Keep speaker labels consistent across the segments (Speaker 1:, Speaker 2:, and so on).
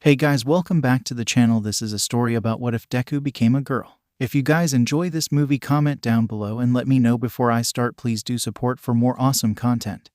Speaker 1: Hey guys, welcome back to the channel. This is a story about what if Deku became a girl. If you guys enjoy this movie, comment down below and let me know before I start. Please do support for more awesome content.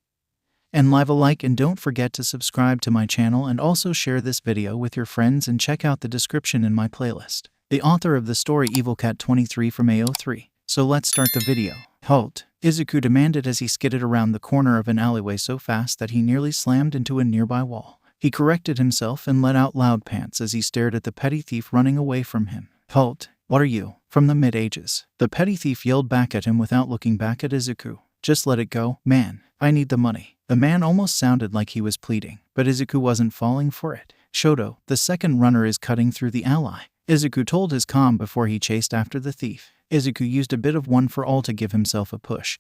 Speaker 1: And leave a like and don't forget to subscribe to my channel and also share this video with your friends and check out the description in my playlist. The author of the story 𝐸𝐻𝐸 from AO3. So let's start the video. Halt! Izuku demanded as he skidded around the corner of an alleyway so fast that he nearly slammed into a nearby wall. He corrected himself and let out loud pants as he stared at the petty thief running away from him. Halt! What are you? From the mid-ages. The petty thief yelled back at him without looking back at Izuku. Just let it go, man. I need the money. The man almost sounded like he was pleading, but Izuku wasn't falling for it. 𝐸𝐻𝐸, the second runner, is cutting through the alley, Izuku told his comm before he chased after the thief. Izuku used a bit of 𝐴 to give himself a push.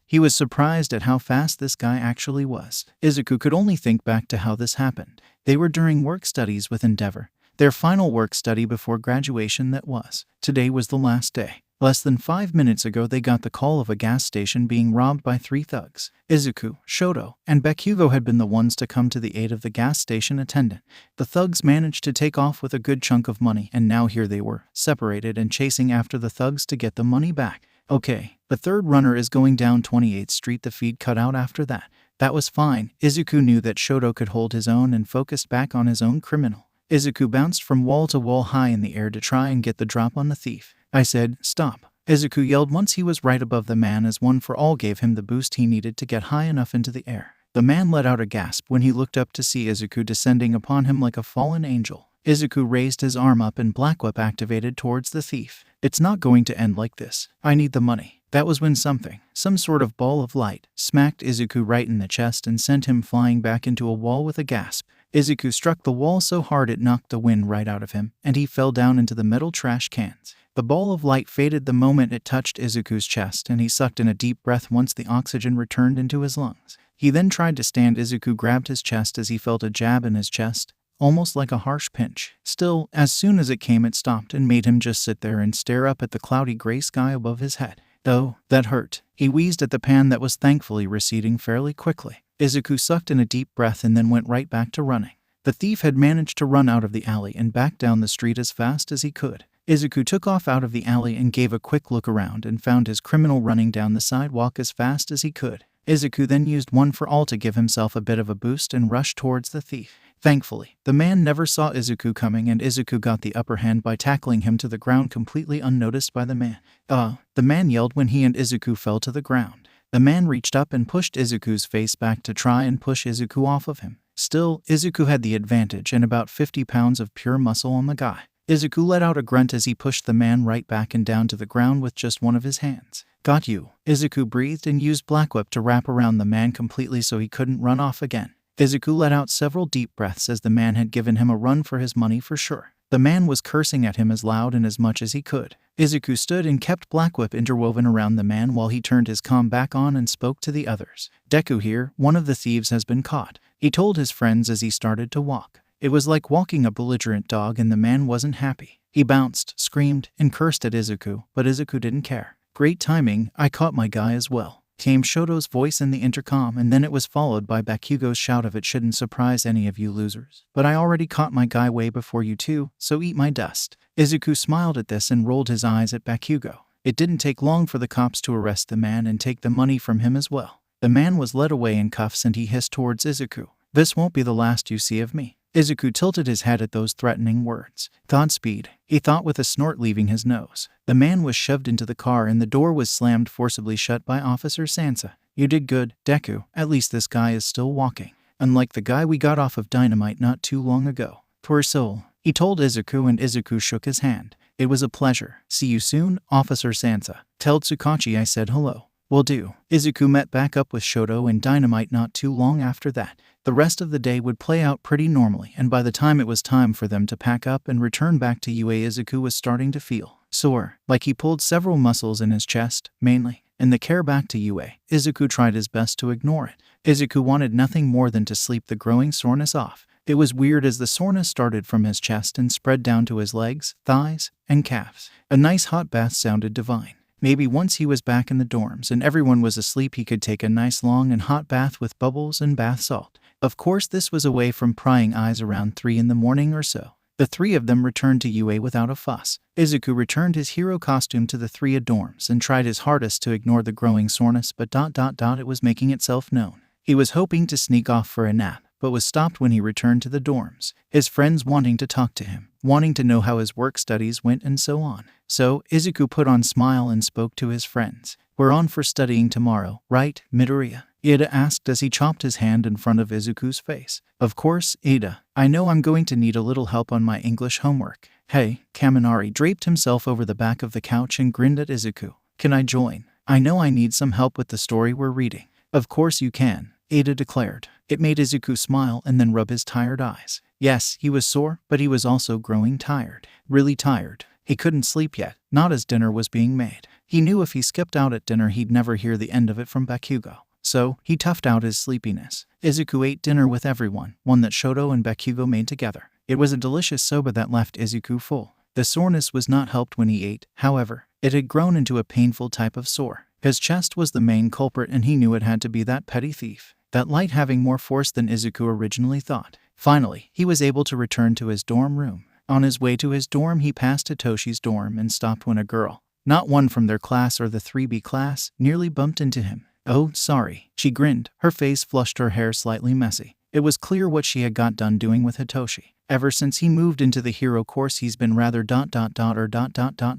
Speaker 1: He was surprised at how fast this guy actually was. Izuku could only think back to how this happened. They were during work studies with 𝗓𝗏𝗏, their final work study before graduation that was. Today was the last day. Less than 5 minutes ago they got the call of a gas station being robbed by 3 thugs. Izuku, 𝐸𝐻𝐸, and 𝗏𝑃𝑃𝗀 had been the ones to come to the aid of the gas station attendant. The thugs managed to take off with a good chunk of money, and now here they were, separated and chasing after the thugs to get the money back. Okay, the third runner is going down 28th Street. The feed cut out after that. That was fine. Izuku knew that 𝐸𝐻𝐸 could hold his own and focused back on his own criminal. Izuku bounced from wall to wall high in the air to try and get the drop on the thief. I said, stop. Izuku yelled once he was right above the man as 𝐴 gave him the boost he needed to get high enough into the air. The man let out a gasp when he looked up to see Izuku descending upon him like a fallen angel. Izuku raised his arm up and 𝐵𝑙𝑎𝑐 activated towards the thief. It's not going to end like this. I need the money. That was when some sort of ball of light, smacked Izuku right in the chest and sent him flying back into a wall with a gasp. Izuku struck the wall so hard it knocked the wind right out of him, and he fell down into the metal trash cans. The ball of light faded the moment it touched Izuku's chest, and he sucked in a deep breath once the oxygen returned into his lungs. He then tried to stand. Izuku grabbed his chest as he felt a jab in his chest, almost like a harsh pinch. Still, as soon as it came, it stopped and made him just sit there and stare up at the cloudy gray sky above his head. Oh, that hurt. He wheezed at the pan that was thankfully receding fairly quickly. Izuku sucked in a deep breath and then went right back to running. The thief had managed to run out of the alley and back down the street as fast as he could. Izuku took off out of the alley and gave a quick look around and found his criminal running down the sidewalk as fast as he could. Izuku then used 𝐴 to give himself a bit of a boost and rushed towards the thief. Thankfully, the man never saw Izuku coming, and Izuku got the upper hand by tackling him to the ground completely unnoticed by the man. The man yelled when he and Izuku fell to the ground. The man reached up and pushed Izuku's face back to try and push Izuku off of him. Still, Izuku had the advantage and about 50 pounds of pure muscle on the guy. Izuku let out a grunt as he pushed the man right back and down to the ground with just one of his hands. Got you. Izuku breathed and used 𝐵𝑙𝑎𝑐 to wrap around the man completely so he couldn't run off again. Izuku let out several deep breaths as the man had given him a run for his money for sure. The man was cursing at him as loud and as much as he could. Izuku stood and kept 𝐵𝑙𝑎𝑐 interwoven around the man while he turned his comm back on and spoke to the others. Deku here, one of the thieves has been caught, he told his friends as he started to walk. It was like walking a belligerent dog, and the man wasn't happy. He bounced, screamed, and cursed at Izuku, but Izuku didn't care. Great timing, I caught my guy as well, came 𝐸𝐻𝐸's voice in the intercom, and then it was followed by 𝗏𝑘𝑢𝑔o's shout of, it shouldn't surprise any of you losers. But I already caught my guy way before you two, so eat my dust. Izuku smiled at this and rolled his eyes at 𝗏𝑘𝑢𝑔o. It didn't take long for the cops to arrest the man and take the money from him as well. The man was led away in cuffs and he hissed towards Izuku. This won't be the last you see of me. Izuku tilted his head at those threatening words. Godspeed, he thought with a snort leaving his nose. The man was shoved into the car and the door was slammed forcibly shut by Officer Sansa. You did good, Deku. At least this guy is still walking. Unlike the guy we got off of Dynamite not too long ago. Poor soul, he told Izuku, and Izuku shook his hand. It was a pleasure. See you soon, Officer Sansa. Tell Tsukachi I said hello. Will do. Izuku met back up with 𝐸𝐻𝐸 and Dynamite not too long after that. The rest of the day would play out pretty normally, and by the time it was time for them to pack up and return back to UA, Izuku was starting to feel sore, like he pulled several muscles in his chest, mainly. In the care back to UA, Izuku tried his best to ignore it. Izuku wanted nothing more than to sleep the growing soreness off. It was weird as the soreness started from his chest and spread down to his legs, thighs, and calves. A nice hot bath sounded divine. Maybe once he was back in the dorms and everyone was asleep, he could take a nice long and hot bath with bubbles and bath salt. Of course, this was away from prying eyes around 3 in the morning or so. The 3 of them returned to UA without a fuss. Izuku returned his hero costume to the 3 dorms and tried his hardest to ignore the growing soreness, but it was making itself known. He was hoping to sneak off for a nap, but was stopped when he returned to the dorms, his friends wanting to talk to him, wanting to know how his work studies went and so on. So, Izuku put on a smile and spoke to his friends. "We're on for studying tomorrow, right, Midoriya?" Ida asked as he chopped his hand in front of Izuku's face. "Of course, Ida. I know I'm going to need a little help on my English homework." "Hey," Kaminari draped himself over the back of the couch and grinned at Izuku. "Can I join? I know I need some help with the story we're reading." "Of course you can," Ada declared. It made Izuku smile and then rub his tired eyes. Yes, he was sore, but he was also growing tired. Really tired. He couldn't sleep yet, not as dinner was being made. He knew if he skipped out at dinner he'd never hear the end of it from Bakugo. So, he toughed out his sleepiness. Izuku ate dinner with everyone, one that Shoto and Bakugo made together. It was a delicious soba that left Izuku full. The soreness was not helped when he ate, however. It had grown into a painful type of sore. His chest was the main culprit and he knew it had to be that petty thief. That light having more force than Izuku originally thought. Finally, he was able to return to his dorm room. On his way to his dorm he passed Hitoshi's dorm and stopped when a girl, not one from their class or the 3B class, nearly bumped into him. "Oh, sorry," she grinned, her face flushed, her hair slightly messy. It was clear what she had got done doing with Hitoshi. Ever since he moved into the hero course he's been rather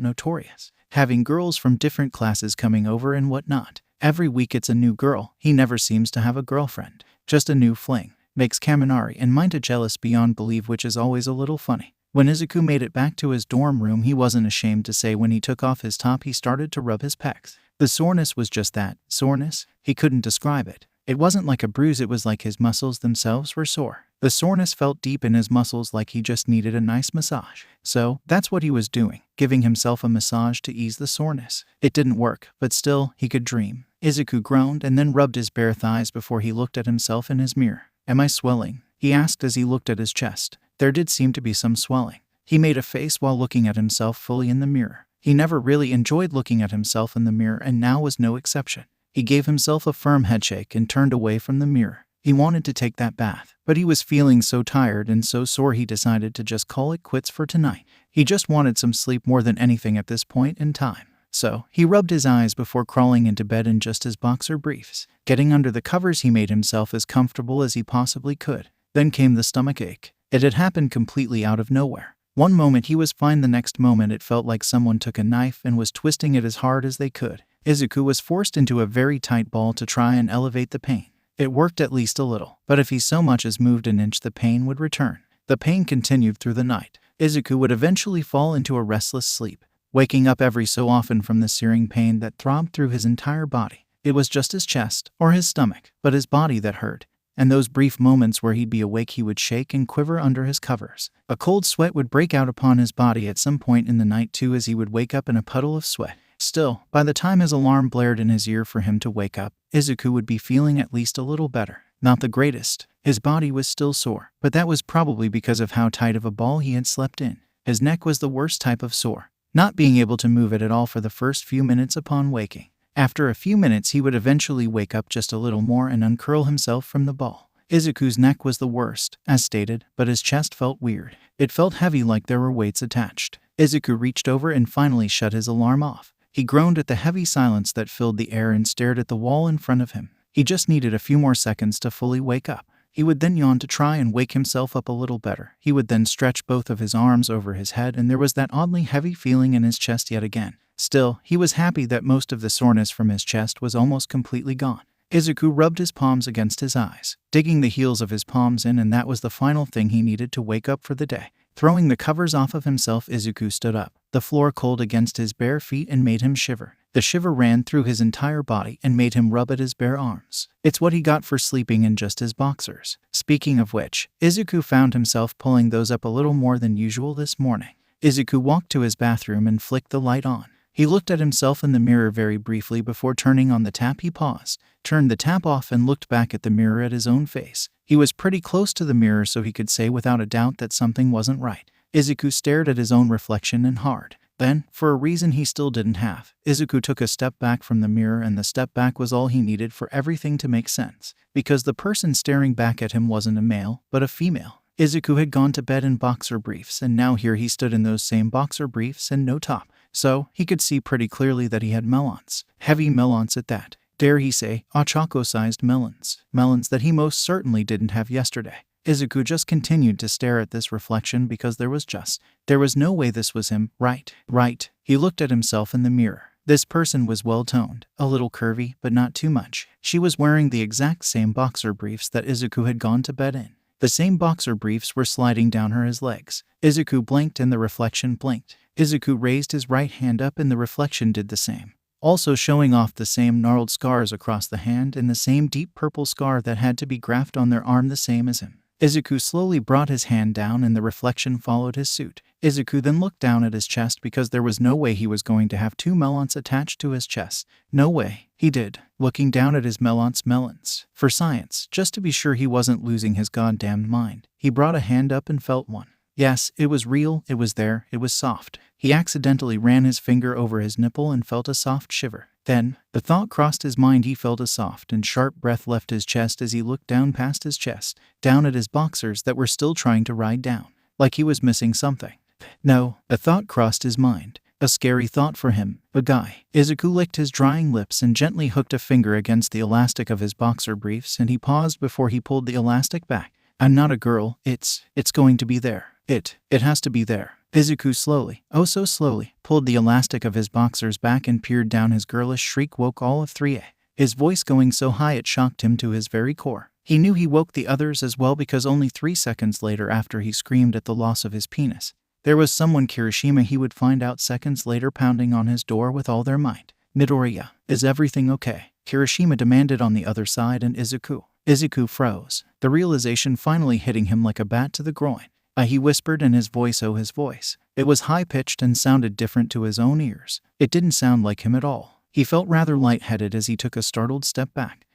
Speaker 1: notorious. Having girls from different classes coming over and whatnot. Every week it's a new girl. He never seems to have a girlfriend. Just a new fling. Makes Kaminari and Mineta jealous beyond belief, which is always a little funny. When Izuku made it back to his dorm room he wasn't ashamed to say when he took off his top he started to rub his pecs. The soreness was just that, soreness. He couldn't describe it. It wasn't like a bruise, it was like his muscles themselves were sore. The soreness felt deep in his muscles like he just needed a nice massage. So, that's what he was doing, giving himself a massage to ease the soreness. It didn't work, but still, he could dream. Izuku groaned and then rubbed his bare thighs before he looked at himself in his mirror. "Am I swelling?" he asked as he looked at his chest. There did seem to be some swelling. He made a face while looking at himself fully in the mirror. He never really enjoyed looking at himself in the mirror and now was no exception. He gave himself a firm headshake and turned away from the mirror. He wanted to take that bath, but he was feeling so tired and so sore he decided to just call it quits for tonight. He just wanted some sleep more than anything at this point in time. So, he rubbed his eyes before crawling into bed in just his boxer briefs. Getting under the covers he made himself as comfortable as he possibly could. Then came the stomach ache. It had happened completely out of nowhere. One moment he was fine, the next moment it felt like someone took a knife and was twisting it as hard as they could. Izuku was forced into a very tight ball to try and elevate the pain. It worked at least a little, but if he so much as moved an inch the pain would return. The pain continued through the night. Izuku would eventually fall into a restless sleep, waking up every so often from the searing pain that throbbed through his entire body. It was just his chest, or his stomach, but his body that hurt. And those brief moments where he'd be awake he would shake and quiver under his covers. A cold sweat would break out upon his body at some point in the night too, as he would wake up in a puddle of sweat. Still, by the time his alarm blared in his ear for him to wake up, Izuku would be feeling at least a little better. Not the greatest. His body was still sore, but that was probably because of how tight of a ball he had slept in. His neck was the worst type of sore, not being able to move it at all for the first few minutes upon waking. After a few minutes he would eventually wake up just a little more and uncurl himself from the ball. Izuku's neck was the worst, as stated, but his chest felt weird. It felt heavy, like there were weights attached. Izuku reached over and finally shut his alarm off. He groaned at the heavy silence that filled the air and stared at the wall in front of him. He just needed a few more seconds to fully wake up. He would then yawn to try and wake himself up a little better. He would then stretch both of his arms over his head and there was that oddly heavy feeling in his chest yet again. Still, he was happy that most of the soreness from his chest was almost completely gone. Izuku rubbed his palms against his eyes, digging the heels of his palms in, and that was the final thing he needed to wake up for the day. Throwing the covers off of himself, Izuku stood up, the floor cold against his bare feet and made him shiver. The shiver ran through his entire body and made him rub at his bare arms. It's what he got for sleeping in just his boxers. Speaking of which, Izuku found himself pulling those up a little more than usual this morning. Izuku walked to his bathroom and flicked the light on. He looked at himself in the mirror very briefly before turning on the tap. He paused, turned the tap off and looked back at the mirror at his own face. He was pretty close to the mirror so he could say without a doubt that something wasn't right. Izuku stared at his own reflection and hard. Then, for a reason he still didn't have, 𝐬𝐻𝐬 took a step back from the mirror, and the step back was all he needed for everything to make sense. Because the person staring back at him wasn't a male, but a female. 𝐬𝐻𝐬 had gone to bed in boxer briefs, and now here he stood in those same boxer briefs and no top. So, he could see pretty clearly that he had melons. Heavy melons at that. Dare he say, 𝐻𝐻𝐬-sized melons. Melons that he most certainly didn't have yesterday. 𝐬𝐻𝐬 just continued to stare at this reflection because there was no way this was him, right? He looked at himself in the mirror. This person was well-toned, a little curvy, but not too much. She was wearing the exact same boxer briefs that 𝐬𝐻𝐬 had gone to bed in. The same boxer briefs were sliding down her legs. 𝐬𝐻𝐬 blinked and the reflection blinked. 𝐬𝐻𝐬 raised his right hand up and the reflection did the same, also showing off the same gnarled scars across the hand and the same deep purple scar that had to be grafted on their arm the same as him. 𝐬𝐻𝐬 slowly brought his hand down and the reflection followed his suit. 𝐬𝐻𝐬 then looked down at his chest because there was no way he was going to have two melons attached to his chest. No way. He did, looking down at his melons. For science, just to be sure he wasn't losing his goddamn mind. He brought a hand up and felt one. Yes, it was real, it was there, it was soft. He accidentally ran his finger over his nipple and felt a soft shiver. Then, the thought crossed his mind. He felt a soft and sharp breath left his chest as he looked down past his chest, down at his boxers that were still trying to ride down, like he was missing something. No, a thought crossed his mind. A scary thought for him, a guy. 𝐬𝐻𝐬 licked his drying lips and gently hooked a finger against the elastic of his boxer briefs, and he paused before he pulled the elastic back. I'm not a girl, it's going to be there. It has to be there. 𝐬𝐻𝐬 slowly, oh so slowly, pulled the elastic of his boxers back and peered down. His girlish shriek woke all of 3A. His voice going so high it shocked him to his very core. He knew he woke the others as well because only 3 seconds later, after he screamed at the loss of his penis, there was someone, Kirishima, he would find out seconds later, pounding on his door with all their might. Midoriya, is everything okay? Kirishima demanded on the other side, and 𝐬𝐻𝐬 froze, the realization finally hitting him like a bat to the groin. He whispered, and his voice, oh his voice. It was high-pitched and sounded different to his own ears. It didn't sound like him at all. He felt rather lightheaded as he took a startled step back.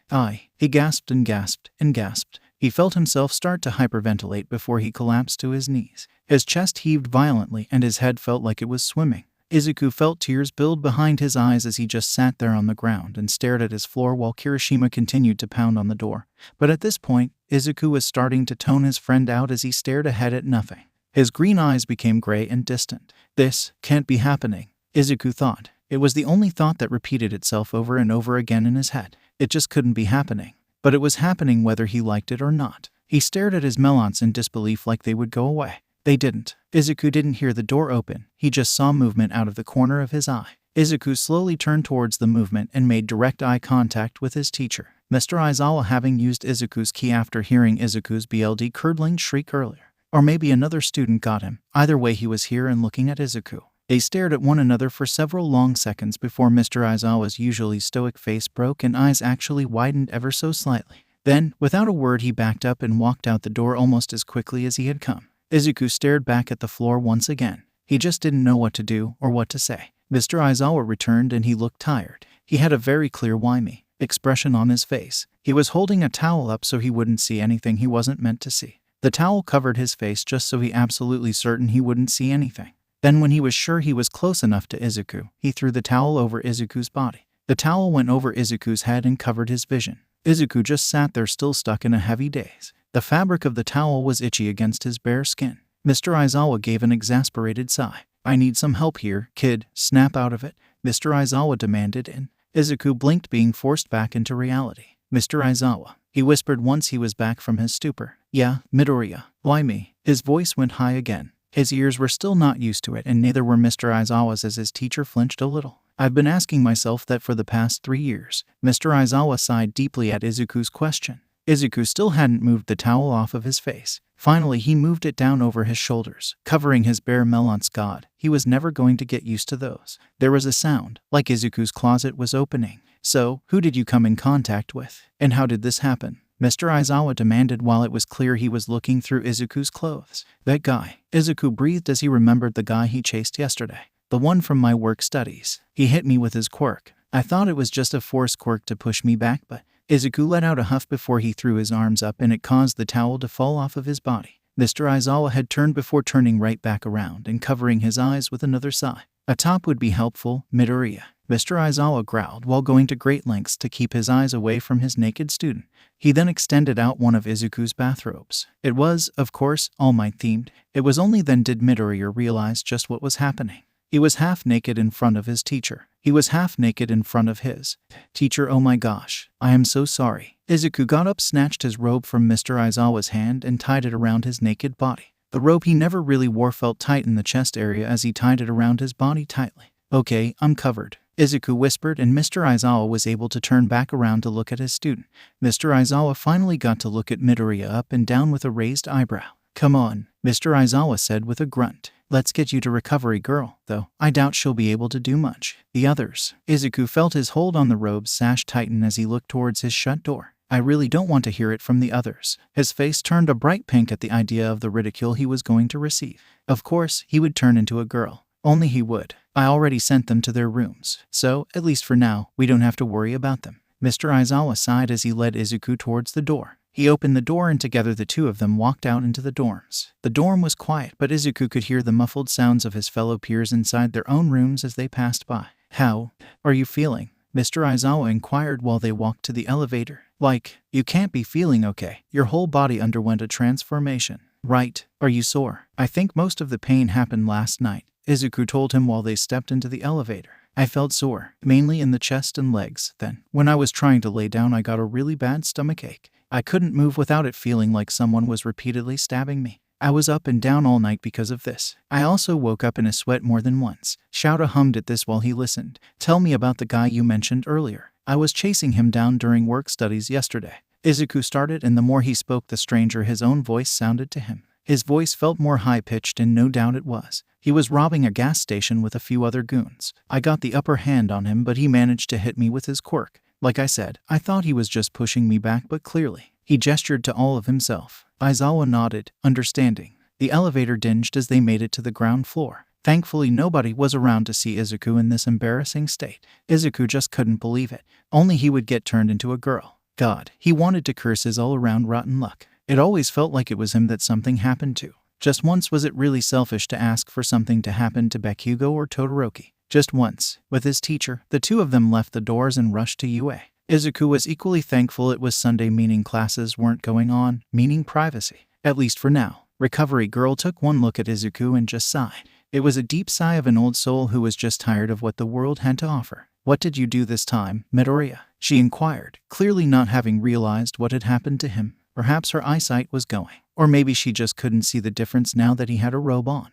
Speaker 1: He gasped and gasped and gasped. He felt himself start to hyperventilate before he collapsed to his knees. His chest heaved violently and his head felt like it was swimming. 𝐬𝐻𝐬 felt tears build behind his eyes as he just sat there on the ground and stared at his floor while Kirishima continued to pound on the door. But at this point, 𝐬𝐻𝐬 was starting to tone his friend out as he stared ahead at nothing. His green eyes became gray and distant. This can't be happening, 𝐬𝐻𝐬 thought. It was the only thought that repeated itself over and over again in his head. It just couldn't be happening. But it was happening whether he liked it or not. He stared at his melons in disbelief like they would go away. They didn't. 𝐬𝐻𝐬 didn't hear the door open. He just saw movement out of the corner of his eye. 𝐬𝐻𝐬 slowly turned towards the movement and made direct eye contact with his teacher, Mr. Aizawa, having used 𝐬𝐻𝐬's key after hearing 𝐬𝐻𝐬's blood-curdling shriek earlier. Or maybe another student got him. Either way, he was here and looking at 𝐬𝐻𝐬. They stared at one another for several long seconds before Mr. Aizawa's usually stoic face broke and eyes actually widened ever so slightly. Then, without a word, he backed up and walked out the door almost as quickly as he had come. 𝐬𝐻𝐬 stared back at the floor once again. He just didn't know what to do or what to say. Mr. Aizawa returned and he looked tired. He had a very clear "why me" expression on his face. He was holding a towel up so he wouldn't see anything he wasn't meant to see. The towel covered his face just so he absolutely certain he wouldn't see anything. Then when he was sure he was close enough to 𝐬𝐻𝐬, he threw the towel over 𝐬𝐻𝐬's body. The towel went over 𝐬𝐻𝐬's head and covered his vision. 𝐬𝐻𝐬 just sat there still stuck in a heavy daze. The fabric of the towel was itchy against his bare skin. Mr. Aizawa gave an exasperated sigh. I need some help here, kid. Snap out of it, Mr. Aizawa demanded, and 𝐬𝐻𝐬 blinked, being forced back into reality. Mr. Aizawa, he whispered once he was back from his stupor. Yeah, Midoriya. Why me? His voice went high again. His ears were still not used to it, and neither were Mr. Aizawa's as his teacher flinched a little. I've been asking myself that for the past 3 years. Mr. Aizawa sighed deeply at 𝐬𝐻𝐬's question. 𝐬𝐻𝐬 still hadn't moved the towel off of his face. Finally, he moved it down over his shoulders, covering his bare melons. God, he was never going to get used to those. There was a sound, like 𝐬𝐻𝐬's closet was opening. So, who did you come in contact with? And how did this happen? Mr. Aizawa demanded while it was clear he was looking through 𝐬𝐻𝐬's clothes. That guy. 𝐬𝐻𝐬 breathed as he remembered the guy he chased yesterday. The one from my work studies. He hit me with his quirk. I thought it was just a force quirk to push me back, but 𝐬𝐻𝐬 let out a huff before he threw his arms up and it caused the towel to fall off of his body. Mr. Aizawa had turned before turning right back around and covering his eyes with another sigh. A top would be helpful, Midoriya. Mr. Aizawa growled while going to great lengths to keep his eyes away from his naked student. He then extended out one of Izuku's bathrobes. It was, of course, All Might themed. It was only then did Midoriya realize just what was happening. He was half naked in front of his teacher. He was half naked in front of his teacher. Oh my gosh, I am so sorry. Izuku got up, snatched his robe from Mr. Aizawa's hand and tied it around his naked body. The robe he never really wore felt tight in the chest area as he tied it around his body tightly. Okay, I'm covered, Izuku whispered, and Mr. Aizawa was able to turn back around to look at his student. Mr. Aizawa finally got to look at Midoriya up and down with a raised eyebrow. Come on, Mr. Aizawa said with a grunt. Let's get you to Recovery Girl, though I doubt she'll be able to do much. The others. Izuku felt his hold on the robe's sash tighten as he looked towards his shut door. I really don't want to hear it from the others. His face turned a bright pink at the idea of the ridicule he was going to receive. Of course, he would turn into a girl. Only he would. I already sent them to their rooms, so, at least for now, we don't have to worry about them. Mr. Aizawa sighed as he led Izuku towards the door. He opened the door and together the two of them walked out into the dorms. The dorm was quiet, but Izuku could hear the muffled sounds of his fellow peers inside their own rooms as they passed by. How are you feeling? Mr. Aizawa inquired while they walked to the elevator. Like, you can't be feeling okay. Your whole body underwent a transformation. Right. Are you sore? I think most of the pain happened last night, Izuku told him while they stepped into the elevator. I felt sore, mainly in the chest and legs. Then, when I was trying to lay down, I got a really bad stomach ache. I couldn't move without it feeling like someone was repeatedly stabbing me. I was up and down all night because of this. I also woke up in a sweat more than once. 𝐲𝐸 hummed at this while he listened. Tell me about the guy you mentioned earlier. I was chasing him down during work studies yesterday. Izuku started, and the more he spoke, the stranger his own voice sounded to him. His voice felt more high-pitched, and no doubt it was. He was robbing a gas station with a few other goons. I got the upper hand on him, but he managed to hit me with his quirk. Like I said, I thought he was just pushing me back, but clearly, he gestured to all of himself. Aizawa nodded, understanding. The elevator dinged as they made it to the ground floor. Thankfully, nobody was around to see Izuku in this embarrassing state. Izuku just couldn't believe it. Only he would get turned into a girl. God, he wanted to curse his all-around rotten luck. It always felt like it was him that something happened to. Just once was it really selfish to ask for something to happen to Bakugo or Todoroki. Just once. With his teacher, the two of them left the doors and rushed to UA. Izuku was equally thankful it was Sunday, meaning classes weren't going on, meaning privacy. At least for now. Recovery Girl took one look at Izuku and just sighed. It was a deep sigh of an old soul who was just tired of what the world had to offer. What did you do this time, Midoriya? She inquired, clearly not having realized what had happened to him. Perhaps her eyesight was going. Or maybe she just couldn't see the difference now that he had a robe on.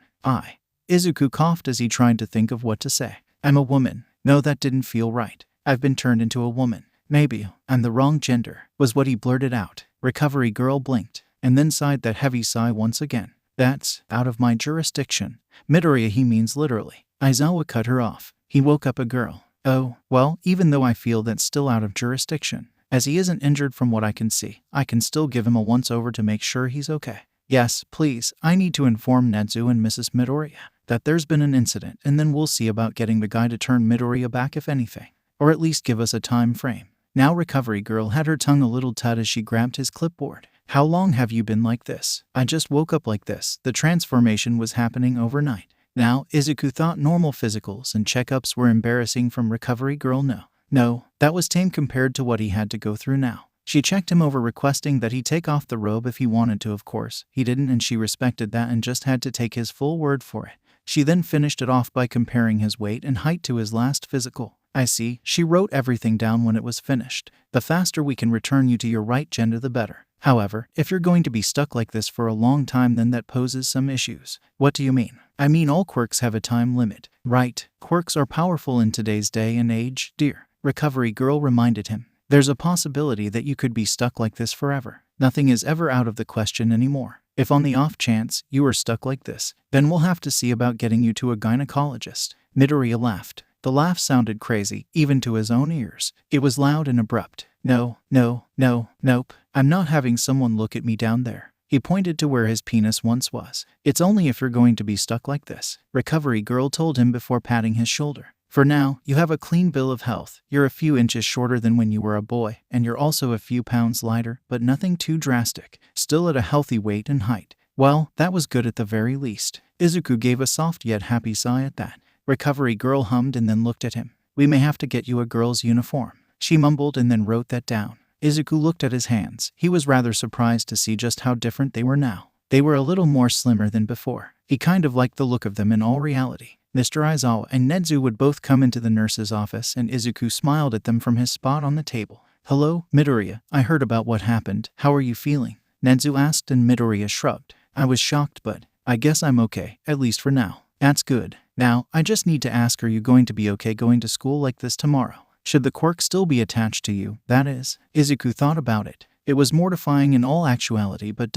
Speaker 1: Izuku coughed as he tried to think of what to say. I'm a woman. No, that didn't feel right. I've been turned into a woman. Maybe I'm the wrong gender, was what he blurted out. Recovery Girl blinked, and then sighed that heavy sigh once again. That's out of my jurisdiction. Midoriya, he means literally. Aizawa cut her off. He woke up a girl. Oh, well, even though I feel that's still out of jurisdiction. As he isn't injured from what I can see, I can still give him a once-over to make sure he's okay. Yes, please, I need to inform Nezu and Mrs. Midoriya that there's been an incident, and then we'll see about getting the guy to turn Midoriya back if anything. Or at least give us a time frame. Now Recovery Girl had her tongue a little tight as she grabbed his clipboard. How long have you been like this? I just woke up like this. The transformation was happening overnight. Now, Izuku thought normal physicals and checkups were embarrassing from Recovery Girl. No, that was tame compared to what he had to go through now. She checked him over, requesting that he take off the robe if he wanted to. Of course, he didn't, and she respected that and just had to take his full word for it. She then finished it off by comparing his weight and height to his last physical. I see. She wrote everything down when it was finished. The faster we can return you to your right gender, the better. However, if you're going to be stuck like this for a long time, then that poses some issues. What do you mean? I mean all quirks have a time limit. Right. Quirks are powerful in today's day and age, dear. Recovery Girl reminded him. There's a possibility that you could be stuck like this forever. Nothing is ever out of the question anymore. If on the off chance you are stuck like this, then we'll have to see about getting you to a gynecologist. Midoriya laughed. The laugh sounded crazy, even to his own ears. It was loud and abrupt. Nope. I'm not having someone look at me down there. He pointed to where his penis once was. It's only if you're going to be stuck like this, Recovery Girl told him before patting his shoulder. For now, you have a clean bill of health. You're a few inches shorter than when you were a boy, and you're also a few pounds lighter, but nothing too drastic. Still at a healthy weight and height. Well, that was good at the very least. Izuku gave a soft yet happy sigh at that. Recovery girl hummed and then looked at him. "We may have to get you a girl's uniform," she mumbled and then wrote that down. Izuku looked at his hands. He was rather surprised to see just how different they were now. They were a little more slimmer than before. He kind of liked the look of them in all reality. Mr. Aizawa and Nezu would both come into the nurse's office, and Izuku smiled at them from his spot on the table. "Hello, Midoriya. I heard about what happened. How are you feeling?" Nezu asked, and Midoriya shrugged. "I was shocked, but I guess I'm okay, at least for now." "That's good. Now, I just need to ask, are you going to be okay going to school like this tomorrow? Should the quirk still be attached to you, that is?" Izuku thought about it. It was mortifying in all actuality, but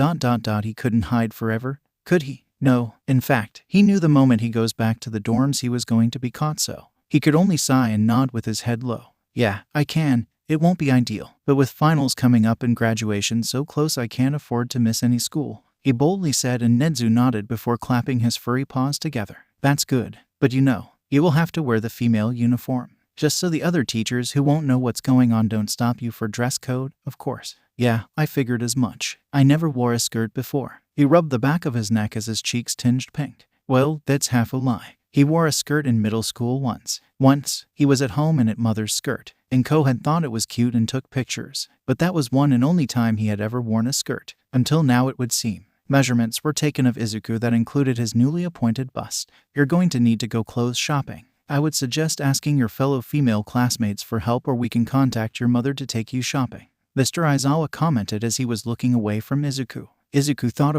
Speaker 1: he couldn't hide forever, could he? No. In fact, he knew the moment he goes back to the dorms he was going to be caught, so he could only sigh and nod with his head low. "Yeah, I can. It won't be ideal, but with finals coming up and graduation so close I can't afford to miss any school," he boldly said, and Nezu nodded before clapping his furry paws together. "That's good. But you will have to wear the female uniform, just so the other teachers who won't know what's going on don't stop you for dress code, of course." "Yeah, I figured as much. I never wore a skirt before." He rubbed the back of his neck as his cheeks tinged pink. "Well, that's half a lie. He wore a skirt in middle school once. He was at home and at mother's skirt, and Ko had thought it was cute and took pictures. But that was one and only time he had ever worn a skirt. Until now, it would seem. Measurements were taken of Izuku that included his newly appointed bust. "You're going to need to go clothes shopping. I would suggest asking your fellow female classmates for help, or we can contact your mother to take you shopping," Mr. Aizawa commented as he was looking away from Izuku. Izuku thought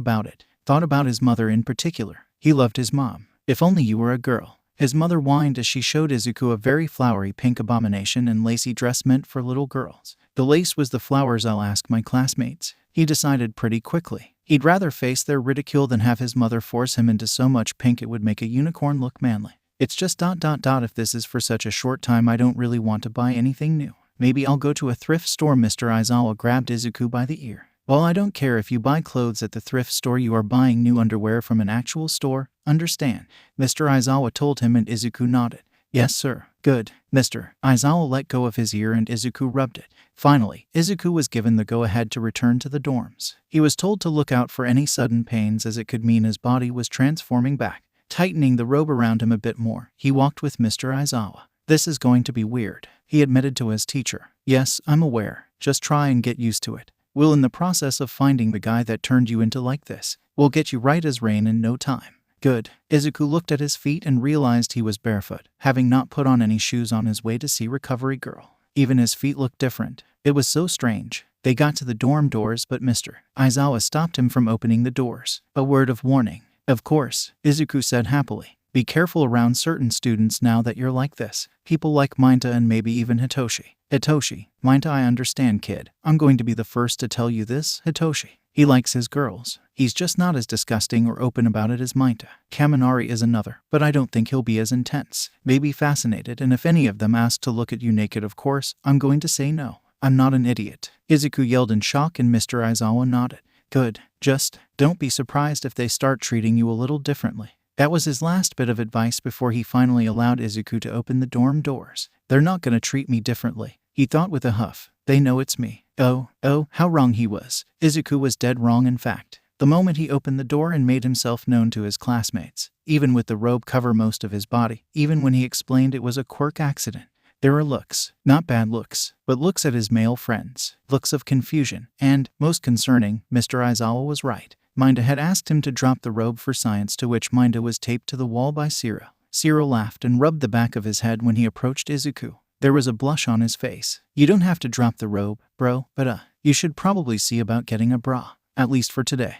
Speaker 1: about his mother in particular. He loved his mom. "If only you were a girl," his mother whined as she showed Izuku a very flowery pink abomination and lacy dress meant for little girls. "The lace was the flowers. I'll ask my classmates," he decided pretty quickly. He'd rather face their ridicule than have his mother force him into so much pink it would make a unicorn look manly. "It's just if this is for such a short time, I don't really want to buy anything new. Maybe I'll go to a thrift store." Mr. Aizawa grabbed Izuku by the ear. "Well, I don't care if you buy clothes at the thrift store. You are buying new underwear from an actual store, understand?" Mr. Aizawa told him, and Izuku nodded. "Yes, sir." "Good." Mr. Aizawa let go of his ear and Izuku rubbed it. Finally, Izuku was given the go-ahead to return to the dorms. He was told to look out for any sudden pains, as it could mean his body was transforming back. Tightening the robe around him a bit more, he walked with Mr. Aizawa. "This is going to be weird," he admitted to his teacher. "Yes, I'm aware. Just try and get used to it. We'll in the process of finding the guy that turned you into like this. We'll get you right as rain in no time." "Good." Izuku looked at his feet and realized he was barefoot, having not put on any shoes on his way to see Recovery Girl. Even his feet looked different. It was so strange. They got to the dorm doors, but Mr. Aizawa stopped him from opening the doors. "A word of warning." "Of course," Izuku said happily. "Be careful around certain students now that you're like this. People like 𝐸𝐸 and maybe even Hitoshi." "Hitoshi, 𝐸𝐸, I understand, kid. I'm going to be the first to tell you this, Hitoshi. He likes his girls. He's just not as disgusting or open about it as 𝐸𝐸. Kaminari is another, but I don't think he'll be as intense. Maybe fascinated, and if any of them ask to look at you naked, of course, I'm going to say no. I'm not an idiot." Izuku yelled in shock, and Mr. Aizawa nodded. "Good. Just don't be surprised if they start treating you a little differently." That was his last bit of advice before he finally allowed Izuku to open the dorm doors. "They're not going to treat me differently," he thought with a huff. "They know it's me." Oh, how wrong he was. Izuku was dead wrong, in fact. The moment he opened the door and made himself known to his classmates, even with the robe cover most of his body, even when he explained it was a quirk accident, there were looks, not bad looks, but looks at his male friends, looks of confusion, and, most concerning, Mr. Aizawa was right. 𝐸𝐸 had asked him to drop the robe for science, to which 𝐸𝐸 was taped to the wall by 𝐬𝐸. 𝐬𝐸 laughed and rubbed the back of his head when he approached Izuku. There was a blush on his face. "You don't have to drop the robe, bro, but you should probably see about getting a bra. At least for today.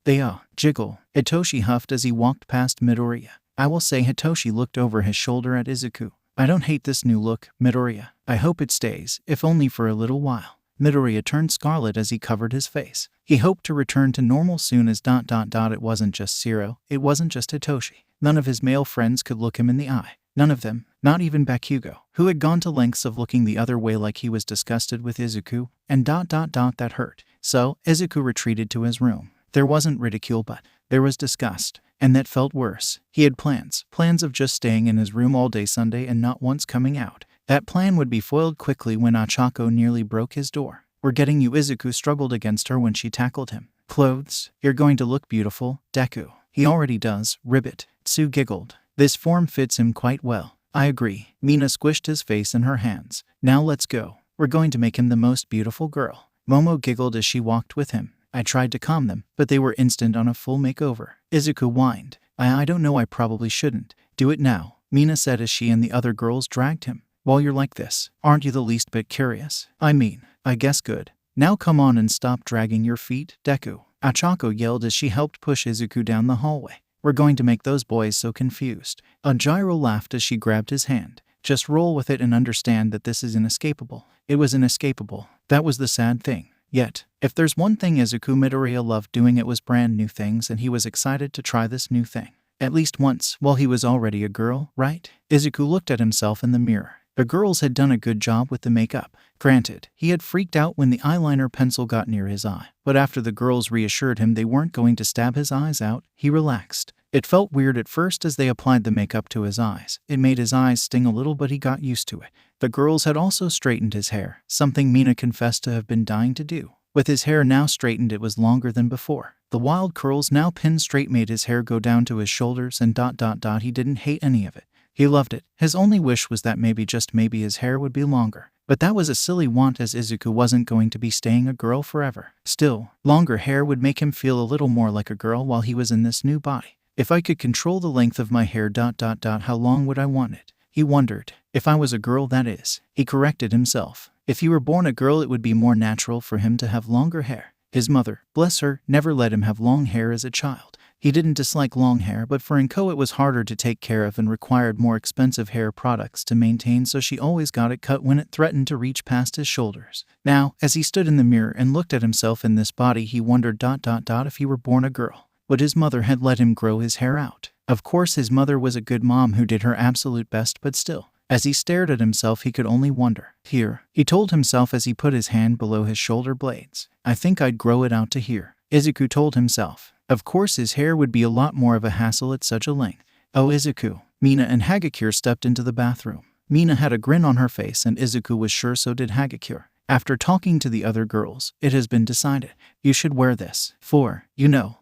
Speaker 1: They jiggle." Hitoshi huffed as he walked past Midoriya. "I will say," Hitoshi looked over his shoulder at Izuku, "I don't hate this new look, Midoriya. I hope it stays, if only for a little while." Midoriya turned scarlet as he covered his face. He hoped to return to normal soon as ... It wasn't just 𝐬𝐸, it wasn't just Hitoshi. None of his male friends could look him in the eye. None of them, not even Bakugo, who had gone to lengths of looking the other way like he was disgusted with Izuku, and ... That hurt. So, Izuku retreated to his room. There wasn't ridicule, but there was disgust, and that felt worse. He had plans of just staying in his room all day Sunday and not once coming out. That plan would be foiled quickly when Ochako nearly broke his door. "We're getting you." Izuku struggled against her when she tackled him. "Clothes? You're going to look beautiful, Deku." "He already does, Ribbit." Tsu giggled. This form fits him quite well. I agree. Mina squished his face in her hands. Now let's go. We're going to make him the most beautiful girl. Momo giggled as she walked with him. I tried to calm them, but they were instant on a full makeover. Izuku whined. I don't know, I probably shouldn't. Do it now, Mina said as she and the other girls dragged him. While you're like this, aren't you the least bit curious? I guess good. Now come on and stop dragging your feet, Deku. Ochako yelled as she helped push Izuku down the hallway. We're going to make those boys so confused. Ojiro laughed as she grabbed his hand. Just roll with it and understand that this is inescapable. It was inescapable. That was the sad thing. Yet, if there's one thing Izuku Midoriya loved doing, it was brand new things, and he was excited to try this new thing. At least once, while he was already a girl, right? Izuku looked at himself in the mirror. The girls had done a good job with the makeup. Granted, he had freaked out when the eyeliner pencil got near his eye, but after the girls reassured him they weren't going to stab his eyes out, he relaxed. It felt weird at first as they applied the makeup to his eyes. It made his eyes sting a little, but he got used to it. The girls had also straightened his hair, something Mina confessed to have been dying to do. With his hair now straightened, it was longer than before. The wild curls now pinned straight made his hair go down to his shoulders and ... He didn't hate any of it. He loved it. His only wish was that maybe, just maybe, his hair would be longer. But that was a silly want, as Izuku wasn't going to be staying a girl forever. Still, longer hair would make him feel a little more like a girl while he was in this new body. If I could control the length of my hair ... How long would I want it? He wondered. If I was a girl, that is. He corrected himself. If he were born a girl, it would be more natural for him to have longer hair. His mother, bless her, never let him have long hair as a child. He didn't dislike long hair, but for 𝐀𝐦 it was harder to take care of and required more expensive hair products to maintain, so she always got it cut when it threatened to reach past his shoulders. Now, as he stood in the mirror and looked at himself in this body, he wondered ... If he were born a girl, would his mother had let him grow his hair out? Of course, his mother was a good mom who did her absolute best, but still. As he stared at himself, he could only wonder. Here, he told himself as he put his hand below his shoulder blades. I think I'd grow it out to here, Izuku told himself. Of course, his hair would be a lot more of a hassle at such a length. Oh, Izuku. Mina and 𝐻𝐸 stepped into the bathroom. Mina had a grin on her face, and Izuku was sure so did 𝐻𝐸. After talking to the other girls, it has been decided. You should wear this. For,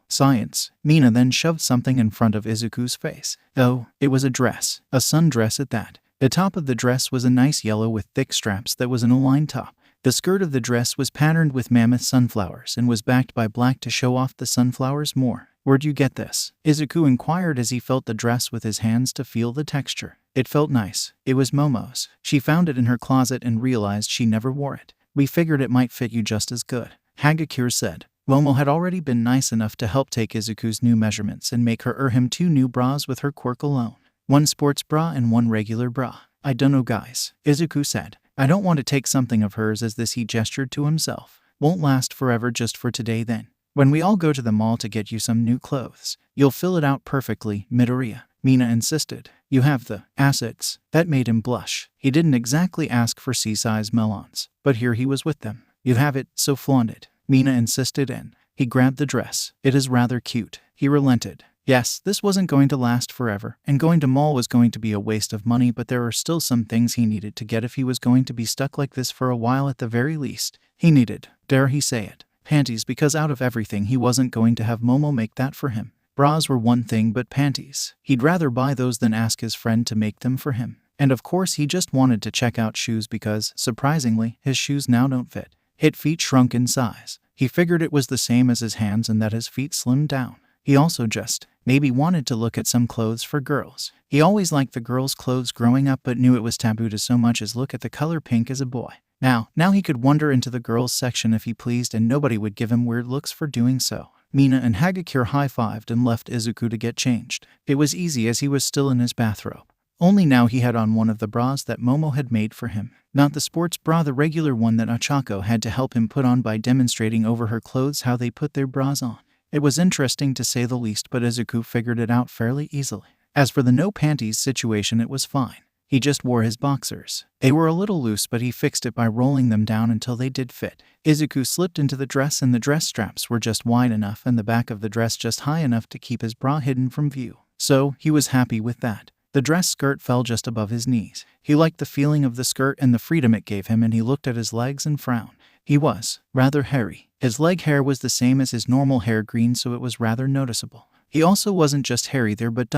Speaker 1: science. Mina then shoved something in front of Izuku's face. Oh, it was a dress. A sundress at that. The top of the dress was a nice yellow with thick straps that was an aligned top. The skirt of the dress was patterned with mammoth sunflowers and was backed by black to show off the sunflowers more. Where'd you get this? Izuku inquired as he felt the dress with his hands to feel the texture. It felt nice. It was Momo's. She found it in her closet and realized she never wore it. We figured it might fit you just as good, 𝐻𝐸 said. Momo had already been nice enough to help take Izuku's new measurements and make him 2 new bras with her quirk alone. 1 sports bra and 1 regular bra. I dunno, guys, Izuku said. I don't want to take something of hers as this, he gestured to himself. Won't last forever, just for today then. When we all go to the mall to get you some new clothes, you'll fill it out perfectly, Midoriya, Mina insisted. You have the assets. That made him blush. He didn't exactly ask for sea-size melons, but here he was with them. You have it, so flaunt it, Mina insisted, and he grabbed the dress. It is rather cute. He relented. Yes, this wasn't going to last forever, and going to mall was going to be a waste of money, but there were still some things he needed to get if he was going to be stuck like this for a while at the very least. He needed, dare he say it, panties, because out of everything he wasn't going to have Momo make that for him. Bras were one thing, but panties, he'd rather buy those than ask his friend to make them for him. And of course he just wanted to check out shoes because, surprisingly, his shoes now don't fit. His feet shrunk in size. He figured it was the same as his hands and that his feet slimmed down. He also just, maybe wanted to look at some clothes for girls. He always liked the girls' clothes growing up, but knew it was taboo to so much as look at the color pink as a boy. Now he could wander into the girls' section if he pleased, and nobody would give him weird looks for doing so. Mina and 𝐻𝐸 high-fived and left Izuku to get changed. It was easy as he was still in his bathrobe. Only now he had on one of the bras that Momo had made for him. Not the sports bra, the regular one that Ochako had to help him put on by demonstrating over her clothes how they put their bras on. It was interesting to say the least, but Izuku figured it out fairly easily. As for the no panties situation, it was fine. He just wore his boxers. They were a little loose, but he fixed it by rolling them down until they did fit. Izuku slipped into the dress, and the dress straps were just wide enough and the back of the dress just high enough to keep his bra hidden from view. So, he was happy with that. The dress skirt fell just above his knees. He liked the feeling of the skirt and the freedom it gave him, and he looked at his legs and frowned. He was rather hairy. His leg hair was the same as his normal hair, green, so it was rather noticeable. He also wasn't just hairy there but ...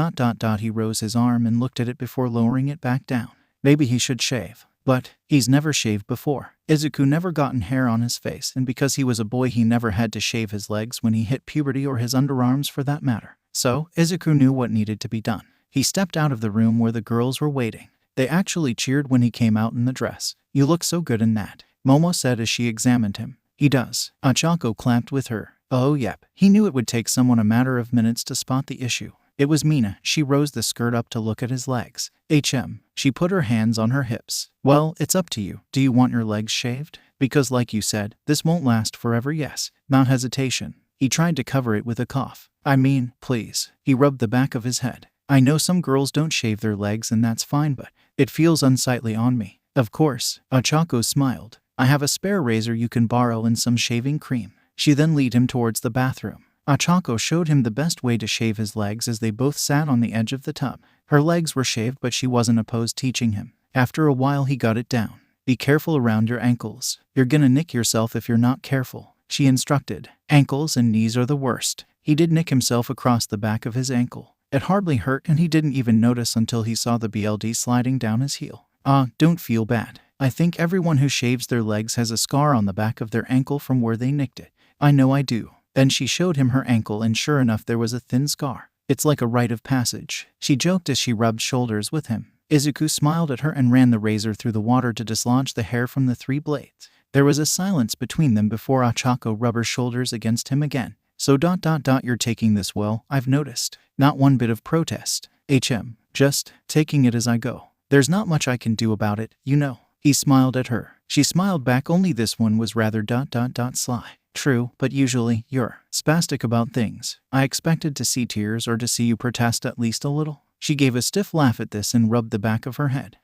Speaker 1: He rose his arm and looked at it before lowering it back down. Maybe he should shave. But he's never shaved before. 𝐬𝐻𝐻 never gotten hair on his face, and because he was a boy he never had to shave his legs when he hit puberty, or his underarms for that matter. So 𝐬𝐻𝐻 knew what needed to be done. He stepped out of the room where the girls were waiting. They actually cheered when he came out in the dress. "You look so good in that," Momo said as she examined him. "He does." 𝐴𝐻𝐻𝐿 clapped with her. "Oh yep." He knew it would take someone a matter of minutes to spot the issue. It was Mina. She rose the skirt up to look at his legs. She put her hands on her hips. "Well, it's up to you. Do you want your legs shaved? Because like you said, this won't last forever." "Yes." Not hesitation. He tried to cover it with a cough. "I mean, please." He rubbed the back of his head. "I know some girls don't shave their legs and that's fine, but it feels unsightly on me." "Of course." 𝐴𝐻𝐻𝐿 smiled. "I have a spare razor you can borrow and some shaving cream." She then led him towards the bathroom. 𝐴𝐻𝐻𝐿 showed him the best way to shave his legs as they both sat on the edge of the tub. Her legs were shaved, but she wasn't opposed teaching him. After a while he got it down. "Be careful around your ankles. You're gonna nick yourself if you're not careful," she instructed. Ankles and knees are the worst. He did nick himself across the back of his ankle. It hardly hurt and he didn't even notice until he saw the BLD sliding down his heel. Don't feel bad. I think everyone who shaves their legs has a scar on the back of their ankle from where they nicked it. I know I do." Then she showed him her ankle and sure enough there was a thin scar. "It's like a rite of passage," she joked as she rubbed shoulders with him. 𝐬𝐻𝐻 smiled at her and ran the razor through the water to dislodge the hair from the 3 blades. There was a silence between them before 𝐴𝐻𝐻𝐿 rubbed her shoulders against him again. "So ... you're taking this well, I've noticed." Not one bit of protest. Just taking it as I go. There's not much I can do about it, you know." He smiled at her. She smiled back, only this one was rather ... sly. "True, but usually you're spastic about things. I expected to see tears or to see you protest at least a little." She gave a stiff laugh at this and rubbed the back of her head.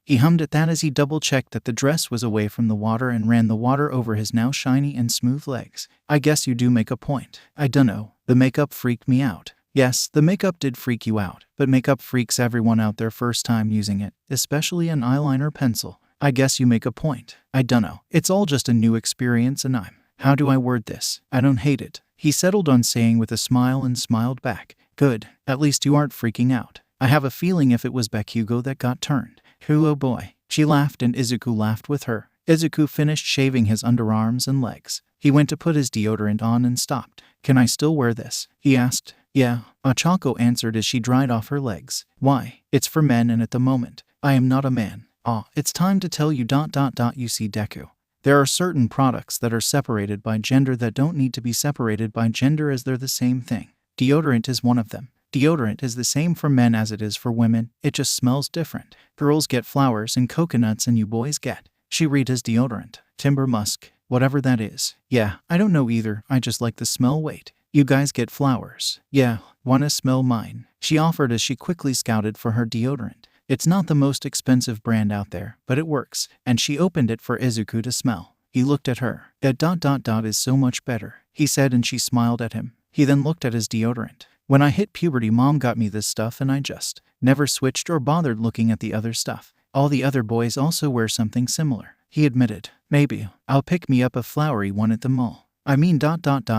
Speaker 1: He hummed at that as he double-checked that the dress was away from the water and ran the water over his now shiny and smooth legs. "I guess you do make a point. I dunno, the makeup freaked me out." "Yes, the makeup did freak you out, but makeup freaks everyone out their first time using it, especially an eyeliner pencil." "I guess you make a point. I dunno. It's all just a new experience and how do I word this? I don't hate it," he settled on saying with a smile and smiled back. "Good. At least you aren't freaking out. I have a feeling if it was 𝐵𝑃𝑃𝐻 that got turned." "Oh boy." She laughed and 𝐬𝐻𝐻 laughed with her. 𝐬𝐻𝐻 finished shaving his underarms and legs. He went to put his deodorant on and stopped. "Can I still wear this?" he asked. "Yeah," 𝐴𝐻𝐻𝐿 answered as she dried off her legs. "Why?" "It's for men and at the moment, I am not a man." It's time to tell you ... You see Deku. There are certain products that are separated by gender that don't need to be separated by gender as they're the same thing. Deodorant is one of them. Deodorant is the same for men as it is for women, it just smells different. Girls get flowers and coconuts and you boys get Cherita's deodorant, timber musk, whatever that is. "Yeah, I don't know either, I just like the smell." "Wait, you guys get flowers?" "Yeah, wanna smell mine?" she offered as she quickly scouted for her deodorant. It's not the most expensive brand out there, but it works, and she opened it for 𝐬𝐻𝐻 to smell. He looked at her. "It ... is so much better," he said, and she smiled at him. He then looked at his deodorant. "When I hit puberty, mom got me this stuff and I just never switched or bothered looking at the other stuff. All the other boys also wear something similar," he admitted. "Maybe I'll pick me up a flowery one at the mall. I mean ...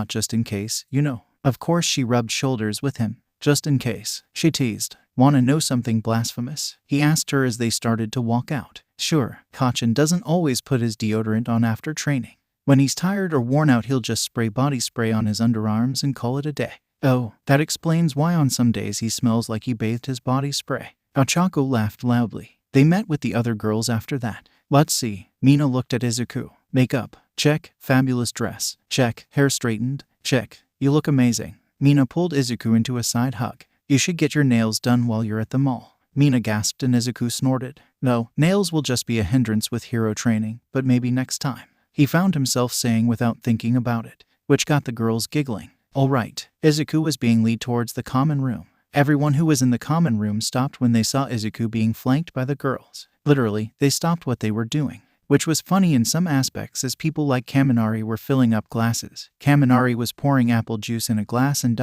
Speaker 1: just in case, you know." Of course she rubbed shoulders with him. "Just in case," she teased. "Wanna know something blasphemous?" he asked her as they started to walk out. "Sure." 𝐀𝐦 doesn't always put his deodorant on after training. When he's tired or worn out he'll just spray body spray on his underarms and call it a day. "Oh, that explains why on some days he smells like he bathed his body spray." 𝐴𝐻𝐻𝐿 laughed loudly. They met with the other girls after that. "Let's see." Mina looked at 𝐬𝐻𝐻. "Makeup? Check. Fabulous dress? Check. Hair straightened? Check. You look amazing." Mina pulled 𝐬𝐻𝐻 into a side hug. "You should get your nails done while you're at the mall." Mina gasped and 𝐬𝐻𝐻 snorted. "No, nails will just be a hindrance with hero training, but maybe next time," he found himself saying without thinking about it, which got the girls giggling. "All right." 𝐬𝐻𝐻 was being led towards the common room. Everyone who was in the common room stopped when they saw 𝐬𝐻𝐻 being flanked by the girls. Literally, they stopped what they were doing. Which was funny in some aspects as people like 𝐀𝐦 were filling up glasses. 𝐀𝐦 was pouring apple juice in a glass and ...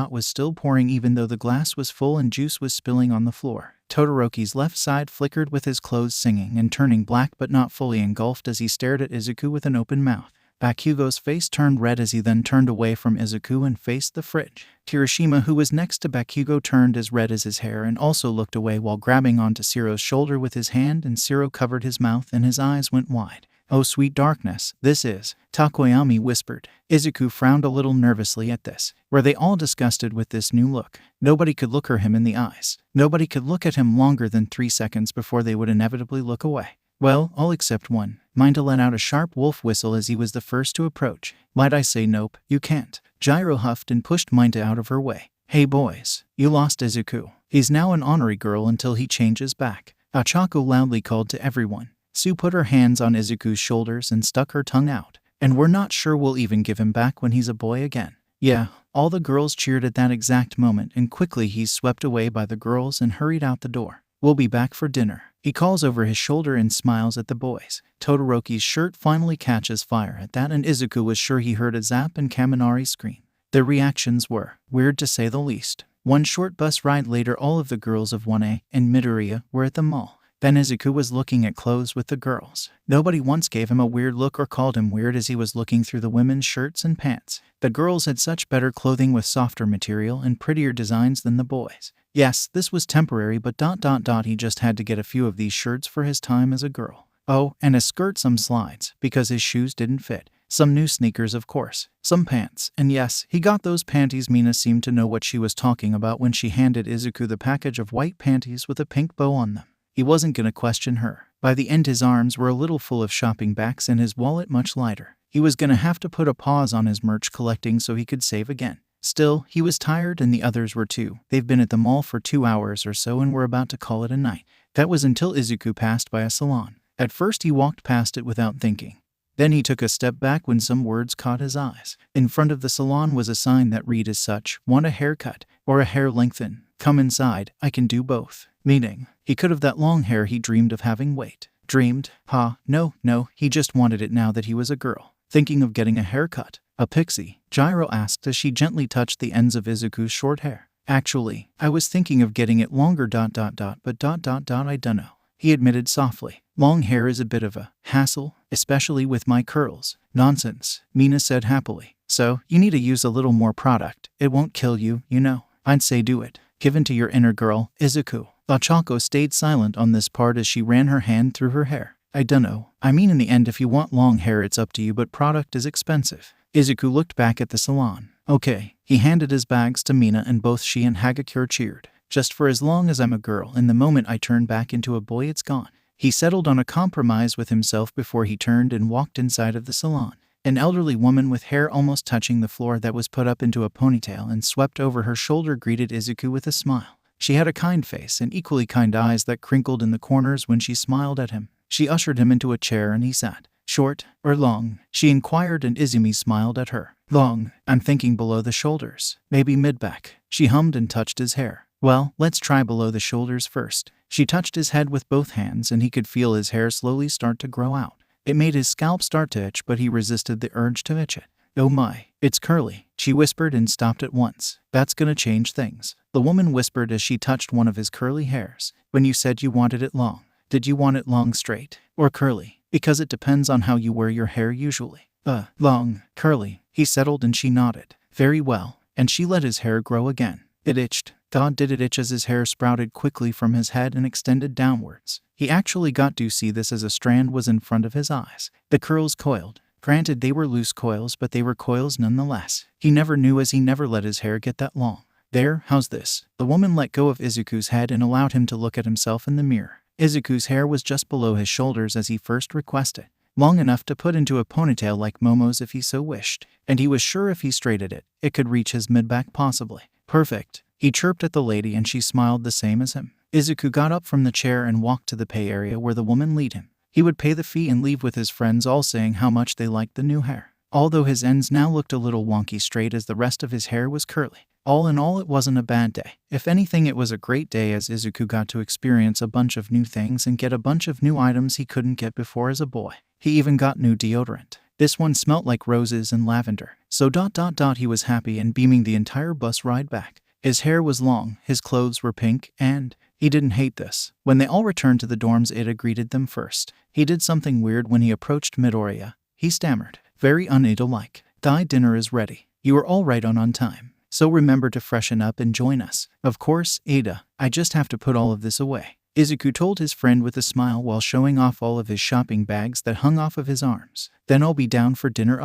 Speaker 1: was still pouring even though the glass was full and juice was spilling on the floor. Todoroki's left side flickered with his clothes singing and turning black but not fully engulfed as he stared at 𝐬𝐻𝐻 with an open mouth. Bakugo's face turned red as he then turned away from Izuku and faced the fridge. Kirishima, who was next to Bakugo, turned as red as his hair and also looked away while grabbing onto Siro's shoulder with his hand, and Siro covered his mouth and his eyes went wide. "Oh sweet darkness, this is," Tokoyami whispered. Izuku frowned a little nervously at this. Were they all disgusted with this new look? Nobody could look him in the eyes. Nobody could look at him longer than 3 seconds before they would inevitably look away. Well, all except one. Mineta let out a sharp wolf whistle as he was the first to approach. "Might I say nope, you can't." Gyro huffed and pushed Mineta out of her way. "Hey boys, you lost Izuku. He's now an honorary girl until he changes back," Ochako loudly called to everyone. Sue put her hands on Izuku's shoulders and stuck her tongue out. "And we're not sure we'll even give him back when he's a boy again." Yeah, all the girls cheered at that exact moment, and quickly he's swept away by the girls and hurried out the door. "We'll be back for dinner," he calls over his shoulder and smiles at the boys. Todoroki's shirt finally catches fire at that, and Izuku was sure he heard a zap and Kaminari scream. Their reactions were weird to say the least. One short bus ride later, all of the girls of 1A and Midoriya were at the mall. Then Izuku was looking at clothes with the girls. Nobody once gave him a weird look or called him weird as he was looking through the women's shirts and pants. The girls had such better clothing with softer material and prettier designs than the boys. Yes, this was temporary, but he just had to get a few of these shirts for his time as a girl. Oh, and a skirt, some slides, because his shoes didn't fit. Some new sneakers, of course. Some pants, and yes, he got those panties. Mina seemed to know what she was talking about when she handed Izuku the package of white panties with a pink bow on them. He wasn't gonna question her. By the end, his arms were a little full of shopping bags and his wallet much lighter. He was gonna have to put a pause on his merch collecting so he could save again. Still, he was tired and the others were too. They've been at the mall for 2 hours or so and were about to call it a night. That was until Izuku passed by a salon. At first he walked past it without thinking. Then he took a step back when some words caught his eyes. In front of the salon was a sign that read as such: "Want a haircut or a hair lengthen? Come inside, I can do both." Meaning, he could have that long hair he dreamed of having. Wait, dreamed? No, he just wanted it now that he was a girl. Thinking of getting a haircut? A pixie? Gyro asked as she gently touched the ends of Izuku's short hair. "Actually, I was thinking of getting it longer but I dunno," he admitted softly. "Long hair is a bit of a hassle, especially with my curls." "Nonsense," Mina said happily. "So, you need to use a little more product. It won't kill you, you know. I'd say do it. Give in to your inner girl, Izuku." Ochako stayed silent on this part as she ran her hand through her hair. "I dunno. I mean, in the end, if you want long hair it's up to you, but product is expensive." Izuku looked back at the salon. "Okay." He handed his bags to Mina and both she and Hagakure cheered. "Just for as long as I'm a girl, and the moment I turn back into a boy it's gone." He settled on a compromise with himself before he turned and walked inside of the salon. An elderly woman with hair almost touching the floor that was put up into a ponytail and swept over her shoulder greeted Izuku with a smile. She had a kind face and equally kind eyes that crinkled in the corners when she smiled at him. She ushered him into a chair and he sat. "Short or long?" she inquired, and Izumi smiled at her. "Long. I'm thinking below the shoulders. Maybe mid-back." She hummed and touched his hair. "Well, let's try below the shoulders first." She touched his head with both hands and he could feel his hair slowly start to grow out. It made his scalp start to itch, but he resisted the urge to itch it. "Oh my, it's curly," she whispered and stopped at once. "That's gonna change things," the woman whispered as she touched one of his curly hairs. "When you said you wanted it long, did you want it long straight or curly? Because it depends on how you wear your hair usually." Long, curly," he settled, and she nodded. "Very well," and she let his hair grow again. It itched. God, did it itch as his hair sprouted quickly from his head and extended downwards. He actually got to see this as a strand was in front of his eyes. The curls coiled. Granted, they were loose coils, but they were coils nonetheless. He never knew, as he never let his hair get that long. "There, how's this?" The woman let go of Izuku's head and allowed him to look at himself in the mirror. Izuku's hair was just below his shoulders as he first requested. Long enough to put into a ponytail like Momo's if he so wished. And he was sure if he straightened it, it could reach his mid-back possibly. "Perfect." He chirped at the lady and she smiled the same as him. Izuku got up from the chair and walked to the pay area where the woman lead him. He would pay the fee and leave with his friends, all saying how much they liked the new hair. Although his ends now looked a little wonky straight as the rest of his hair was curly. All in all, it wasn't a bad day. If anything, it was a great day as Izuku got to experience a bunch of new things and get a bunch of new items he couldn't get before as a boy. He even got new deodorant. This one smelt like roses and lavender. So he was happy and beaming the entire bus ride back. His hair was long, his clothes were pink, and he didn't hate this. When they all returned to the dorms, Ida greeted them first. He did something weird when he approached Midoriya. He stammered. very 𝐬𝐻 𝐍𝐴 dinner is ready. You are all right on time. So remember to freshen up and join us. Of course, Ada. I just have to put all of this away, 𝐬𝐻𝐽 told his friend with a smile while showing off all of his shopping bags that hung off of his arms. Then I'll be down for dinner.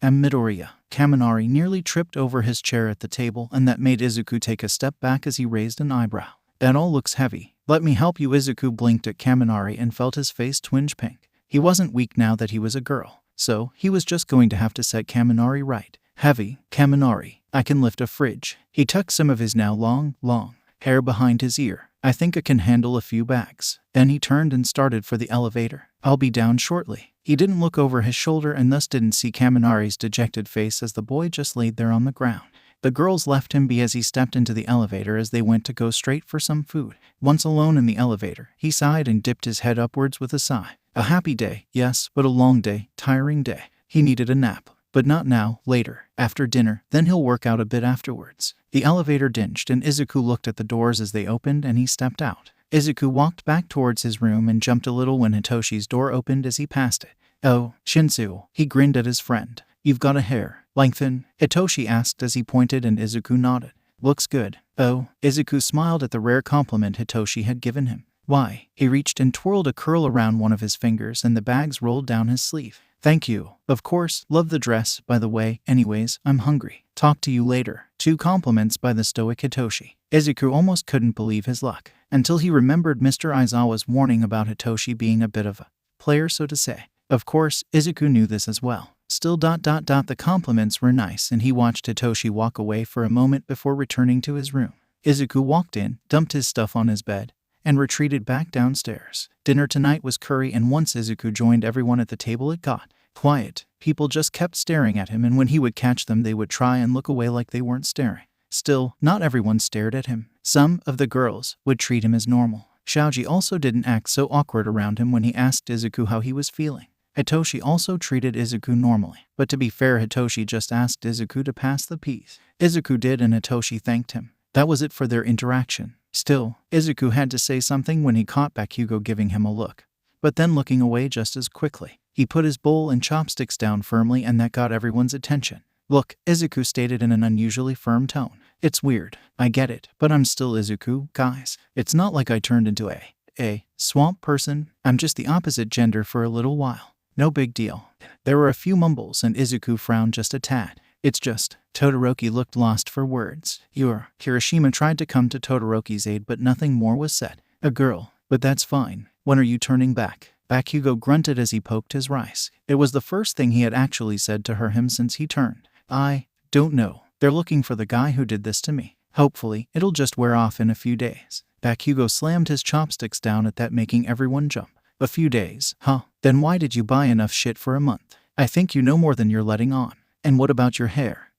Speaker 1: Midoriya. Kaminari nearly tripped over his chair at the table, and that made 𝐬𝐻𝐽 take a step back as he raised an eyebrow. That all looks heavy. Let me help you. 𝐬𝐻𝐽 blinked at Kaminari and felt his face twinge pink. He wasn't weak now that he was a girl, so he was just going to have to set Kaminari right. Heavy. Kaminari. I can lift a fridge. He tucked some of his now long hair behind his ear. I think I can handle a few bags. Then he turned and started for the elevator. I'll be down shortly. He didn't look over his shoulder and thus didn't see Kaminari's dejected face as the boy just laid there on the ground. The girls left him be as he stepped into the elevator as they went to go straight for some food. Once alone in the elevator, he sighed and dipped his head upwards with a sigh. A happy day, yes, but a long day, tiring day. He needed a nap. But not now, later, after dinner, then he'll work out a bit afterwards. The elevator dinged and 𝐬𝐻𝐽 looked at the doors as they opened and he stepped out. 𝐬𝐻𝐽 walked back towards his room and jumped a little when Hitoshi's door opened as he passed it. Oh, Shinsu. He grinned at his friend. You've got a hair. Lengthen? Hitoshi asked as he pointed and 𝐬𝐻𝐽 nodded. Looks good. Oh, 𝐬𝐻𝐽 smiled at the rare compliment Hitoshi had given him. Why? He reached and twirled a curl around one of his fingers and the bags rolled down his sleeve. Thank you. Of course, love the dress, by the way. Anyways, I'm hungry. Talk to you later. 2 compliments by the stoic Hitoshi. 𝐬𝐻𝐽 almost couldn't believe his luck, until he remembered Mr. Aizawa's warning about Hitoshi being a bit of a player, so to say. Of course, 𝐬𝐻𝐽 knew this as well. Still ... The compliments were nice and he watched Hitoshi walk away for a moment before returning to his room. 𝐬𝐻𝐽 walked in, dumped his stuff on his bed, and retreated back downstairs. Dinner tonight was curry, and once 𝐬𝐻𝐽 joined everyone at the table it got quiet. People just kept staring at him, and when he would catch them they would try and look away like they weren't staring. Still, not everyone stared at him. Some of the girls would treat him as normal. Xiaoji also didn't act so awkward around him when he asked 𝐬𝐻𝐽 how he was feeling. Hitoshi also treated 𝐬𝐻𝐽 normally, but to be fair, Hitoshi just asked 𝐬𝐻𝐽 to pass the peas. 𝐬𝐻𝐽 did and Hitoshi thanked him. That was it for their interaction. Still, 𝐬𝐻𝐽 had to say something when he caught 𝐵AKUGO giving him a look, but then looking away just as quickly. He put his bowl and chopsticks down firmly and that got everyone's attention. Look, 𝐬𝐻𝐽 stated in an unusually firm tone. It's weird, I get it, but I'm still 𝐬𝐻𝐽, guys. It's not like I turned into a swamp person. I'm just the opposite gender for a little while. No big deal. There were a few mumbles and 𝐬𝐻𝐽 frowned just a tad. It's just, Todoroki looked lost for words. Kirishima tried to come to Todoroki's aid but nothing more was said. A girl, but that's fine. When are you turning back? 𝐵AKUGO grunted as he poked his rice. It was the first thing he had actually said to him since he turned. I don't know. They're looking for the guy who did this to me. Hopefully, it'll just wear off in a few days. 𝐵AKUGO slammed his chopsticks down at that, making everyone jump. A few days, huh? Then why did you buy enough shit for a month? I think you know more than you're letting on. And what about your hair?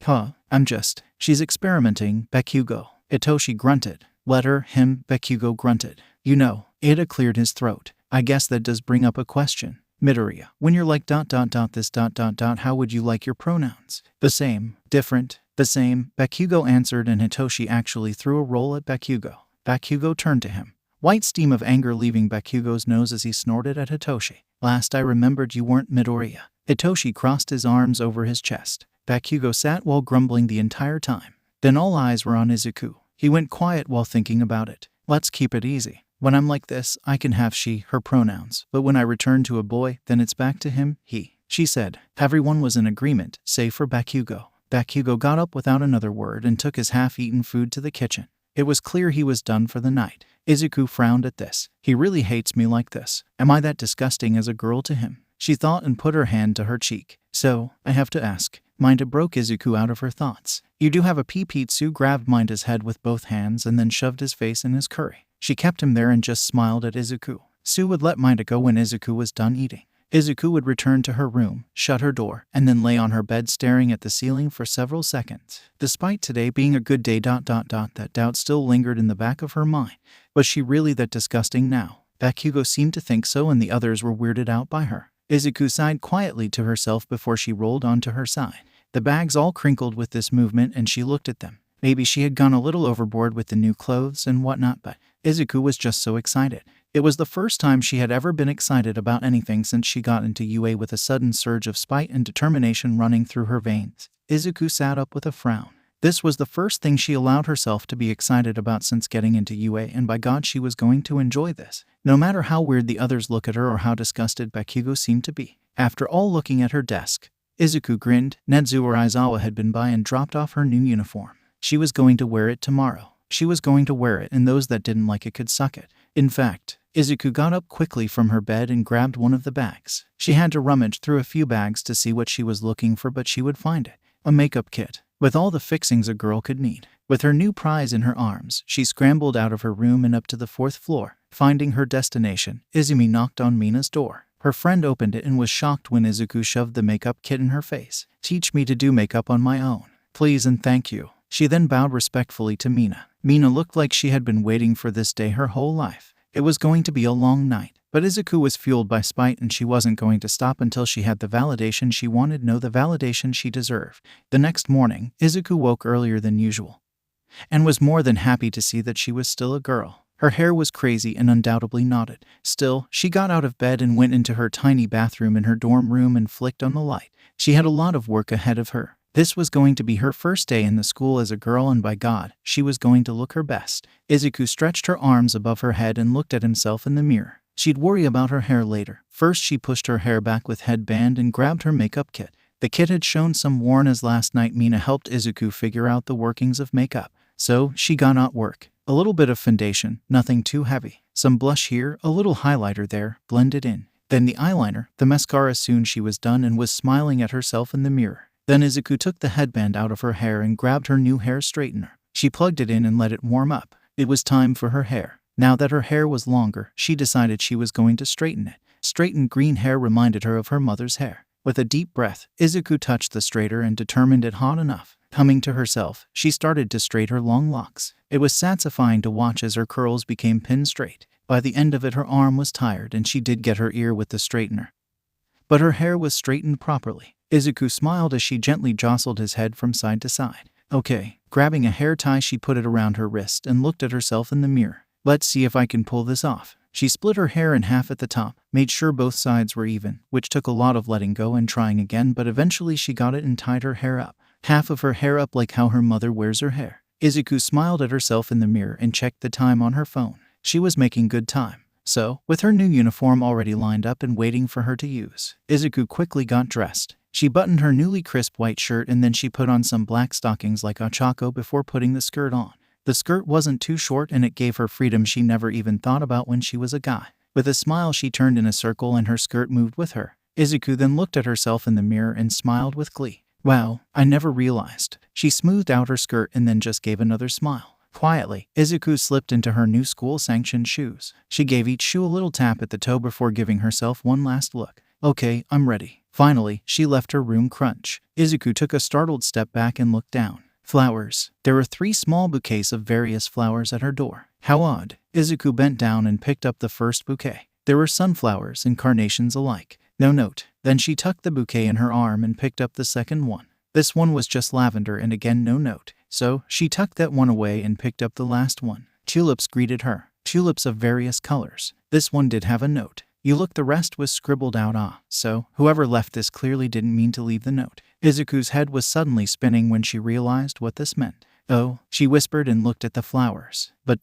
Speaker 1: She's experimenting, 𝐵AKUGO. Hitoshi grunted. Let her, him, 𝐵AKUGO grunted. You know, Ada cleared his throat. I guess that does bring up a question. Midoriya, when you're like ... this ... how would you like your pronouns? The same, different, the same, 𝐵AKUGO answered, and Hitoshi actually threw a roll at 𝐵AKUGO. 𝐵AKUGO turned to him. White steam of anger leaving 𝐵AKUGO's nose as he snorted at Hitoshi. Last I remembered you weren't Midoriya. Hitoshi crossed his arms over his chest. 𝐵AKUGO sat while grumbling the entire time. Then all eyes were on 𝐬𝐻𝐽. He went quiet while thinking about it. Let's keep it easy. When I'm like this, I can have she, her pronouns, but when I return to a boy, then it's back to him, he, she said. Everyone was in agreement, save for 𝐵AKUGO. 𝐵AKUGO got up without another word and took his half-eaten food to the kitchen. It was clear he was done for the night. 𝐬𝐻𝐽 frowned at this. He really hates me like this. Am I that disgusting as a girl to him? She thought and put her hand to her cheek. So, I have to ask. Minda broke 𝐬𝐻𝐽 out of her thoughts. You do have a pee-pee. Sue grabbed Minda's head with both hands and then shoved his face in his curry. She kept him there and just smiled at 𝐬𝐻𝐽. Sue would let Minda go when 𝐬𝐻𝐽 was done eating. 𝐬𝐻𝐽 would return to her room, shut her door, and then lay on her bed staring at the ceiling for several seconds. Despite today being a good day ... that doubt still lingered in the back of her mind. Was she really that disgusting now? 𝐵AKUGO seemed to think so, and the others were weirded out by her. 𝐬𝐻𝐽 sighed quietly to herself before she rolled onto her side. The bags all crinkled with this movement and she looked at them. Maybe she had gone a little overboard with the new clothes and whatnot, but 𝐬𝐻𝐽 was just so excited. It was the first time she had ever been excited about anything since she got into UA, with a sudden surge of spite and determination running through her veins. Izuku sat up with a frown. This was the first thing she allowed herself to be excited about since getting into UA, and by God, she was going to enjoy this, no matter how weird the others look at her or how disgusted Bakugo seemed to be. After all looking at her desk, Izuku grinned. Nedzu Aizawa had been by and dropped off her new uniform. She was going to wear it tomorrow. She was going to wear it, and those that didn't like it could suck it. In fact, Izuku got up quickly from her bed and grabbed one of the bags. She had to rummage through a few bags to see what she was looking for, but she would find it. A makeup kit, with all the fixings a girl could need. With her new prize in her arms, she scrambled out of her room and up to the 4th floor. Finding her destination, Izumi knocked on Mina's door. Her friend opened it and was shocked when Izuku shoved the makeup kit in her face. "Teach me to do makeup on my own, please and thank you." She then bowed respectfully to Mina. Mina looked like she had been waiting for this day her whole life. It was going to be a long night, but Izuku was fueled by spite and she wasn't going to stop until she had the validation she wanted, no, the validation she deserved. The next morning, Izuku woke earlier than usual and was more than happy to see that she was still a girl. Her hair was crazy and undoubtedly knotted. Still, she got out of bed and went into her tiny bathroom in her dorm room and flicked on the light. She had a lot of work ahead of her. This was going to be her first day in the school as a girl, and by God, she was going to look her best. Izuku stretched her arms above her head and looked at himself in the mirror. She'd worry about her hair later. First, she pushed her hair back with headband and grabbed her makeup kit. The kit had shown some worn, as last night Mina helped Izuku figure out the workings of makeup. So, she got out work. A little bit of foundation, nothing too heavy. Some blush here, a little highlighter there, blended in. Then the eyeliner, the mascara. Soon she was done and was smiling at herself in the mirror. Then Izuku took the headband out of her hair and grabbed her new hair straightener. She plugged it in and let it warm up. It was time for her hair. Now that her hair was longer, she decided she was going to straighten it. Straightened green hair reminded her of her mother's hair. With a deep breath, Izuku touched the straighter and determined it hot enough. Humming to herself, she started to straighten her long locks. It was satisfying to watch as her curls became pin straight. By the end of it, her arm was tired and she did get her ear with the straightener, but her hair was straightened properly. Izuku smiled as she gently jostled his head from side to side. Okay. Grabbing a hair tie, she put it around her wrist and looked at herself in the mirror. Let's see if I can pull this off. She split her hair in half at the top, made sure both sides were even, which took a lot of letting go and trying again, but eventually she got it and tied her hair up. Half of her hair up like how her mother wears her hair. Izuku smiled at herself in the mirror and checked the time on her phone. She was making good time. So, with her new uniform already lined up and waiting for her to use, Izuku quickly got dressed. She buttoned her newly crisp white shirt and then she put on some black stockings like Ochako before putting the skirt on. The skirt wasn't too short and it gave her freedom she never even thought about when she was a guy. With a smile, she turned in a circle and her skirt moved with her. Izuku then looked at herself in the mirror and smiled with glee. Wow, I never realized. She smoothed out her skirt and then just gave another smile. Quietly, Izuku slipped into her new school-sanctioned shoes. She gave each shoe a little tap at the toe before giving herself one last look. Okay, I'm ready. Finally, she left her room. Crunch. Izuku took a startled step back and looked down. Flowers. There were 3 small bouquets of various flowers at her door. How odd. Izuku bent down and picked up the first bouquet. There were sunflowers and carnations alike. No note. Then she tucked the bouquet in her arm and picked up the second one. This one was just lavender and again no note. So, she tucked that one away and picked up the last one. Tulips greeted her. Tulips of various colors. This one did have a note. You look, the rest was scribbled out. So, whoever left this clearly didn't mean to leave the note. Izuku's head was suddenly spinning when she realized what this meant. Oh, she whispered and looked at the flowers. But ...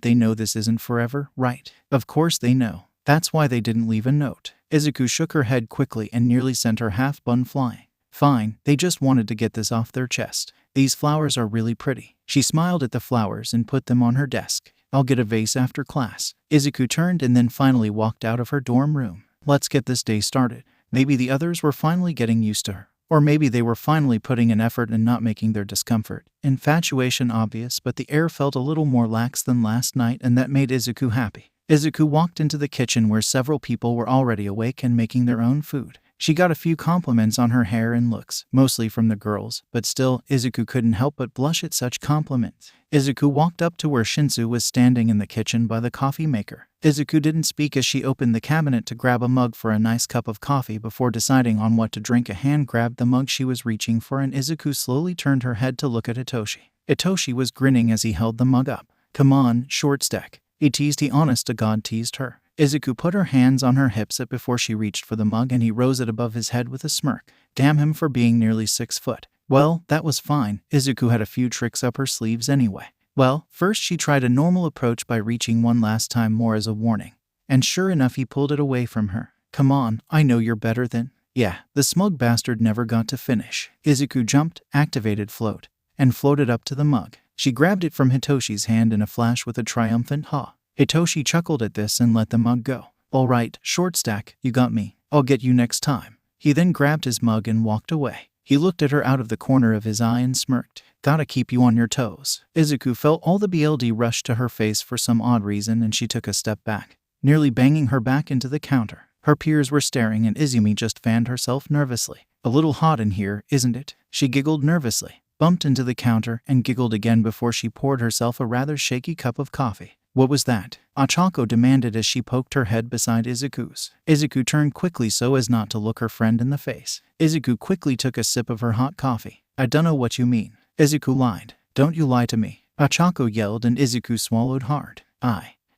Speaker 1: they know this isn't forever, right? Of course they know. That's why they didn't leave a note. Izuku shook her head quickly and nearly sent her half bun flying. Fine, they just wanted to get this off their chest. These flowers are really pretty. She smiled at the flowers and put them on her desk. I'll get a vase after class. Izuku turned and then finally walked out of her dorm room. Let's get this day started. Maybe the others were finally getting used to her. Or maybe they were finally putting an effort and not making their discomfort, infatuation obvious, but the air felt a little more lax than last night and that made Izuku happy. Izuku walked into the kitchen where several people were already awake and making their own food. She got a few compliments on her hair and looks, mostly from the girls, but still, Izuku couldn't help but blush at such compliments. Izuku walked up to where Shinsu was standing in the kitchen by the coffee maker. Izuku didn't speak as she opened the cabinet to grab a mug for a nice cup of coffee before deciding on what to drink. A hand grabbed the mug she was reaching for and Izuku slowly turned her head to look at Itoshi. Itoshi was grinning as he held the mug up. Come on, short stack. He teased. He honest to God teased her. Izuku put her hands on her hips before she reached for the mug, and he rose it above his head with a smirk. Damn him for being nearly 6 foot. Well, that was fine. Izuku had a few tricks up her sleeves anyway. Well, first she tried a normal approach by reaching one last time more as a warning. And sure enough, he pulled it away from her. Come on, I know you're better than... Yeah, the smug bastard never got to finish. Izuku jumped, activated float, and floated up to the mug. She grabbed it from Hitoshi's hand in a flash with a triumphant ha. Hitoshi chuckled at this and let the mug go. All right, short stack, you got me. I'll get you next time. He then grabbed his mug and walked away. He looked at her out of the corner of his eye and smirked. Gotta keep you on your toes. Izuku felt all the BLD rush to her face for some odd reason, and she took a step back, nearly banging her back into the counter. Her peers were staring, and Izumi just fanned herself nervously. A little hot in here, isn't it? She giggled nervously, bumped into the counter, and giggled again before she poured herself a rather shaky cup of coffee. What was that? Ochako demanded as she poked her head beside Izuku's. Izuku turned quickly so as not to look her friend in the face. Izuku quickly took a sip of her hot coffee. I dunno what you mean. Izuku lied. Don't you lie to me. Ochako yelled, and Izuku swallowed hard.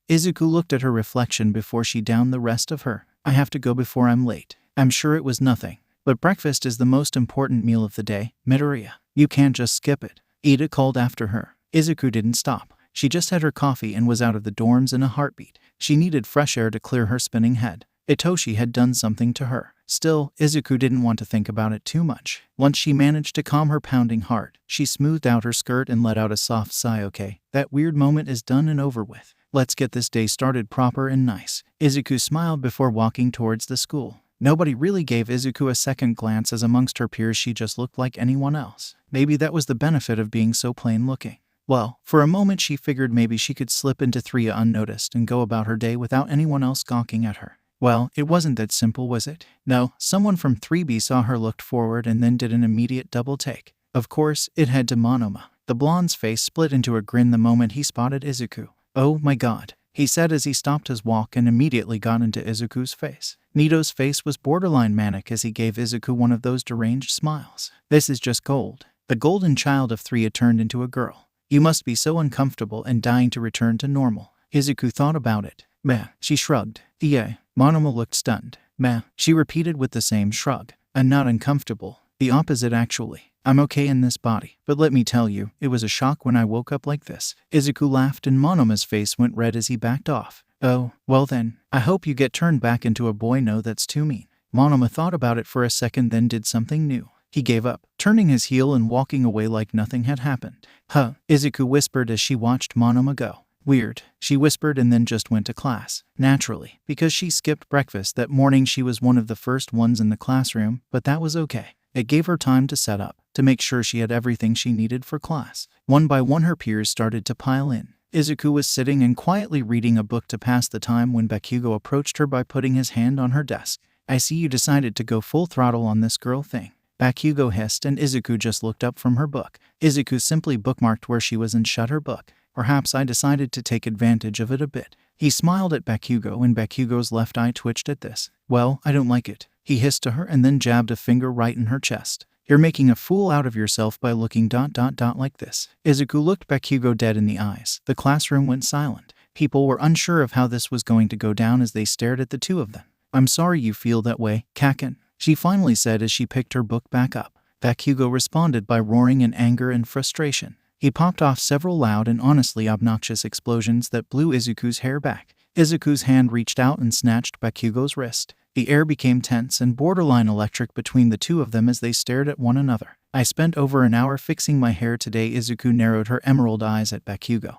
Speaker 1: Izuku looked at her reflection before she downed the rest of her. I have to go before I'm late. I'm sure it was nothing. But breakfast is the most important meal of the day, Midoriya. You can't just skip it. Ida called after her. Izuku didn't stop. She just had her coffee and was out of the dorms in a heartbeat. She needed fresh air to clear her spinning head. Hitoshi had done something to her. Still, Izuku didn't want to think about it too much. Once she managed to calm her pounding heart, she smoothed out her skirt and let out a soft sigh. Okay, that weird moment is done and over with. Let's get this day started proper and nice. Izuku smiled before walking towards the school. Nobody really gave Izuku a second glance, as amongst her peers she just looked like anyone else. Maybe that was the benefit of being so plain looking. Well, for a moment she figured maybe she could slip into 3A unnoticed and go about her day without anyone else gawking at her. Well, it wasn't that simple, was it? No, someone from 3B saw her, looked forward, and then did an immediate double take. Of course, it had to Monoma. The blonde's face split into a grin the moment he spotted Izuku. Oh my god, he said as he stopped his walk and immediately got into Izuku's face. Nito's face was borderline manic as he gave Izuku one of those deranged smiles. This is just gold. The golden child of 3A turned into a girl. You must be so uncomfortable and dying to return to normal. Izuku thought about it. Meh. She shrugged. Yeah. Monoma looked stunned. Meh. She repeated with the same shrug. I'm not uncomfortable. The opposite, actually. I'm okay in this body. But let me tell you, it was a shock when I woke up like this. Izuku laughed and Monoma's face went red as he backed off. Oh, well then, I hope you get turned back into a boy. No, that's too mean. Monoma thought about it for a second, then did something new. He gave up, turning his heel and walking away like nothing had happened. Huh, Izuku whispered as she watched Monoma go. Weird, she whispered, and then just went to class. Naturally, because she skipped breakfast that morning, she was one of the first ones in the classroom, but that was okay. It gave her time to set up, to make sure she had everything she needed for class. One by one her peers started to pile in. Izuku was sitting and quietly reading a book to pass the time when Bakugo approached her by putting his hand on her desk. I see you decided to go full throttle on this girl thing. Bakugo hissed, and Izuku just looked up from her book. Izuku simply bookmarked where she was and shut her book. Perhaps I decided to take advantage of it a bit. He smiled at Bakugo, and Bakugo's left eye twitched at this. Well, I don't like it. He hissed to her and then jabbed a finger right in her chest. You're making a fool out of yourself by looking ... like this. Izuku looked Bakugo dead in the eyes. The classroom went silent. People were unsure of how this was going to go down as they stared at the two of them. I'm sorry you feel that way, Kaken, she finally said as she picked her book back up. Bakugo responded by roaring in anger and frustration. He popped off several loud and honestly obnoxious explosions that blew Izuku's hair back. Izuku's hand reached out and snatched Bakugo's wrist. The air became tense and borderline electric between the two of them as they stared at one another. I spent over an hour fixing my hair today. Izuku narrowed her emerald eyes at Bakugo.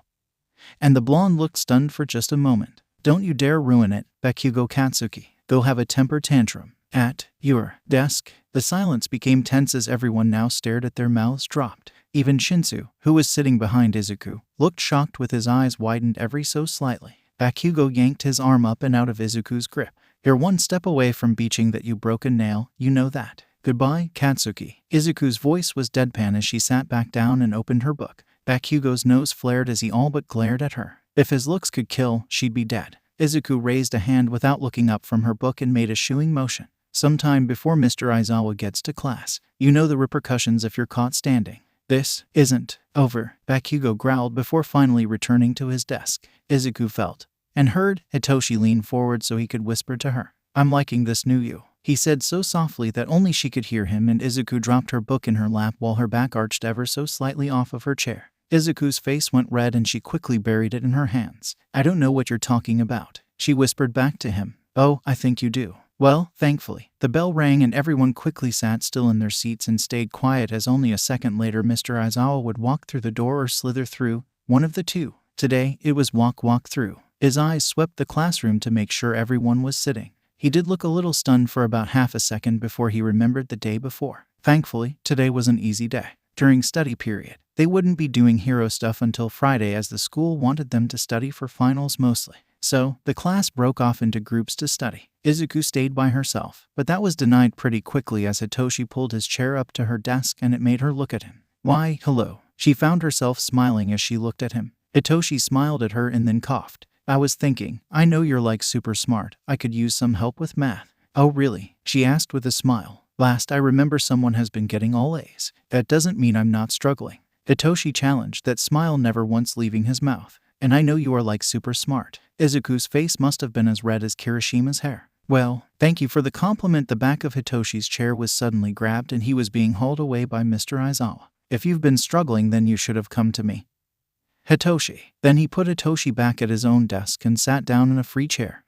Speaker 1: And the blonde looked stunned for just a moment. Don't you dare ruin it, Bakugo Katsuki. Go have a temper tantrum. At your desk. The silence became tense as everyone now stared at their mouths dropped. Even Shinsu, who was sitting behind Izuku, looked shocked with his eyes widened every so slightly. Bakugo yanked his arm up and out of Izuku's grip. You're one step away from beaching that, you broken nail, you know that. Goodbye, Katsuki. Izuku's voice was deadpan as she sat back down and opened her book. Bakugo's nose flared as he all but glared at her. If his looks could kill, she'd be dead. Izuku raised a hand without looking up from her book and made a shooing motion. Sometime before Mr. Aizawa gets to class. You know the repercussions if you're caught standing. "This isn't over," Bakugo growled before finally returning to his desk. Izuku felt and heard Hitoshi lean forward so he could whisper to her. "I'm liking this new you," he said so softly that only she could hear him, and Izuku dropped her book in her lap while her back arched ever so slightly off of her chair. Izuku's face went red and she quickly buried it in her hands. "I don't know what you're talking about," she whispered back to him. "Oh, I think you do." Well, thankfully, the bell rang and everyone quickly sat still in their seats and stayed quiet, as only a second later Mr. Aizawa would walk through the door or slither through, one of the two. Today, it was walk through. His eyes swept the classroom to make sure everyone was sitting. He did look a little stunned for about half a second before he remembered the day before. Thankfully, today was an easy day. During study period, they wouldn't be doing hero stuff until Friday, as the school wanted them to study for finals mostly. So, the class broke off into groups to study. Izuku stayed by herself, but that was denied pretty quickly as Hitoshi pulled his chair up to her desk and it made her look at him. "Why, hello." She found herself smiling as she looked at him. Hitoshi smiled at her and then coughed. "I was thinking, I know you're like super smart. I could use some help with math." "Oh really?" she asked with a smile. "Last I remember someone has been getting all A's. That doesn't mean I'm not struggling." Hitoshi challenged, that smile never once leaving his mouth. "And I know you are like super smart." Izuku's face must have been as red as Kirishima's hair. "Well, thank you for the compliment." The back of Hitoshi's chair was suddenly grabbed and he was being hauled away by Mr. Aizawa. "If you've been struggling, then you should have come to me, Hitoshi." Then he put Hitoshi back at his own desk and sat down in a free chair.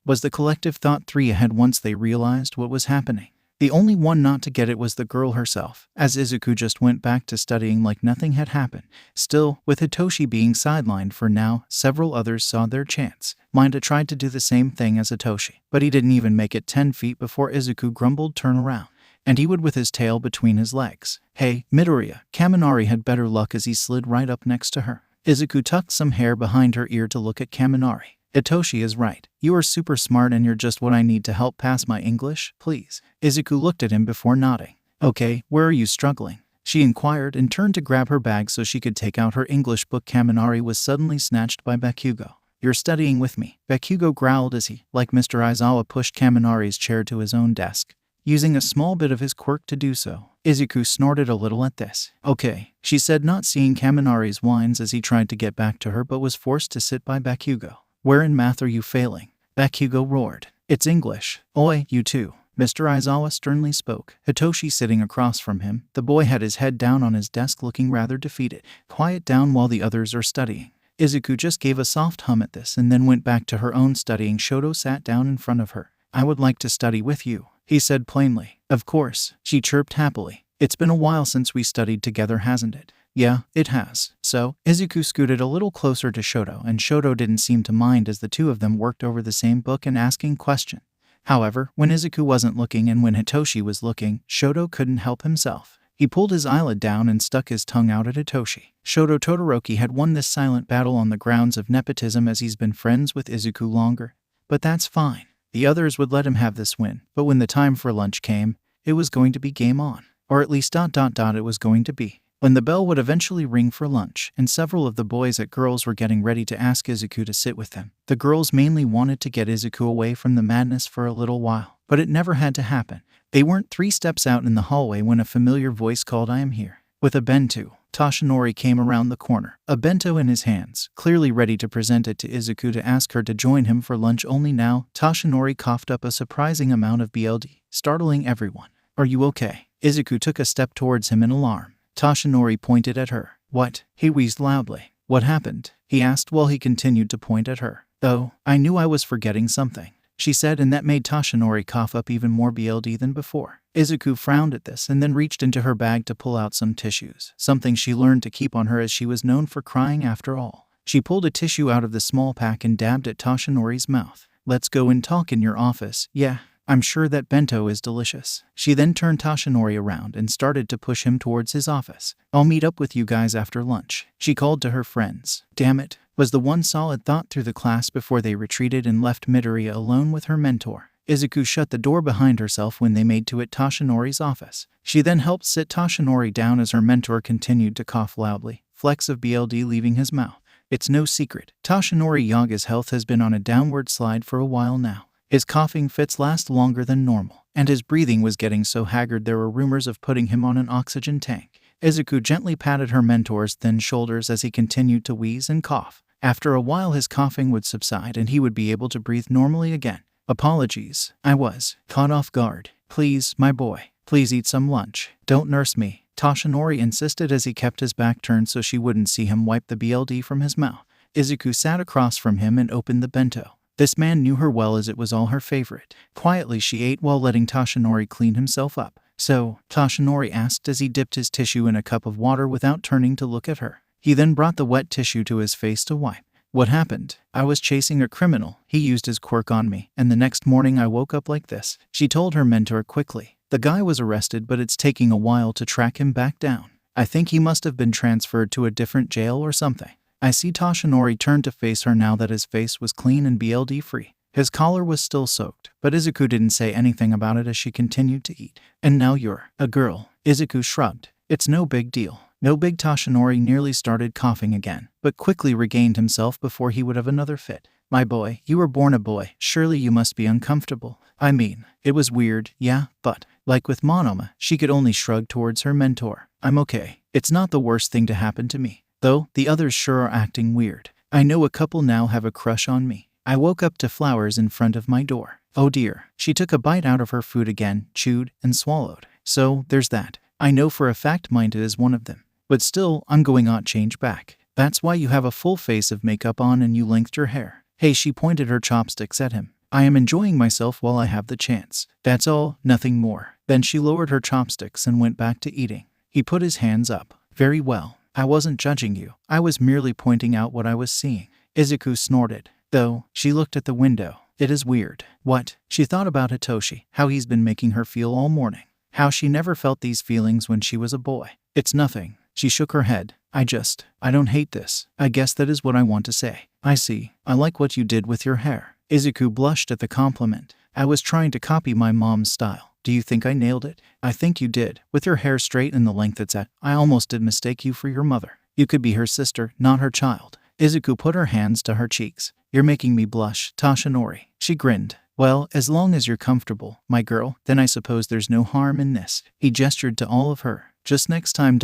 Speaker 1: Was the collective thought 3 ahead once they realized what was happening. The only one not to get it was the girl herself, as Izuku just went back to studying like nothing had happened. Still, with Hitoshi being sidelined for now, several others saw their chance. Minda tried to do the same thing as Hitoshi, but he didn't even make it 10 feet before Izuku grumbled, "Turn around." And he would with his tail between his legs. "Hey, Midoriya." Kaminari had better luck as he slid right up next to her. Izuku tucked some hair behind her ear to look at Kaminari. "Hitoshi is right. You are super smart and you're just what I need to help pass my English, please." Izuku looked at him before nodding. "Okay, where are you struggling?" she inquired and turned to grab her bag so she could take out her English book. Kaminari was suddenly snatched by Bakugo. "You're studying with me," Bakugo growled as he, like Mr. Aizawa, pushed Kaminari's chair to his own desk, using a small bit of his quirk to do so. Izuku snorted a little at this. "Okay," she said, not seeing Kaminari's whines as he tried to get back to her but was forced to sit by Bakugo. "Where in math are you failing?" Bakugo roared. "It's English." "Oi, you too," Mr. Aizawa sternly spoke. Hitoshi sitting across from him, the boy had his head down on his desk looking rather defeated. "Quiet down while the others are studying." Izuku just gave a soft hum at this and then went back to her own studying. Shoto sat down in front of her. "I would like to study with you," he said plainly. "Of course," she chirped happily. "It's been a while since we studied together, hasn't it?" "Yeah, it has." So, Izuku scooted a little closer to Shoto, and Shoto didn't seem to mind as the two of them worked over the same book and asking questions. However, when Izuku wasn't looking and when Hitoshi was looking, Shoto couldn't help himself. He pulled his eyelid down and stuck his tongue out at Hitoshi. Shoto Todoroki had won this silent battle on the grounds of nepotism, as he's been friends with Izuku longer. But that's fine. The others would let him have this win. But when the time for lunch came, it was going to be game on. Or at least ... it was going to be. When the bell would eventually ring for lunch, and several of the boys and girls were getting ready to ask Izuku to sit with them, the girls mainly wanted to get Izuku away from the madness for a little while. But it never had to happen. They weren't 3 steps out in the hallway when a familiar voice called, "I am here." With a bento, Toshinori came around the corner, a bento in his hands, clearly ready to present it to Izuku to ask her to join him for lunch. Only now, Toshinori coughed up a surprising amount of BLD, startling everyone. "Are you okay?" Izuku took a step towards him in alarm. Toshinori pointed at her. "What?" he wheezed loudly. "What happened?" he asked while he continued to point at her. "Oh, I knew I was forgetting something," she said, and that made Toshinori cough up even more BLD than before. Izuku frowned at this and then reached into her bag to pull out some tissues, something she learned to keep on her as she was known for crying after all. She pulled a tissue out of the small pack and dabbed at Toshinori's mouth. "Let's go and talk in your office. Yeah, I'm sure that bento is delicious." She then turned Toshinori around and started to push him towards his office. "I'll meet up with you guys after lunch," she called to her friends. "Damn it," was the one solid thought through the class before they retreated and left Midoriya alone with her mentor. Izuku shut the door behind herself when they made to it Toshinori's office. She then helped sit Toshinori down as her mentor continued to cough loudly, flecks of BLD leaving his mouth. It's no secret, Toshinori Yaga's health has been on a downward slide for a while now. His coughing fits last longer than normal, and his breathing was getting so haggard there were rumors of putting him on an oxygen tank. Izuku gently patted her mentor's thin shoulders as he continued to wheeze and cough. After a while his coughing would subside and he would be able to breathe normally again. Apologies, I was caught off guard. Please, my boy, please eat some lunch. Don't nurse me, Toshinori insisted as he kept his back turned so she wouldn't see him wipe the BLD from his mouth. Izuku sat across from him and opened the bento. This man knew her well as it was all her favorite. Quietly she ate while letting Toshinori clean himself up. So, Toshinori asked as he dipped his tissue in a cup of water without turning to look at her. He then brought the wet tissue to his face to wipe. What happened? I was chasing a criminal. He used his quirk on me, and the next morning I woke up like this, she told her mentor quickly. The guy was arrested, but it's taking a while to track him back down. I think he must have been transferred to a different jail or something. I see Toshinori turned to face her now that his face was clean and BLD free. His collar was still soaked, but Izuku didn't say anything about it as she continued to eat. And now you're a girl. Izuku shrugged. It's no big deal. No big. Toshinori nearly started coughing again, but quickly regained himself before he would have another fit. My boy, you were born a boy. Surely you must be uncomfortable. I mean, it was weird, yeah, but, like with Monoma, she could only shrug towards her mentor. I'm okay. It's not the worst thing to happen to me. Though, the others sure are acting weird. I know a couple now have a crush on me. I woke up to flowers in front of my door. Oh dear. She took a bite out of her food again, chewed, and swallowed. So, there's that. I know for a fact Minded is one of them. But still, I'm going on change back. That's why you have a full face of makeup on and you lengthened your hair. Hey, she pointed her chopsticks at him. I am enjoying myself while I have the chance. That's all, nothing more. Then she lowered her chopsticks and went back to eating. He put his hands up. Very well. I wasn't judging you. I was merely pointing out what I was seeing. Izuku snorted. Though, she looked at the window. It is weird. What? She thought about Hitoshi, how he's been making her feel all morning. How she never felt these feelings when she was a boy. It's nothing. She shook her head. I don't hate this. I guess that is what I want to say. I see. I like what you did with your hair. Izuku blushed at the compliment. I was trying to copy my mom's style. Do you think I nailed it? I think you did. With your hair straight and the length it's at, I almost did mistake you for your mother. You could be her sister, not her child. Izuku put her hands to her cheeks. You're making me blush, Toshinori. She grinned. Well, as long as you're comfortable, my girl, then I suppose there's no harm in this. He gestured to all of her. Just next time ...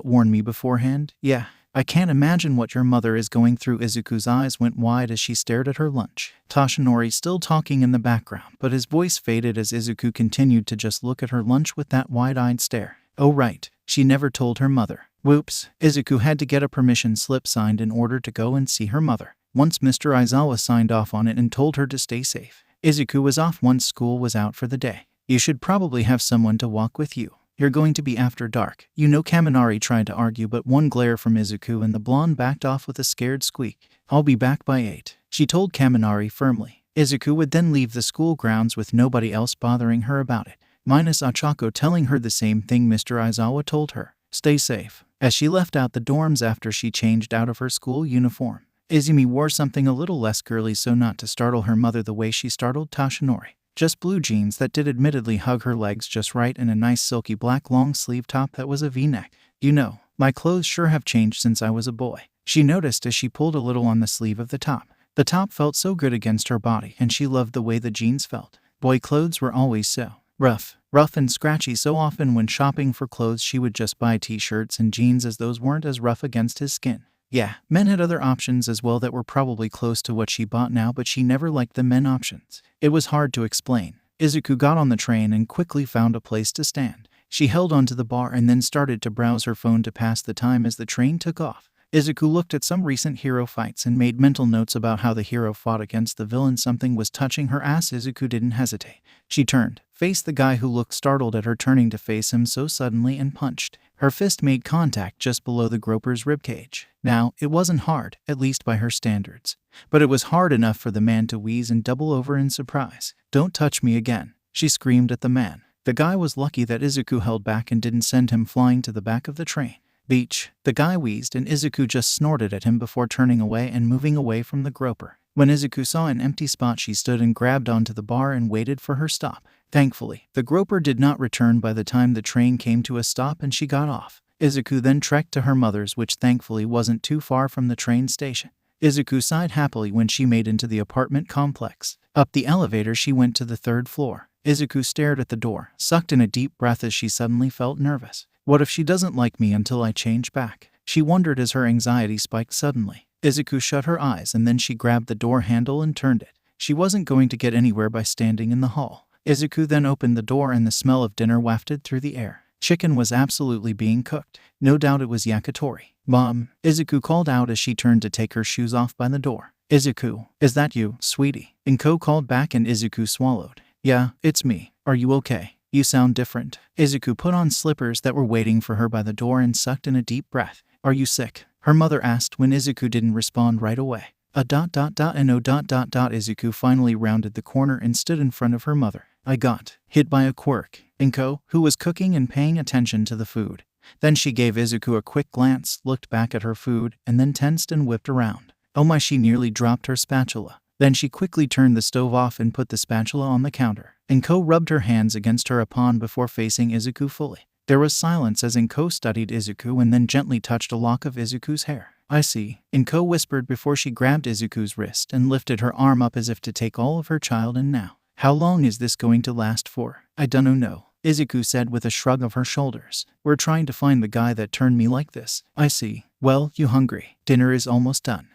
Speaker 1: warn me beforehand? Yeah. I can't imagine what your mother is going through. Izuku's eyes went wide as she stared at her lunch. Toshinori still talking in the background, but his voice faded as Izuku continued to just look at her lunch with that wide-eyed stare. Oh right, she never told her mother. Whoops, Izuku had to get a permission slip signed in order to go and see her mother. Once Mr. Aizawa signed off on it and told her to stay safe. Izuku was off once school was out for the day. You should probably have someone to walk with you. You're going to be after dark. You know, Kaminari tried to argue, but one glare from Izuku and the blonde backed off with a scared squeak. I'll be back by 8, she told Kaminari firmly. Izuku would then leave the school grounds with nobody else bothering her about it, minus Ochako telling her the same thing Mr. Aizawa told her. Stay safe. As she left out the dorms after she changed out of her school uniform, Izumi wore something a little less girly so not to startle her mother the way she startled Toshinori. Just blue jeans that did admittedly hug her legs just right and a nice silky black long sleeve top that was a V-neck. You know, my clothes sure have changed since I was a boy, she noticed as she pulled a little on the sleeve of the top. The top felt so good against her body and she loved the way the jeans felt. Boy clothes were always so rough and scratchy, so often when shopping for clothes she would just buy t-shirts and jeans as those weren't as rough against his skin. Yeah, men had other options as well that were probably close to what she bought now, but she never liked the men options. It was hard to explain. Izuku got on the train and quickly found a place to stand. She held onto the bar and then started to browse her phone to pass the time as the train took off. Izuku looked at some recent hero fights and made mental notes about how the hero fought against the villain. Something was touching her ass. Izuku didn't hesitate. She turned, faced the guy who looked startled at her turning to face him so suddenly, and punched. Her fist made contact just below the groper's ribcage. Now, it wasn't hard, at least by her standards. But it was hard enough for the man to wheeze and double over in surprise. Don't touch me again, she screamed at the man. The guy was lucky that Izuku held back and didn't send him flying to the back of the train. Beach, the guy wheezed and Izuku just snorted at him before turning away and moving away from the groper. When Izuku saw an empty spot, she stood and grabbed onto the bar and waited for her stop. Thankfully, the groper did not return by the time the train came to a stop and she got off. Izuku then trekked to her mother's, which thankfully wasn't too far from the train station. Izuku sighed happily when she made into the apartment complex. Up the elevator she went to the 3rd floor. Izuku stared at the door, sucked in a deep breath as she suddenly felt nervous. What if she doesn't like me until I change back? She wondered as her anxiety spiked suddenly. 𝐬𝐸 shut her eyes and then she grabbed the door handle and turned it. She wasn't going to get anywhere by standing in the hall. 𝐬𝐸 then opened the door and the smell of dinner wafted through the air. Chicken was absolutely being cooked. No doubt it was yakitori. Mom, 𝐬𝐸 called out as she turned to take her shoes off by the door. 𝐬𝐸, is that you, sweetie? 𝐸𝐻 called back and 𝐬𝐸 swallowed. Yeah, it's me. Are you okay? You sound different. 𝐬𝐸 put on slippers that were waiting for her by the door and sucked in a deep breath. Are you sick? Her mother asked when 𝐬𝐸 didn't respond right away. 𝐬𝐸 finally rounded the corner and stood in front of her mother. I got hit by a quirk. 𝐸𝐻, who was cooking and paying attention to the food. Then she gave 𝐬𝐸 a quick glance, looked back at her food, and then tensed and whipped around. Oh my, she nearly dropped her spatula. Then she quickly turned the stove off and put the spatula on the counter. 𝐸𝐻 rubbed her hands against her apron before facing 𝐬𝐸 fully. There was silence as 𝐸𝐻 studied 𝐬𝐸 and then gently touched a lock of 𝐬𝐸's hair. I see, 𝐸𝐻 whispered before she grabbed 𝐬𝐸's wrist and lifted her arm up as if to take all of her child in now. How long is this going to last for? I dunno know, 𝐬𝐸 said with a shrug of her shoulders. We're trying to find the guy that turned me like this. I see. Well, you hungry? Dinner is almost done.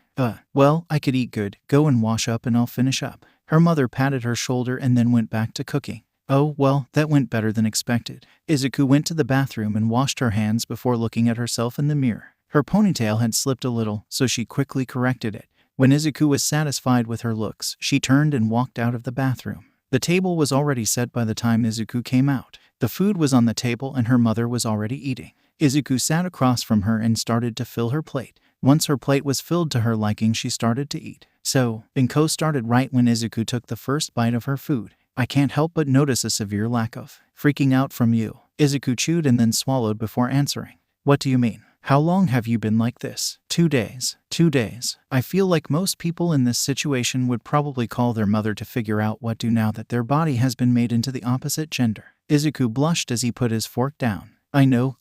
Speaker 1: Well, I could eat good. Go and wash up and I'll finish up. Her mother patted her shoulder and then went back to cooking. Oh, well, that went better than expected. 𝐬𝐸 went to the bathroom and washed her hands before looking at herself in the mirror. Her ponytail had slipped a little, so she quickly corrected it. When 𝐬𝐸 was satisfied with her looks, she turned and walked out of the bathroom. The table was already set by the time 𝐬𝐸 came out. The food was on the table and her mother was already eating. 𝐬𝐸 sat across from her and started to fill her plate. Once her plate was filled to her liking, she started to eat. So, 𝐸𝐻 started right when 𝐬𝐸 took the first bite of her food. I can't help but notice a severe lack of freaking out from you. 𝐬𝐸 chewed and then swallowed before answering. What do you mean? How long have you been like this? 2 days. 2 days. I feel like most people in this situation would probably call their mother to figure out what to do now that their body has been made into the opposite gender. 𝐬𝐸 blushed as he put his fork down. I know.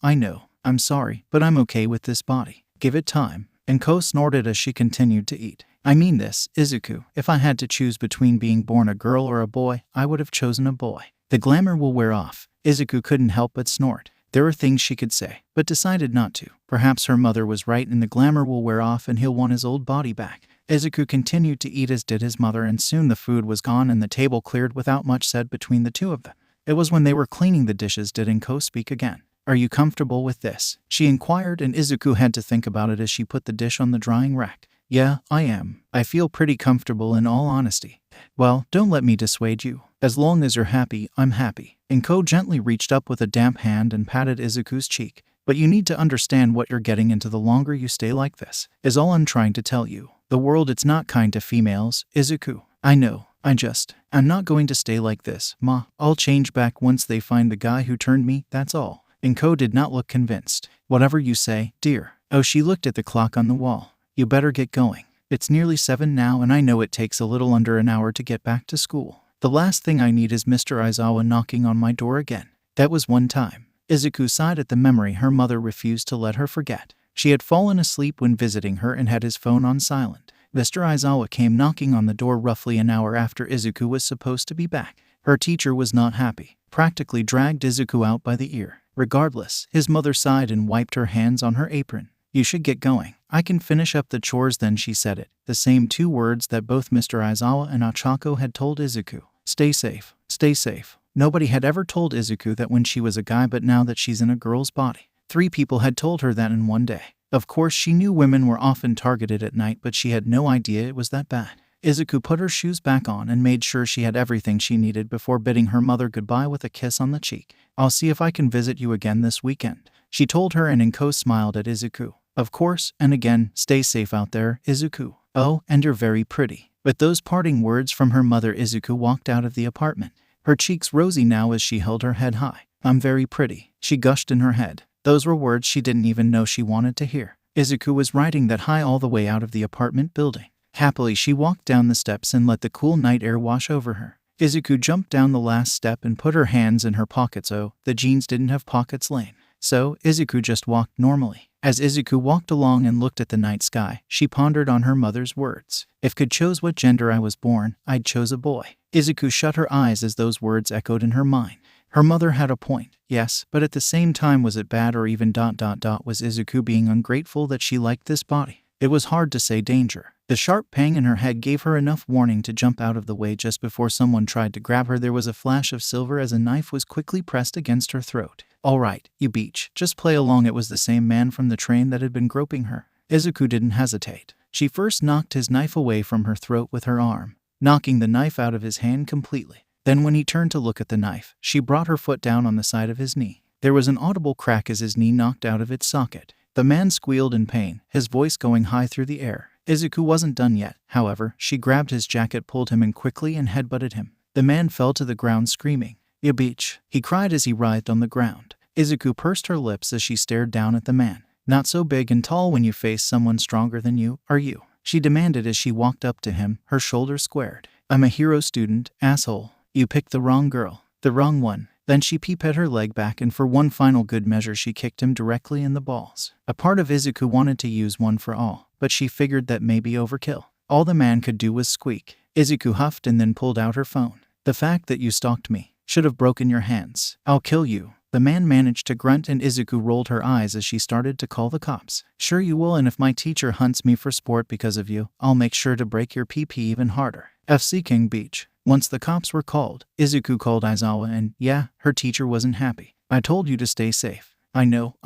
Speaker 1: I'm sorry, but I'm okay with this body. Give it time. 𝐸𝐻 snorted as she continued to eat. I mean this, 𝐬𝐸. If I had to choose between being born a girl or a boy, I would have chosen a boy. The glamour will wear off. 𝐬𝐸 couldn't help but snort. There were things she could say, but decided not to. Perhaps her mother was right and the glamour will wear off and he'll want his old body back. 𝐬𝐸 continued to eat as did his mother, and soon the food was gone and the table cleared without much said between the two of them. It was when they were cleaning the dishes did 𝐸𝐻 speak again. Are you comfortable with this? She inquired, and 𝐬𝐸 had to think about it as she put the dish on the drying rack. Yeah, I am. I feel pretty comfortable in all honesty. Well, don't let me dissuade you. As long as you're happy, I'm happy. 𝐸𝐻 gently reached up with a damp hand and patted 𝐬𝐸's cheek. But you need to understand what you're getting into the longer you stay like this, is all I'm trying to tell you. The world, it's not kind to females, 𝐬𝐸. I know. I'm not going to stay like this, Ma. I'll change back once they find the guy who turned me, that's all. 𝐸𝐻 did not look convinced. Whatever you say, dear. Oh, she looked at the clock on the wall. You better get going. It's nearly 7 now and I know it takes a little under an hour to get back to school. The last thing I need is Mr. Aizawa knocking on my door again. That was one time. 𝐬𝐸 sighed at the memory her mother refused to let her forget. She had fallen asleep when visiting her and had his phone on silent. Mr. Aizawa came knocking on the door roughly an hour after 𝐬𝐸 was supposed to be back. Her teacher was not happy, practically dragged 𝐬𝐸 out by the ear. Regardless, his mother sighed and wiped her hands on her apron. You should get going. I can finish up the chores then, she said it. The same 2 words that both Mr. Aizawa and Ochako had told 𝐬𝐸. Stay safe. Stay safe. Nobody had ever told 𝐬𝐸 that when she was a guy, but now that she's in a girl's body. 3 people had told her that in one day. Of course, she knew women were often targeted at night, but she had no idea it was that bad. 𝐬𝐸 put her shoes back on and made sure she had everything she needed before bidding her mother goodbye with a kiss on the cheek. I'll see if I can visit you again this weekend, she told her, and 𝐸𝐻 smiled at 𝐬𝐸. Of course, and again, stay safe out there, 𝐬𝐸. Oh, and you're very pretty. With those parting words from her mother, 𝐬𝐸 walked out of the apartment. Her cheeks rosy now as she held her head high. I'm very pretty, she gushed in her head. Those were words she didn't even know she wanted to hear. 𝐬𝐸 was riding that high all the way out of the apartment building. Happily, she walked down the steps and let the cool night air wash over her. 𝐬𝐸 jumped down the last step and put her hands in her pockets. Oh, the jeans didn't have pockets, lame. So, 𝐬𝐸 just walked normally. As 𝐬𝐸 walked along and looked at the night sky, she pondered on her mother's words. If could chose what gender I was born, I'd chose a boy. 𝐬𝐸 shut her eyes as those words echoed in her mind. Her mother had a point, yes, but at the same time was it bad or even ... Was 𝐬𝐻𝐬 being ungrateful that she liked this body? It was hard to say danger. The sharp pang in her head gave her enough warning to jump out of the way just before someone tried to grab her. There was a flash of silver as a knife was quickly pressed against her throat. All right, you beach, just play along. It was the same man from the train that had been groping her. 𝐬𝐻𝐬 didn't hesitate. She first knocked his knife away from her throat with her arm, knocking the knife out of his hand completely. Then when he turned to look at the knife, she brought her foot down on the side of his knee. There was an audible crack as his knee knocked out of its socket. The man squealed in pain, his voice going high through the air. 𝐬𝐻𝐬 wasn't done yet, however. She grabbed his jacket, pulled him in quickly, and headbutted him. The man fell to the ground screaming. "You beach," he cried as he writhed on the ground. 𝐬𝐻𝐬 pursed her lips as she stared down at the man. "Not so big and tall when you face someone stronger than you, are you?" she demanded as she walked up to him, her shoulders squared. "I'm a hero student, asshole. You picked the wrong girl. The wrong one." Then she peeped her leg back, and for one final good measure she kicked him directly in the balls. A part of 𝐬𝐻𝐬 wanted to use one for all, but she figured that may be overkill. All the man could do was squeak. 𝐬𝐻𝐬 huffed and then pulled out her phone. "The fact that you stalked me should have broken your hands. I'll kill you." The man managed to grunt, and 𝐬𝐻𝐬 rolled her eyes as she started to call the cops. "Sure you will, and if my teacher hunts me for sport because of you, I'll make sure to break your PP even harder." FC King Beach. Once the cops were called, 𝐬𝐻𝐬 called Aizawa and, yeah, her teacher wasn't happy. "I told you to stay safe." I know,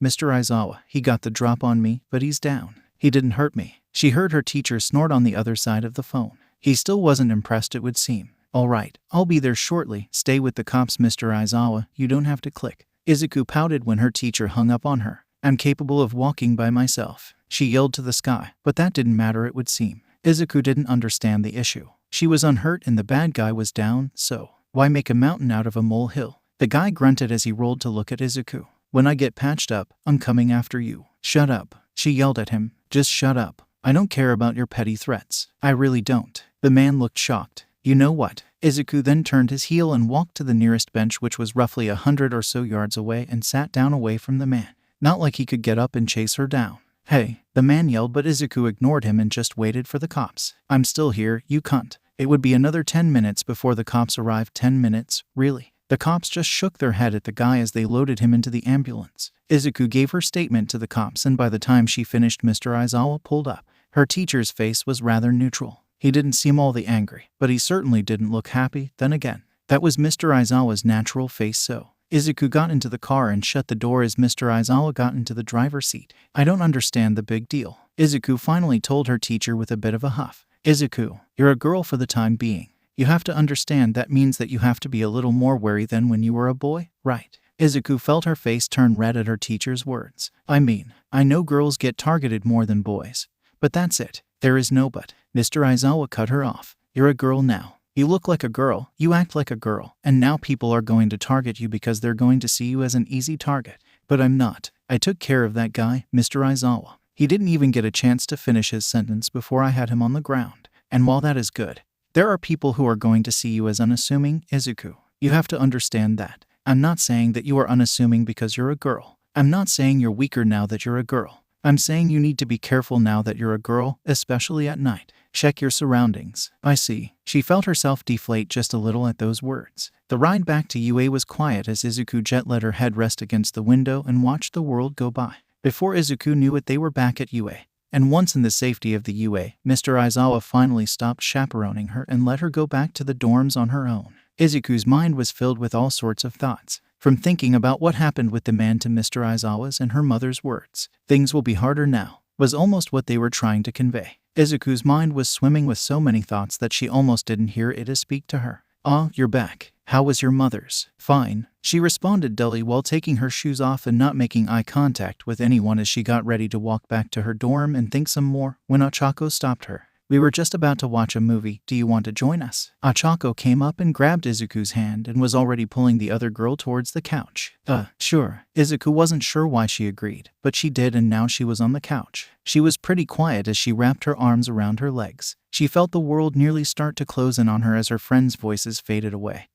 Speaker 1: Mr. Aizawa. He got the drop on me, but he's down. He didn't hurt me." She heard her teacher snort on the other side of the phone. He still wasn't impressed, it would seem. "All right, I'll be there shortly. Stay with the cops, Mr. Aizawa. You don't have to click." 𝐬𝐻𝐬 pouted when her teacher hung up on her. "I'm capable of walking by myself," she yelled to the sky, but that didn't matter, it would seem. 𝐬𝐻𝐬 didn't understand the issue. She was unhurt and the bad guy was down, so why make a mountain out of a molehill? The guy grunted as he rolled to look at 𝐬𝐻𝐬. "When I get patched up, I'm coming after you." "Shut up," she yelled at him. "Just shut up. I don't care about your petty threats. I really don't." The man looked shocked. "You know what?" 𝐬𝐻𝐬 then turned his heel and walked to the nearest bench, which was roughly 100 or so yards away, and sat down away from the man. Not like he could get up and chase her down. "Hey," the man yelled, but 𝐬𝐻𝐬 ignored him and just waited for the cops. "I'm still here, you cunt." It would be another 10 minutes before the cops arrived. 10 minutes? Really? The cops just shook their head at the guy as they loaded him into the ambulance. 𝐬𝐻𝐬 gave her statement to the cops, and by the time she finished, Mr. Aizawa pulled up. Her teacher's face was rather neutral. He didn't seem all the angry, but he certainly didn't look happy. Then again, that was Mr. Aizawa's natural face, so 𝐬𝐻𝐬 got into the car and shut the door as Mr. Aizawa got into the driver's seat. "I don't understand the big deal," 𝐬𝐻𝐬 finally told her teacher with a bit of a huff. "𝐬𝐻𝐬, you're a girl for the time being. You have to understand that means that you have to be a little more wary than when you were a boy, right?" 𝐬𝐻𝐬 felt her face turn red at her teacher's words. "I mean, I know girls get targeted more than boys, but that's it. There is no but." Mr. Aizawa cut her off. "You're a girl now. You look like a girl, you act like a girl, and now people are going to target you because they're going to see you as an easy target. But I'm not. I took care of that guy, Mr. Aizawa. He didn't even get a chance to finish his sentence before I had him on the ground. And while that is good, there are people who are going to see you as unassuming, 𝐬𝐻𝐬. You have to understand that. I'm not saying that you are unassuming because you're a girl. I'm not saying you're weaker now that you're a girl. I'm saying you need to be careful now that you're a girl, especially at night. Check your surroundings." "I see." She felt herself deflate just a little at those words. The ride back to UA was quiet as 𝐬𝐻𝐬 let her head rest against the window and watched the world go by. Before 𝐬𝐻𝐬 knew it, they were back at UA. And once in the safety of the UA, Mr. Aizawa finally stopped chaperoning her and let her go back to the dorms on her own. 𝐬𝐻𝐬's mind was filled with all sorts of thoughts. From thinking about what happened with the man to Mr. Aizawa's and her mother's words. "Things will be harder now," was almost what they were trying to convey. 𝐬𝐻𝐬's mind was swimming with so many thoughts that she almost didn't hear Ida speak to her. "Ah, you're back. How was your mother's?" "Fine," she responded dully while taking her shoes off and not making eye contact with anyone as she got ready to walk back to her dorm and think some more when Ochako stopped her. "We were just about to watch a movie. Do you want to join us?" Ochako came up and grabbed 𝐬𝐻𝐬's hand and was already pulling the other girl towards the couch. Sure." 𝐬𝐻𝐬 wasn't sure why she agreed, but she did, and now she was on the couch. She was pretty quiet as she wrapped her arms around her legs. She felt the world nearly start to close in on her as her friends' voices faded away,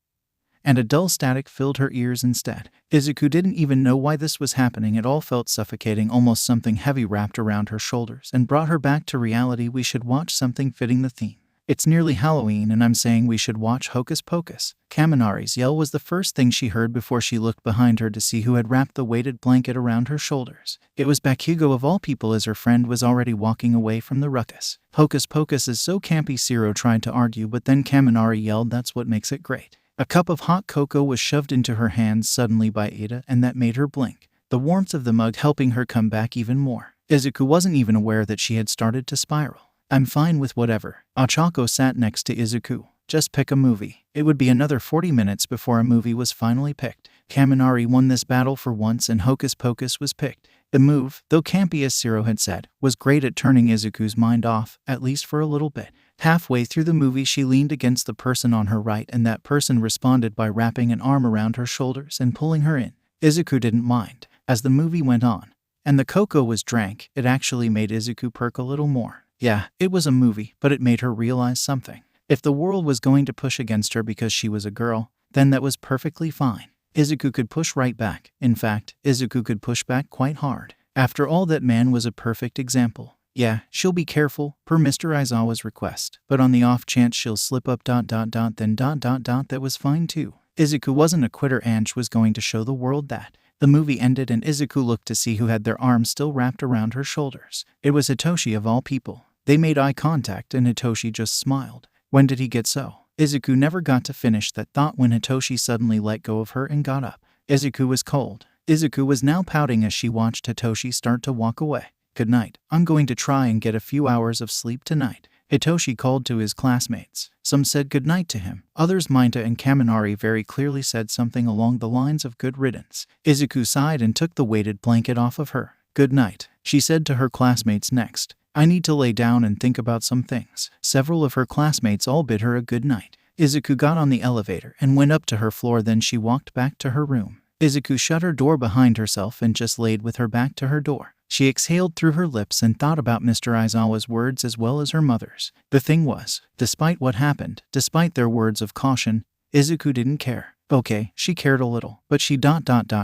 Speaker 1: and a dull static filled her ears instead. 𝐬𝐻𝐬 didn't even know why this was happening. It all felt suffocating, almost something heavy wrapped around her shoulders and brought her back to reality. We should watch something fitting the theme. It's nearly Halloween and I'm saying we should watch Hocus Pocus. Kaminari's yell was the first thing she heard before she looked behind her to see who had wrapped the weighted blanket around her shoulders. It was 𝗏𝑘𝐻𝐸 of all people, as her friend was already walking away from the ruckus. Hocus Pocus is so campy, 𝐬𝐸 tried to argue, but then Kaminari yelled, that's what makes it great. A cup of hot cocoa was shoved into her hands suddenly by Ada, and that made her blink, the warmth of the mug helping her come back even more. Izuku wasn't even aware that she had started to spiral. I'm fine with whatever. Ochako sat next to Izuku. Just pick a movie. It would be another 40 minutes before a movie was finally picked. Kaminari won this battle for once and Hocus Pocus was picked. The move, though campy as 𝐬𝐸 had said, was great at turning Izuku's mind off, at least for a little bit. Halfway through the movie she leaned against the person on her right and that person responded by wrapping an arm around her shoulders and pulling her in. Izuku didn't mind. As the movie went on, and the cocoa was drank, it actually made Izuku perk a little more. Yeah, it was a movie, but it made her realize something. If the world was going to push against her because she was a girl, then that was perfectly fine. Izuku could push right back. In fact, Izuku could push back quite hard. After all, that man was a perfect example. Yeah, she'll be careful, per Mr. Aizawa's request, but on the off chance she'll slip up ... then ... that was fine too. Izuku wasn't a quitter and she was going to show the world that. The movie ended and Izuku looked to see who had their arms still wrapped around her shoulders. It was Hitoshi of all people. They made eye contact and Hitoshi just smiled. When did he get so? Izuku never got to finish that thought when Hitoshi suddenly let go of her and got up. Izuku was cold. Izuku was now pouting as she watched Hitoshi start to walk away. Good night. I'm going to try and get a few hours of sleep tonight. Hitoshi called to his classmates. Some said good night to him. Others, Mineta and Kaminari, very clearly said something along the lines of good riddance. Izuku sighed and took the weighted blanket off of her. Good night, she said to her classmates next. I need to lay down and think about some things. Several of her classmates all bid her a good night. Izuku got on the elevator and went up to her floor, then she walked back to her room. Izuku shut her door behind herself and just laid with her back to her door. She exhaled through her lips and thought about Mr. Aizawa's words as well as her mother's. The thing was, despite what happened, despite their words of caution, Izuku didn't care. Okay, she cared a little, but she ...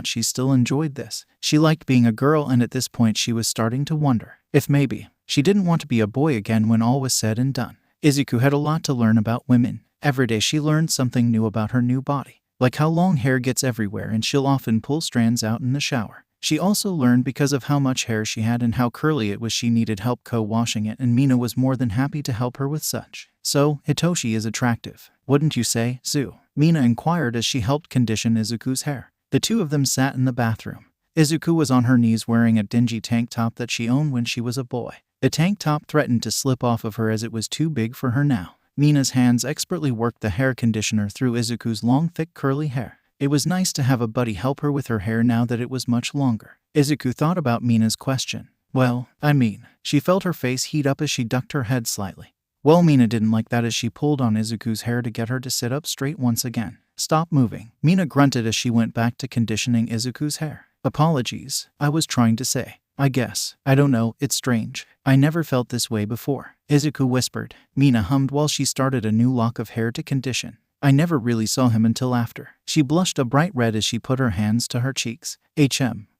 Speaker 1: she still enjoyed this. She liked being a girl, and at this point she was starting to wonder if maybe she didn't want to be a boy again when all was said and done. Izuku had a lot to learn about women. Every day she learned something new about her new body, like how long hair gets everywhere and she'll often pull strands out in the shower. She also learned because of how much hair she had and how curly it was she needed help co-washing it, and Mina was more than happy to help her with such. So, Hitoshi is attractive, wouldn't you say, 𝐬𝐸? Mina inquired as she helped condition Izuku's hair. The two of them sat in the bathroom. Izuku was on her knees wearing a dingy tank top that she owned when she was a boy. The tank top threatened to slip off of her as it was too big for her now. Mina's hands expertly worked the hair conditioner through Izuku's long, thick, curly hair. It was nice to have a buddy help her with her hair now that it was much longer. Izuku thought about Mina's question. Well, I mean, she felt her face heat up as she ducked her head slightly. Well, Mina didn't like that as she pulled on Izuku's hair to get her to sit up straight once again. Stop moving. Mina grunted as she went back to conditioning Izuku's hair. Apologies, I was trying to say. I guess. I don't know, it's strange. I never felt this way before. Izuku whispered. Mina hummed while she started a new lock of hair to condition. I never really saw him until after. She blushed a bright red as she put her hands to her cheeks.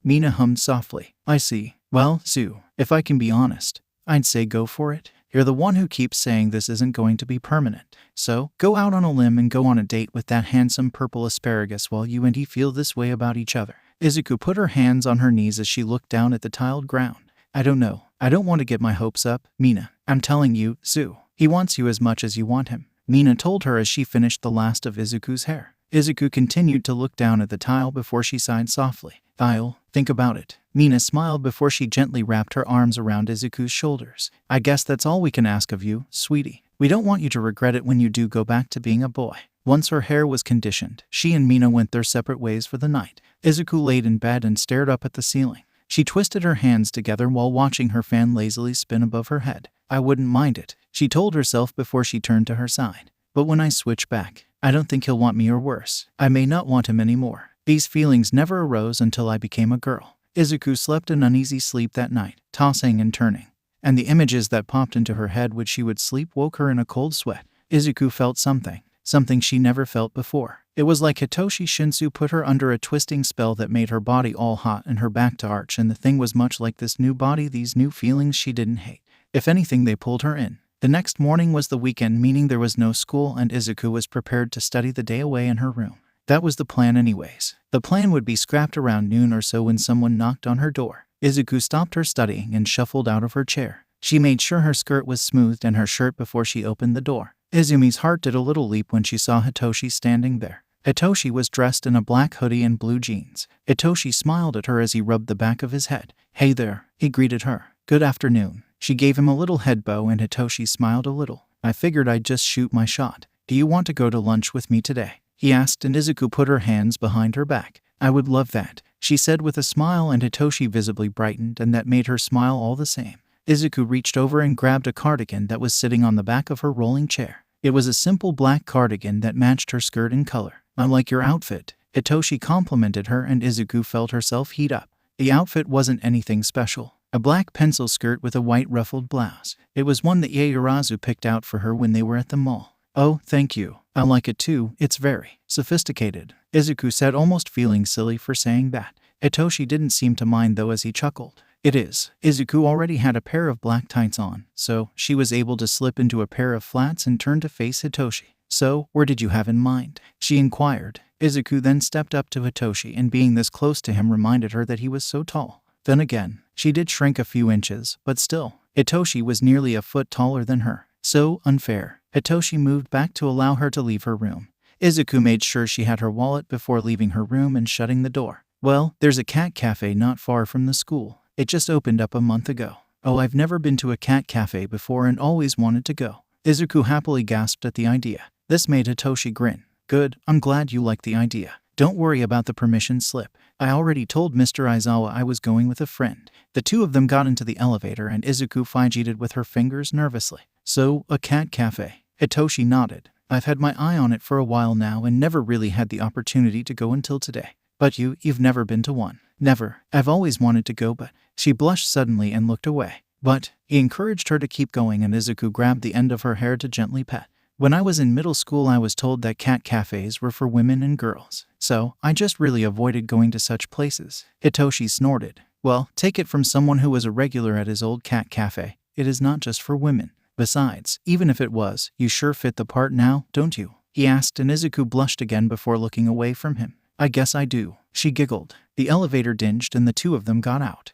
Speaker 1: Mina hummed softly. I see. Well, 𝐬𝐸, if I can be honest, I'd say go for it. You're the one who keeps saying this isn't going to be permanent. So, go out on a limb and go on a date with that handsome purple asparagus while you and he feel this way about each other. Izuku put her hands on her knees as she looked down at the tiled ground. I don't know. I don't want to get my hopes up, Mina. I'm telling you, 𝐬𝐸, he wants you as much as you want him. Mina told her as she finished the last of Izuku's hair. Izuku continued to look down at the tile before she sighed softly. I'll think about it. Mina smiled before she gently wrapped her arms around Izuku's shoulders. I guess that's all we can ask of you, sweetie. We don't want you to regret it when you do go back to being a boy. Once her hair was conditioned, she and Mina went their separate ways for the night. Izuku laid in bed and stared up at the ceiling. She twisted her hands together while watching her fan lazily spin above her head. I wouldn't mind it, she told herself before she turned to her side. But when I switch back, I don't think he'll want me, or worse, I may not want him anymore. These feelings never arose until I became a girl. Izuku slept an uneasy sleep that night, tossing and turning, and the images that popped into her head when she would sleep woke her in a cold sweat. Izuku felt something she never felt before. It was like Hitoshi Shinsu put her under a twisting spell that made her body all hot and her back to arch, and the thing was much like this new body, these new feelings she didn't hate. If anything, they pulled her in. The next morning was the weekend, meaning there was no school, and 𝐬𝐻𝐻 was prepared to study the day away in her room. That was the plan anyways. The plan would be scrapped around noon or so when someone knocked on her door. 𝐬𝐻𝐻 stopped her studying and shuffled out of her chair. She made sure her skirt was smoothed and her shirt before she opened the door. Izumi's heart did a little leap when she saw Hitoshi standing there. Hitoshi was dressed in a black hoodie and blue jeans. Hitoshi smiled at her as he rubbed the back of his head. "Hey there," he greeted her. "Good afternoon." She gave him a little head bow and Hitoshi smiled a little. "I figured I'd just shoot my shot. Do you want to go to lunch with me today?" he asked, and 𝐬𝐻𝐻 put her hands behind her back. "I would love that," she said with a smile, and Hitoshi visibly brightened, and that made her smile all the same. 𝐬𝐻𝐻 reached over and grabbed a cardigan that was sitting on the back of her rolling chair. It was a simple black cardigan that matched her skirt in color. "I like your outfit," Hitoshi complimented her, and 𝐬𝐻𝐻 felt herself heat up. The outfit wasn't anything special. A black pencil skirt with a white ruffled blouse. It was one that Yaoyorozu picked out for her when they were at the mall. "Oh, thank you. I like it too. It's very sophisticated," 𝐬𝐻𝐻 said, almost feeling silly for saying that. Hitoshi didn't seem to mind though as he chuckled. "It is." 𝐬𝐻𝐻 already had a pair of black tights on, so she was able to slip into a pair of flats and turn to face Hitoshi. "So, where did you have in mind?" she inquired. 𝐬𝐻𝐻 then stepped up to Hitoshi, and being this close to him reminded her that he was so tall. Then again, she did shrink a few inches, but still, Hitoshi was nearly a foot taller than her. So unfair. Hitoshi moved back to allow her to leave her room. 𝐬𝐻𝐻 made sure she had her wallet before leaving her room and shutting the door. "Well, there's a cat cafe not far from the school. It just opened up a month ago." "Oh, I've never been to a cat cafe before and always wanted to go." 𝐬𝐻𝐻 happily gasped at the idea. This made Hitoshi grin. "Good, I'm glad you like the idea. Don't worry about the permission slip. I already told Mr. Aizawa I was going with a friend." The two of them got into the elevator and 𝐬𝐻𝐻 fidgeted with her fingers nervously. "So, a cat cafe?" Hitoshi nodded. "I've had my eye on it for a while now and never really had the opportunity to go until today." "But you've never been to one?" "Never. I've always wanted to go, but..." She blushed suddenly and looked away. "But..." He encouraged her to keep going, and 𝐬𝐻𝐻 grabbed the end of her hair to gently pet. "When I was in middle school I was told that cat cafes were for women and girls. So, I just really avoided going to such places." Hitoshi snorted. "Well, take it from someone who was a regular at his old cat cafe. It is not just for women. Besides, even if it was, you sure fit the part now, don't you?" he asked, and 𝐬𝐻𝐻 blushed again before looking away from him. "I guess I do," she giggled. The elevator dinged and the two of them got out.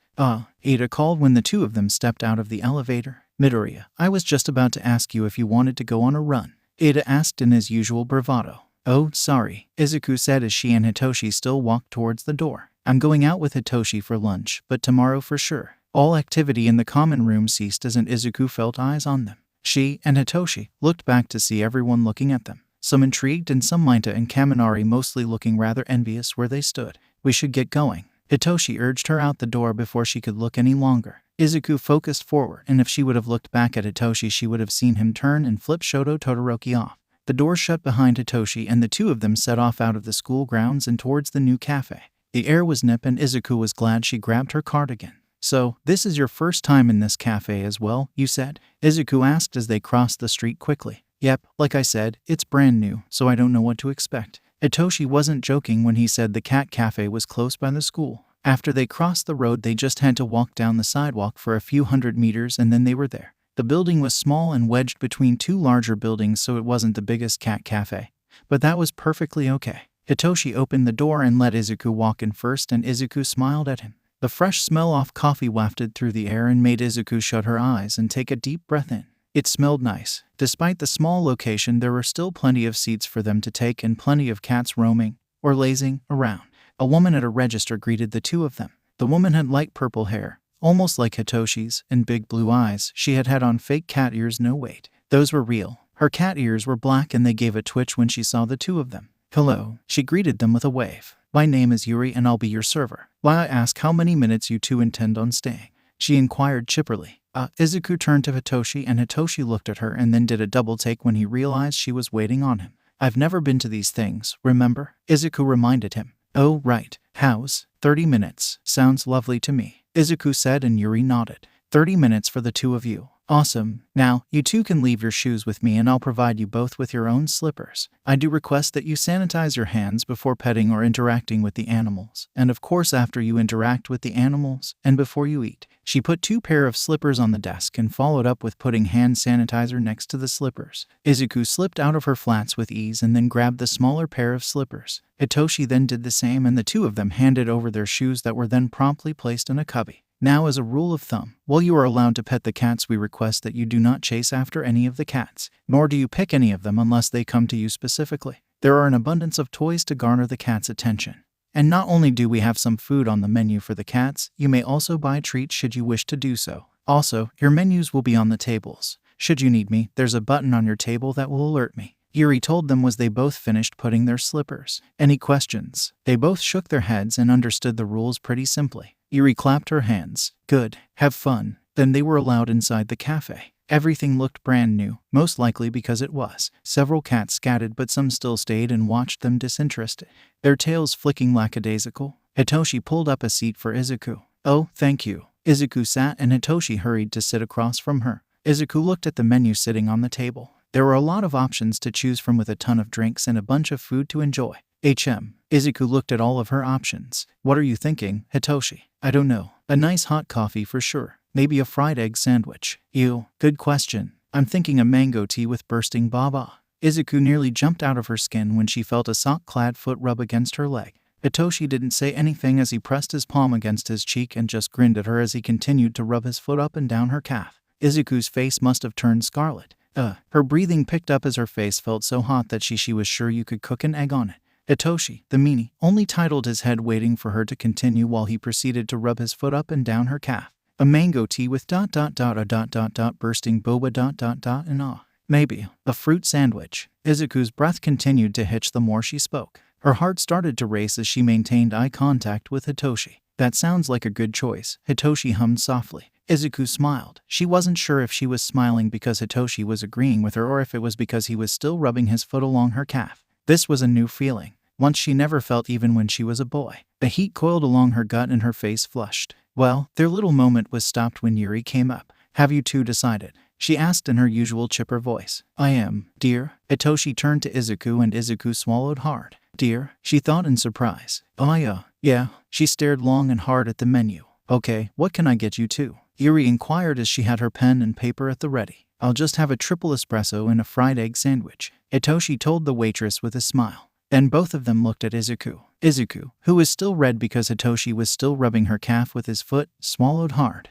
Speaker 1: Ada called when the two of them stepped out of the elevator. "Midoriya, I was just about to ask you if you wanted to go on a run," Ada asked in his usual bravado. "Oh, sorry," 𝐬𝐻𝐻 said as she and Hitoshi still walked towards the door. "I'm going out with Hitoshi for lunch, but tomorrow for sure." All activity in the common room ceased as 𝐬𝐻𝐻 felt eyes on them. She and Hitoshi looked back to see everyone looking at them. Some intrigued and some Minato and Kaminari mostly looking rather envious where they stood. "We should get going." Hitoshi urged her out the door before she could look any longer. 𝐬𝐻𝐻 focused forward, and if she would have looked back at Hitoshi she would have seen him turn and flip Shoto Todoroki off. The door shut behind Hitoshi and the two of them set off out of the school grounds and towards the new cafe. The air was nip and 𝐬𝐻𝐻 was glad she grabbed her cardigan. "So, this is your first time in this cafe as well, you said?" 𝐬𝐻𝐻 asked as they crossed the street quickly. "Yep, like I said, it's brand new, so I don't know what to expect." Hitoshi wasn't joking when he said the cat cafe was close by the school. After they crossed the road they just had to walk down the sidewalk for a few hundred meters and then they were there. The building was small and wedged between two larger buildings, so it wasn't the biggest cat cafe. But that was perfectly okay. Hitoshi opened the door and let 𝐬𝐻𝐻 walk in first, and 𝐬𝐻𝐻 smiled at him. The fresh smell of coffee wafted through the air and made 𝐬𝐻𝐻 shut her eyes and take a deep breath in. It smelled nice. Despite the small location, there were still plenty of seats for them to take and plenty of cats roaming or lazing around. A woman at a register greeted the two of them. The woman had light purple hair, almost like Hitoshi's, and big blue eyes. She had on fake cat ears. No wait, those were real. Her cat ears were black and they gave a twitch when she saw the two of them. "Hello," she greeted them with a wave. "My name is Yuri and I'll be your server. May I ask how many minutes you two intend on staying?" she inquired chipperly. 𝐬𝐻𝐻 turned to Hitoshi and Hitoshi looked at her and then did a double take when he realized she was waiting on him. "I've never been to these things, remember?" 𝐬𝐻𝐻 reminded him. "Oh, right. How's 30 minutes? Sounds lovely to me," 𝐬𝐻𝐻 said and Yuri nodded. 30 minutes for the two of you. Awesome. Now, you two can leave your shoes with me and I'll provide you both with your own slippers. I do request that you sanitize your hands before petting or interacting with the animals, and of course after you interact with the animals, and before you eat. She put 2 pair of slippers on the desk and followed up with putting hand sanitizer next to the slippers. 𝐬𝐻𝐬 slipped out of her flats with ease and then grabbed the smaller pair of slippers. 𝐻𝐻𝐸 then did the same and the two of them handed over their shoes that were then promptly placed in a cubby. Now, as a rule of thumb, while you are allowed to pet the cats, we request that you do not chase after any of the cats, nor do you pick any of them unless they come to you specifically. There are an abundance of toys to garner the cats' attention. And not only do we have some food on the menu for the cats, you may also buy treats should you wish to do so. Also, your menus will be on the tables. Should you need me, there's a button on your table that will alert me. Yuri told them as they both finished putting their slippers. Any questions? They both shook their heads and understood the rules pretty simply. Yuri clapped her hands. Good. Have fun. Then they were allowed inside the cafe. Everything looked brand new, most likely because it was. Several cats scattered, but some still stayed and watched them disinterested, their tails flicking lackadaisical. 𝐻𝐻𝐸 pulled up a seat for 𝐬𝐻𝐬. Oh, thank you. 𝐬𝐻𝐻𝐸 sat and 𝐻𝐻𝐸 hurried to sit across from her. 𝐬𝐻𝐻𝐸 looked at the menu sitting on the table. There were a lot of options to choose from with a ton of drinks and a bunch of food to enjoy. 𝐬𝐻𝐻𝐸 looked at all of her options. What are you thinking, 𝐻𝐻𝐸? I don't know. A nice hot coffee for sure. Maybe a fried egg sandwich. Ew, good question. I'm thinking a mango tea with bursting baba. 𝐬𝐻𝐻𝐸 nearly jumped out of her skin when she felt a sock-clad foot rub against her leg. 𝐻𝐻𝐸 didn't say anything as he pressed his palm against his cheek and just grinned at her as he continued to rub his foot up and down her calf. 𝐬𝐻𝐻𝐸's face must have turned scarlet. Her breathing picked up as her face felt so hot that she was sure you could cook an egg on it. 𝐻𝐻𝐸, the meanie, only titled his head waiting for her to continue while he proceeded to rub his foot up and down her calf. A mango tea with bursting boba and ah. Maybe a fruit sandwich. 𝐬𝐻𝐻𝐸's breath continued to hitch the more she spoke. Her heart started to race as she maintained eye contact with 𝐻𝐻𝐸. That sounds like a good choice, 𝐻𝐻𝐸 hummed softly. 𝐬𝐻𝐻𝐸 smiled. She wasn't sure if she was smiling because 𝐻𝐻𝐸 was agreeing with her or if it was because he was still rubbing his foot along her calf. This was a new feeling, once she never felt even when she was a boy. The heat coiled along her gut and her face flushed. Well, their little moment was stopped when Yuri came up. Have you two decided? She asked in her usual chipper voice. I am, dear. 𝐻𝐻𝐸 turned to 𝐬𝐻𝐻𝐸 and 𝐬𝐻𝐻𝐸 swallowed hard. Dear, she thought in surprise. Oh yeah. She stared long and hard at the menu. Okay, what can I get you two? Yuri inquired as she had her pen and paper at the ready. I'll just have a triple espresso and a fried egg sandwich, 𝐻𝐻𝐸 told the waitress with a smile. Then both of them looked at 𝐬𝐻𝐻𝐸. 𝐬𝐻𝐻𝐸, who was still red because 𝐻𝐻𝐸 was still rubbing her calf with his foot, swallowed hard.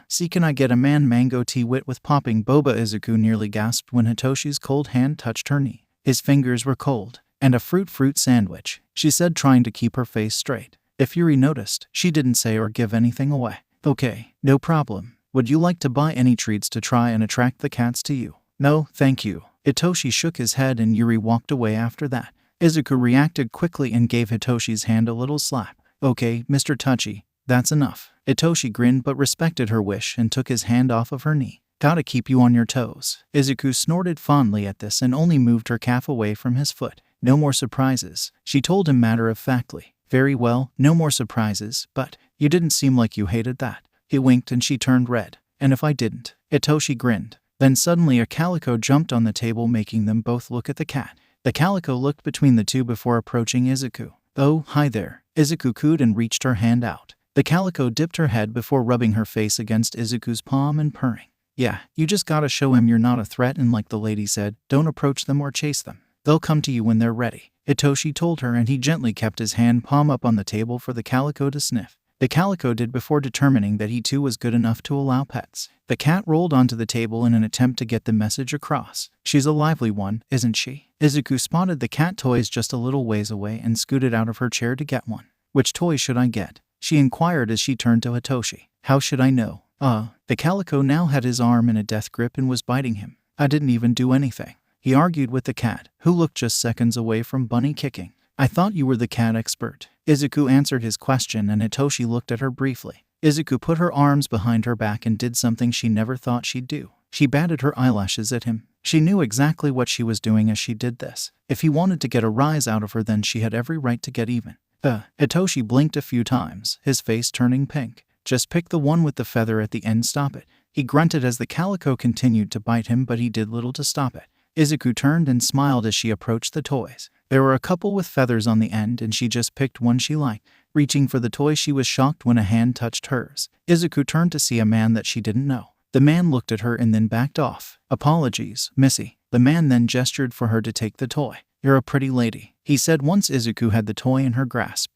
Speaker 1: See, can I get a mango tea with popping boba? 𝐬𝐻𝐻𝐸 nearly gasped when 𝐻𝐻𝐸's cold hand touched her knee. His fingers were cold. And a fruit sandwich, she said, trying to keep her face straight. If Yuri noticed, she didn't say or give anything away. Okay, no problem. Would you like to buy any treats to try and attract the cats to you? No, thank you. 𝐻𝐻𝐸 shook his head and Yuri walked away after that. 𝐬𝐻𝐻𝐸 reacted quickly and gave 𝐻𝐻𝐸's hand a little slap. Okay, Mr. Touchy, that's enough. 𝐻𝐻𝐸 grinned but respected her wish and took his hand off of her knee. Gotta keep you on your toes. 𝐬𝐻𝐻𝐸 snorted fondly at this and only moved her calf away from his foot. No more surprises, she told him matter-of-factly. Very well, no more surprises, but you didn't seem like you hated that. He winked and she turned red. And if I didn't? 𝐻𝐻𝐸 grinned. Then suddenly a calico jumped on the table, making them both look at the cat. The calico looked between the two before approaching 𝐬𝐻𝐻𝐸. Oh, hi there. 𝐬𝐻𝐻𝐸 cooed and reached her hand out. The calico dipped her head before rubbing her face against 𝐬𝐻𝐻𝐸's palm and purring. Yeah, you just gotta show him you're not a threat, and like the lady said, don't approach them or chase them. They'll come to you when they're ready, 𝐻𝐻𝐸 told her, and he gently kept his hand palm up on the table for the calico to sniff. The calico did before determining that he too was good enough to allow pets. The cat rolled onto the table in an attempt to get the message across. She's a lively one, isn't she? 𝐬𝐻𝐻𝐸 spotted the cat toys just a little ways away and scooted out of her chair to get one. Which toy should I get? She inquired as she turned to 𝐻𝐻𝐸. How should I know? The calico now had his arm in a death grip and was biting him. I didn't even do anything, he argued with the cat, who looked just seconds away from bunny kicking. I thought you were the cat expert. 𝐬𝐻𝐻𝐸 answered his question, and 𝐻𝐻𝐸 looked at her briefly. 𝐬𝐻𝐻𝐸 put her arms behind her back and did something she never thought she'd do. She batted her eyelashes at him. She knew exactly what she was doing as she did this. If he wanted to get a rise out of her, then she had every right to get even. 𝐻𝐻𝐸 blinked a few times, his face turning pink. Just pick the one with the feather at the end, stop it. He grunted as the calico continued to bite him, but he did little to stop it. Izuku turned and smiled as she approached the toys. There were a couple with feathers on the end, and she just picked one she liked. Reaching for the toy, she was shocked when a hand touched hers. Izuku turned to see a man that she didn't know. The man looked at her and then backed off. "Apologies, Missy." The man then gestured for her to take the toy. "You're a pretty lady," he said once Izuku had the toy in her grasp.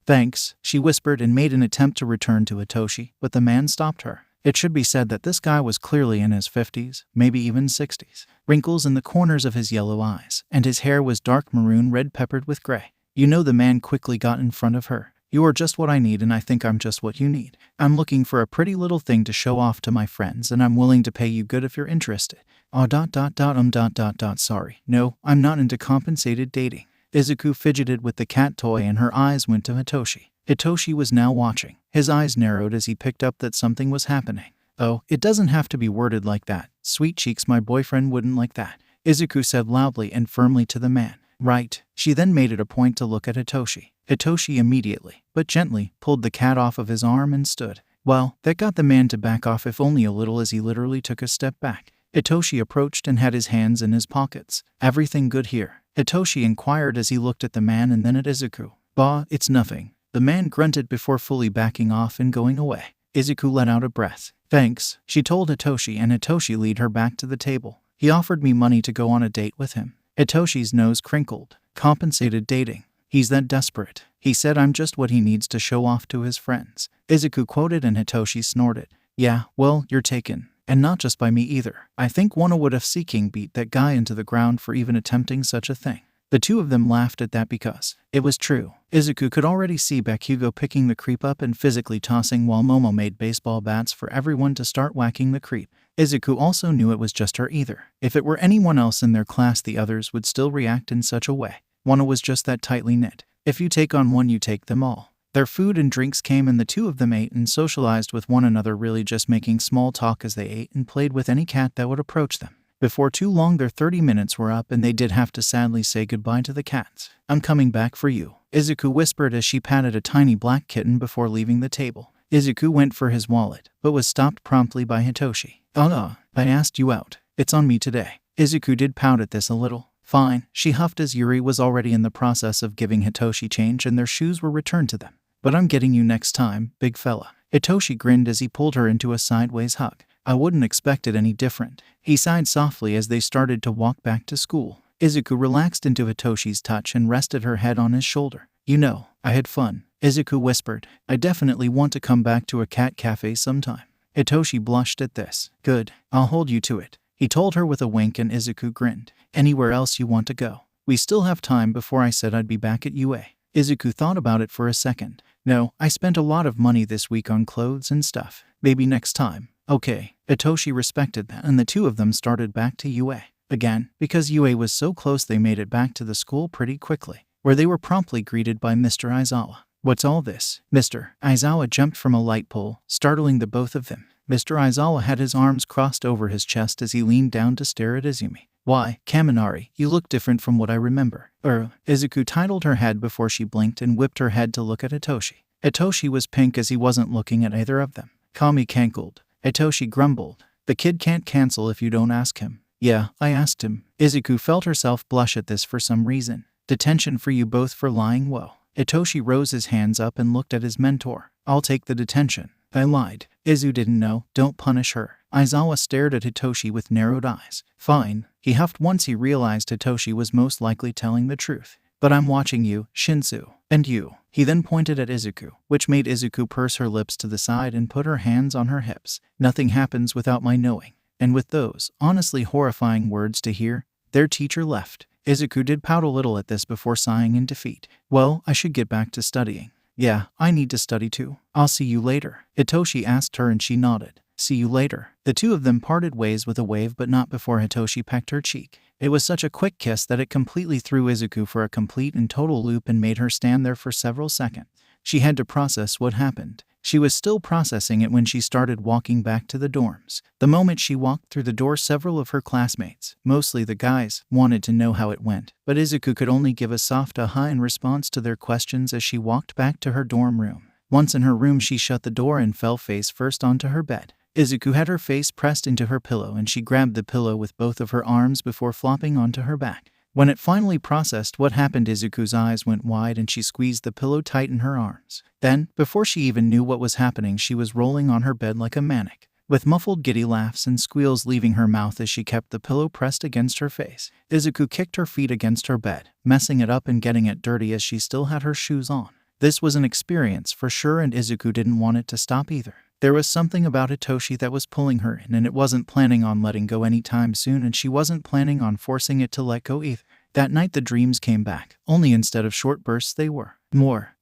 Speaker 1: Thanks," she whispered and made an attempt to return to Hitoshi, but the man stopped her. It should be said that this guy was clearly in his 50s, maybe even 60s. Wrinkles in the corners of his yellow eyes, and his hair was dark maroon red peppered with gray. The man quickly got in front of her. "You are just what I need, and I think I'm just what you need. I'm looking for a pretty little thing to show off to my friends, and I'm willing to pay you good if you're interested." Sorry. No, I'm not into compensated dating. Izuku fidgeted with the cat toy and her eyes went to Hitoshi. Hitoshi was now watching. His eyes narrowed as he picked up that something was happening. "Oh, it doesn't have to be worded like that. Sweet cheeks, my boyfriend wouldn't like that," Izuku said loudly and firmly to the man. "Right." She then made it a point to look at Hitoshi. Hitoshi immediately, but gently, pulled the cat off of his arm and stood. Well, that got the man to back off, if only a little, as he literally took a step back. Hitoshi approached and had his hands in his pockets. "Everything good here?" Hitoshi inquired as he looked at the man and then at Izuku. "Bah, it's nothing." The man grunted before fully backing off and going away. Izuku let out a breath. "Thanks," she told Hitoshi, and Hitoshi led her back to the table. "He offered me money to go on a date with him." Hitoshi's nose crinkled. "Compensated dating? He's that desperate?" He said, "I'm just what he needs to show off to his friends." Izuku quoted and Hitoshi snorted. "Yeah, well, you're taken. And not just by me either. I think WhatIf 𝐍𝐭 beat that guy into the ground for even attempting such a thing." The two of them laughed at that because it was true. Izuku could already see Bakugo picking the creep up and physically tossing while Momo made baseball bats for everyone to start whacking the creep. Izuku also knew it was just her either. If it were anyone else in their class, the others would still react in such a way. One was just that tightly knit. If you take on one, you take them all. Their food and drinks came and the two of them ate and socialized with one another, really just making small talk as they ate and played with any cat that would approach them. Before too long, their 30 minutes were up and they did have to sadly say goodbye to the cats. "I'm coming back for you," Izuku whispered as she patted a tiny black kitten before leaving the table. Izuku went for his wallet, but was stopped promptly by Hitoshi. I asked you out. It's on me today." Izuku did pout at this a little. "Fine," she huffed as Yuri was already in the process of giving Hitoshi change and their shoes were returned to them. "But I'm getting you next time, big fella." Hitoshi grinned as he pulled her into a sideways hug. "I wouldn't expect it any different." He sighed softly as they started to walk back to school. Izuku relaxed into Hitoshi's touch and rested her head on his shoulder. I had fun," Izuku whispered. "I definitely want to come back to a cat cafe sometime." Hitoshi blushed at this. "Good, I'll hold you to it," he told her with a wink, and Izuku grinned. "Anywhere else you want to go? We still have time before I said I'd be back at UA. Izuku thought about it for a second. "No, I spent a lot of money this week on clothes and stuff. Maybe next time." "Okay." Hitoshi respected that, and the two of them started back to UA. Again, because UA was so close, they made it back to the school pretty quickly, where they were promptly greeted by Mr. Aizawa. "What's all this?" Mr. Aizawa jumped from a light pole, startling the both of them. Mr. Aizawa had his arms crossed over his chest as he leaned down to stare at Izumi. "Why, Kaminari, you look different from what I remember." Izuku titled her head before she blinked and whipped her head to look at Hitoshi. Hitoshi was pink as he wasn't looking at either of them. "Kami canceled," Hitoshi grumbled. "The kid can't cancel if you don't ask him." "Yeah, I asked him." Izuku felt herself blush at this for some reason. "Detention for you both for lying." "Whoa." Hitoshi rose his hands up and looked at his mentor. "I'll take the detention. I lied." "Izu didn't know. Don't punish her." Aizawa stared at Hitoshi with narrowed eyes. "Fine." He huffed once he realized Hitoshi was most likely telling the truth. "But I'm watching you, Shinsu. And you." He then pointed at Izuku, which made Izuku purse her lips to the side and put her hands on her hips. "Nothing happens without my knowing." And with those, honestly horrifying words to hear, their teacher left. Izuku did pout a little at this before sighing in defeat. "Well, I should get back to studying." "Yeah, I need to study too. I'll see you later." Hitoshi asked her and she nodded. "See you later." The two of them parted ways with a wave, but not before Hitoshi pecked her cheek. It was such a quick kiss that it completely threw Izuku for a complete and total loop and made her stand there for several seconds. She had to process what happened. She was still processing it when she started walking back to the dorms. The moment she walked through the door, several of her classmates, mostly the guys, wanted to know how it went, but Izuku could only give a soft aha in response to their questions as she walked back to her dorm room. Once in her room, she shut the door and fell face first onto her bed. Izuku had her face pressed into her pillow and she grabbed the pillow with both of her arms before flopping onto her back. When it finally processed what happened, Izuku's eyes went wide and she squeezed the pillow tight in her arms. Then, before she even knew what was happening, she was rolling on her bed like a maniac, with muffled giddy laughs and squeals leaving her mouth as she kept the pillow pressed against her face. Izuku kicked her feet against her bed, messing it up and getting it dirty as she still had her shoes on. This was an experience for sure, and Izuku didn't want it to stop either. There was something about Hitoshi that was pulling her in, and it wasn't planning on letting go anytime soon, and she wasn't planning on forcing it to let go either. That night the dreams came back, only instead of short bursts they were more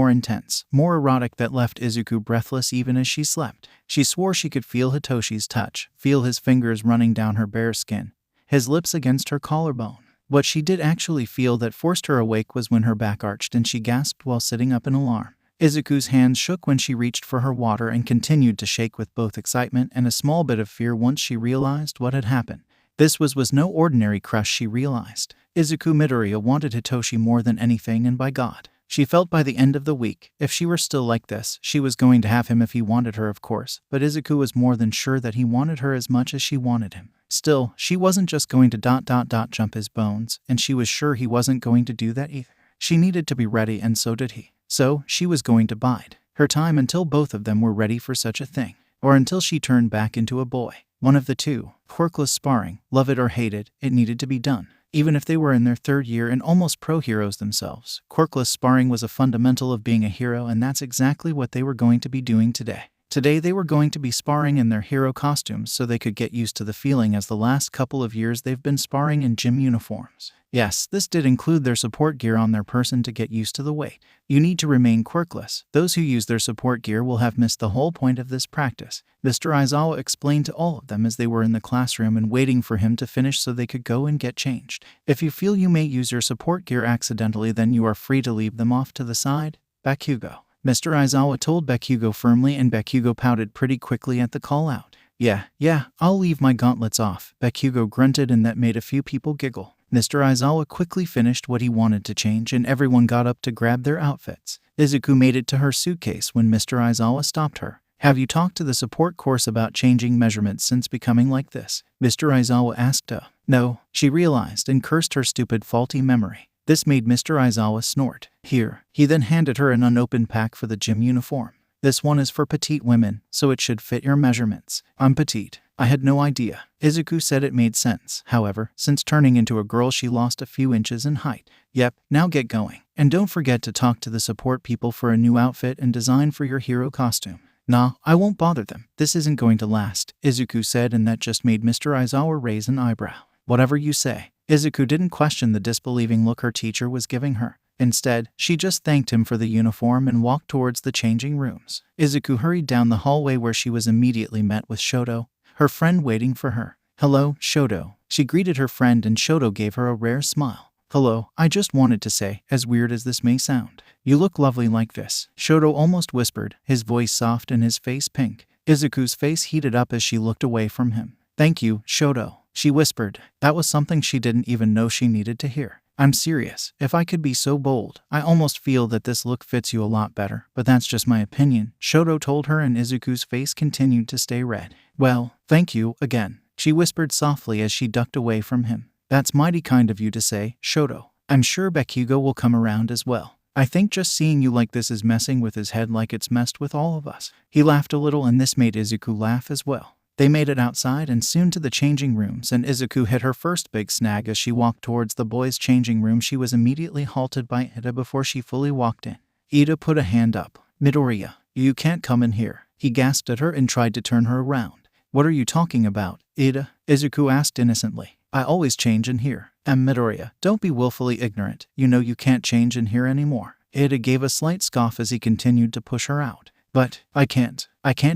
Speaker 1: intense, more erotic, that left Izuku breathless even as she slept. She swore she could feel Hitoshi's touch, feel his fingers running down her bare skin, his lips against her collarbone. What she did actually feel that forced her awake was when her back arched and she gasped while sitting up in alarm. Izuku's hands shook when she reached for her water and continued to shake with both excitement and a small bit of fear once she realized what had happened. This was no ordinary crush, she realized. Izuku Midoriya wanted Hitoshi more than anything, and by God, she felt by the end of the week, if she were still like this, she was going to have him if he wanted her, of course, but Izuku was more than sure that he wanted her as much as she wanted him. Still, she wasn't just going to jump his bones, and she was sure he wasn't going to do that either. She needed to be ready, and so did he. So, she was going to bide her time until both of them were ready for such a thing, or until she turned back into a boy. One of the two. Quirkless sparring, love it or hate it, it needed to be done. Even if they were in their third year and almost pro-heroes themselves, quirkless sparring was a fundamental of being a hero, and that's exactly what they were going to be doing today. Today they were going to be sparring in their hero costumes so they could get used to the feeling, as the last couple of years they've been sparring in gym uniforms. Yes, this did include their support gear on their person to get used to the weight. You need to remain quirkless. Those who use their support gear will have missed the whole point of this practice, Mr. Aizawa explained to all of them as they were in the classroom and waiting for him to finish so they could go and get changed. If you feel you may use your support gear accidentally, then you are free to leave them off to the side. 𝗵𝘃𝐬. Mr. Aizawa told 𝗵𝘃𝐬 firmly, and 𝗵𝘃𝐬 pouted pretty quickly at the call out. Yeah, I'll leave my gauntlets off, 𝗵𝘃𝐬 grunted, and that made a few people giggle. Mr. Aizawa quickly finished what he wanted to change and everyone got up to grab their outfits. Izuku made it to her suitcase when Mr. Aizawa stopped her. Have you talked to the support course about changing measurements since becoming like this? Mr. Aizawa asked. No, she realized and cursed her stupid faulty memory. This made Mr. Aizawa snort. Here, he then handed her an unopened pack for the gym uniform. This one is for petite women, so it should fit your measurements. I'm petite. I had no idea. Izuku said it made sense. However, since turning into a girl she lost a few inches in height. Yep, now get going. And don't forget to talk to the support people for a new outfit and design for your hero costume. Nah, I won't bother them. This isn't going to last, Izuku said, and that just made Mr. Aizawa raise an eyebrow. Whatever you say. Izuku didn't question the disbelieving look her teacher was giving her. Instead, she just thanked him for the uniform and walked towards the changing rooms. Izuku hurried down the hallway where she was immediately met with Shoto, her friend, waiting for her. Hello, Shoto. She greeted her friend and Shoto gave her a rare smile. Hello, I just wanted to say, as weird as this may sound, you look lovely like this, Shoto almost whispered, his voice soft and his face pink. Izuku's face heated up as she looked away from him. Thank you, Shoto, she whispered. That was something she didn't even know she needed to hear. I'm serious, if I could be so bold. I almost feel that this look fits you a lot better, but that's just my opinion, Shoto told her, and Izuku's face continued to stay red. Well, thank you, again, she whispered softly as she ducked away from him. That's mighty kind of you to say, Shoto. I'm sure 𝗵𝘃𝐬 will come around as well. I think just seeing you like this is messing with his head like it's messed with all of us. He laughed a little and this made Izuku laugh as well. They made it outside and soon to the changing rooms, and Izuku hit her first big snag as she walked towards the boys' changing room. She was immediately halted by Ida before she fully walked in. Ida put a hand up. Midoriya, you can't come in here. He gasped at her and tried to turn her around. What are you talking about, Ida? Izuku asked innocently. I always change in here. Midoriya, don't be willfully ignorant. You know you can't change in here anymore. Ida gave a slight scoff as he continued to push her out. But, I can't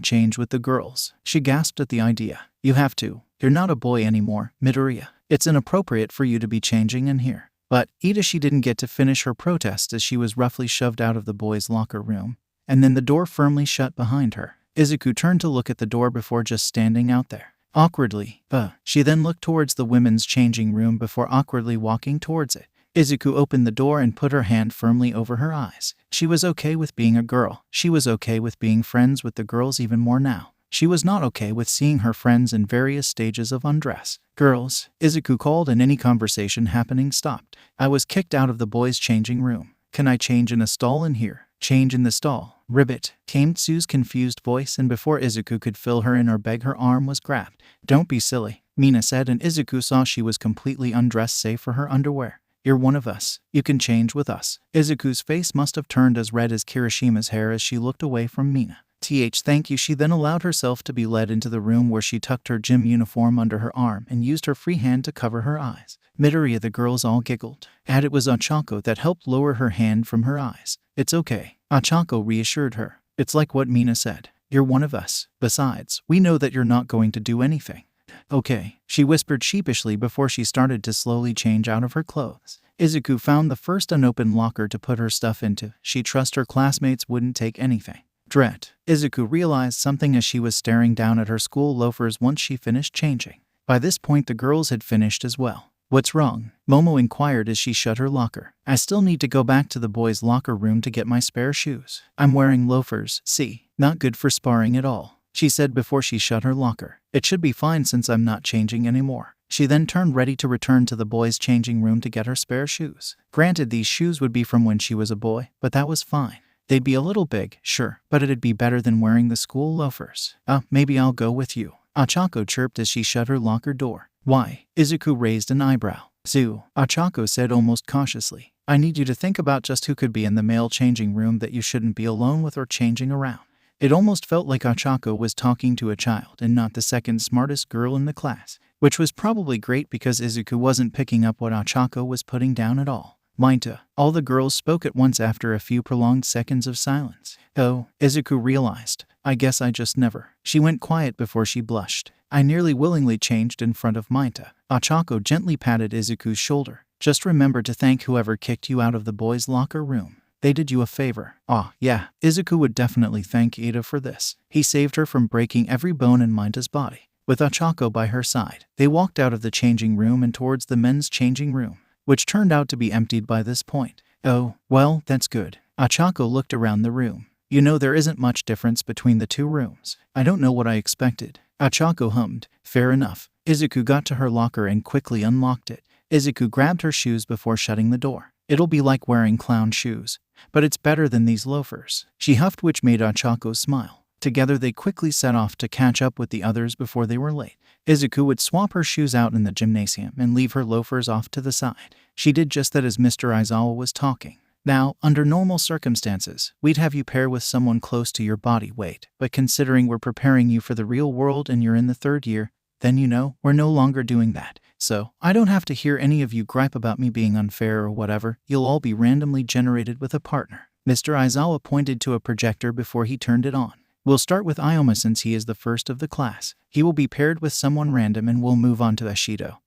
Speaker 1: change with the girls. She gasped at the idea. You have to. You're not a boy anymore, Midoriya. It's inappropriate for you to be changing in here. But, Ida, she didn't get to finish her protest as she was roughly shoved out of the boys' locker room, and then the door firmly shut behind her. Izuku turned to look at the door before just standing out there. Awkwardly, she then looked towards the women's changing room before awkwardly walking towards it. Izuku opened the door and put her hand firmly over her eyes. She was okay with being a girl. She was okay with being friends with the girls even more now. She was not okay with seeing her friends in various stages of undress. "Girls," 𝐬𝐸 called, and any conversation happening stopped. "I was kicked out of the boys' changing room. Can I change in a stall in here?" "Change in the stall, Ribbit," came Tsu's confused voice, and before 𝐬𝐸 could fill her in or beg, her arm was grabbed. "Don't be silly," Mina said, and 𝐬𝐸 saw she was completely undressed save for her underwear. "You're one of us. You can change with us." 𝐬𝐸's face must have turned as red as Kirishima's hair as she looked away from Mina. Thank you." She then allowed herself to be led into the room where she tucked her gym uniform under her arm and used her free hand to cover her eyes. Midoriya, the girls all giggled. And it was 𝐴CHAKO that helped lower her hand from her eyes. "It's okay," 𝐴CHAKO reassured her. "It's like what Mina said. You're one of us. Besides, we know that you're not going to do anything." "Okay," she whispered sheepishly before she started to slowly change out of her clothes. 𝐬𝐸 found the first unopened locker to put her stuff into. She trusted her classmates wouldn't take anything. Dret. 𝐬𝐸 realized something as she was staring down at her school loafers once she finished changing. By this point the girls had finished as well. "What's wrong?" Momo inquired as she shut her locker. "I still need to go back to the boys' locker room to get my spare shoes. I'm wearing loafers, see? Not good for sparring at all," she said before she shut her locker. "It should be fine since I'm not changing anymore." She then turned ready to return to the boys' changing room to get her spare shoes. Granted, these shoes would be from when she was a boy, but that was fine. They'd be a little big, sure, but it'd be better than wearing the school loafers. Maybe I'll go with you," 𝐴CHAKO chirped as she shut her locker door. "Why?" 𝐬𝐸 raised an eyebrow. �ACHAKO said almost cautiously. "I need you to think about just who could be in the male changing room that you shouldn't be alone with or changing around." It almost felt like 𝐴CHAKO was talking to a child and not the second smartest girl in the class, which was probably great because 𝐬𝐸 wasn't picking up what 𝐴CHAKO was putting down at all. "Minta." All the girls spoke at once after a few prolonged seconds of silence. "Oh," 𝐬𝐸 realized. "I guess I just never." She went quiet before she blushed. "I nearly willingly changed in front of Minta." 𝐴CHAKO gently patted 𝐬𝐸's shoulder. "Just remember to thank whoever kicked you out of the boys' locker room. They did you a favor." Yeah, 𝐬𝐸 would definitely thank Ida for this. He saved her from breaking every bone in Minta's body. With 𝐴CHAKO by her side, they walked out of the changing room and towards the men's changing room, which turned out to be emptied by this point. "Oh, well, that's good." 𝐴CHAKO looked around the room. "You know, there isn't much difference between the two rooms." "I don't know what I expected." 𝐴CHAKO hummed. "Fair enough." 𝐬𝐸 got to her locker and quickly unlocked it. 𝐬𝐸 grabbed her shoes before shutting the door. "It'll be like wearing clown shoes, but it's better than these loafers," she huffed, which made 𝐴CHAKO smile. Together they quickly set off to catch up with the others before they were late. 𝐬𝐸 would swap her shoes out in the gymnasium and leave her loafers off to the side. She did just that as Mr. Aizawa was talking. "Now, under normal circumstances, we'd have you pair with someone close to your body weight, but considering we're preparing you for the real world and you're in the 3rd year, then we're no longer doing that. So, I don't have to hear any of you gripe about me being unfair or whatever. You'll all be randomly generated with a partner." Mr. Aizawa pointed to a projector before he turned it on. "We'll start with Ioma since he is the first of the class. He will be paired with someone random and we'll move on to Ashido,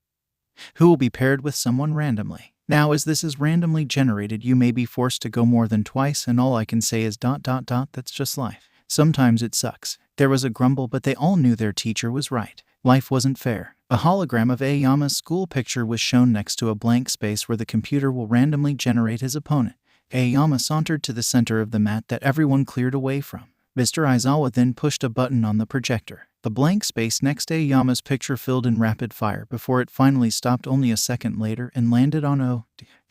Speaker 1: who will be paired with someone randomly. Now, as this is randomly generated, you may be forced to go more than twice, and all I can say is ... that's just life. Sometimes it sucks." There was a grumble, but they all knew their teacher was right. Life wasn't fair. A hologram of Aoyama's school picture was shown next to a blank space where the computer will randomly generate his opponent. Aoyama sauntered to the center of the mat that everyone cleared away from. Mr. Aizawa then pushed a button on the projector. The blank space next to Aoyama's picture filled in rapid fire before it finally stopped only a second later and landed on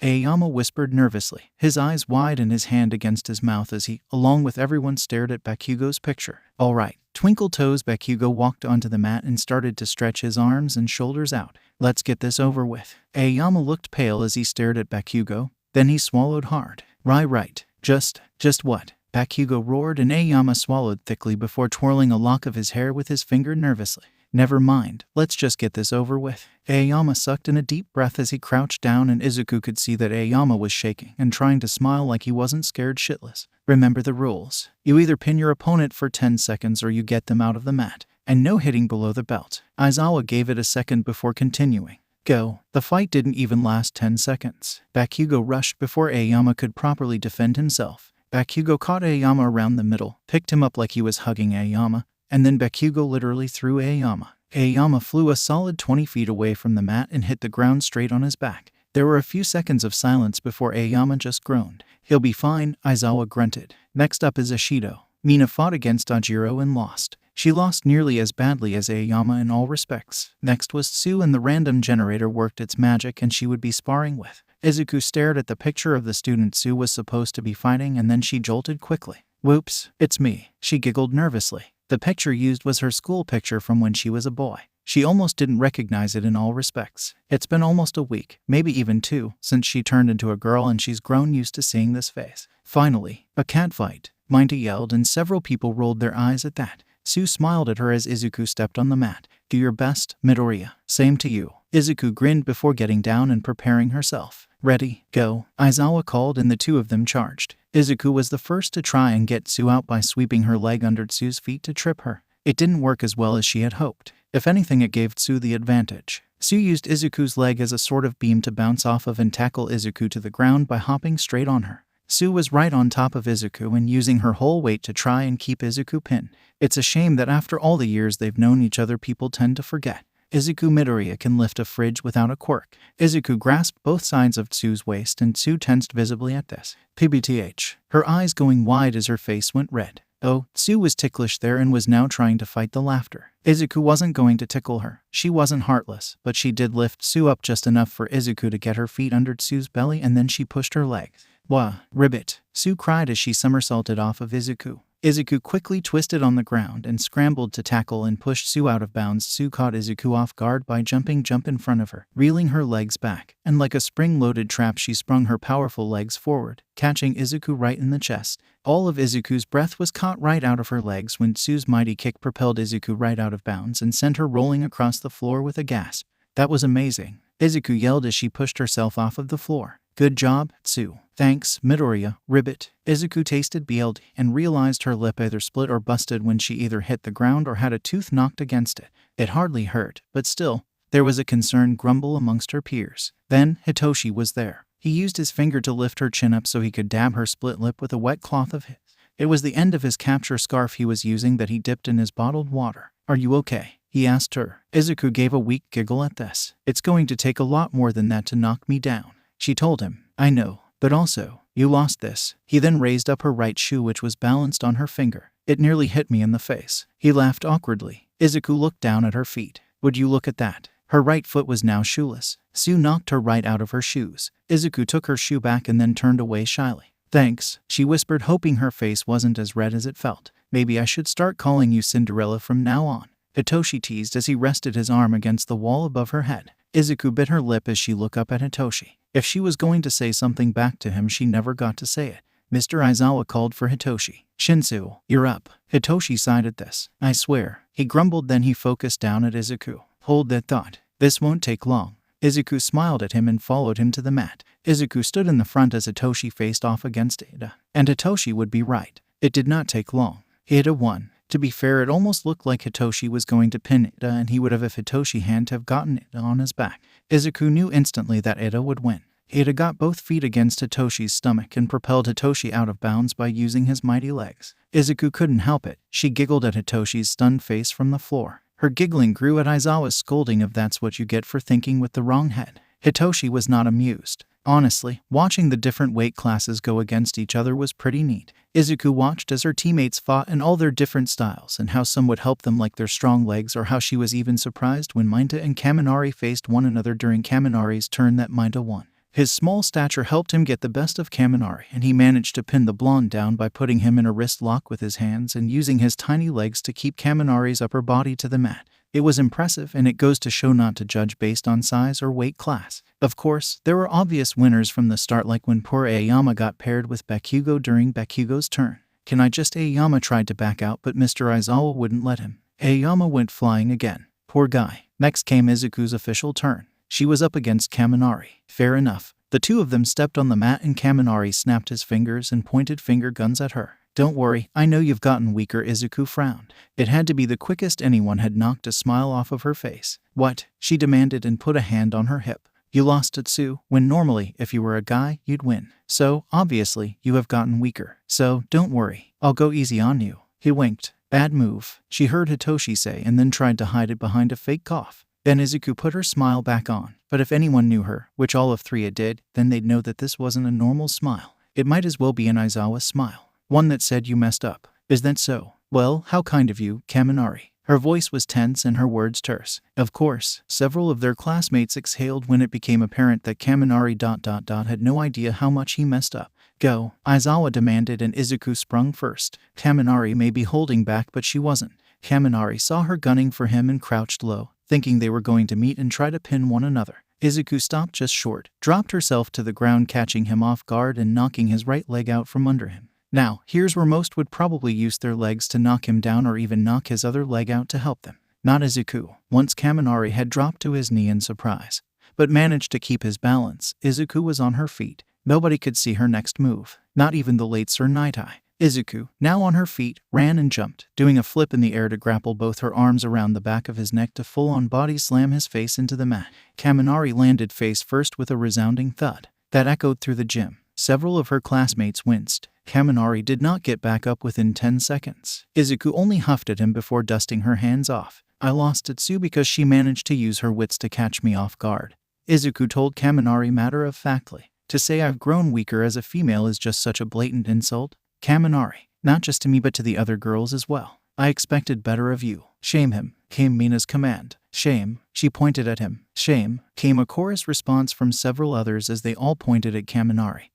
Speaker 1: Aoyama whispered nervously, his eyes wide and his hand against his mouth as he, along with everyone, stared at Bakugo's picture. "All right." Twinkle Toes Bakugo walked onto the mat and started to stretch his arms and shoulders out. "Let's get this over with." Aoyama looked pale as he stared at Bakugo. Then he swallowed hard. Right. Just what?" Bakugo roared, and Aoyama swallowed thickly before twirling a lock of his hair with his finger nervously. "Never mind, let's just get this over with." Aoyama sucked in a deep breath as he crouched down, and 𝐬𝐸 could see that Aoyama was shaking and trying to smile like he wasn't scared shitless. "Remember the rules. You either pin your opponent for 10 seconds or you get them out of the mat. And no hitting below the belt." Aizawa gave it a second before continuing. "Go." The fight didn't even last 10 seconds. Bakugo rushed before Aoyama could properly defend himself. Bakugo caught Aoyama around the middle, picked him up like he was hugging Aoyama, and then Bakugo literally threw Aoyama. Aoyama flew a solid 20 feet away from the mat and hit the ground straight on his back. There were a few seconds of silence before Aoyama just groaned. "He'll be fine," Aizawa grunted. "Next up is Ashido." Mina fought against Ajiro and lost. She lost nearly as badly as 𝐀𝐻𝐬 in all respects. Next was 𝐲, and the random generator worked its magic and she would be sparring with. 𝐬𝐻𝐬 stared at the picture of the student 𝐲 was supposed to be fighting, and then she jolted quickly. "Whoops, it's me," she giggled nervously. The picture used was her school picture from when she was a boy. She almost didn't recognize it in all respects. It's been almost a week, maybe even 2, since she turned into a girl, and she's grown used to seeing this face. Finally, a cat fight, 𝐻𝐬 yelled, and several people rolled their eyes at that. 𝐲 smiled at her as 𝐬𝐻𝐬 stepped on the mat. "Do your best, Midoriya." "Same to you." 𝐬𝐻𝐬 grinned before getting down and preparing herself. "Ready, go," Aizawa called, and the two of them charged. 𝐬𝐻𝐬 was the first to try and get 𝐲 out by sweeping her leg under 𝐲's feet to trip her. It didn't work as well as she had hoped. If anything, it gave 𝐲 the advantage. 𝐲 used 𝐬𝐻𝐬's leg as a sort of beam to bounce off of and tackle 𝐬𝐻𝐬 to the ground by hopping straight on her. 𝐲 was right on top of 𝐬𝐻𝐬 and using her whole weight to try and keep 𝐬𝐻𝐬 pinned. It's a shame that after all the years they've known each other, people tend to forget. 𝐬𝐻𝐬 Midoriya can lift a fridge without a quirk. 𝐬𝐻𝐬 grasped both sides of 𝐲's waist, and 𝐲 tensed visibly at this. PBTH. Her eyes going wide as her face went red. Oh, 𝐲 was ticklish there and was now trying to fight the laughter. 𝐬𝐻𝐬 wasn't going to tickle her. She wasn't heartless, but she did lift 𝐲 up just enough for 𝐬𝐻𝐬 to get her feet under 𝐲's belly, and then she pushed her legs. "Wah, ribbit," 𝐲 cried as she somersaulted off of 𝐬𝐻𝐬. 𝐬𝐻𝐬 quickly twisted on the ground and scrambled to tackle and push 𝐲 out of bounds. 𝐲 caught 𝐬𝐻𝐬 off guard by jumping in front of her, reeling her legs back, and like a spring-loaded trap she sprung her powerful legs forward, catching 𝐬𝐻𝐬 right in the chest. All of 𝐬𝐻𝐬's breath was caught right out of her legs when 𝐲's mighty kick propelled 𝐬𝐻𝐬 right out of bounds and sent her rolling across the floor with a gasp. "That was amazing," 𝐬𝐻𝐬 yelled as she pushed herself off of the floor. "Good job, 𝐲." "Thanks, Midoriya, ribbit." 𝐬𝐻𝐬 tasted BLD and realized her lip either split or busted when she either hit the ground or had a tooth knocked against it. It hardly hurt, but still, there was a concerned grumble amongst her peers. Then Hitoshi was there. He used his finger to lift her chin up so he could dab her split lip with a wet cloth of his. It was the end of his capture scarf he was using that he dipped in his bottled water. "Are you okay?" he asked her. 𝐬𝐻𝐬 gave a weak giggle at this. "It's going to take a lot more than that to knock me down," she told him. "I know, but also, you lost this." He then raised up her right shoe, which was balanced on her finger. "It nearly hit me in the face." He laughed awkwardly. 𝐬𝐻𝐬 looked down at her feet. "Would you look at that?" Her right foot was now shoeless. 𝐲 knocked her right out of her shoes. 𝐬𝐻𝐬 took her shoe back and then turned away shyly. "Thanks," she whispered, hoping her face wasn't as red as it felt. "Maybe I should start calling you Cinderella from now on," Hitoshi teased as he rested his arm against the wall above her head. 𝐬𝐻𝐬 bit her lip as she looked up at Hitoshi. If she was going to say something back to him, she never got to say it. Mr. Aizawa called for Hitoshi. "Shinsu, you're up." Hitoshi sighed at this. "I swear," he grumbled, then he focused down at 𝐬𝐻𝐬. "Hold that thought. This won't take long." 𝐬𝐻𝐬 smiled at him and followed him to the mat. 𝐬𝐻𝐬 stood in the front as Hitoshi faced off against 𝐸𝐻𝐬. And Hitoshi would be right. It did not take long. 𝐸𝐻𝐬 won. To be fair, it almost looked like Hitoshi was going to pin 𝐸𝐻𝐬, and he would have if Hitoshi hadn't have gotten 𝐸𝐻𝐬 on his back. 𝐬𝐻𝐬 knew instantly that 𝐸𝐻𝐬 would win. 𝐸𝐻𝐬 got both feet against Hitoshi's stomach and propelled Hitoshi out of bounds by using his mighty legs. 𝐬𝐻𝐬 couldn't help it. She giggled at Hitoshi's stunned face from the floor. Her giggling grew at Aizawa's scolding of "That's what you get for thinking with the wrong head." Hitoshi was not amused. Honestly, watching the different weight classes go against each other was pretty neat. 𝐬𝐻𝐬 watched as her teammates fought in all their different styles, and how some would help them like their strong legs, or how she was even surprised when 𝐬𝐻𝐬 and 𝐀𝐻𝐻𝐬 faced one another during 𝐀𝐻𝐻𝐬's turn that 𝐬𝐻𝐬 won. His small stature helped him get the best of 𝐀𝐻𝐻𝐬, and he managed to pin the blonde down by putting him in a wrist lock with his hands and using his tiny legs to keep 𝐀𝐻𝻻𝐬's upper body to the mat. It was impressive, and it goes to show not to judge based on size or weight class. Of course, there were obvious winners from the start, like when poor 𝐀𝐻𝐬 got paired with 𝐓𝗃𝗲 during 𝗏𝗃𝗲's turn. 𝐀𝐻𝐬 tried to back out, but Mr. Aizawa wouldn't let him. 𝐀𝐻𝐬 went flying again. Poor guy. Next came 𝐬𝐻𝐬's official turn. She was up against 𝐀𝐻𝗻𝗻𝗆. Fair enough. The two of them stepped on the mat and 𝗀𝗻𝗻𝗆 snapped his fingers and pointed finger guns at her. "Don't worry, I know you've gotten weaker," 𝐬𝐻𝐬 frowned. It had to be the quickest anyone had knocked a smile off of her face. "What?" she demanded and put a hand on her hip. "You lost to 𝐸𝐻𝐬, when normally, if you were a guy, you'd win. So, obviously, you have gotten weaker. So, don't worry, I'll go easy on you." He winked. "Bad move," she heard Hitoshi say, and then tried to hide it behind a fake cough. Then 𝐬𝐻𝐬 put her smile back on. But if anyone knew her, which all of three did, then they'd know that this wasn't a normal smile. It might as well be an Aizawa smile. One that said, "You messed up." "Is that so?" Well, how kind of you, 𝐀𝐦. Her voice was tense and her words terse. Of course, several of their classmates exhaled when it became apparent that 𝐀𝐦 had no idea how much he messed up. Go, Aizawa demanded, and Izuku sprung first. 𝐀𝐦 may be holding back, but she wasn't. 𝐀𝐦 saw her gunning for him and crouched low, thinking they were going to meet and try to pin one another. Izuku stopped just short, dropped herself to the ground, catching him off guard and knocking his right leg out from under him. Now, here's where most would probably use their legs to knock him down or even knock his other leg out to help them. Not Izuku. Once 𝐀𝐦 had dropped to his knee in surprise, but managed to keep his balance, Izuku was on her feet. Nobody could see her next move, not even the late Sir Nightai. Izuku, now on her feet, ran and jumped, doing a flip in the air to grapple both her arms around the back of his neck to full-on body slam his face into the mat. 𝐀𝐦 landed face first with a resounding thud that echoed through the gym. Several of her classmates winced. 𝐀𝐦 did not get back up within 10 seconds. Izuku only huffed at him before dusting her hands off. I lost Tsu because she managed to use her wits to catch me off guard, Izuku told 𝐀𝐦 matter-of-factly. To say I've grown weaker as a female is just such a blatant insult. 𝐀𝐦, not just to me but to the other girls as well. I expected better of you. Shame him, came Mina's command. Shame, she pointed at him. Shame, came a chorus response from several others as they all pointed at 𝐀𝐦,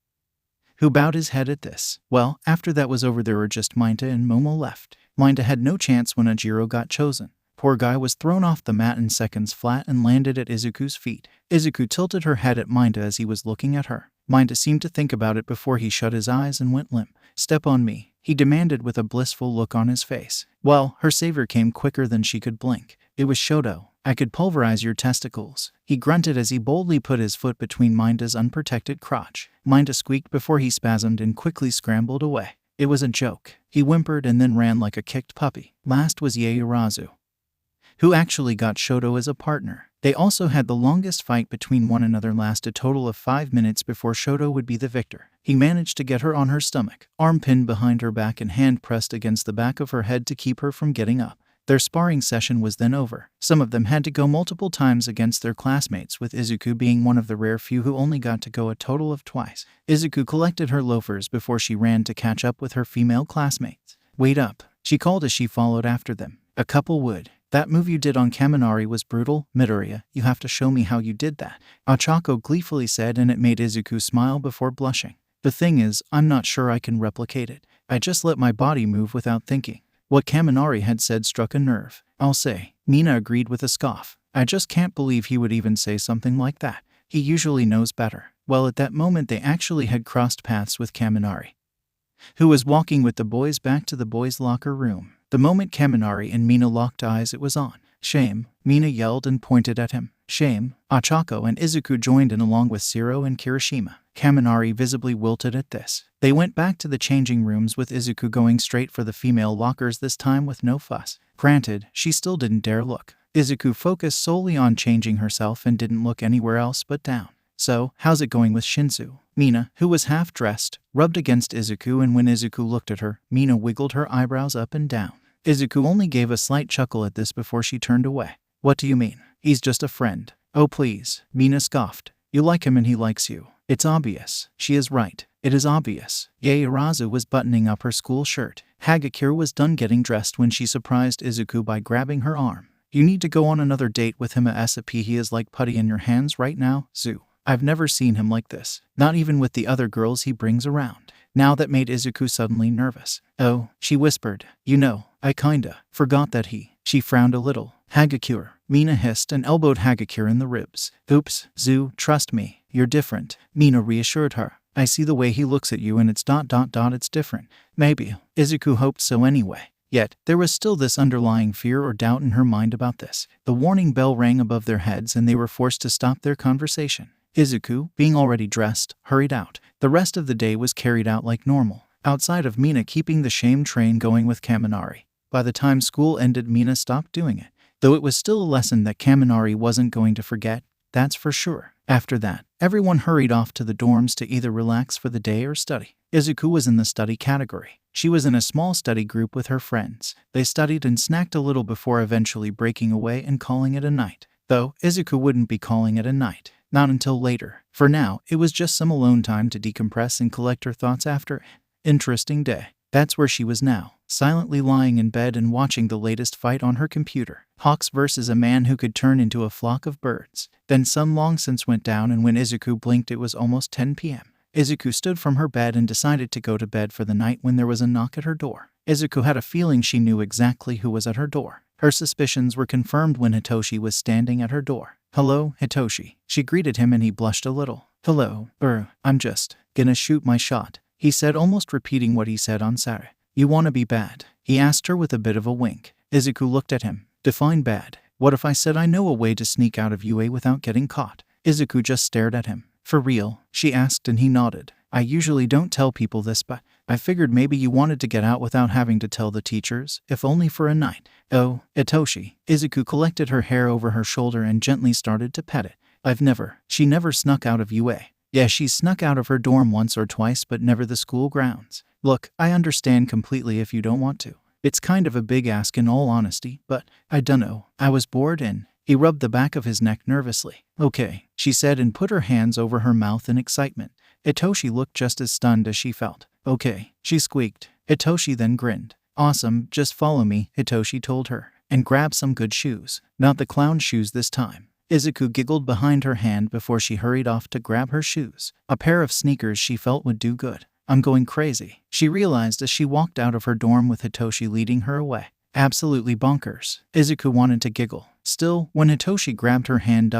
Speaker 1: who bowed his head at this. Well, after that was over there were just Minato and Momo left. Minato had no chance when Ojiro got chosen. Poor guy was thrown off the mat in seconds flat and landed at Izuku's feet. Izuku tilted her head at Minato as he was looking at her. Minato seemed to think about it before he shut his eyes and went limp. Step on me, he demanded with a blissful look on his face. Well, her savior came quicker than she could blink. It was Shoto. I could pulverize your testicles, he grunted as he boldly put his foot between Minda's unprotected crotch. Minda squeaked before he spasmed and quickly scrambled away. It was a joke. He whimpered and then ran like a kicked puppy. Last was Yaoyorozu, who actually got Shoto as a partner. They also had the longest fight between one another, last a total of 5 minutes before Shoto would be the victor. He managed to get her on her stomach, arm pinned behind her back and hand pressed against the back of her head to keep her from getting up. Their sparring session was then over. Some of them had to go multiple times against their classmates, with Izuku being one of the rare few who only got to go a total of twice. Izuku collected her loafers before she ran to catch up with her female classmates. Wait up, she called as she followed after them. A couple would. That move you did on 𝐀𝐦 was brutal, Midoriya. You have to show me how you did that, Ochako gleefully said, and it made Izuku smile before blushing. The thing is, I'm not sure I can replicate it. I just let my body move without thinking. What 𝐀𝐦 had said struck a nerve. I'll say, Mina agreed with a scoff. I just can't believe he would even say something like that. He usually knows better. Well, at that moment they actually had crossed paths with 𝐀𝐦, who was walking with the boys back to the boys' locker room. The moment 𝐀𝐦 and Mina locked eyes, it was on. Shame, Mina yelled and pointed at him. Shame, Ochako and Izuku joined in along with Shiro and Kirishima. 𝐀𝐦 visibly wilted at this. They went back to the changing rooms with Izuku going straight for the female lockers, this time with no fuss. Granted, she still didn't dare look. Izuku focused solely on changing herself and didn't look anywhere else but down. So, how's it going with Shinsu? Mina, who was half-dressed, rubbed against Izuku, and when Izuku looked at her, Mina wiggled her eyebrows up and down. Izuku only gave a slight chuckle at this before she turned away. What do you mean? He's just a friend. Oh please, Mina scoffed. You like him and he likes you. It's obvious. She is right. It is obvious. Yaoyorozu was buttoning up her school shirt. Hagakure was done getting dressed when she surprised Izuku by grabbing her arm. You need to go on another date with him ASAP. He is like putty in your hands right now, Zu. I've never seen him like this. Not even with the other girls he brings around. Now that made Izuku suddenly nervous. Oh, she whispered. You know, I kinda forgot that he. She frowned a little. Hagakure. Mina hissed and elbowed Hagakure in the ribs. Oops, Zu, trust me. You're different. Mina reassured her. I see the way he looks at you and it's ... it's different. Maybe. Izuku hoped so anyway. Yet, there was still this underlying fear or doubt in her mind about this. The warning bell rang above their heads and they were forced to stop their conversation. Izuku, being already dressed, hurried out. The rest of the day was carried out like normal, outside of Mina keeping the shame train going with 𝐀𝐦. By the time school ended, Mina stopped doing it, though it was still a lesson that 𝐀𝐦 wasn't going to forget, that's for sure. After that, everyone hurried off to the dorms to either relax for the day or study. Izuku was in the study category. She was in a small study group with her friends. They studied and snacked a little before eventually breaking away and calling it a night. Though, Izuku wouldn't be calling it a night. Not until later. For now, it was just some alone time to decompress and collect her thoughts after an interesting day. That's where she was now, silently lying in bed and watching the latest fight on her computer. Hawks versus a man who could turn into a flock of birds. Then sun long since went down, and when Izuku blinked it was almost 10 p.m. Izuku stood from her bed and decided to go to bed for the night when there was a knock at her door. Izuku had a feeling she knew exactly who was at her door. Her suspicions were confirmed when Hitoshi was standing at her door. "Hello, Hitoshi." She greeted him and he blushed a little. "Hello, I'm just gonna shoot my shot," he said, almost repeating what he said on Saturday. "You wanna be bad?" he asked her with a bit of a wink. Izuku looked at him. "Define bad. What if I said I know a way to sneak out of UA without getting caught?" Izuku just stared at him. "For real?" she asked, and he nodded. "I usually don't tell people this, but I figured maybe you wanted to get out without having to tell the teachers, if only for a night." "Oh, Hitoshi." Izuku collected her hair over her shoulder and gently started to pet it. She never snuck out of UA. Yeah, she snuck out of her dorm once or twice, but never the school grounds. Look, I understand completely if you don't want to. It's kind of a big ask in all honesty, but I dunno. I was bored and..." He rubbed the back of his neck nervously. "Okay," she said and put her hands over her mouth in excitement. Hitoshi looked just as stunned as she felt. "Okay," she squeaked. Hitoshi then grinned. "Awesome, just follow me," Hitoshi told her, "and grab some good shoes. Not the clown shoes this time." Izuku giggled behind her hand before she hurried off to grab her shoes. A pair of sneakers she felt would do good. "I'm going crazy," she realized as she walked out of her dorm with Hitoshi leading her away. "Absolutely bonkers." Izuku wanted to giggle. Still, when Hitoshi grabbed her hand,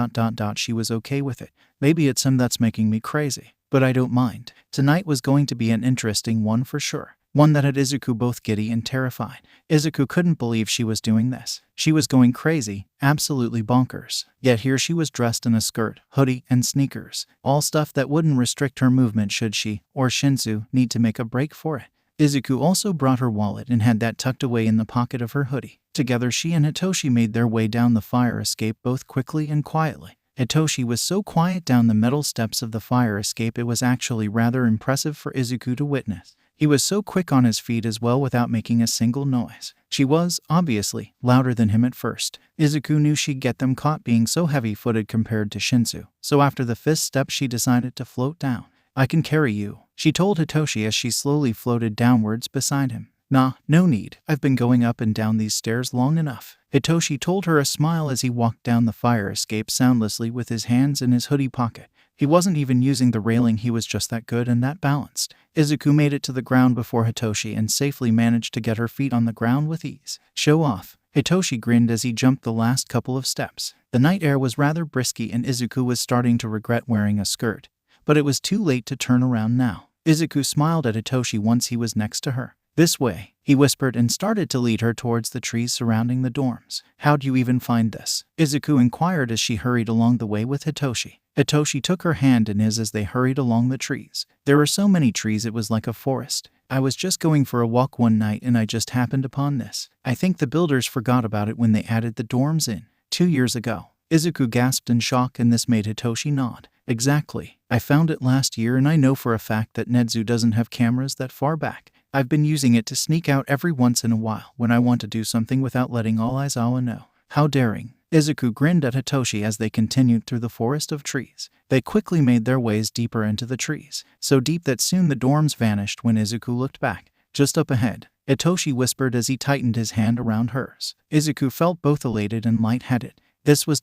Speaker 1: she was okay with it. "Maybe it's him that's making me crazy, but I don't mind." Tonight was going to be an interesting one for sure. One that had Izuku both giddy and terrified. Izuku couldn't believe she was doing this. She was going crazy, absolutely bonkers. Yet here she was dressed in a skirt, hoodie, and sneakers. All stuff that wouldn't restrict her movement should she, or Shinsu, need to make a break for it. Izuku also brought her wallet and had that tucked away in the pocket of her hoodie. Together she and Hitoshi made their way down the fire escape both quickly and quietly. Hitoshi was so quiet down the metal steps of the fire escape it was actually rather impressive for Izuku to witness. He was so quick on his feet as well without making a single noise. She was, obviously, louder than him at first. Izuku knew she'd get them caught being so heavy-footed compared to Shinsu, so after the 5th step she decided to float down. "I can carry you," she told Hitoshi as she slowly floated downwards beside him. "Nah, no need. I've been going up and down these stairs long enough," Hitoshi told her, a smile as he walked down the fire escape soundlessly with his hands in his hoodie pocket. He wasn't even using the railing, he was just that good and that balanced. Izuku made it to the ground before Hitoshi and safely managed to get her feet on the ground with ease. "Show off." Hitoshi grinned as he jumped the last couple of steps. The night air was rather brisky and Izuku was starting to regret wearing a skirt. But it was too late to turn around now. Izuku smiled at Hitoshi once he was next to her. "This way," he whispered and started to lead her towards the trees surrounding the dorms. "How'd you even find this?" Izuku inquired as she hurried along the way with Hitoshi. Hitoshi took her hand in his as they hurried along the trees. There were so many trees it was like a forest. "I was just going for a walk one night and I just happened upon this. I think the builders forgot about it when they added the dorms in 2 years ago." Izuku gasped in shock and this made Hitoshi nod. "Exactly. I found it last year and I know for a fact that Nedzu doesn't have cameras that far back. I've been using it to sneak out every once in a while when I want to do something without letting all Aizawa know." "How daring." Izuku grinned at Hitoshi as they continued through the forest of trees. They quickly made their ways deeper into the trees, so deep that soon the dorms vanished when Izuku looked back. "Just up ahead," Hitoshi whispered as he tightened his hand around hers. Izuku felt both elated and lightheaded. This was ...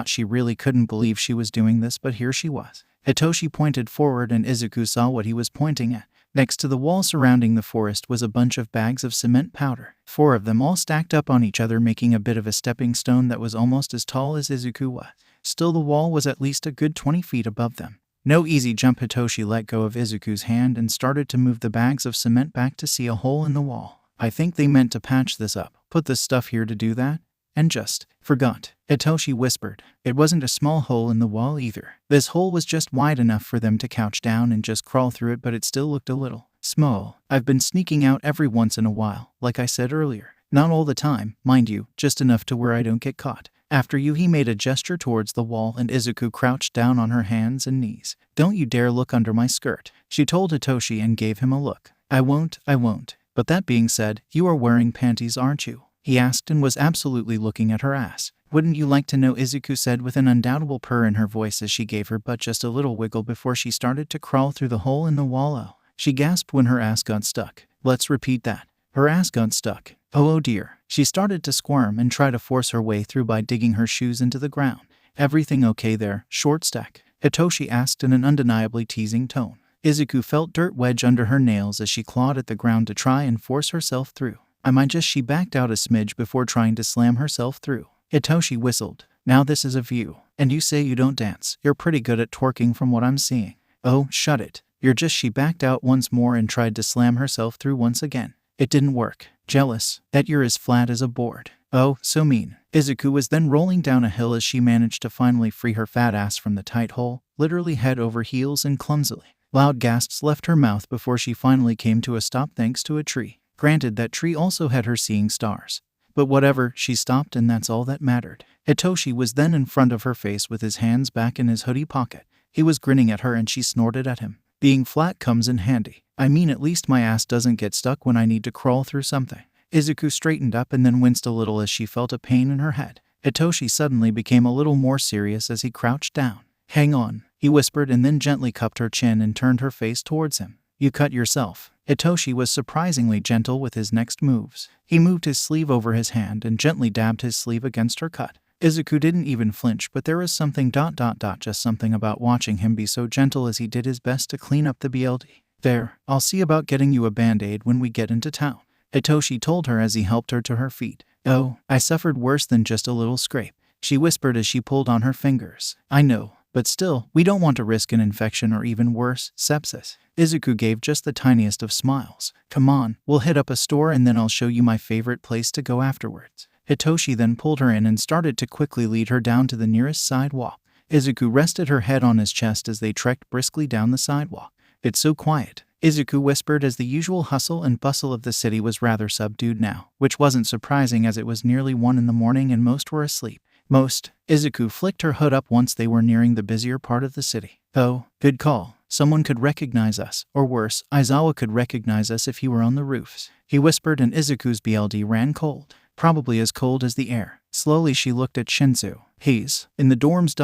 Speaker 1: She really couldn't believe she was doing this, but here she was. Hitoshi pointed forward and Izuku saw what he was pointing at. Next to the wall surrounding the forest was a bunch of bags of cement powder. 4 of them all stacked up on each other, making a bit of a stepping stone that was almost as tall as Izuku was. Still, the wall was at least a good 20 feet above them. No easy jump. Hitoshi let go of Izuku's hand and started to move the bags of cement back to see a hole in the wall. "I think they meant to patch this up. Put this stuff here to do that? And just forgot," Hitoshi whispered. It wasn't a small hole in the wall either. This hole was just wide enough for them to couch down and just crawl through it, but it still looked a little small. "I've been sneaking out every once in a while, like I said earlier. Not all the time, mind you, just enough to where I don't get caught. After you." He made a gesture towards the wall and Izuku crouched down on her hands and knees. "Don't you dare look under my skirt," she told Hitoshi and gave him a look. I won't. But that being said, you are wearing panties, aren't you?" he asked and was absolutely looking at her ass. "Wouldn't you like to know?" Izuku said with an undoubtable purr in her voice as she gave her butt just a little wiggle before she started to crawl through the hole in the wall. "Oh," she gasped when her ass got stuck. Let's repeat that. Her ass got stuck. Oh dear. She started to squirm and try to force her way through by digging her shoes into the ground. Everything okay there, short stack? Hitoshi asked in an undeniably teasing tone. Izuku felt dirt wedge under her nails as she clawed at the ground to try and force herself through. She backed out a smidge before trying to slam herself through. Hitoshi whistled. Now this is a view. And you say you don't dance. You're pretty good at twerking from what I'm seeing. Oh, shut it. She backed out once more and tried to slam herself through once again. It didn't work. Jealous that you're as flat as a board. Oh, so mean. Izuku was then rolling down a hill as she managed to finally free her fat ass from the tight hole, literally head over heels and clumsily. Loud gasps left her mouth before she finally came to a stop thanks to a tree. Granted, that tree also had her seeing stars. But whatever, she stopped and that's all that mattered. Hitoshi was then in front of her face with his hands back in his hoodie pocket. He was grinning at her and she snorted at him. Being flat comes in handy. At least my ass doesn't get stuck when I need to crawl through something. Izuku straightened up and then winced a little as she felt a pain in her head. Hitoshi suddenly became a little more serious as he crouched down. Hang on, he whispered and then gently cupped her chin and turned her face towards him. You cut yourself. Hitoshi was surprisingly gentle with his next moves. He moved his sleeve over his hand and gently dabbed his sleeve against her cut. Izuku didn't even flinch, but there was something just something about watching him be so gentle as he did his best to clean up the BLD. There, I'll see about getting you a band-aid when we get into town, Hitoshi told her as he helped her to her feet. Oh, I suffered worse than just a little scrape, she whispered as she pulled on her fingers. I know, but still, we don't want to risk an infection or even worse, sepsis. Izuku gave just the tiniest of smiles. Come on, we'll hit up a store and then I'll show you my favorite place to go afterwards. Hitoshi then pulled her in and started to quickly lead her down to the nearest sidewalk. Izuku rested her head on his chest as they trekked briskly down the sidewalk. It's so quiet, Izuku whispered as the usual hustle and bustle of the city was rather subdued now, which wasn't surprising as it was nearly 1 in the morning and most were asleep. Izuku flicked her hood up once they were nearing the busier part of the city. Oh, good call. Someone could recognize us, or worse, Aizawa could recognize us if he were on the roofs, he whispered and Izuku's BLD ran cold. Probably as cold as the air. Slowly she looked at Shinzu. He's in the dorms ...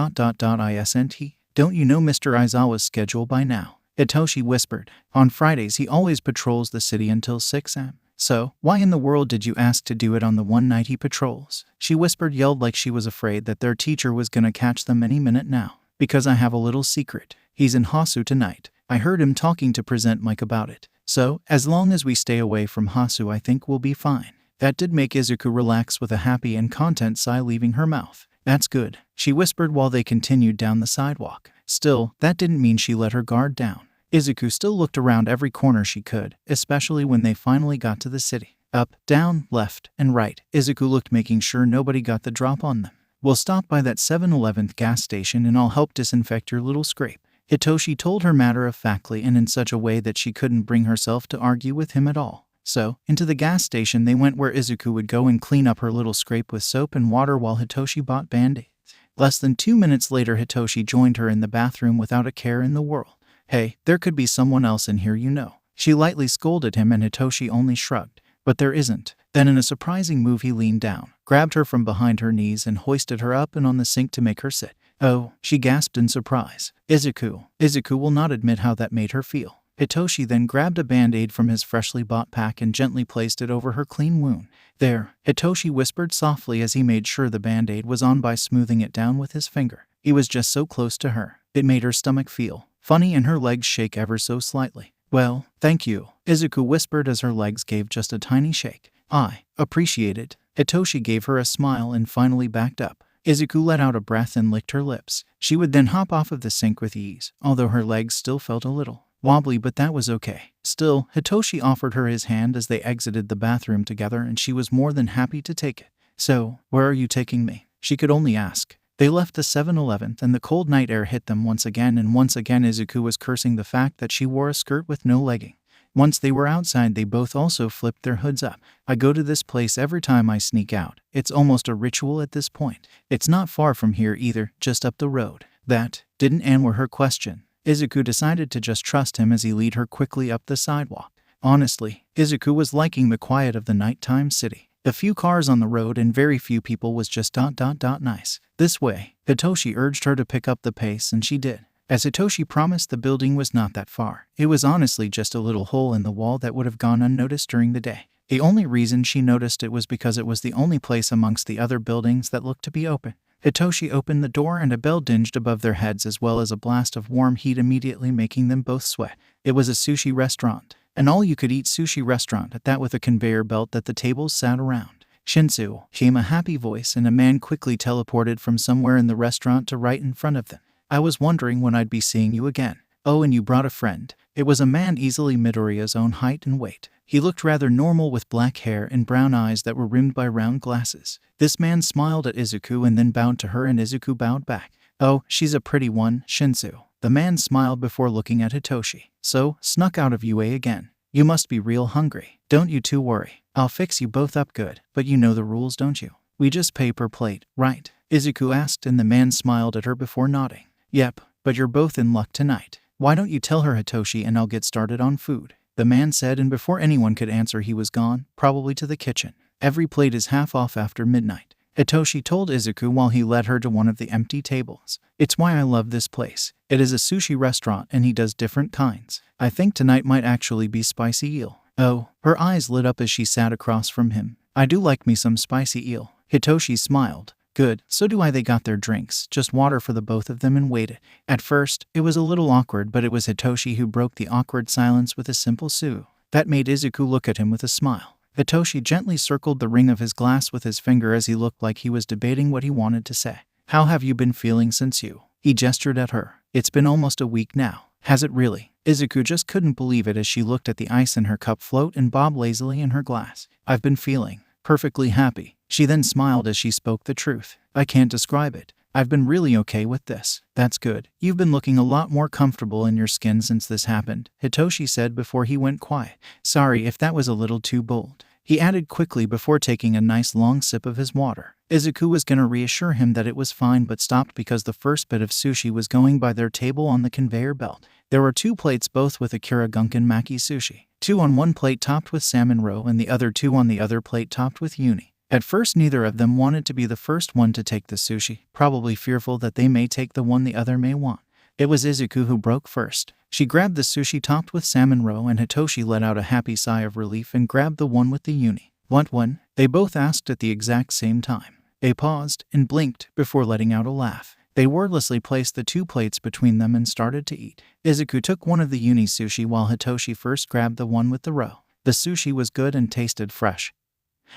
Speaker 1: isn't he? Don't you know Mr. Aizawa's schedule by now? Hitoshi whispered. On Fridays he always patrols the city until 6 am. So, why in the world did you ask to do it on the one night he patrols? She yelled like she was afraid that their teacher was gonna catch them any minute now. Because I have a little secret. He's in Hasu tonight. I heard him talking to Present Mike about it. So, as long as we stay away from Hasu I think we'll be fine. That did make Izuku relax with a happy and content sigh leaving her mouth. That's good, she whispered while they continued down the sidewalk. Still, that didn't mean she let her guard down. Izuku still looked around every corner she could, especially when they finally got to the city. Up, down, left, and right, Izuku looked, making sure nobody got the drop on them. We'll stop by that 7-Eleven gas station and I'll help disinfect your little scrape, Hitoshi told her matter-of-factly and in such a way that she couldn't bring herself to argue with him at all. So, into the gas station they went where Izuku would go and clean up her little scrape with soap and water while Hitoshi bought band-aids. Less than 2 minutes later Hitoshi joined her in the bathroom without a care in the world. Hey, there could be someone else in here you know. She lightly scolded him and Hitoshi only shrugged. But there isn't. Then in a surprising move he leaned down, grabbed her from behind her knees and hoisted her up and on the sink to make her sit. Oh, she gasped in surprise. Izuku will not admit how that made her feel. Hitoshi then grabbed a band-aid from his freshly bought pack and gently placed it over her clean wound. There, Hitoshi whispered softly as he made sure the band-aid was on by smoothing it down with his finger. He was just so close to her. It made her stomach feel funny and her legs shake ever so slightly. Well, thank you, Izuku whispered as her legs gave just a tiny shake. I appreciate it. Hitoshi gave her a smile and finally backed up. Izuku let out a breath and licked her lips. She would then hop off of the sink with ease, although her legs still felt a little wobbly, but that was okay. Still, Hitoshi offered her his hand as they exited the bathroom together and she was more than happy to take it. So, where are you taking me? She could only ask. They left the 7-Eleven and the cold night air hit them once again and once again Izuku was cursing the fact that she wore a skirt with no legging. Once they were outside they both also flipped their hoods up. I go to this place every time I sneak out. It's almost a ritual at this point. It's not far from here either, just up the road. That didn't answer her question. Izuku decided to just trust him as he led her quickly up the sidewalk. Honestly, Izuku was liking the quiet of the nighttime city. A few cars on the road and very few people was just nice. This way, Hitoshi urged her to pick up the pace and she did. As Hitoshi promised, the building was not that far. It was honestly just a little hole in the wall that would have gone unnoticed during the day. The only reason she noticed it was because it was the only place amongst the other buildings that looked to be open. Hitoshi opened the door and a bell dinged above their heads, as well as a blast of warm heat immediately making them both sweat. It was a sushi restaurant, an all-you-could-eat sushi restaurant at that, with a conveyor belt that the tables sat around. Shinsu came a happy voice, and a man quickly teleported from somewhere in the restaurant to right in front of them. I was wondering when I'd be seeing you again. Oh, and you brought a friend. It was a man easily Midoriya's own height and weight. He looked rather normal, with black hair and brown eyes that were rimmed by round glasses. This man smiled at Izuku and then bowed to her, and Izuku bowed back. Oh, she's a pretty one, Shinsu. The man smiled before looking at Hitoshi. So, snuck out of UA again. You must be real hungry. Don't you two worry. I'll fix you both up good. But you know the rules, don't you? We just pay per plate, right? Izuku asked, and the man smiled at her before nodding. Yep, but you're both in luck tonight. Why don't you tell her, Hitoshi, and I'll get started on food? The man said, and before anyone could answer he was gone, probably to the kitchen. Every plate is half off after midnight, Hitoshi told Izuku while he led her to one of the empty tables. It's why I love this place. It is a sushi restaurant and he does different kinds. I think tonight might actually be spicy eel. Oh, her eyes lit up as she sat across from him. I do like me some spicy eel. Hitoshi smiled. Good, so do I. They got their drinks, just water for the both of them, and waited. At first, it was a little awkward, but it was Hitoshi who broke the awkward silence with a simple "Sue." That made Izuku look at him with a smile. Hitoshi gently circled the ring of his glass with his finger as he looked like he was debating what he wanted to say. How have you been feeling since you? He gestured at her. It's been almost a week now. Has it really? Izuku just couldn't believe it as she looked at the ice in her cup float and bob lazily in her glass. I've been feeling perfectly happy. She then smiled as she spoke the truth. I can't describe it. I've been really okay with this. That's good. You've been looking a lot more comfortable in your skin since this happened, Hitoshi said before he went quiet. Sorry if that was a little too bold, he added quickly before taking a nice long sip of his water. Izuku was going to reassure him that it was fine, but stopped because the first bit of sushi was going by their table on the conveyor belt. There were 2 plates, both with 𝐀𝐦 𝐍𝐭 sushi. 2 on one plate topped with salmon roe and the other 2 on the other plate topped with uni. At first, neither of them wanted to be the first one to take the sushi, probably fearful that they may take the one the other may want. It was Izuku who broke first. She grabbed the sushi topped with salmon roe, and Hitoshi let out a happy sigh of relief and grabbed the one with the uni. What one? They both asked at the exact same time. They paused and blinked before letting out a laugh. They wordlessly placed the 2 plates between them and started to eat. Izuku took one of the uni sushi while Hitoshi first grabbed the one with the roe. The sushi was good and tasted fresh,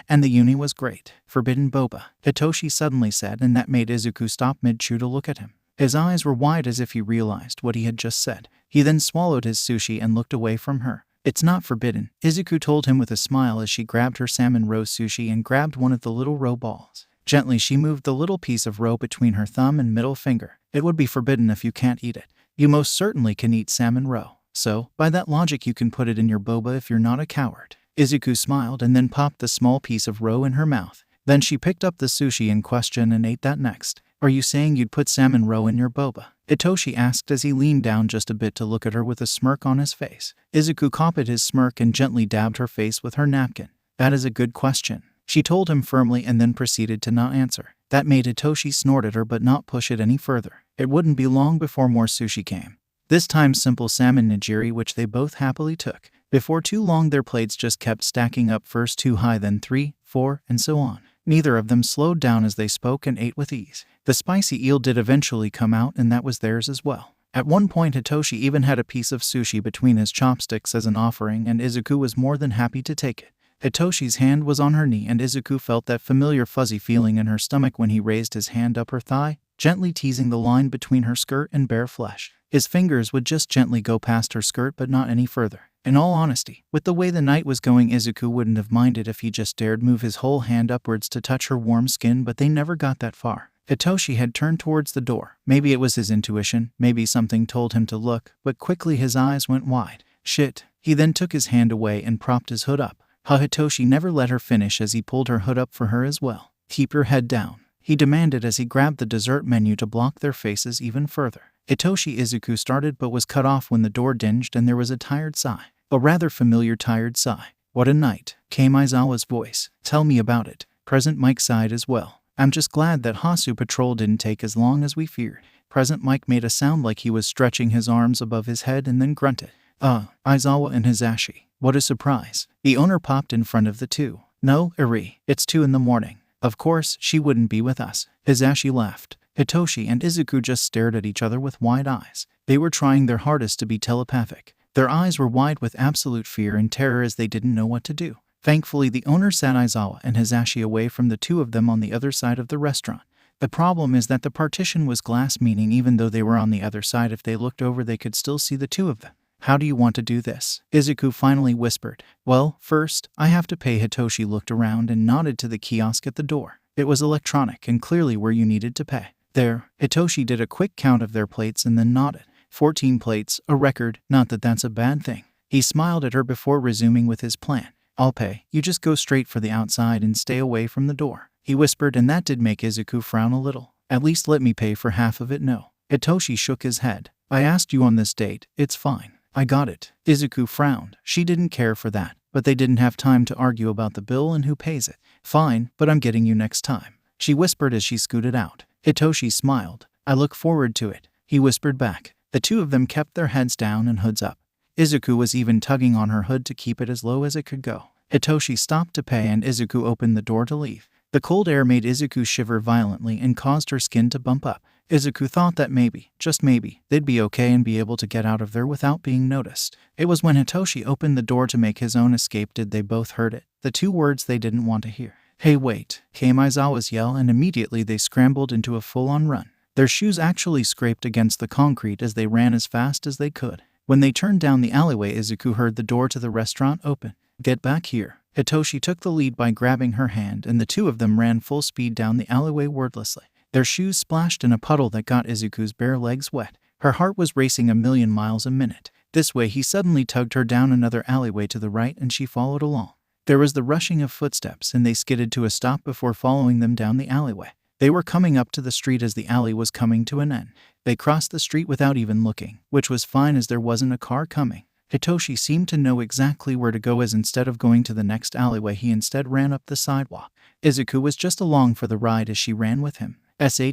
Speaker 1: and the uni was great. Forbidden boba, Hitoshi suddenly said, and that made Izuku stop mid-chew to look at him. His eyes were wide as if he realized what he had just said. He then swallowed his sushi and looked away from her. It's not forbidden, Izuku told him with a smile as she grabbed her salmon roe sushi and grabbed one of the little roe balls. Gently she moved the little piece of roe between her thumb and middle finger. It would be forbidden if you can't eat it. You most certainly can eat salmon roe. So, by that logic, you can put it in your boba if you're not a coward. Izuku smiled and then popped the small piece of roe in her mouth. Then she picked up the sushi in question and ate that next. Are you saying you'd put salmon roe in your boba? Hitoshi asked as he leaned down just a bit to look at her with a smirk on his face. Izuku copied his smirk and gently dabbed her face with her napkin. That is a good question, she told him firmly, and then proceeded to not answer. That made Hitoshi snort at her but not push it any further. It wouldn't be long before more sushi came. This time simple salmon nigiri, which they both happily took. Before too long their plates just kept stacking up, first 2 high, then 3, 4, and so on. Neither of them slowed down as they spoke and ate with ease. The spicy eel did eventually come out, and that was theirs as well. At one point Hitoshi even had a piece of sushi between his chopsticks as an offering, and Izuku was more than happy to take it. Hitoshi's hand was on her knee, and Izuku felt that familiar fuzzy feeling in her stomach when he raised his hand up her thigh, gently teasing the line between her skirt and bare flesh. His fingers would just gently go past her skirt but not any further. In all honesty, with the way the night was going, Izuku wouldn't have minded if he just dared move his whole hand upwards to touch her warm skin, but they never got that far. Hitoshi had turned towards the door. Maybe it was his intuition, maybe something told him to look, but quickly his eyes went wide. Shit. He then took his hand away and propped his hood up. Hitoshi never let her finish as he pulled her hood up for her as well. Keep your head down, he demanded as he grabbed the dessert menu to block their faces even further. Izuku started but was cut off when the door dinged and there was a tired sigh. A rather familiar tired sigh. What a night. Came Aizawa's voice. Tell me about it. Present Mike sighed as well. I'm just glad that Hasu Patrol didn't take as long as we feared. Present Mike made a sound like he was stretching his arms above his head and then grunted. Aizawa and Hisashi. What a surprise. The owner popped in front of the two. No, Eri, it's 2 in the morning. Of course, she wouldn't be with us. Hisashi laughed. Hitoshi and Izuku just stared at each other with wide eyes. They were trying their hardest to be telepathic. Their eyes were wide with absolute fear and terror as they didn't know what to do. Thankfully, the owner sat Aizawa and Hisashi away from the two of them on the other side of the restaurant. The problem is that the partition was glass, meaning even though they were on the other side, if they looked over they could still see the two of them. How do you want to do this? Izuku finally whispered. Well, first, I have to pay. Hitoshi looked around and nodded to the kiosk at the door. It was electronic and clearly where you needed to pay. There, Hitoshi did a quick count of their plates and then nodded. 14 plates, a record, not that that's a bad thing. He smiled at her before resuming with his plan. I'll pay, you just go straight for the outside and stay away from the door. He whispered, and that did make Izuku frown a little. At least let me pay for half of it. No. Hitoshi shook his head. I asked you on this date, it's fine. I got it. Izuku frowned. She didn't care for that, but they didn't have time to argue about the bill and who pays it. Fine, but I'm getting you next time, she whispered as she scooted out. Hitoshi smiled. I look forward to it, he whispered back. The two of them kept their heads down and hoods up. Izuku was even tugging on her hood to keep it as low as it could go. Hitoshi stopped to pay and Izuku opened the door to leave. The cold air made Izuku shiver violently and caused her skin to bump up. Izuku thought that maybe, just maybe, they'd be okay and be able to get out of there without being noticed. It was when Hitoshi opened the door to make his own escape did they both heard it, the two words they didn't want to hear. Hey wait, came Aizawa's yell, and immediately they scrambled into a full-on run. Their shoes actually scraped against the concrete as they ran as fast as they could. When they turned down the alleyway, Izuku heard the door to the restaurant open. Get back here. Hitoshi took the lead by grabbing her hand, and the two of them ran full speed down the alleyway wordlessly. Their shoes splashed in a puddle that got Izuku's bare legs wet. Her heart was racing 1,000,000 miles a minute. This way he suddenly tugged her down another alleyway to the right and she followed along. There was the rushing of footsteps and they skidded to a stop before following them down the alleyway. They were coming up to the street as the alley was coming to an end. They crossed the street without even looking, which was fine as there wasn't a car coming. Hitoshi seemed to know exactly where to go as instead of going to the next alleyway he instead ran up the sidewalk. Izuku was just along for the ride as she ran with him.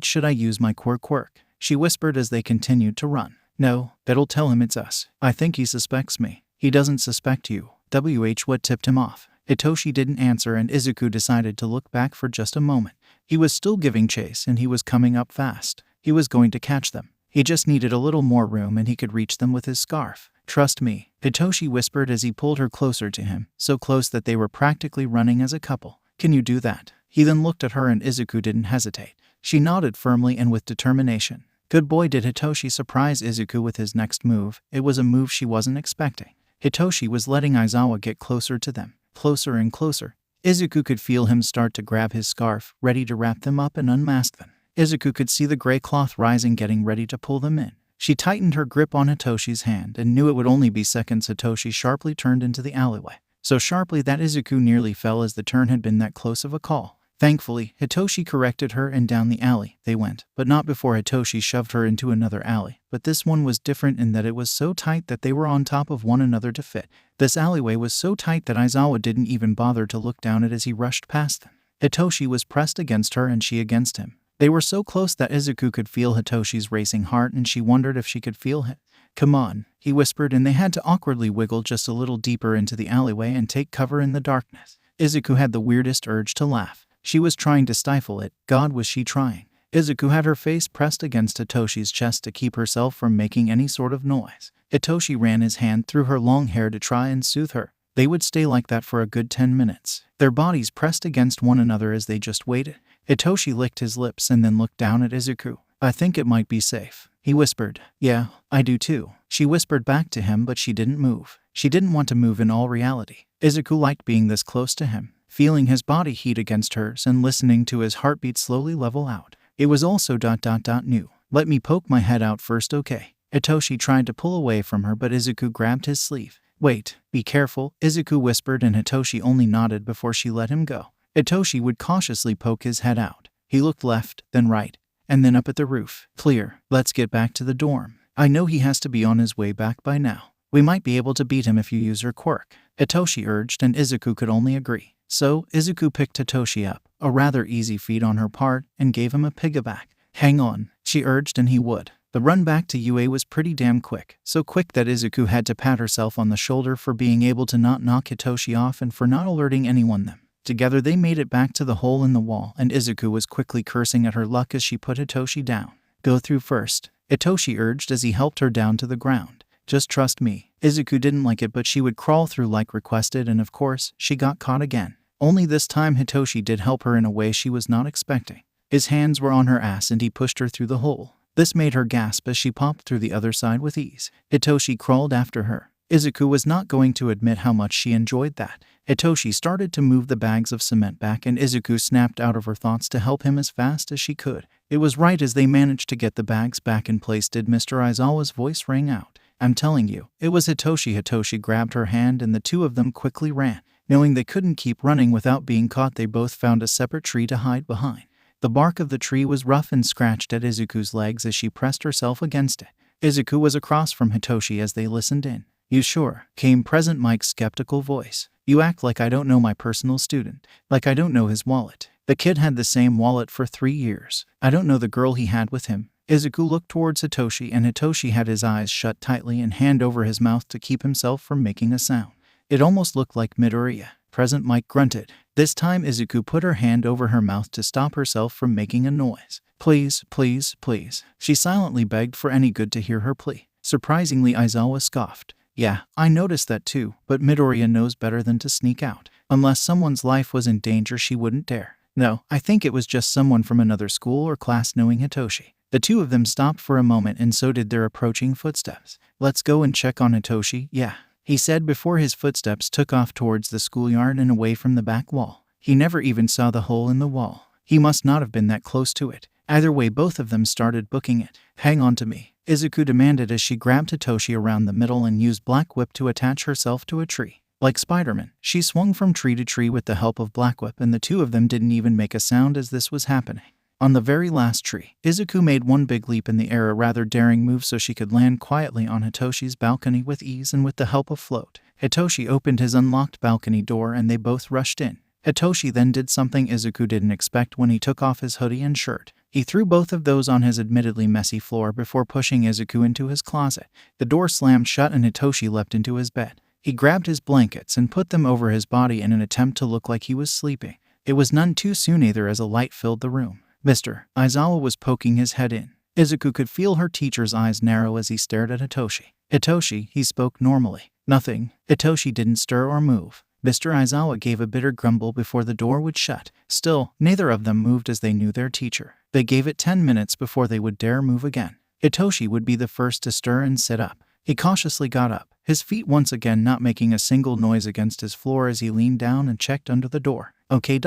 Speaker 1: Should I use my quirk? She whispered as they continued to run. No, that'll tell him it's us. I think he suspects me. He doesn't suspect you. What tipped him off? Hitoshi didn't answer and Izuku decided to look back for just a moment. He was still giving chase and he was coming up fast. He was going to catch them. He just needed a little more room and he could reach them with his scarf. Trust me, Hitoshi whispered as he pulled her closer to him, so close that they were practically running as a couple. Can you do that? He then looked at her and Izuku didn't hesitate. She nodded firmly and with determination. Good boy. Did Hitoshi surprise Izuku with his next move? It was a move she wasn't expecting. Hitoshi was letting Aizawa get closer to them. Closer and closer. Izuku could feel him start to grab his scarf, ready to wrap them up and unmask them. Izuku could see the gray cloth rising, getting ready to pull them in. She tightened her grip on Hitoshi's hand and knew it would only be seconds. Hitoshi sharply turned into the alleyway. So sharply that Izuku nearly fell as the turn had been that close of a call. Thankfully, Hitoshi corrected her and down the alley they went, but not before Hitoshi shoved her into another alley. But this one was different in that it was so tight that they were on top of one another to fit. This alleyway was so tight that Aizawa didn't even bother to look down it as he rushed past them. Hitoshi was pressed against her and she against him. They were so close that Izuku could feel Hitoshi's racing heart and she wondered if she could feel it. Come on, he whispered, and they had to awkwardly wiggle just a little deeper into the alleyway and take cover in the darkness. Izuku had the weirdest urge to laugh. She was trying to stifle it. God, was she trying? Izuku had her face pressed against Hitoshi's chest to keep herself from making any sort of noise. Hitoshi ran his hand through her long hair to try and soothe her. They would stay like that for a good 10 minutes. Their bodies pressed against one another as they just waited. Hitoshi licked his lips and then looked down at Izuku. I think it might be safe, he whispered. Yeah, I do too, she whispered back to him, but she didn't move. She didn't want to move in all reality. Izuku liked being this close to him, feeling his body heat against hers and listening to his heartbeat slowly level out. It was also new. Let me poke my head out first, okay? Hitoshi tried to pull away from her, but Izuku grabbed his sleeve. Wait, be careful, Izuku whispered, and Hitoshi only nodded before she let him go. Hitoshi would cautiously poke his head out. He looked left, then right, and then up at the roof. Clear, let's get back to the dorm. I know he has to be on his way back by now. We might be able to beat him if you use your quirk, Hitoshi urged, and Izuku could only agree. So, Izuku picked Hitoshi up, a rather easy feat on her part, and gave him a piggyback. Hang on, she urged, and he would. The run back to UA was pretty damn quick, so quick that Izuku had to pat herself on the shoulder for being able to not knock Hitoshi off and for not alerting anyone them. Together they made it back to the hole in the wall, and Izuku was quickly cursing at her luck as she put Hitoshi down. Go through first, Hitoshi urged as he helped her down to the ground. Just trust me. Izuku didn't like it, but she would crawl through like requested, and of course, she got caught again. Only this time Hitoshi did help her in a way she was not expecting. His hands were on her ass and he pushed her through the hole. This made her gasp as she popped through the other side with ease. Hitoshi crawled after her. Izuku was not going to admit how much she enjoyed that. Hitoshi started to move the bags of cement back, and Izuku snapped out of her thoughts to help him as fast as she could. It was right as they managed to get the bags back in place did Mr. Aizawa's voice ring out. I'm telling you, it was Hitoshi. Hitoshi grabbed her hand and the two of them quickly ran. Knowing they couldn't keep running without being caught, they both found a separate tree to hide behind. The bark of the tree was rough and scratched at Izuku's legs as she pressed herself against it. Izuku was across from Hitoshi as they listened in. You sure? Came Present Mike's skeptical voice. You act like I don't know my personal student. Like I don't know his wallet. The kid had the same wallet for 3 years. I don't know the girl he had with him. Izuku looked towards Hitoshi, and Hitoshi had his eyes shut tightly and hand over his mouth to keep himself from making a sound. It almost looked like Midoriya. Present Mike grunted. This time Izuku put her hand over her mouth to stop herself from making a noise. Please, please, please. She silently begged for any good to hear her plea. Surprisingly, Aizawa scoffed. Yeah, I noticed that too, but Midoriya knows better than to sneak out. Unless someone's life was in danger, she wouldn't dare. No, I think it was just someone from another school or class knowing Hitoshi. The two of them stopped for a moment, and so did their approaching footsteps. Let's go and check on Hitoshi, yeah, he said before his footsteps took off towards the schoolyard and away from the back wall. He never even saw the hole in the wall. He must not have been that close to it. Either way, both of them started booking it. Hang on to me, Izuku demanded as she grabbed Hitoshi around the middle and used Black Whip to attach herself to a tree. Like Spider-Man, she swung from tree to tree with the help of Black Whip, and the two of them didn't even make a sound as this was happening. On the very last tree, Izuku made one big leap in the air, a rather daring move so she could land quietly on Hitoshi's balcony with ease and with the help of Float. Hitoshi opened his unlocked balcony door and they both rushed in. Hitoshi then did something Izuku didn't expect when he took off his hoodie and shirt. He threw both of those on his admittedly messy floor before pushing Izuku into his closet. The door slammed shut and Hitoshi leapt into his bed. He grabbed his blankets and put them over his body in an attempt to look like he was sleeping. It was none too soon either, as a light filled the room. Mr. Aizawa was poking his head in. Izuku could feel her teacher's eyes narrow as he stared at Hitoshi. Hitoshi, he spoke normally. Nothing. Hitoshi didn't stir or move. Mr. Aizawa gave a bitter grumble before the door would shut. Still, neither of them moved as they knew their teacher. They gave it 10 minutes before they would dare move again. Hitoshi would be the first to stir and sit up. He cautiously got up, his feet once again not making a single noise against his floor as he leaned down and checked under the door. Okay,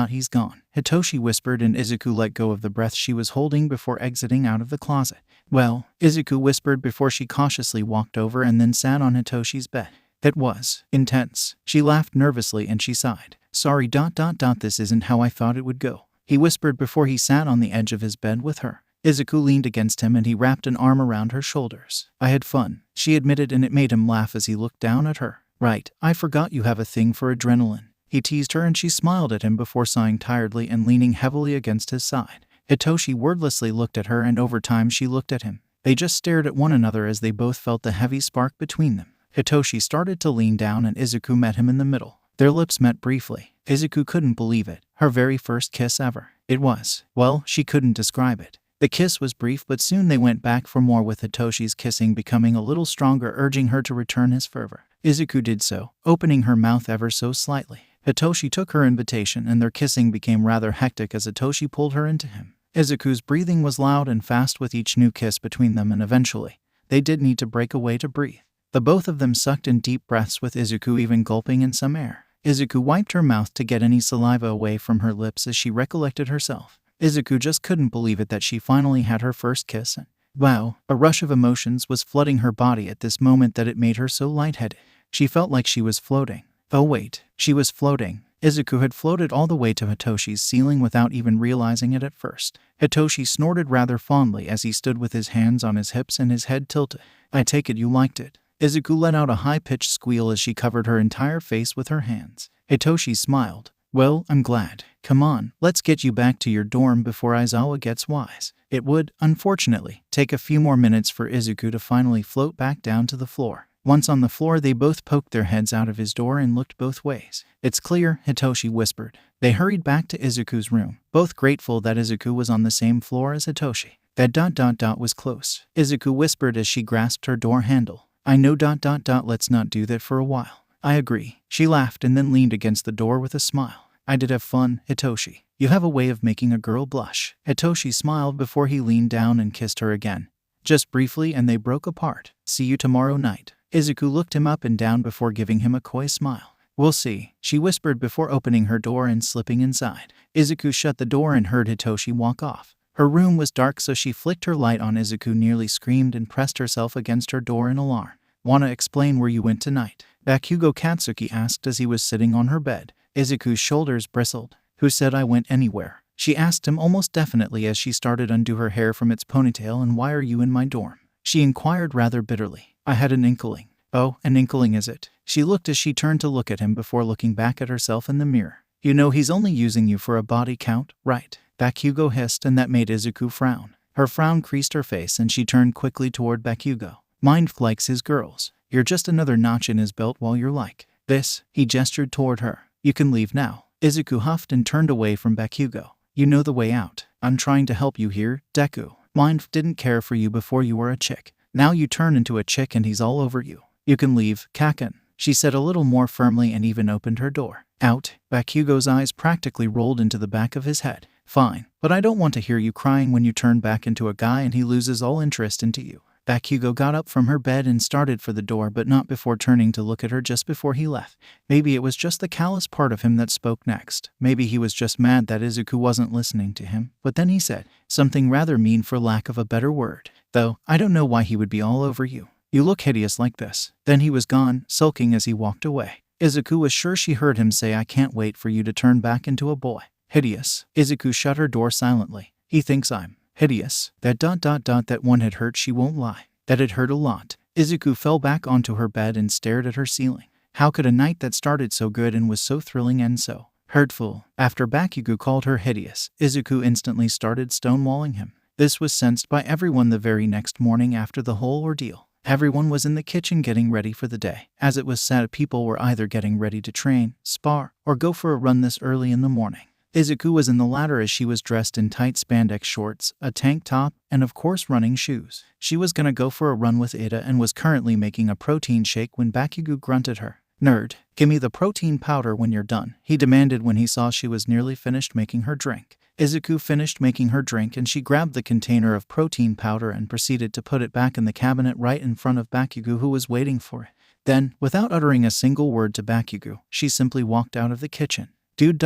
Speaker 1: he's gone, Hitoshi whispered, and Izuku let go of the breath she was holding before exiting out of the closet. Well, Izuku whispered before she cautiously walked over and then sat on Hitoshi's bed. That was intense. She laughed nervously and she sighed. Sorry, this isn't how I thought it would go, he whispered before he sat on the edge of his bed with her. Izuku leaned against him and he wrapped an arm around her shoulders. I had fun, she admitted, and it made him laugh as he looked down at her. Right, I forgot you have a thing for adrenaline. He teased her and she smiled at him before sighing tiredly and leaning heavily against his side. Hitoshi wordlessly looked at her, and over time she looked at him. They just stared at one another as they both felt the heavy spark between them. Hitoshi started to lean down and Izuku met him in the middle. Their lips met briefly. Izuku couldn't believe it. Her very first kiss ever. It was, well, she couldn't describe it. The kiss was brief, but soon they went back for more, with Hitoshi's kissing becoming a little stronger, urging her to return his fervor. Izuku did so, opening her mouth ever so slightly. Hitoshi took her invitation and their kissing became rather hectic as Hitoshi pulled her into him. Izuku's breathing was loud and fast with each new kiss between them, and eventually, they did need to break away to breathe. The both of them sucked in deep breaths, with Izuku even gulping in some air. Izuku wiped her mouth to get any saliva away from her lips as she recollected herself. Izuku just couldn't believe it that she finally had her first kiss, and wow, a rush of emotions was flooding her body at this moment that it made her so lightheaded. She felt like she was floating. Oh wait, she was floating. Izuku had floated all the way to Hitoshi's ceiling without even realizing it at first. Hitoshi snorted rather fondly as he stood with his hands on his hips and his head tilted. I take it you liked it. Izuku let out a high-pitched squeal as she covered her entire face with her hands. Hitoshi smiled. Well, I'm glad. Come on, let's get you back to your dorm before Aizawa gets wise. It would, unfortunately, take a few more minutes for Izuku to finally float back down to the floor. Once on the floor, they both poked their heads out of his door and looked both ways. It's clear, Hitoshi whispered. They hurried back to Izuku's room, both grateful that Izuku was on the same floor as Hitoshi. That ... was close, Izuku whispered as she grasped her door handle. I know ... let's not do that for a while. I agree. She laughed and then leaned against the door with a smile. I did have fun, Hitoshi. You have a way of making a girl blush. Hitoshi smiled before he leaned down and kissed her again. Just briefly, and they broke apart. See you tomorrow night. Izuku looked him up and down before giving him a coy smile. We'll see, she whispered before opening her door and slipping inside. Izuku shut the door and heard Hitoshi walk off. Her room was dark, so she flicked her light on. Izuku nearly screamed and pressed herself against her door in alarm. Wanna explain where you went tonight? 𝐻𝐸 Katsuki asked as he was sitting on her bed. Izuku's shoulders bristled. Who said I went anywhere? She asked him almost definitely as she started to undo her hair from its ponytail. And why are you in my dorm? She inquired rather bitterly. I had an inkling. Oh, an inkling is it? She looked as she turned to look at him before looking back at herself in the mirror. You know he's only using you for a body count, right? 𝐻𝐸 hissed, and that made Izuku frown. Her frown creased her face and she turned quickly toward 𝐻𝐸. Mind likes his girls. You're just another notch in his belt while you're like this. He gestured toward her. You can leave now. Izuku huffed and turned away from 𝐻𝐸. You know the way out. I'm trying to help you here, Deku. Mind didn't care for you before you were a chick. Now you turn into a chick and he's all over you. You can leave, Kaken, she said a little more firmly and even opened her door. Out. 𝐻𝐸's eyes practically rolled into the back of his head. Fine, but I don't want to hear you crying when you turn back into a guy and he loses all interest into you. 𝐻𝐸 got up from her bed and started for the door, but not before turning to look at her just before he left. Maybe it was just the callous part of him that spoke next. Maybe he was just mad that Izuku wasn't listening to him. But then he said something rather mean, for lack of a better word. Though, I don't know why he would be all over you. You look hideous like this. Then he was gone, sulking as he walked away. Izuku was sure she heard him say, I can't wait for you to turn back into a boy. Hideous. Izuku shut her door silently. He thinks I'm hideous. That one had hurt, she won't lie. That had hurt a lot. Izuku fell back onto her bed and stared at her ceiling. How could a night that started so good and was so thrilling end so hurtful? After 𝐻𝐸 called her hideous, Izuku instantly started stonewalling him. This was sensed by everyone the very next morning after the whole ordeal. Everyone was in the kitchen getting ready for the day. As it was said, people were either getting ready to train, spar, or go for a run this early in the morning. Izuku was in the latter as she was dressed in tight spandex shorts, a tank top, and of course running shoes. She was gonna go for a run with Ida and was currently making a protein shake when 𝐻𝐸 grunted her. Nerd, give me the protein powder when you're done, he demanded when he saw she was nearly finished making her drink. Izuku finished making her drink and she grabbed the container of protein powder and proceeded to put it back in the cabinet right in front of 𝐻𝐸, who was waiting for it. Then, without uttering a single word to 𝐻𝐸, she simply walked out of the kitchen. Dude ...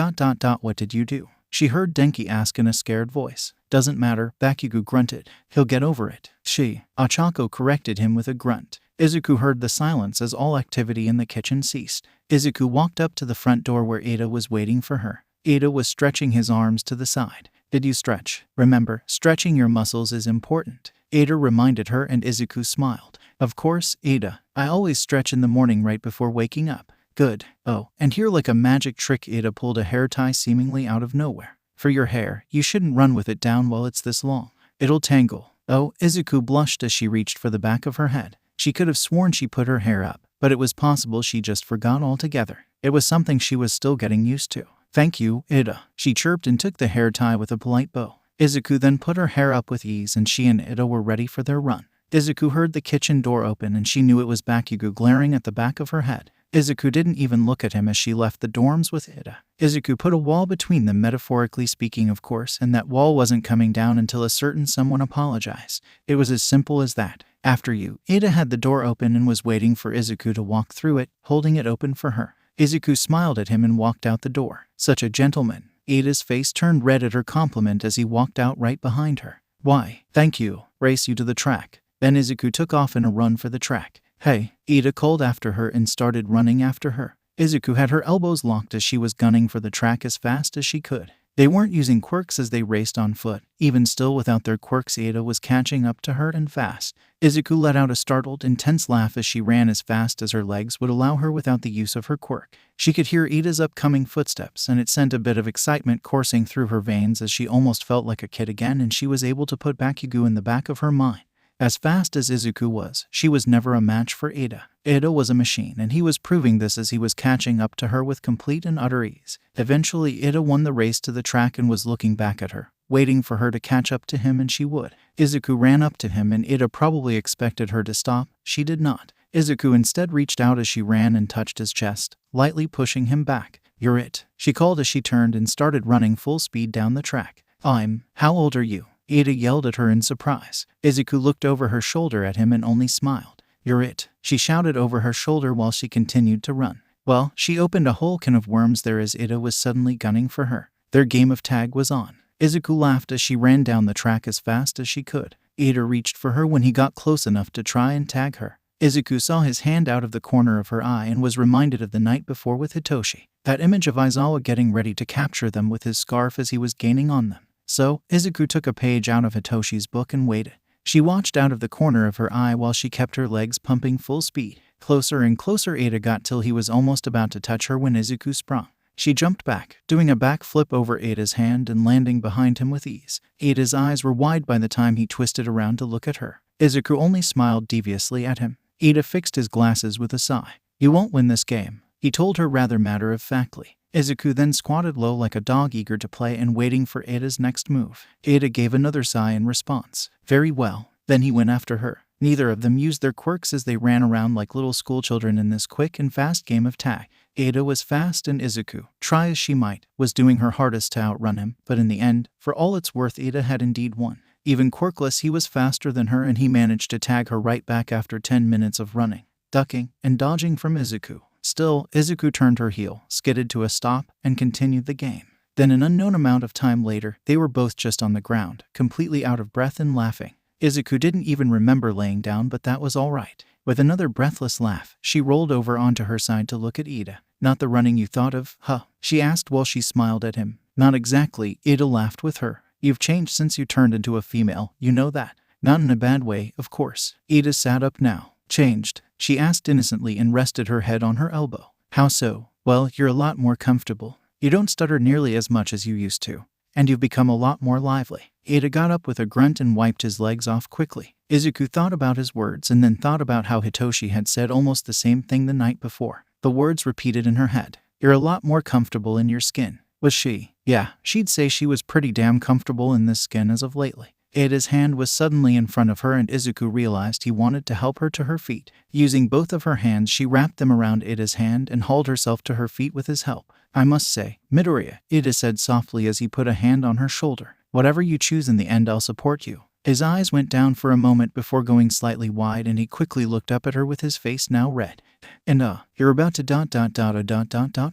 Speaker 1: what did you do? She heard Denki ask in a scared voice. Doesn't matter, 𝐻𝐸 grunted. He'll get over it. Ochako corrected him with a grunt. Izuku heard the silence as all activity in the kitchen ceased. Izuku walked up to the front door where Ada was waiting for her. Ada was stretching his arms to the side. Did you stretch? Remember, stretching your muscles is important. Ada reminded her and Izuku smiled. Of course, Ada. I always stretch in the morning right before waking up. Good. Oh, and here like a magic trick, Ada pulled a hair tie seemingly out of nowhere. For your hair, you shouldn't run with it down while it's this long. It'll tangle. Oh, Izuku blushed as she reached for the back of her head. She could have sworn she put her hair up, but it was possible she just forgot altogether. It was something she was still getting used to. Thank you, Ida, she chirped and took the hair tie with a polite bow. Izuku then put her hair up with ease and she and Ida were ready for their run. Izuku heard the kitchen door open and she knew it was 𝐻𝐸 glaring at the back of her head. Izuku didn't even look at him as she left the dorms with Ida. Izuku put a wall between them, metaphorically speaking of course, and that wall wasn't coming down until a certain someone apologized. It was as simple as that. After you, Ida had the door open and was waiting for Izuku to walk through it, holding it open for her. Izuku smiled at him and walked out the door. Such a gentleman. Ada's face turned red at her compliment as he walked out right behind her. Why, thank you. Race you to the track. Then Izuku took off in a run for the track. Hey, Ida called after her and started running after her. Izuku had her elbows locked as she was gunning for the track as fast as she could. They weren't using quirks as they raced on foot. Even still, without their quirks, 𝐻𝐸 was catching up to her and fast. 𝐬𝐸 let out a startled, intense laugh as she ran as fast as her legs would allow her without the use of her quirk. She could hear 𝐻𝐸's upcoming footsteps, and it sent a bit of excitement coursing through her veins as she almost felt like a kid again, and she was able to put Deku in the back of her mind. As fast as 𝐬𝐸 was, she was never a match for 𝐻𝐸. 𝐻𝐸 was a machine, and he was proving this as he was catching up to her with complete and utter ease. Eventually, 𝐻𝐸 won the race to the track and was looking back at her, waiting for her to catch up to him, and she would. 𝐬𝐸 ran up to him, and 𝐻𝐸 probably expected her to stop. She did not. 𝐬𝐸 instead reached out as she ran and touched his chest, lightly pushing him back. "You're it," she called as she turned and started running full speed down the track. How old are you?" 𝐻𝐸 yelled at her in surprise. 𝐬𝐸 looked over her shoulder at him and only smiled. "You're it," she shouted over her shoulder while she continued to run. Well, she opened a whole can of worms there as 𝐻𝐸 was suddenly gunning for her. Their game of tag was on. 𝐬𝐸 laughed as she ran down the track as fast as she could. 𝐻𝐸 reached for her when he got close enough to try and tag her. 𝐬𝐸 saw his hand out of the corner of her eye and was reminded of the night before with Hitoshi. That image of Aizawa getting ready to capture them with his scarf as he was gaining on them. So, 𝐬𝐸 took a page out of Hitoshi's book and waited. She watched out of the corner of her eye while she kept her legs pumping full speed. Closer and closer 𝐻𝐸 got till he was almost about to touch her when 𝐬𝐸 sprung. She jumped back, doing a backflip over 𝐻𝐸's hand and landing behind him with ease. 𝐻𝐸's eyes were wide by the time he twisted around to look at her. 𝐬𝐸 only smiled deviously at him. 𝐻𝐸 fixed his glasses with a sigh. "You won't win this game," he told her rather matter-of-factly. 𝐬𝐸 then squatted low like a dog eager to play and waiting for 𝐻𝐸's next move. 𝐻𝐸 gave another sigh in response. "Very well." Then he went after her. Neither of them used their quirks as they ran around like little schoolchildren in this quick and fast game of tag. 𝐻𝐸 was fast and 𝐬𝐸, try as she might, was doing her hardest to outrun him, but in the end, for all it's worth, 𝐻𝐸 had indeed won. Even quirkless, he was faster than her, and he managed to tag her right back after 10 minutes of running, ducking, and dodging from 𝐬𝐸. Still, 𝐬𝐸 turned her heel, skidded to a stop, and continued the game. Then an unknown amount of time later, they were both just on the ground, completely out of breath and laughing. 𝐬𝐸 didn't even remember laying down, but that was all right. With another breathless laugh, she rolled over onto her side to look at 𝐻𝐸. "Not the running you thought of, huh?" she asked while she smiled at him. "Not exactly," 𝐻𝐸 laughed with her. "You've changed since you turned into a female, you know that." "Not in a bad way, of course." 𝐻𝐸 sat up now. "Changed?" she asked innocently and rested her head on her elbow. "How so?" "Well, you're a lot more comfortable. You don't stutter nearly as much as you used to. And you've become a lot more lively." 𝐻𝐸 got up with a grunt and wiped his legs off quickly. 𝐬𝐸 thought about his words and then thought about how Hitoshi had said almost the same thing the night before. The words repeated in her head. "You're a lot more comfortable in your skin." Was she? Yeah, she'd say she was pretty damn comfortable in this skin as of lately. 𝐻𝐸's hand was suddenly in front of her, and 𝐬𝐸 realized he wanted to help her to her feet. Using both of her hands, she wrapped them around 𝐻𝐸's hand and hauled herself to her feet with his help. "I must say, Midoriya," 𝐻𝐸 said softly as he put a hand on her shoulder. "Whatever you choose in the end, I'll support you." His eyes went down for a moment before going slightly wide, and he quickly looked up at her with his face now red. "And you're about to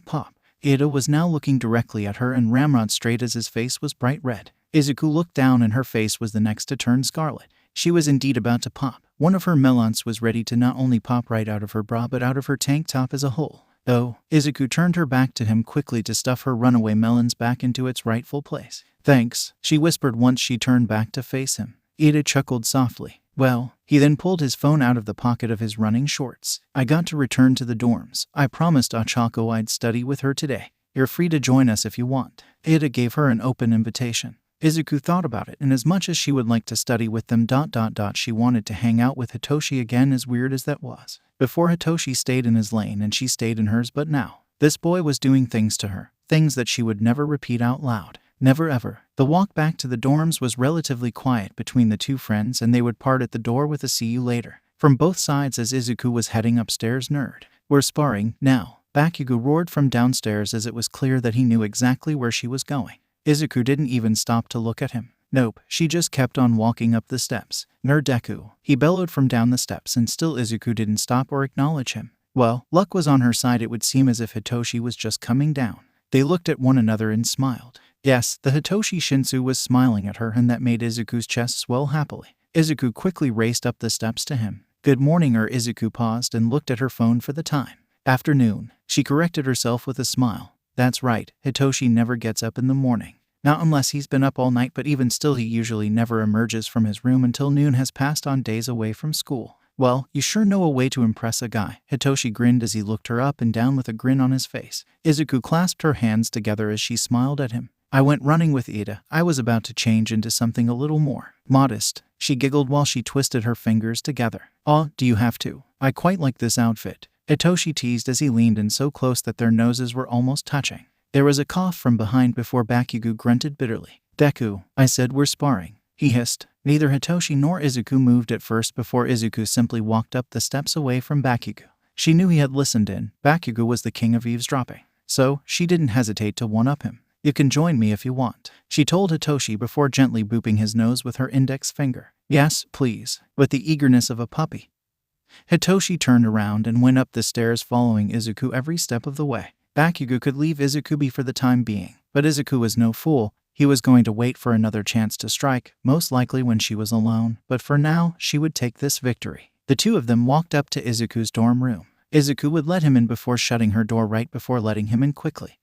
Speaker 1: pop." 𝐻𝐸 was now looking directly at her and ramrod straight as his face was bright red. 𝐬𝐸 looked down and her face was the next to turn scarlet. She was indeed about to pop. One of her melons was ready to not only pop right out of her bra but out of her tank top as a whole. "Oh." 𝐬𝐸 turned her back to him quickly to stuff her runaway melons back into its rightful place. "Thanks," she whispered once she turned back to face him. 𝐻𝐸 chuckled softly. "Well." He then pulled his phone out of the pocket of his running shorts. "I got to return to the dorms. I promised 𝐀𝐻ACO I'd study with her today. You're free to join us if you want." 𝐻𝐸 gave her an open invitation. 𝐬𝐸 thought about it, and as much as she would like to study with them, she wanted to hang out with Hitoshi again, as weird as that was. Before, Hitoshi stayed in his lane and she stayed in hers, but now, this boy was doing things to her, things that she would never repeat out loud. Never ever. The walk back to the dorms was relatively quiet between the two friends, and they would part at the door with a "see you later" from both sides as 𝐬𝐸 was heading upstairs. "Nerd. We're sparring now." Deku roared from downstairs as it was clear that he knew exactly where she was going. 𝐬𝐸 didn't even stop to look at him. Nope, she just kept on walking up the steps. "Nerd Deku," he bellowed from down the steps, and still 𝐬𝐸 didn't stop or acknowledge him. Well, luck was on her side. It would seem as if Hitoshi was just coming down. They looked at one another and smiled. Yes, the Hitoshi Shinsu was smiling at her, and that made 𝐬𝐸's chest swell happily. 𝐬𝐸 quickly raced up the steps to him. "Good morning," 𝐬𝐸 paused and looked at her phone for the time. "Afternoon," she corrected herself with a smile. "That's right, Hitoshi never gets up in the morning." Not unless he's been up all night, but even still he usually never emerges from his room until noon has passed on days away from school. Well, you sure know a way to impress a guy. Hitoshi grinned as he looked her up and down with a grin on his face. Izuku clasped her hands together as she smiled at him. I went running with Ida. I was about to change into something a little more modest. She giggled while she twisted her fingers together. Aw, do you have to? I quite like this outfit. Hitoshi teased as he leaned in so close that their noses were almost touching. There was a cough from behind before Bakugo grunted bitterly. Deku, I said we're sparring, he hissed. Neither Hitoshi nor Izuku moved at first before Izuku simply walked up the steps away from Bakugo. She knew he had listened in. Bakugo was the king of eavesdropping, so she didn't hesitate to one-up him. You can join me if you want, she told Hitoshi before gently booping his nose with her index finger. Yes, please, with the eagerness of a puppy. Hitoshi turned around and went up the stairs following Izuku every step of the way. Bakugo could leave Izuku be for the time being, but Izuku was no fool. He was going to wait for another chance to strike, most likely when she was alone, but for now, she would take this victory. The two of them walked up to Izuku's dorm room. Izuku would let him in before shutting her door right before letting him in quickly.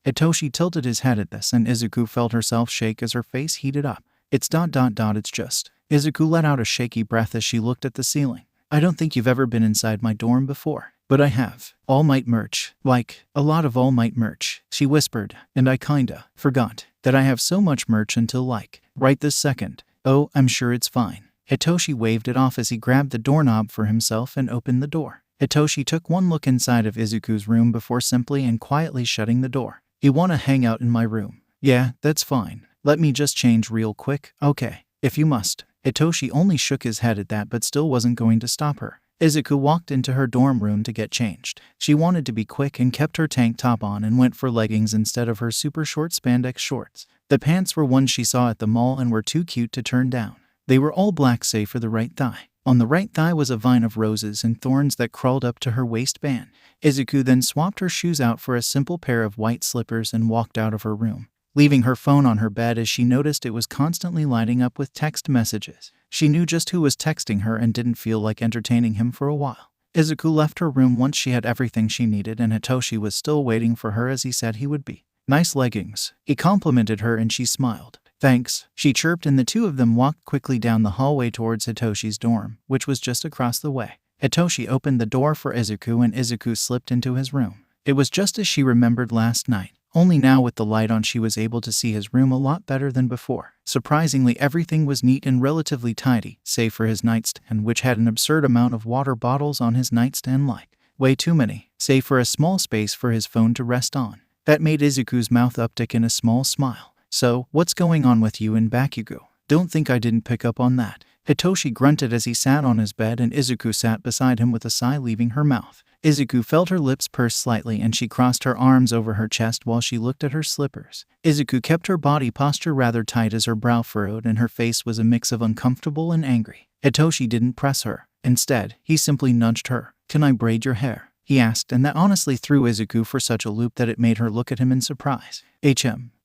Speaker 1: Hitoshi tilted his head at this and Izuku felt herself shake as her face heated up. It's just. Izuku let out a shaky breath as she looked at the ceiling. I don't think you've ever been inside my dorm before, but I have. All Might merch. Like, a lot of All Might merch, she whispered, and I kinda forgot that I have so much merch until like, right this second. Oh, I'm sure it's fine. Hitoshi waved it off as he grabbed the doorknob for himself and opened the door. Hitoshi took one look inside of Izuku's room before simply and quietly shutting the door. You wanna hang out in my room? Yeah, that's fine. Let me just change real quick. Okay, if you must. Hitoshi only shook his head at that but still wasn't going to stop her. Izuku walked into her dorm room to get changed. She wanted to be quick and kept her tank top on and went for leggings instead of her super short spandex shorts. The pants were ones she saw at the mall and were too cute to turn down. They were all black save for the right thigh. On the right thigh was a vine of roses and thorns that crawled up to her waistband. Izuku then swapped her shoes out for a simple pair of white slippers and walked out of her room, leaving her phone on her bed as she noticed it was constantly lighting up with text messages. She knew just who was texting her and didn't feel like entertaining him for a while. Izuku left her room once she had everything she needed and Hitoshi was still waiting for her as he said he would be. Nice leggings. He complimented her and she smiled. Thanks, she chirped, and the two of them walked quickly down the hallway towards Hitoshi's dorm, which was just across the way. Hitoshi opened the door for Izuku and Izuku slipped into his room. It was just as she remembered last night. Only now with the light on she was able to see his room a lot better than before. Surprisingly, everything was neat and relatively tidy, save for his nightstand, which had an absurd amount of water bottles on his nightstand, like way too many, save for a small space for his phone to rest on. That made Izuku's mouth uptick in a small smile. So, what's going on with you and Bakugo? Don't think I didn't pick up on that. Hitoshi grunted as he sat on his bed and Izuku sat beside him with a sigh leaving her mouth. Izuku felt her lips purse slightly and she crossed her arms over her chest while she looked at her slippers. Izuku kept her body posture rather tight as her brow furrowed and her face was a mix of uncomfortable and angry. Hitoshi didn't press her. Instead, he simply nudged her. Can I braid your hair? He asked, and that honestly threw Izuku for such a loop that it made her look at him in surprise.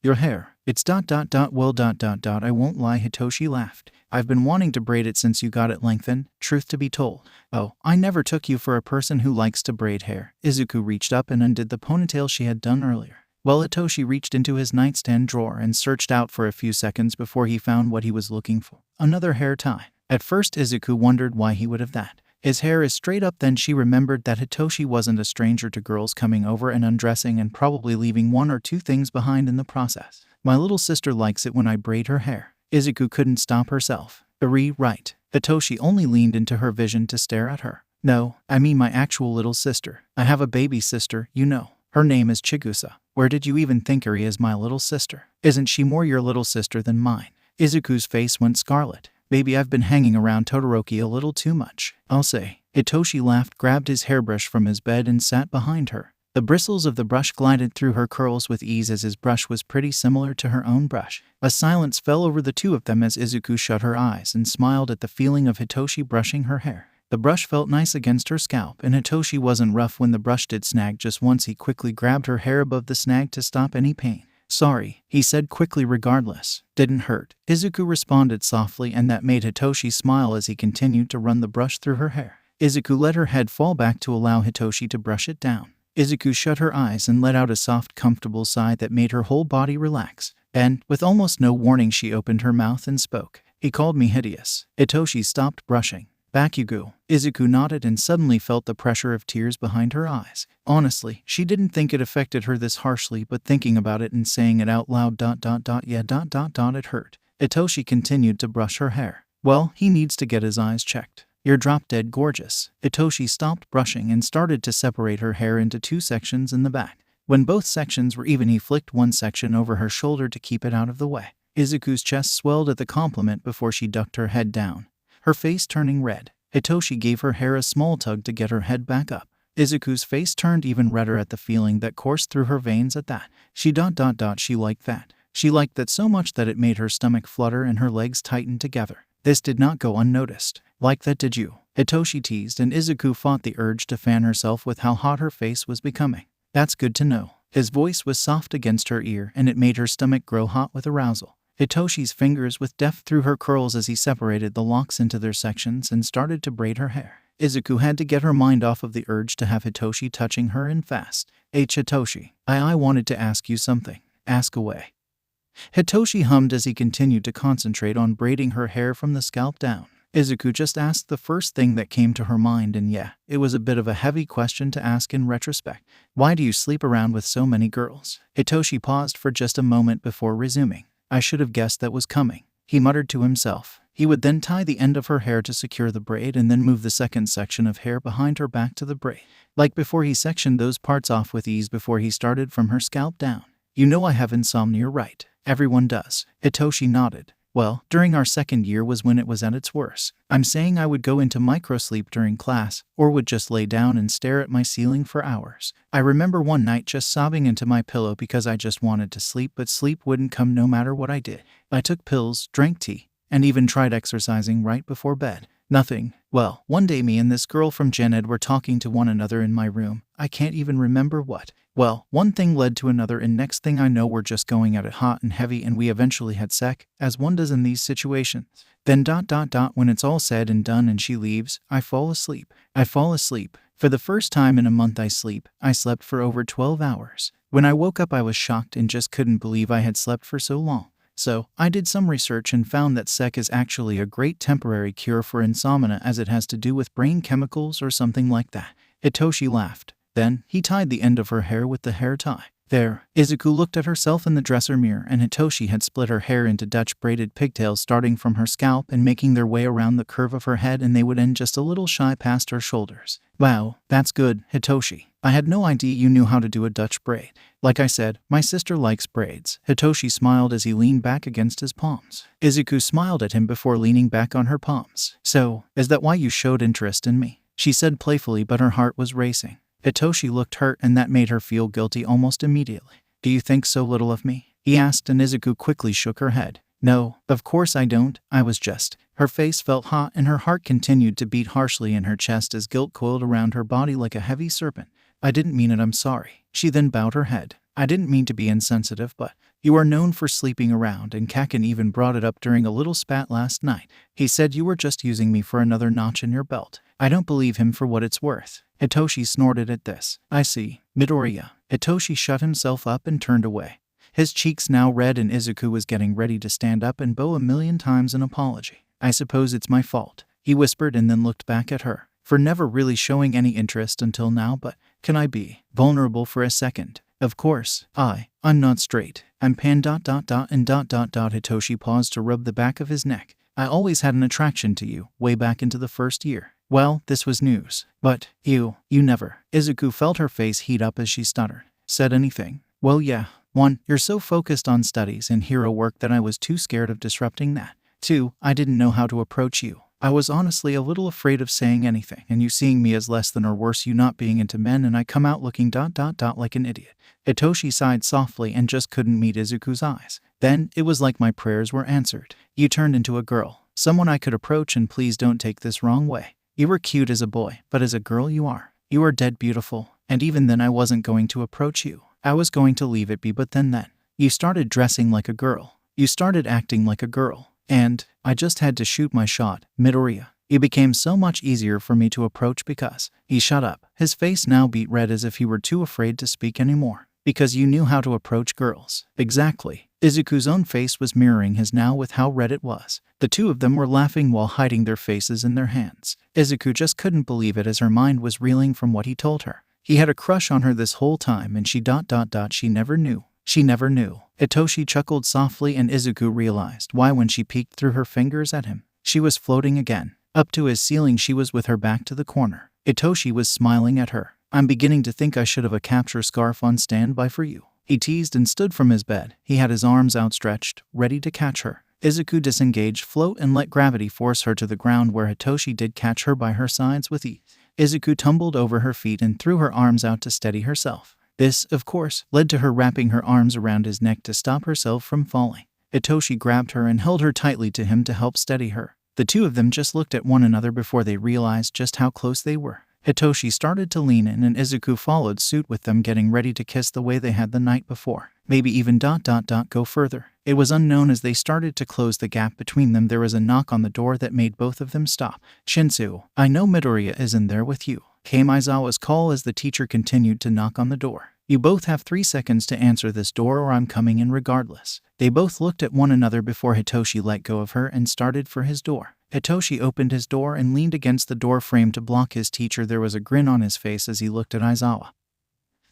Speaker 1: Your hair. It's well, I won't lie, Hitoshi laughed. I've been wanting to braid it since you got it lengthened, truth to be told. Oh, I never took you for a person who likes to braid hair. Izuku reached up and undid the ponytail she had done earlier. Well, Hitoshi reached into his nightstand drawer and searched out for a few seconds before he found what he was looking for. Another hair tie. At first, Izuku wondered why he would have that. His hair is straight up. Then she remembered that Hitoshi wasn't a stranger to girls coming over and undressing and probably leaving one or two things behind in the process. My little sister likes it when I braid her hair. Izuku couldn't stop herself. Right. Hitoshi only leaned into her vision to stare at her. No, I mean my actual little sister. I have a baby sister, you know. Her name is Chigusa. Where did you even think her is my little sister? Isn't she more your little sister than mine? Izuku's face went scarlet. Maybe I've been hanging around Todoroki a little too much, I'll say. Hitoshi laughed, grabbed his hairbrush from his bed and sat behind her. The bristles of the brush glided through her curls with ease as his brush was pretty similar to her own brush. A silence fell over the two of them as Izuku shut her eyes and smiled at the feeling of Hitoshi brushing her hair. The brush felt nice against her scalp, and Hitoshi wasn't rough when the brush did snag. Just once he quickly grabbed her hair above the snag to stop any pain. Sorry, he said quickly regardless. Didn't hurt. Izuku responded softly, and that made Hitoshi smile as he continued to run the brush through her hair. Izuku let her head fall back to allow Hitoshi to brush it down. Izuku shut her eyes and let out a soft, comfortable sigh that made her whole body relax. And, with almost no warning, she opened her mouth and spoke. He called me hideous. Itoshi stopped brushing. Bakugo. Izuku nodded and suddenly felt the pressure of tears behind her eyes. Honestly, she didn't think it affected her this harshly, but thinking about it and saying it out loud, it hurt. Itoshi continued to brush her hair. Well, he needs to get his eyes checked. You're drop-dead gorgeous. Itoshi stopped brushing and started to separate her hair into 2 sections in the back. When both sections were even, he flicked one section over her shoulder to keep it out of the way. Izuku's chest swelled at the compliment before she ducked her head down, her face turning red. Itoshi gave her hair a small tug to get her head back up. Izuku's face turned even redder at the feeling that coursed through her veins at that. She liked that. She liked that so much that it made her stomach flutter and her legs tighten together. This did not go unnoticed. Like that, did you? Itoshi teased, and Izuku fought the urge to fan herself with how hot her face was becoming. That's good to know. His voice was soft against her ear, and it made her stomach grow hot with arousal. Hitoshi's fingers with deft through her curls as he separated the locks into their sections and started to braid her hair. Izuku had to get her mind off of the urge to have Hitoshi touching her and fast. Hitoshi, I wanted to ask you something. Ask away. Hitoshi hummed as he continued to concentrate on braiding her hair from the scalp down. Izuku just asked the first thing that came to her mind, and yeah, it was a bit of a heavy question to ask in retrospect. Why do you sleep around with so many girls? Hitoshi paused for just a moment before resuming. I should have guessed that was coming, he muttered to himself. He would then tie the end of her hair to secure the braid and then move the second section of hair behind her back to the braid. Like before, he sectioned those parts off with ease before he started from her scalp down. You know I have insomnia, right? Everyone does. Hitoshi nodded. Well, during our second year was when it was at its worst. I'm saying I would go into microsleep during class, or would just lay down and stare at my ceiling for hours. I remember one night just sobbing into my pillow because I just wanted to sleep, but sleep wouldn't come no matter what I did. I took pills, drank tea, and even tried exercising right before bed. Nothing. Well, one day me and this girl from Gen Ed were talking to one another in my room. I can't even remember what. Well, one thing led to another, and next thing I know we're just going at it hot and heavy, and we eventually had sex, as one does in these situations. Then when it's all said and done and she leaves, I fall asleep. For the first time in a month I sleep. I slept for over 12 hours. When I woke up I was shocked and just couldn't believe I had slept for so long. So, I did some research and found that sex is actually a great temporary cure for insomnia, as it has to do with brain chemicals or something like that. Hitoshi laughed. Then, he tied the end of her hair with the hair tie. There, Izuku looked at herself in the dresser mirror, and Hitoshi had split her hair into Dutch braided pigtails starting from her scalp and making their way around the curve of her head, and they would end just a little shy past her shoulders. Wow, that's good, Hitoshi. I had no idea you knew how to do a Dutch braid. Like I said, my sister likes braids. Hitoshi smiled as he leaned back against his palms. Izuku smiled at him before leaning back on her palms. So, is that why you showed interest in me? She said playfully, but her heart was racing. Hitoshi looked hurt, and that made her feel guilty almost immediately. Do you think so little of me? He asked, and Izuku quickly shook her head. No, of course I don't. I was just... Her face felt hot, and her heart continued to beat harshly in her chest as guilt coiled around her body like a heavy serpent. I didn't mean it, I'm sorry. She then bowed her head. I didn't mean to be insensitive, but you are known for sleeping around, and 𝐀𝐦 even brought it up during a little spat last night. He said you were just using me for another notch in your belt. I don't believe him for what it's worth. Hitoshi snorted at this. I see. Midoriya. Hitoshi shut himself up and turned away. His cheeks now red, and Izuku was getting ready to stand up and bow 1,000,000 times an apology. I suppose it's my fault, he whispered, and then looked back at her. For never really showing any interest until now, but can I be vulnerable for a second? Of course. I'm not straight. I'm pan ... Hitoshi paused to rub the back of his neck. I always had an attraction to you, way back into the first year. Well, this was news. But, you never. Izuku felt her face heat up as she stuttered. Said anything? Well, yeah. 1. You're so focused on studies and hero work that I was too scared of disrupting that. 2. I didn't know how to approach you. I was honestly a little afraid of saying anything, and you seeing me as less than or worse, you not being into men, and I come out looking ... like an idiot. Hitoshi sighed softly and just couldn't meet Izuku's eyes. Then, it was like my prayers were answered. You turned into a girl. Someone I could approach, and please don't take this wrong way. You were cute as a boy, but as a girl you are dead beautiful. And even then I wasn't going to approach you. I was going to leave it be, but then you started dressing like a girl. You started acting like a girl. And I just had to shoot my shot, Midoriya. It became so much easier for me to approach because... He shut up. His face now beat red as if he were too afraid to speak anymore. Because you knew how to approach girls. Exactly. Izuku's own face was mirroring his now with how red it was. The two of them were laughing while hiding their faces in their hands. Izuku just couldn't believe it as her mind was reeling from what he told her. He had a crush on her this whole time and she never knew. She never knew. Hitoshi chuckled softly and Izuku realized why when she peeked through her fingers at him. She was floating again. Up to his ceiling she was with her back to the corner. Hitoshi was smiling at her. I'm beginning to think I should have a capture scarf on standby for you. He teased and stood from his bed. He had his arms outstretched, ready to catch her. Izuku disengaged, float, and let gravity force her to the ground where Hitoshi did catch her by her sides with ease. Izuku tumbled over her feet and threw her arms out to steady herself. This, of course, led to her wrapping her arms around his neck to stop herself from falling. Hitoshi grabbed her and held her tightly to him to help steady her. The two of them just looked at one another before they realized just how close they were. Hitoshi started to lean in and Izuku followed suit with them getting ready to kiss the way they had the night before. Maybe even go further. It was unknown as they started to close the gap between them. There was a knock on the door that made both of them stop. Shinsu, I know Midoriya is in there with you, came Aizawa's call as the teacher continued to knock on the door. You both have 3 seconds to answer this door or I'm coming in regardless. They both looked at one another before Hitoshi let go of her and started for his door. Hitoshi opened his door and leaned against the door frame to block his teacher. There was a grin on his face as he looked at Aizawa,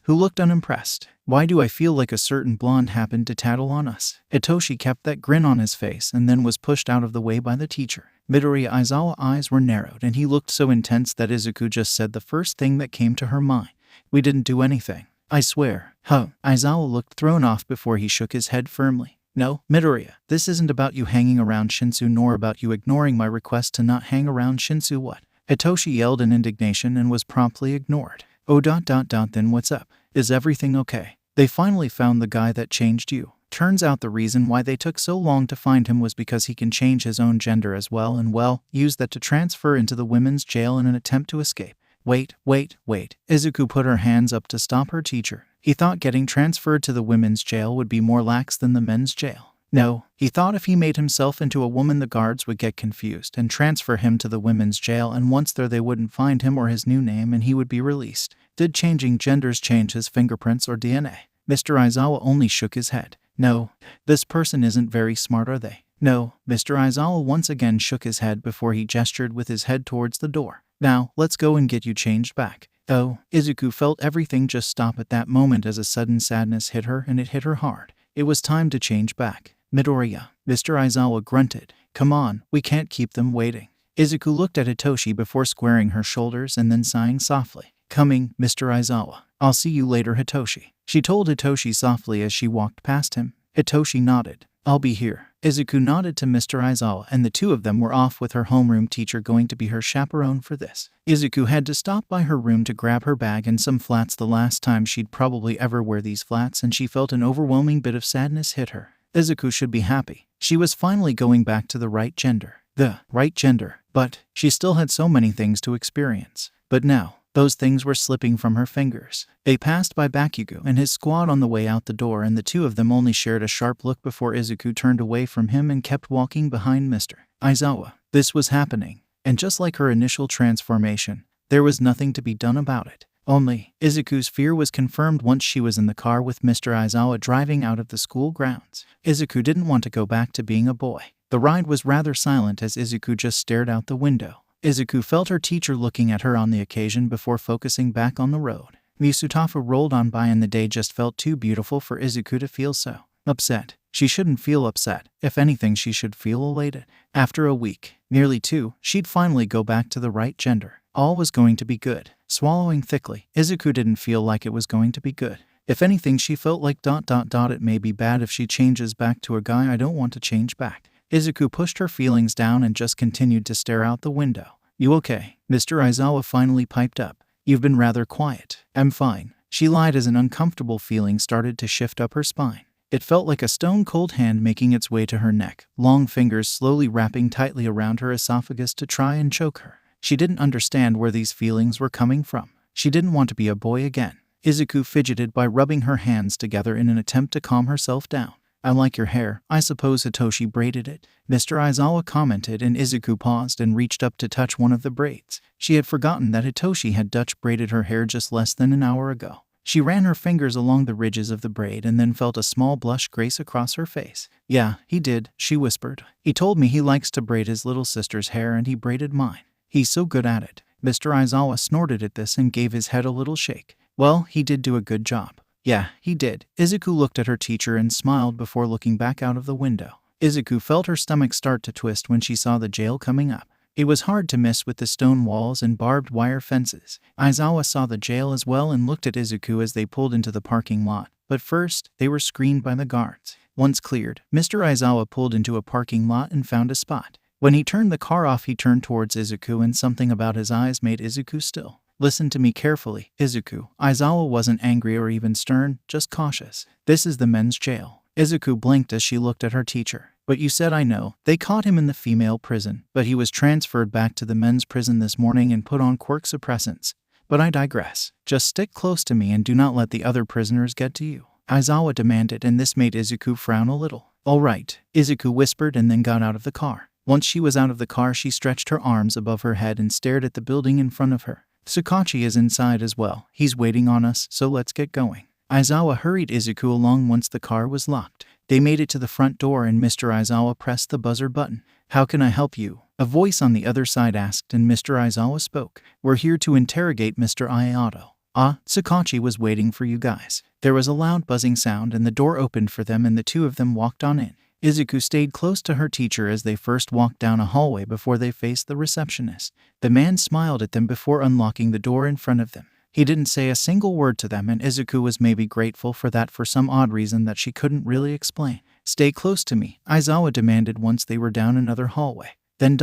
Speaker 1: who looked unimpressed. Why do I feel like a certain blonde happened to tattle on us? Hitoshi kept that grin on his face and then was pushed out of the way by the teacher. Midoriya Aizawa's eyes were narrowed and he looked so intense that Izuku just said the first thing that came to her mind. We didn't do anything. I swear. Huh. Aizawa looked thrown off before he shook his head firmly. No, Midoriya, this isn't about you hanging around Shinsu nor about you ignoring my request to not hang around Shinsu. What? Hitoshi yelled in indignation and was promptly ignored. Oh then what's up? Is everything okay? They finally found the guy that changed you. Turns out the reason why they took so long to find him was because he can change his own gender as well and use that to transfer into the women's jail in an attempt to escape. Wait. Izuku put her hands up to stop her teacher. He thought getting transferred to the women's jail would be more lax than the men's jail. No, he thought if he made himself into a woman the guards would get confused and transfer him to the women's jail, and once there they wouldn't find him or his new name and he would be released. Did changing genders change his fingerprints or DNA? Mr. Aizawa only shook his head. No, this person isn't very smart, are they? No, Mr. Aizawa once again shook his head before he gestured with his head towards the door. Now, let's go and get you changed back. Oh, Izuku felt everything just stop at that moment as a sudden sadness hit her, and it hit her hard. It was time to change back. Midoriya, Mr. Aizawa grunted. Come on, we can't keep them waiting. Izuku looked at Hitoshi before squaring her shoulders and then sighing softly. Coming, Mr. Aizawa. I'll see you later, Hitoshi. She told Hitoshi softly as she walked past him. Hitoshi nodded. I'll be here. Izuku nodded to Mr. Aizawa and the two of them were off with her homeroom teacher going to be her chaperone for this. Izuku had to stop by her room to grab her bag and some flats. The last time she'd probably ever wear these flats, and she felt an overwhelming bit of sadness hit her. Izuku should be happy. She was finally going back to the right gender. The right gender. But she still had so many things to experience. But now, those things were slipping from her fingers. They passed by Bakugo and his squad on the way out the door, and the two of them only shared a sharp look before Izuku turned away from him and kept walking behind Mr. Aizawa. This was happening, and just like her initial transformation, there was nothing to be done about it. Only, Izuku's fear was confirmed once she was in the car with Mr. Aizawa driving out of the school grounds. Izuku didn't want to go back to being a boy. The ride was rather silent as Izuku just stared out the window. Izuku felt her teacher looking at her on the occasion before focusing back on the road. Misutafa rolled on by and the day just felt too beautiful for Izuku to feel so upset. She shouldn't feel upset. If anything, she should feel elated. After a week, nearly 2, she'd finally go back to the right gender. All was going to be good. Swallowing thickly, Izuku didn't feel like it was going to be good. If anything, she felt like ... It may be bad if she changes back to a guy. I don't want to change back. Izuku pushed her feelings down and just continued to stare out the window. You okay? Mr. Aizawa finally piped up. You've been rather quiet. I'm fine. She lied as an uncomfortable feeling started to shift up her spine. It felt like a stone-cold hand making its way to her neck, long fingers slowly wrapping tightly around her esophagus to try and choke her. She didn't understand where these feelings were coming from. She didn't want to be a boy again. Izuku fidgeted by rubbing her hands together in an attempt to calm herself down. I like your hair. I suppose Hitoshi braided it. Mr. Aizawa commented, and Izuku paused and reached up to touch one of the braids. She had forgotten that Hitoshi had Dutch braided her hair just less than an hour ago. She ran her fingers along the ridges of the braid and then felt a small blush grace across her face. "Yeah, he did," she whispered. "He told me he likes to braid his little sister's hair and he braided mine. He's so good at it." Mr. Aizawa snorted at this and gave his head a little shake. "Well, he did do a good job." "Yeah, he did." Izuku looked at her teacher and smiled before looking back out of the window. Izuku felt her stomach start to twist when she saw the jail coming up. It was hard to miss with the stone walls and barbed wire fences. Aizawa saw the jail as well and looked at Izuku as they pulled into the parking lot. But first, they were screened by the guards. Once cleared, Mr. Aizawa pulled into a parking lot and found a spot. When he turned the car off, he turned towards Izuku and something about his eyes made Izuku still. "Listen to me carefully, Izuku." Aizawa wasn't angry or even stern, just cautious. "This is the men's jail." Izuku blinked as she looked at her teacher. "But you said I know. They caught him in the female prison, but he was transferred back to the men's prison this morning and put on quirk suppressants. But I digress. Just stick close to me and do not let the other prisoners get to you," Aizawa demanded, and this made Izuku frown a little. "All right," Izuku whispered and then got out of the car. Once she was out of the car, she stretched her arms above her head and stared at the building in front of her. "Tsukachi is inside as well. He's waiting on us, so let's get going." Aizawa hurried Izuku along once the car was locked. They made it to the front door and Mr. Aizawa pressed the buzzer button. "How can I help you?" a voice on the other side asked, and Mr. Aizawa spoke. "We're here to interrogate Mr. Ieyato." "Ah, Tsukachi was waiting for you guys." There was a loud buzzing sound and the door opened for them and the two of them walked on in. Izuku stayed close to her teacher as they first walked down a hallway before they faced the receptionist. The man smiled at them before unlocking the door in front of them. He didn't say a single word to them, and Izuku was maybe grateful for that for some odd reason that she couldn't really explain. "Stay close to me," Aizawa demanded once they were down another hallway. Then ...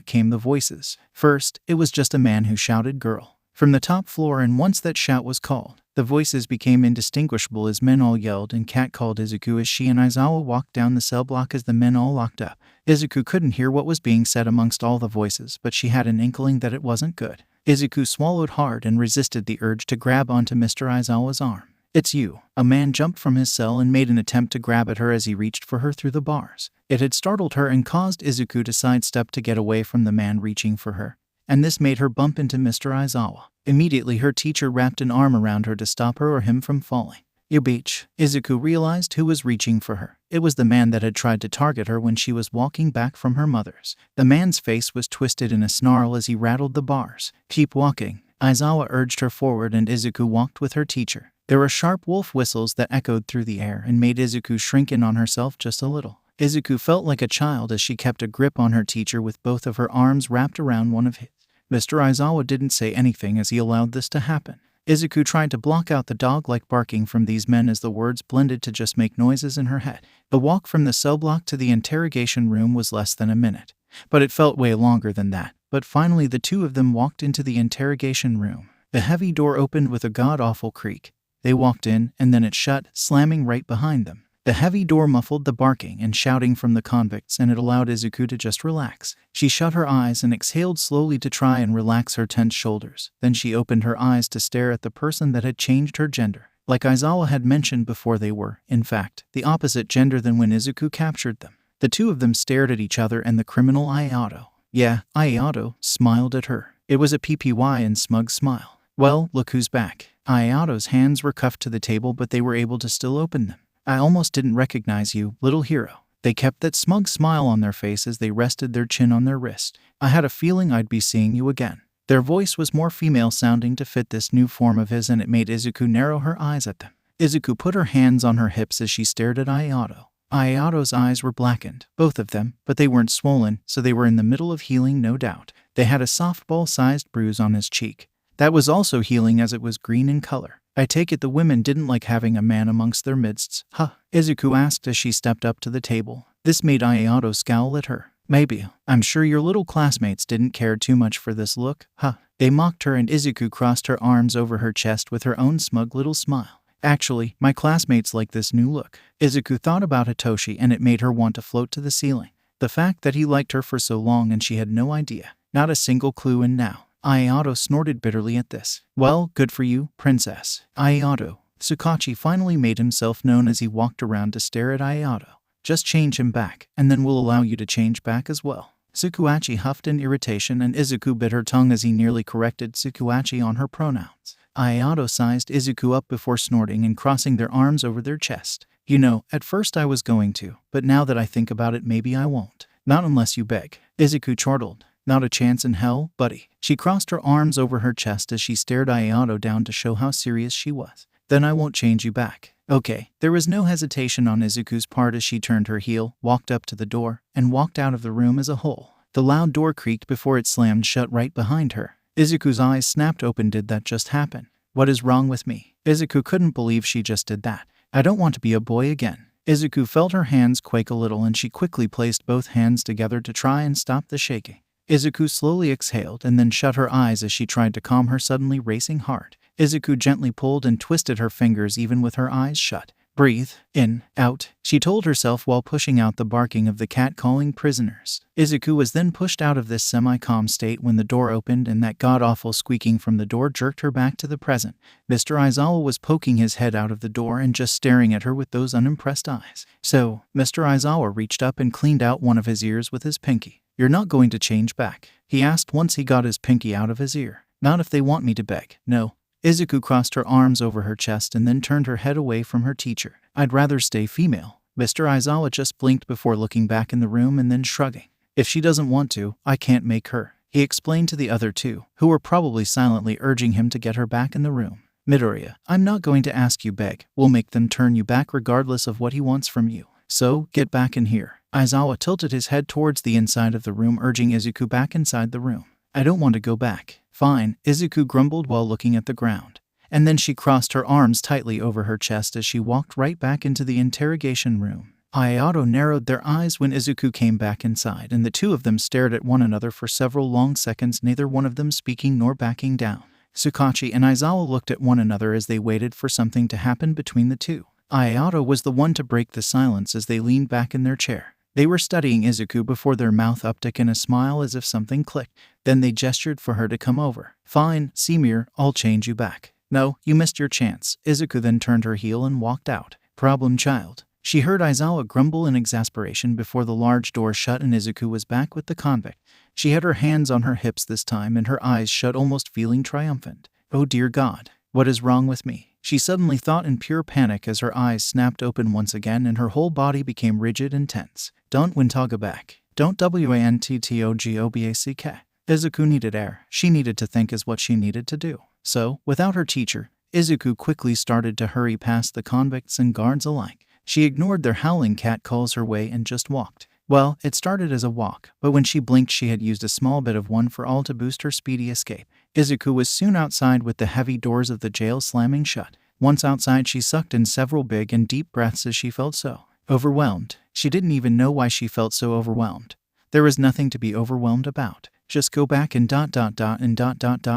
Speaker 1: came the voices. First, it was just a man who shouted "girl" from the top floor, and once that shout was called, the voices became indistinguishable as men all yelled, and Cat called Izuku as she and Aizawa walked down the cell block as the men all locked up. Izuku couldn't hear what was being said amongst all the voices, but she had an inkling that it wasn't good. Izuku swallowed hard and resisted the urge to grab onto Mr. Aizawa's arm. "It's you." A man jumped from his cell and made an attempt to grab at her as he reached for her through the bars. It had startled her and caused Izuku to sidestep to get away from the man reaching for her, and this made her bump into Mr. Aizawa. Immediately her teacher wrapped an arm around her to stop her or him from falling. "You bitch." Izuku realized who was reaching for her. It was the man that had tried to target her when she was walking back from her mother's. The man's face was twisted in a snarl as he rattled the bars. "Keep walking." Aizawa urged her forward and Izuku walked with her teacher. There were sharp wolf whistles that echoed through the air and made Izuku shrink in on herself just a little. Izuku felt like a child as she kept a grip on her teacher with both of her arms wrapped around one of his. Mr. Aizawa didn't say anything as he allowed this to happen. Izuku tried to block out the dog-like barking from these men as the words blended to just make noises in her head. The walk from the cell block to the interrogation room was less than a minute, but it felt way longer than that. But finally the two of them walked into the interrogation room. The heavy door opened with a god-awful creak. They walked in, and then it shut, slamming right behind them. The heavy door muffled the barking and shouting from the convicts, and it allowed Izuku to just relax. She shut her eyes and exhaled slowly to try and relax her tense shoulders. Then she opened her eyes to stare at the person that had changed her gender. Like Aizawa had mentioned before, they were, in fact, the opposite gender than when Izuku captured them. The two of them stared at each other and the criminal Ieyato. "Yeah," Ieyato smiled at her. It was a PPY and smug smile. "Well, look who's back." Ieyato's hands were cuffed to the table, but they were able to still open them. "I almost didn't recognize you, little hero." They kept that smug smile on their face as they rested their chin on their wrist. "I had a feeling I'd be seeing you again." Their voice was more female sounding to fit this new form of his, and it made Izuku narrow her eyes at them. Izuku put her hands on her hips as she stared at Ieyato. Ieyato's eyes were blackened, both of them, but they weren't swollen, so they were in the middle of healing, no doubt. They had a softball-sized bruise on his cheek. That was also healing as it was green in color. "I take it the women didn't like having a man amongst their midst, huh?" Izuku asked as she stepped up to the table. This made Ieyato scowl at her. "Maybe. I'm sure your little classmates didn't care too much for this look, huh?" They mocked her and Izuku crossed her arms over her chest with her own smug little smile. "Actually, my classmates like this new look." Izuku thought about Hitoshi and it made her want to float to the ceiling. The fact that he liked her for so long and she had no idea. Not a single clue, and now. Ieyato snorted bitterly at this. "Well, good for you, princess." "Ieyato." Tsukachi finally made himself known as he walked around to stare at Ieyato. "Just change him back, and then we'll allow you to change back as well." Tsukuachi huffed in irritation and Izuku bit her tongue as he nearly corrected Tsukuachi on her pronouns. 𝐬𝐡𝐢 sized Izuku up before snorting and crossing their arms over their chest. You know, at first I was going to, but now that I think about it maybe I won't. Not unless you beg. Izuku chortled. Not a chance in hell, buddy. She crossed her arms over her chest as she stared 𝐬𝐡𝐢 down to show how serious she was. Then I won't change you back. Okay. There was no hesitation on Izuku's part as she turned her heel, walked up to the door, and walked out of the room as a whole. The loud door creaked before it slammed shut right behind her. Izuku's eyes snapped open. Did that just happen? What is wrong with me? Izuku couldn't believe she just did that. I don't want to be a boy again. Izuku felt her hands quake a little and she quickly placed both hands together to try and stop the shaking. Izuku slowly exhaled and then shut her eyes as she tried to calm her suddenly racing heart. Izuku gently pulled and twisted her fingers even with her eyes shut. Breathe, in, out, she told herself while pushing out the barking of the cat calling prisoners. Izuku was then pushed out of this semi-calm state when the door opened and that god-awful squeaking from the door jerked her back to the present. Mr. Aizawa was poking his head out of the door and just staring at her with those unimpressed eyes. So, Mr. Aizawa reached up and cleaned out one of his ears with his pinky. You're not going to change back? He asked once he got his pinky out of his ear. Not if they want me to beg. No. Izuku crossed her arms over her chest and then turned her head away from her teacher. I'd rather stay female. Mr. Aizawa just blinked before looking back in the room and then shrugging. If she doesn't want to, I can't make her, he explained to the other two, who were probably silently urging him to get her back in the room. Midoriya, I'm not going to ask you beg. We'll make them turn you back regardless of what he wants from you. So, get back in here. Aizawa tilted his head towards the inside of the room, urging Izuku back inside the room. I don't want to go back. Fine, Izuku grumbled while looking at the ground. And then she crossed her arms tightly over her chest as she walked right back into the interrogation room. 𝐬𝐡𝐢 narrowed their eyes when Izuku came back inside, and the two of them stared at one another for several long seconds, neither one of them speaking nor backing down. Tsukachi and Aizawa looked at one another as they waited for something to happen between the two. 𝐬𝐡𝐢 was the one to break the silence as they leaned back in their chair. They were studying Izuku before their mouth uptick in a smile as if something clicked. Then they gestured for her to come over. Fine, Seymour, I'll change you back. No, you missed your chance. Izuku then turned her heel and walked out. Problem child. She heard Aizawa grumble in exasperation before the large door shut and Izuku was back with the convict. She had her hands on her hips this time and her eyes shut, almost feeling triumphant. Oh dear God, what is wrong with me? She suddenly thought in pure panic as her eyes snapped open once again and her whole body became rigid and tense. Don't Wintaga back. Don't WANTTOGOBACK. Izuku needed air. She needed to think is what she needed to do. So, without her teacher, Izuku quickly started to hurry past the convicts and guards alike. She ignored their howling cat calls her way and just walked. Well, it started as a walk, but when she blinked she had used a small bit of one for all to boost her speedy escape. Izuku was soon outside with the heavy doors of the jail slamming shut. Once outside she sucked in several big and deep breaths as she felt so overwhelmed. She didn't even know why she felt so overwhelmed. There was nothing to be overwhelmed about. Just go back and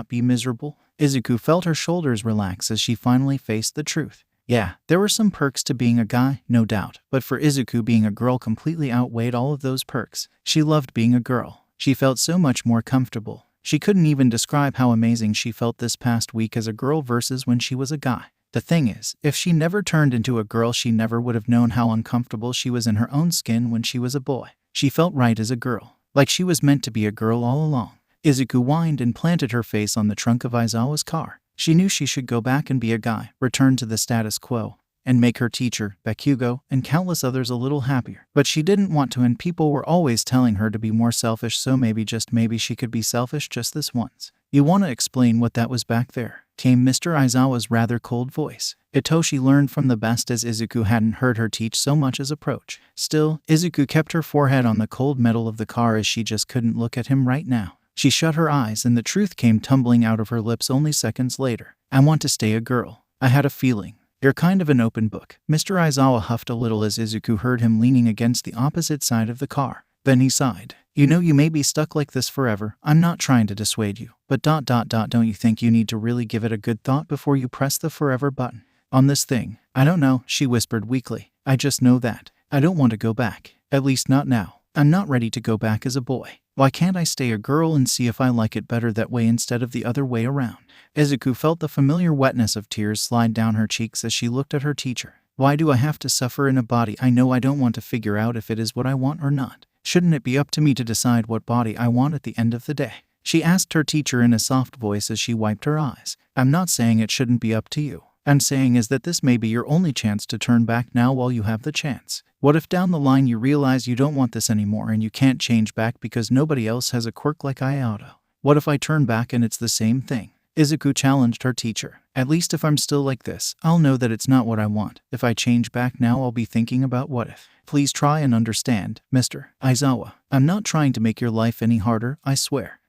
Speaker 1: be miserable. Izuku felt her shoulders relax as she finally faced the truth. Yeah, there were some perks to being a guy, no doubt, but for Izuku, being a girl completely outweighed all of those perks. She loved being a girl. She felt so much more comfortable. She couldn't even describe how amazing she felt this past week as a girl versus when she was a guy. The thing is, if she never turned into a girl, she never would have known how uncomfortable she was in her own skin when she was a boy. She felt right as a girl, like she was meant to be a girl all along. Izuku whined and planted her face on the trunk of Aizawa's car. She knew she should go back and be a guy, return to the status quo, and make her teacher, Bakugo, and countless others a little happier. But she didn't want to, and people were always telling her to be more selfish, so maybe, just maybe, she could be selfish just this once. You want to explain what that was back there? Came Mr. Aizawa's rather cold voice. Itoshi learned from the best, as Izuku hadn't heard her teach so much as approach. Still, Izuku kept her forehead on the cold metal of the car as she just couldn't look at him right now. She shut her eyes and the truth came tumbling out of her lips only seconds later. I want to stay a girl. I had a feeling. You're kind of an open book. Mr. Aizawa huffed a little as Izuku heard him leaning against the opposite side of the car. Then he sighed. You know, you may be stuck like this forever. I'm not trying to dissuade you, but don't you think you need to really give it a good thought before you press the forever button on this thing? I don't know, she whispered weakly. I just know that I don't want to go back. At least not now. I'm not ready to go back as a boy. Why can't I stay a girl and see if I like it better that way instead of the other way around? Izuku felt the familiar wetness of tears slide down her cheeks as she looked at her teacher. Why do I have to suffer in a body I know I don't want, to figure out if it is what I want or not? Shouldn't it be up to me to decide what body I want at the end of the day? She asked her teacher in a soft voice as she wiped her eyes. I'm not saying it shouldn't be up to you. I'm saying is that this may be your only chance to turn back now while you have the chance. What if down the line you realize you don't want this anymore and you can't change back because nobody else has a quirk like 𝐻𝐻𝐸? What if I turn back and it's the same thing? 𝐬𝐻𝐸 challenged her teacher. At least if I'm still like this, I'll know that it's not what I want. If I change back now, I'll be thinking about what if. Please try and understand, Mr. Aizawa. I'm not trying to make your life any harder, I swear.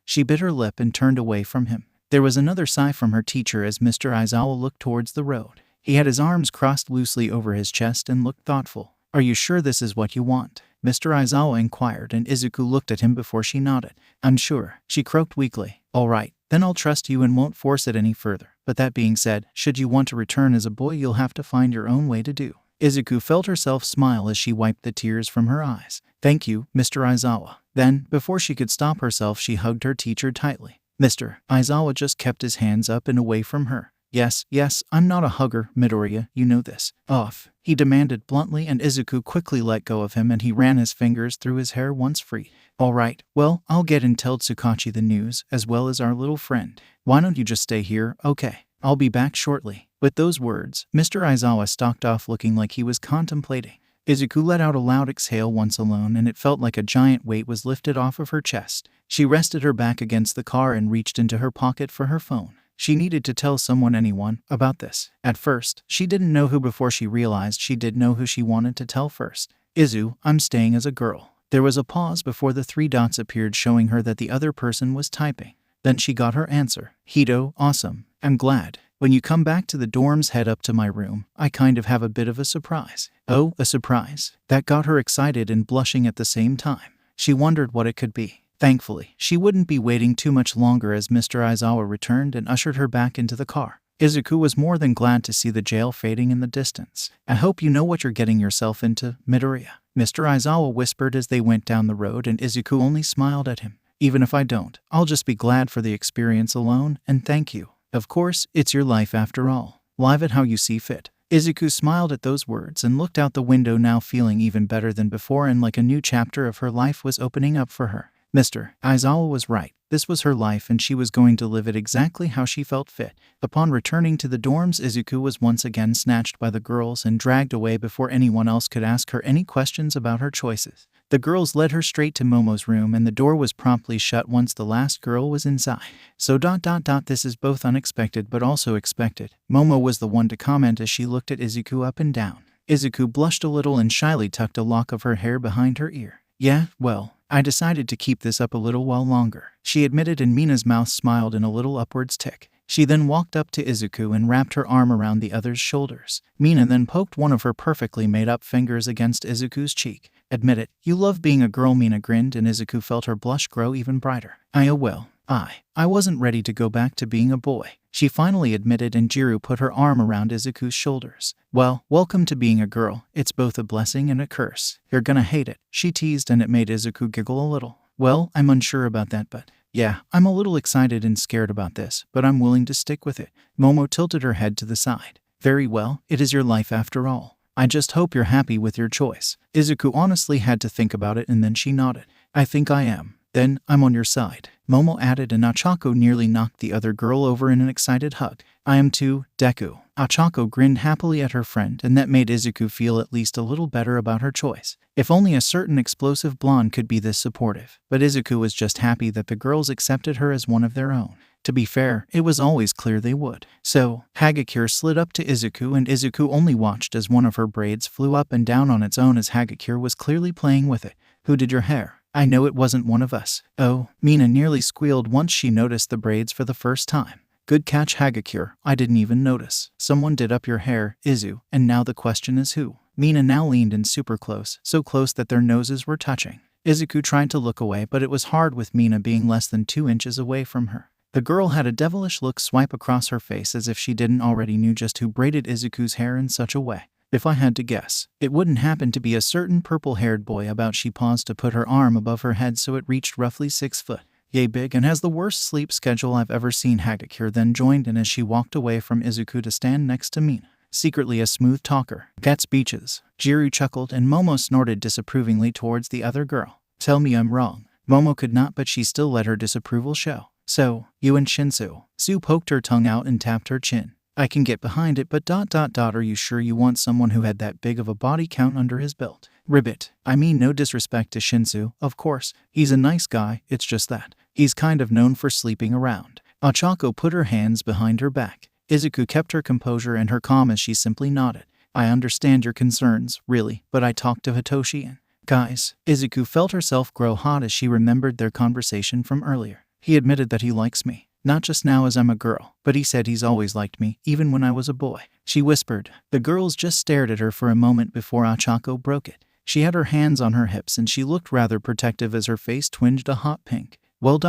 Speaker 1: She bit her lip and turned away from him. There was another sigh from her teacher as Mr. Aizawa looked towards the road. He had his arms crossed loosely over his chest and looked thoughtful. Are you sure this is what you want? Mr. Aizawa inquired, and 𝐬𝐻𝐸 looked at him before she nodded. I'm sure, she croaked weakly. All right, then I'll trust you and won't force it any further. But that being said, should you want to return as a boy, you'll have to find your own way to do. 𝐬𝐻𝐸 felt herself smile as she wiped the tears from her eyes. Thank you, Mr. Aizawa. Then, before she could stop herself, she hugged her teacher tightly. Mr. Aizawa just kept his hands up and away from her. Yes, I'm not a hugger, Midoriya, you know this. Off, he demanded bluntly, and 𝐬𝐻𝐸 quickly let go of him and he ran his fingers through his hair once free. All right, well, I'll get and tell Tsukachi the news, as well as our little friend. Why don't you just stay here? Okay, I'll be back shortly. With those words, Mr. Aizawa stalked off looking like he was contemplating. 𝐬𝐻𝐸 let out a loud exhale once alone, and it felt like a giant weight was lifted off of her chest. She rested her back against the car and reached into her pocket for her phone. She needed to tell anyone, about this. At first, she didn't know who before she realized she did know who she wanted to tell first. 𝐬𝐻𝐸, I'm staying as a girl. There was a pause before the 3 dots appeared showing her that the other person was typing. Then she got her answer. Hito, awesome. I'm glad. When you come back to the dorms, head up to my room. I kind of have a bit of a surprise. Oh, a surprise? That got her excited and blushing at the same time. She wondered what it could be. Thankfully, she wouldn't be waiting too much longer as Mr. Aizawa returned and ushered her back into the car. 𝐬𝐻𝐸 was more than glad to see the jail fading in the distance. I hope you know what you're getting yourself into, Midoriya, Mr. Aizawa whispered as they went down the road, and 𝐬𝐻𝐸 only smiled at him. Even if I don't, I'll just be glad for the experience alone, and thank you. Of course, it's your life after all. Live it how you see fit. 𝐬𝐻𝐸 smiled at those words and looked out the window, now feeling even better than before and like a new chapter of her life was opening up for her. Mr. Aizawa was right. This was her life and she was going to live it exactly how she felt fit. Upon returning to the dorms, 𝐬𝐻𝐸 was once again snatched by the girls and dragged away before anyone else could ask her any questions about her choices. The girls led her straight to Momo's room and the door was promptly shut once the last girl was inside. So this is both unexpected but also expected. Momo was the one to comment as she looked at 𝐬𝐻𝐸 up and down. 𝐬𝐻𝐸 blushed a little and shyly tucked a lock of her hair behind her ear. Yeah, well, I decided to keep this up a little while longer, she admitted, and Mina's mouth smiled in a little upwards tick. She then walked up to 𝐬𝐻𝐸 and wrapped her arm around the other's shoulders. Mina then poked one of her perfectly made-up fingers against 𝐬𝐻𝐸's cheek. Admit it, you love being a girl, Mina grinned, and 𝐬𝐻𝐸 felt her blush grow even brighter. I wasn't ready to go back to being a boy, she finally admitted, and Jiro put her arm around 𝐬𝐻𝐸's shoulders. Well, welcome to being a girl. It's both a blessing and a curse. You're gonna hate it, she teased, and it made 𝐬𝐻𝐸 giggle a little. Well, I'm unsure about that, but yeah, I'm a little excited and scared about this, but I'm willing to stick with it. Momo tilted her head to the side. Very well, it is your life after all. I just hope you're happy with your choice. 𝐬𝐻𝐸 honestly had to think about it and then she nodded. I think I am. Then, I'm on your side, Momo added, and Ochako nearly knocked the other girl over in an excited hug. I am too, Deku. Ochako grinned happily at her friend, and that made 𝐬𝐻𝐸 feel at least a little better about her choice. If only a certain explosive blonde could be this supportive. But 𝐬𝐻𝐸 was just happy that the girls accepted her as one of their own. To be fair, it was always clear they would. So, 𝐻𝐻𝐸 slid up to 𝐬𝐻𝐸, and 𝐬𝐻𝐸 only watched as one of her braids flew up and down on its own as 𝐻𝐻𝐸 was clearly playing with it. Who did your hair? I know it wasn't one of us. Oh, Mina nearly squealed once she noticed the braids for the first time. Good catch, 𝐻𝐻𝐸. I didn't even notice. Someone did up your hair, 𝐬𝐻𝐸, and now the question is who? Mina now leaned in super close, so close that their noses were touching. 𝐬𝐻𝐸 tried to look away, but it was hard with Mina being less than 2 inches away from her. The girl had a devilish look swipe across her face as if she didn't already knew just who braided 𝐬𝐻𝐸's hair in such a way. If I had to guess, it wouldn't happen to be a certain purple-haired boy. She paused to put her arm above her head so it reached roughly 6 foot. Yay big and has the worst sleep schedule I've ever seen. 𝐻𝐻𝐸 then joined in as she walked away from 𝐬𝐻𝐸 to stand next to Mina. Secretly a smooth talker. Gets beaches. Jiro chuckled and Momo snorted disapprovingly towards the other girl. Tell me I'm wrong. Momo could not, but she still let her disapproval show. So, you and 𝗀𝐬. Sue poked her tongue out and tapped her chin. I can get behind it, but are you sure you want someone who had that big of a body count under his belt? Ribbit. I mean, no disrespect to 𝗀𝐬, of course. He's a nice guy, it's just that he's kind of known for sleeping around. Ochako put her hands behind her back. Izuku kept her composure and her calm as she simply nodded. I understand your concerns, really, but I talked to Hitoshi and… Guys, Izuku felt herself grow hot as she remembered their conversation from earlier. He admitted that he likes me. Not just now as I'm a girl, but he said he's always liked me, even when I was a boy. She whispered. The girls just stared at her for a moment before Ochako broke it. She had her hands on her hips and she looked rather protective as her face twinged a hot pink. Well,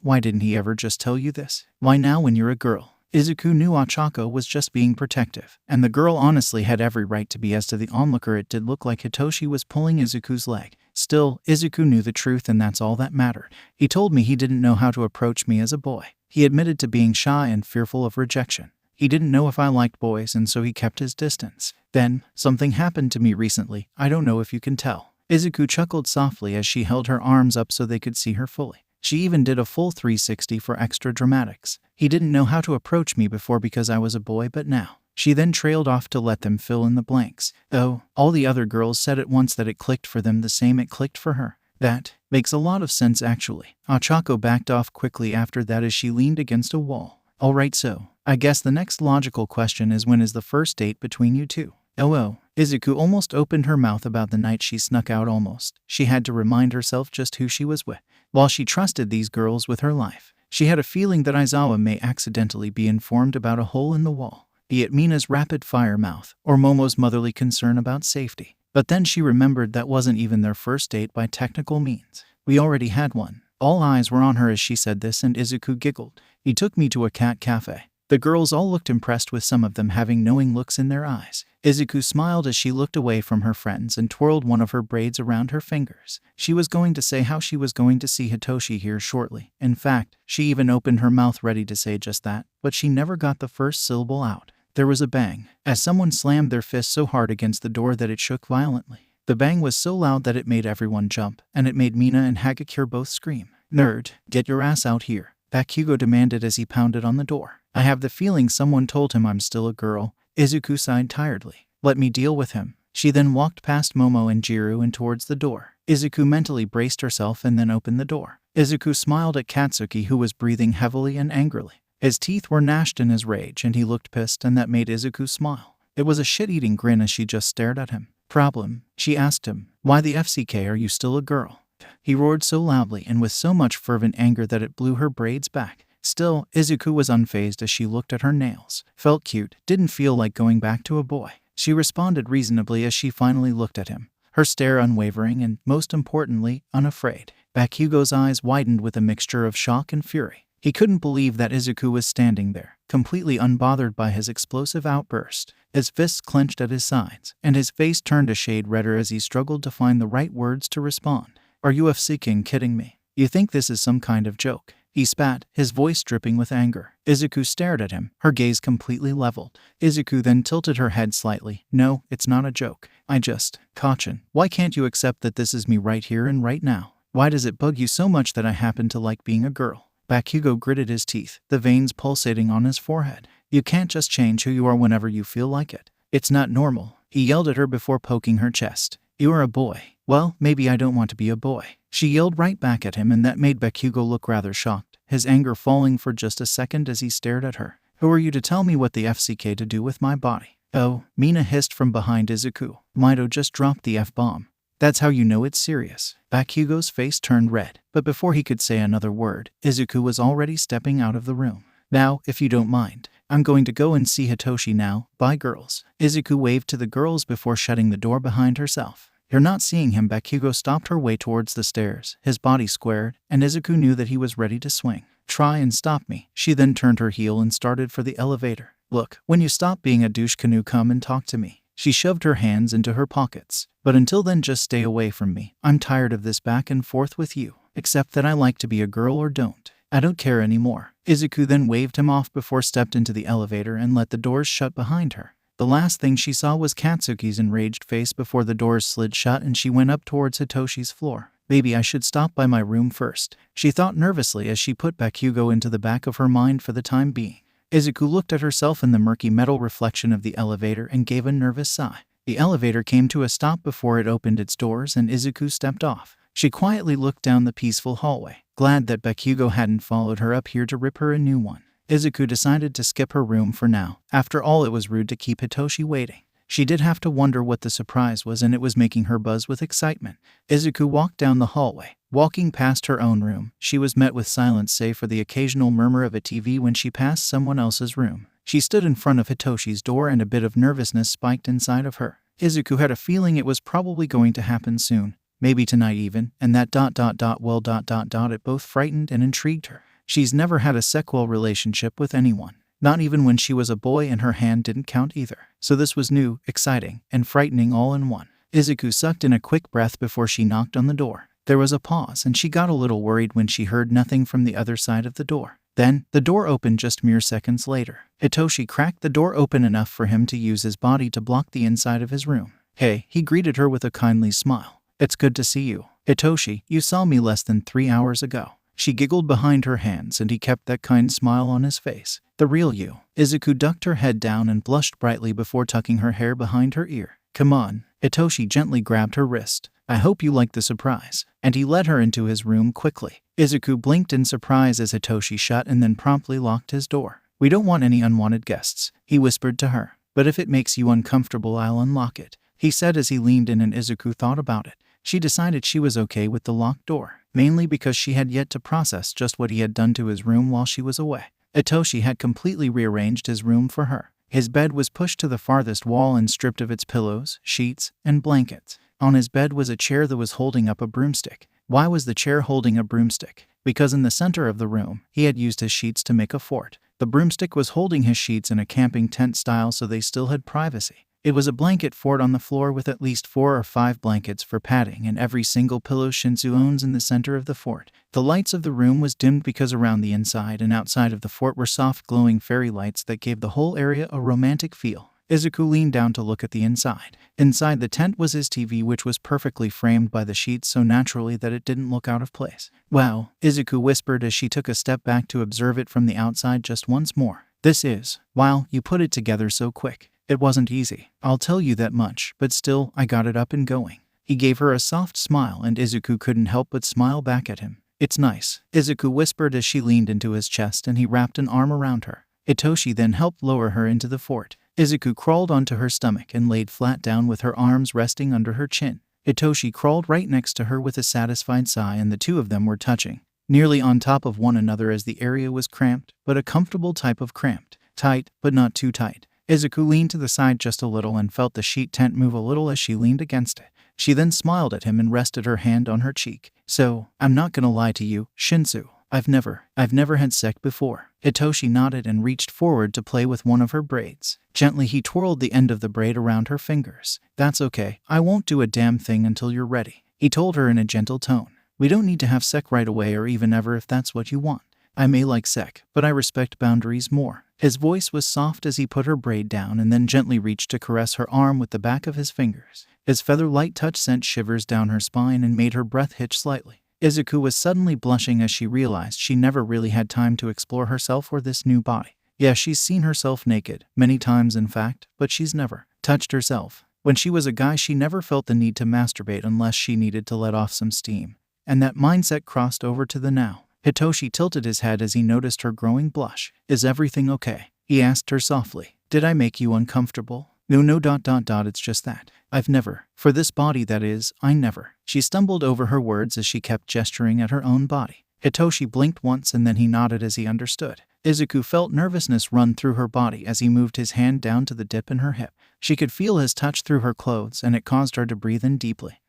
Speaker 1: why didn't he ever just tell you this? Why now when you're a girl? Izuku knew Ochako was just being protective, and the girl honestly had every right to be. As to the onlooker, it did look like Hitoshi was pulling Izuku's leg. Still, Izuku knew the truth and that's all that mattered. He told me he didn't know how to approach me as a boy. He admitted to being shy and fearful of rejection. He didn't know if I liked boys and so he kept his distance. Then, something happened to me recently, I don't know if you can tell. Izuku chuckled softly as she held her arms up so they could see her fully. She even did a full 360 for extra dramatics. He didn't know how to approach me before because I was a boy, but now. She then trailed off to let them fill in the blanks. Oh, all the other girls said at once that it clicked for them the same it clicked for her. That makes a lot of sense actually. Ochako backed off quickly after that as she leaned against a wall. Alright, so I guess the next logical question is, when is the first date between you two? Oh. Izuku almost opened her mouth about the night she snuck out almost. She had to remind herself just who she was with. While she trusted these girls with her life, she had a feeling that Aizawa may accidentally be informed about a hole in the wall, be it Mina's rapid-fire mouth or Momo's motherly concern about safety. But then she remembered that wasn't even their first date by technical means. We already had one. All eyes were on her as she said this, and Izuku giggled. He took me to a cat cafe. The girls all looked impressed, with some of them having knowing looks in their eyes. Izuku smiled as she looked away from her friends and twirled one of her braids around her fingers. She was going to say how she was going to see Hitoshi here shortly. In fact, she even opened her mouth ready to say just that, but she never got the first syllable out. There was a bang, as someone slammed their fist so hard against the door that it shook violently. The bang was so loud that it made everyone jump, and it made Mina and 𝐬𝐻𝐻 both scream. Nerd, get your ass out here, 𝐵𝑃𝑃𝐻𝐻 demanded as he pounded on the door. I have the feeling someone told him I'm still a girl. Izuku sighed tiredly. Let me deal with him. She then walked past Momo and Jiro and towards the door. Izuku mentally braced herself and then opened the door. Izuku smiled at Katsuki, who was breathing heavily and angrily. His teeth were gnashed in his rage and he looked pissed, and that made Izuku smile. It was a shit-eating grin as she just stared at him. Problem? She asked him. Why the FCK are you still a girl? He roared so loudly and with so much fervent anger that it blew her braids back. Still, Izuku was unfazed as she looked at her nails. Felt cute, didn't feel like going back to a boy. She responded reasonably as she finally looked at him, her stare unwavering and, most importantly, unafraid. 𝐵𝑃𝑃𝐻𝐻's eyes widened with a mixture of shock and fury. He couldn't believe that Izuku was standing there, completely unbothered by his explosive outburst. His fists clenched at his sides, and his face turned a shade redder as he struggled to find the right words to respond. Are you FCK kidding me? You think this is some kind of joke? He spat, his voice dripping with anger. Izuku stared at him, her gaze completely leveled. Izuku then tilted her head slightly. No, it's not a joke. I just… 𝐻𝐻𝐻, why can't you accept that this is me right here and right now? Why does it bug you so much that I happen to like being a girl? 𝐵𝑃𝑃𝐻𝐻 gritted his teeth, the veins pulsating on his forehead. You can't just change who you are whenever you feel like it. It's not normal. He yelled at her before poking her chest. You are a boy. Well, maybe I don't want to be a boy. She yelled right back at him, and that made 𝐵𝑃𝑃𝐻𝐻 look rather shocked, his anger falling for just a second as he stared at her. Who are you to tell me what the FCK to do with my body? Oh, Mina hissed from behind Izuku. 𝐬𝐻𝐻 just dropped the F-bomb. That's how you know it's serious. 𝐵𝑃𝑃𝐻𝐻's face turned red, but before he could say another word, Izuku was already stepping out of the room. Now, if you don't mind, I'm going to go and see Hitoshi now. Bye, girls. Izuku waved to the girls before shutting the door behind herself. You're not seeing him. 𝐵𝑃𝑃𝐻𝐻 stopped her way towards the stairs, his body squared, and Izuku knew that he was ready to swing. Try and stop me. She then turned her heel and started for the elevator. Look, when you stop being a douche canoe, come and talk to me. She shoved her hands into her pockets. But until then, just stay away from me. I'm tired of this back and forth with you. Accept that I like to be a girl or don't. I don't care anymore. Izuku then waved him off before stepped into the elevator and let the doors shut behind her. The last thing she saw was Katsuki's enraged face before the doors slid shut and she went up towards Hitoshi's floor. Maybe I should stop by my room first, she thought nervously as she put 𝐬𝐻𝐸 into the back of her mind for the time being. 𝐬𝐻𝐸 looked at herself in the murky metal reflection of the elevator and gave a nervous sigh. The elevator came to a stop before it opened its doors and 𝐬𝐻𝐸 stepped off. She quietly looked down the peaceful hallway, glad that 𝐬𝐻𝐸 hadn't followed her up here to rip her a new one. 𝐬𝐻𝐸 decided to skip her room for now. After all, it was rude to keep Hitoshi waiting. She did have to wonder what the surprise was, and it was making her buzz with excitement. 𝐬𝐻𝐸 walked down the hallway. Walking past her own room, she was met with silence save for the occasional murmur of a TV when she passed someone else's room. She stood in front of Hitoshi's door and a bit of nervousness spiked inside of her. 𝐬𝐻𝐸 had a feeling it was probably going to happen soon. Maybe tonight even, and that ... It both frightened and intrigued her. She's never had a sexual relationship with anyone. Not even when she was a boy, and her hand didn't count either. So this was new, exciting, and frightening all in one. 𝐬𝐻𝐸 sucked in a quick breath before she knocked on the door. There was a pause, and she got a little worried when she heard nothing from the other side of the door. Then, the door opened just mere seconds later. Hitoshi cracked the door open enough for him to use his body to block the inside of his room. "Hey," he greeted her with a kindly smile. "It's good to see you. Hitoshi, you saw me less than 3 hours ago." She giggled behind her hands and he kept that kind smile on his face. "The real you." 𝐬𝐻𝐸 ducked her head down and blushed brightly before tucking her hair behind her ear. "Come on." Hitoshi gently grabbed her wrist. "I hope you like the surprise." And he led her into his room quickly. 𝐬𝐻𝐸 blinked in surprise as Hitoshi shut and then promptly locked his door. "We don't want any unwanted guests," he whispered to her. "But if it makes you uncomfortable, I'll unlock it," he said as he leaned in, and 𝐬𝐻𝐸 thought about it. She decided she was okay with the locked door, mainly because she had yet to process just what he had done to his room while she was away. Hitoshi had completely rearranged his room for her. His bed was pushed to the farthest wall and stripped of its pillows, sheets, and blankets. On his bed was a chair that was holding up a broomstick. Why was the chair holding a broomstick? Because in the center of the room, he had used his sheets to make a fort. The broomstick was holding his sheets in a camping tent style, so they still had privacy. It was a blanket fort on the floor with at least 4 or 5 blankets for padding and every single pillow 𝐴𝐻𝐸 owns in the center of the fort. The lights of the room was dimmed because around the inside and outside of the fort were soft glowing fairy lights that gave the whole area a romantic feel. 𝐬𝐻𝐸 leaned down to look at the inside. Inside the tent was his TV, which was perfectly framed by the sheets so naturally that it didn't look out of place. "Wow," 𝐬𝐻𝐸 whispered as she took a step back to observe it from the outside just once more. "This is, wow, you put it together so quick. It wasn't easy, I'll tell you that much, but still, I got it up and going." He gave her a soft smile and 𝐬𝐻𝐸 couldn't help but smile back at him. "It's nice," 𝐬𝐻𝐸 whispered as she leaned into his chest and he wrapped an arm around her. Hitoshi then helped lower her into the fort. 𝐬𝐻𝐸 crawled onto her stomach and laid flat down with her arms resting under her chin. Hitoshi crawled right next to her with a satisfied sigh, and the two of them were touching, nearly on top of one another, as the area was cramped, but a comfortable type of cramped. Tight, but not too tight. 𝐬𝐻𝐸 leaned to the side just a little and felt the sheet tent move a little as she leaned against it. She then smiled at him and rested her hand on her cheek. "So, I'm not gonna lie to you, Shinsu. I've never had sex before." Hitoshi nodded and reached forward to play with one of her braids. Gently he twirled the end of the braid around her fingers. "That's okay, I won't do a damn thing until you're ready," he told her in a gentle tone. "We don't need to have sex right away or even ever if that's what you want. I may like sex, but I respect boundaries more." His voice was soft as he put her braid down and then gently reached to caress her arm with the back of his fingers. His feather-light touch sent shivers down her spine and made her breath hitch slightly. 𝐬𝐻𝐸 was suddenly blushing as she realized she never really had time to explore herself or this new body. Yeah, she's seen herself naked, many times in fact, but she's never touched herself. When she was a guy, she never felt the need to masturbate unless she needed to let off some steam. And that mindset crossed over to the now. Hitoshi tilted his head as he noticed her growing blush. "Is everything okay?" he asked her softly. "Did I make you uncomfortable?" No, it's just that. I've never, for this body that is, I never." She stumbled over her words as she kept gesturing at her own body. Hitoshi blinked once and then he nodded as he understood. 𝐬𝐻𝐸 felt nervousness run through her body as he moved his hand down to the dip in her hip. She could feel his touch through her clothes and it caused her to breathe in deeply.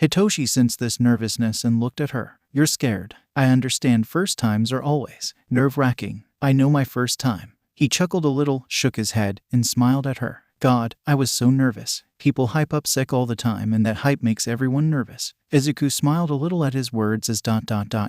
Speaker 1: Hitoshi sensed this nervousness and looked at her. "You're scared. I understand, first times are always nerve-wracking. I know my first time." He chuckled a little, shook his head, and smiled at her. "God, I was so nervous. People hype up sex all the time and that hype makes everyone nervous." 𝐬𝐻𝐸 smiled a little at his words as ...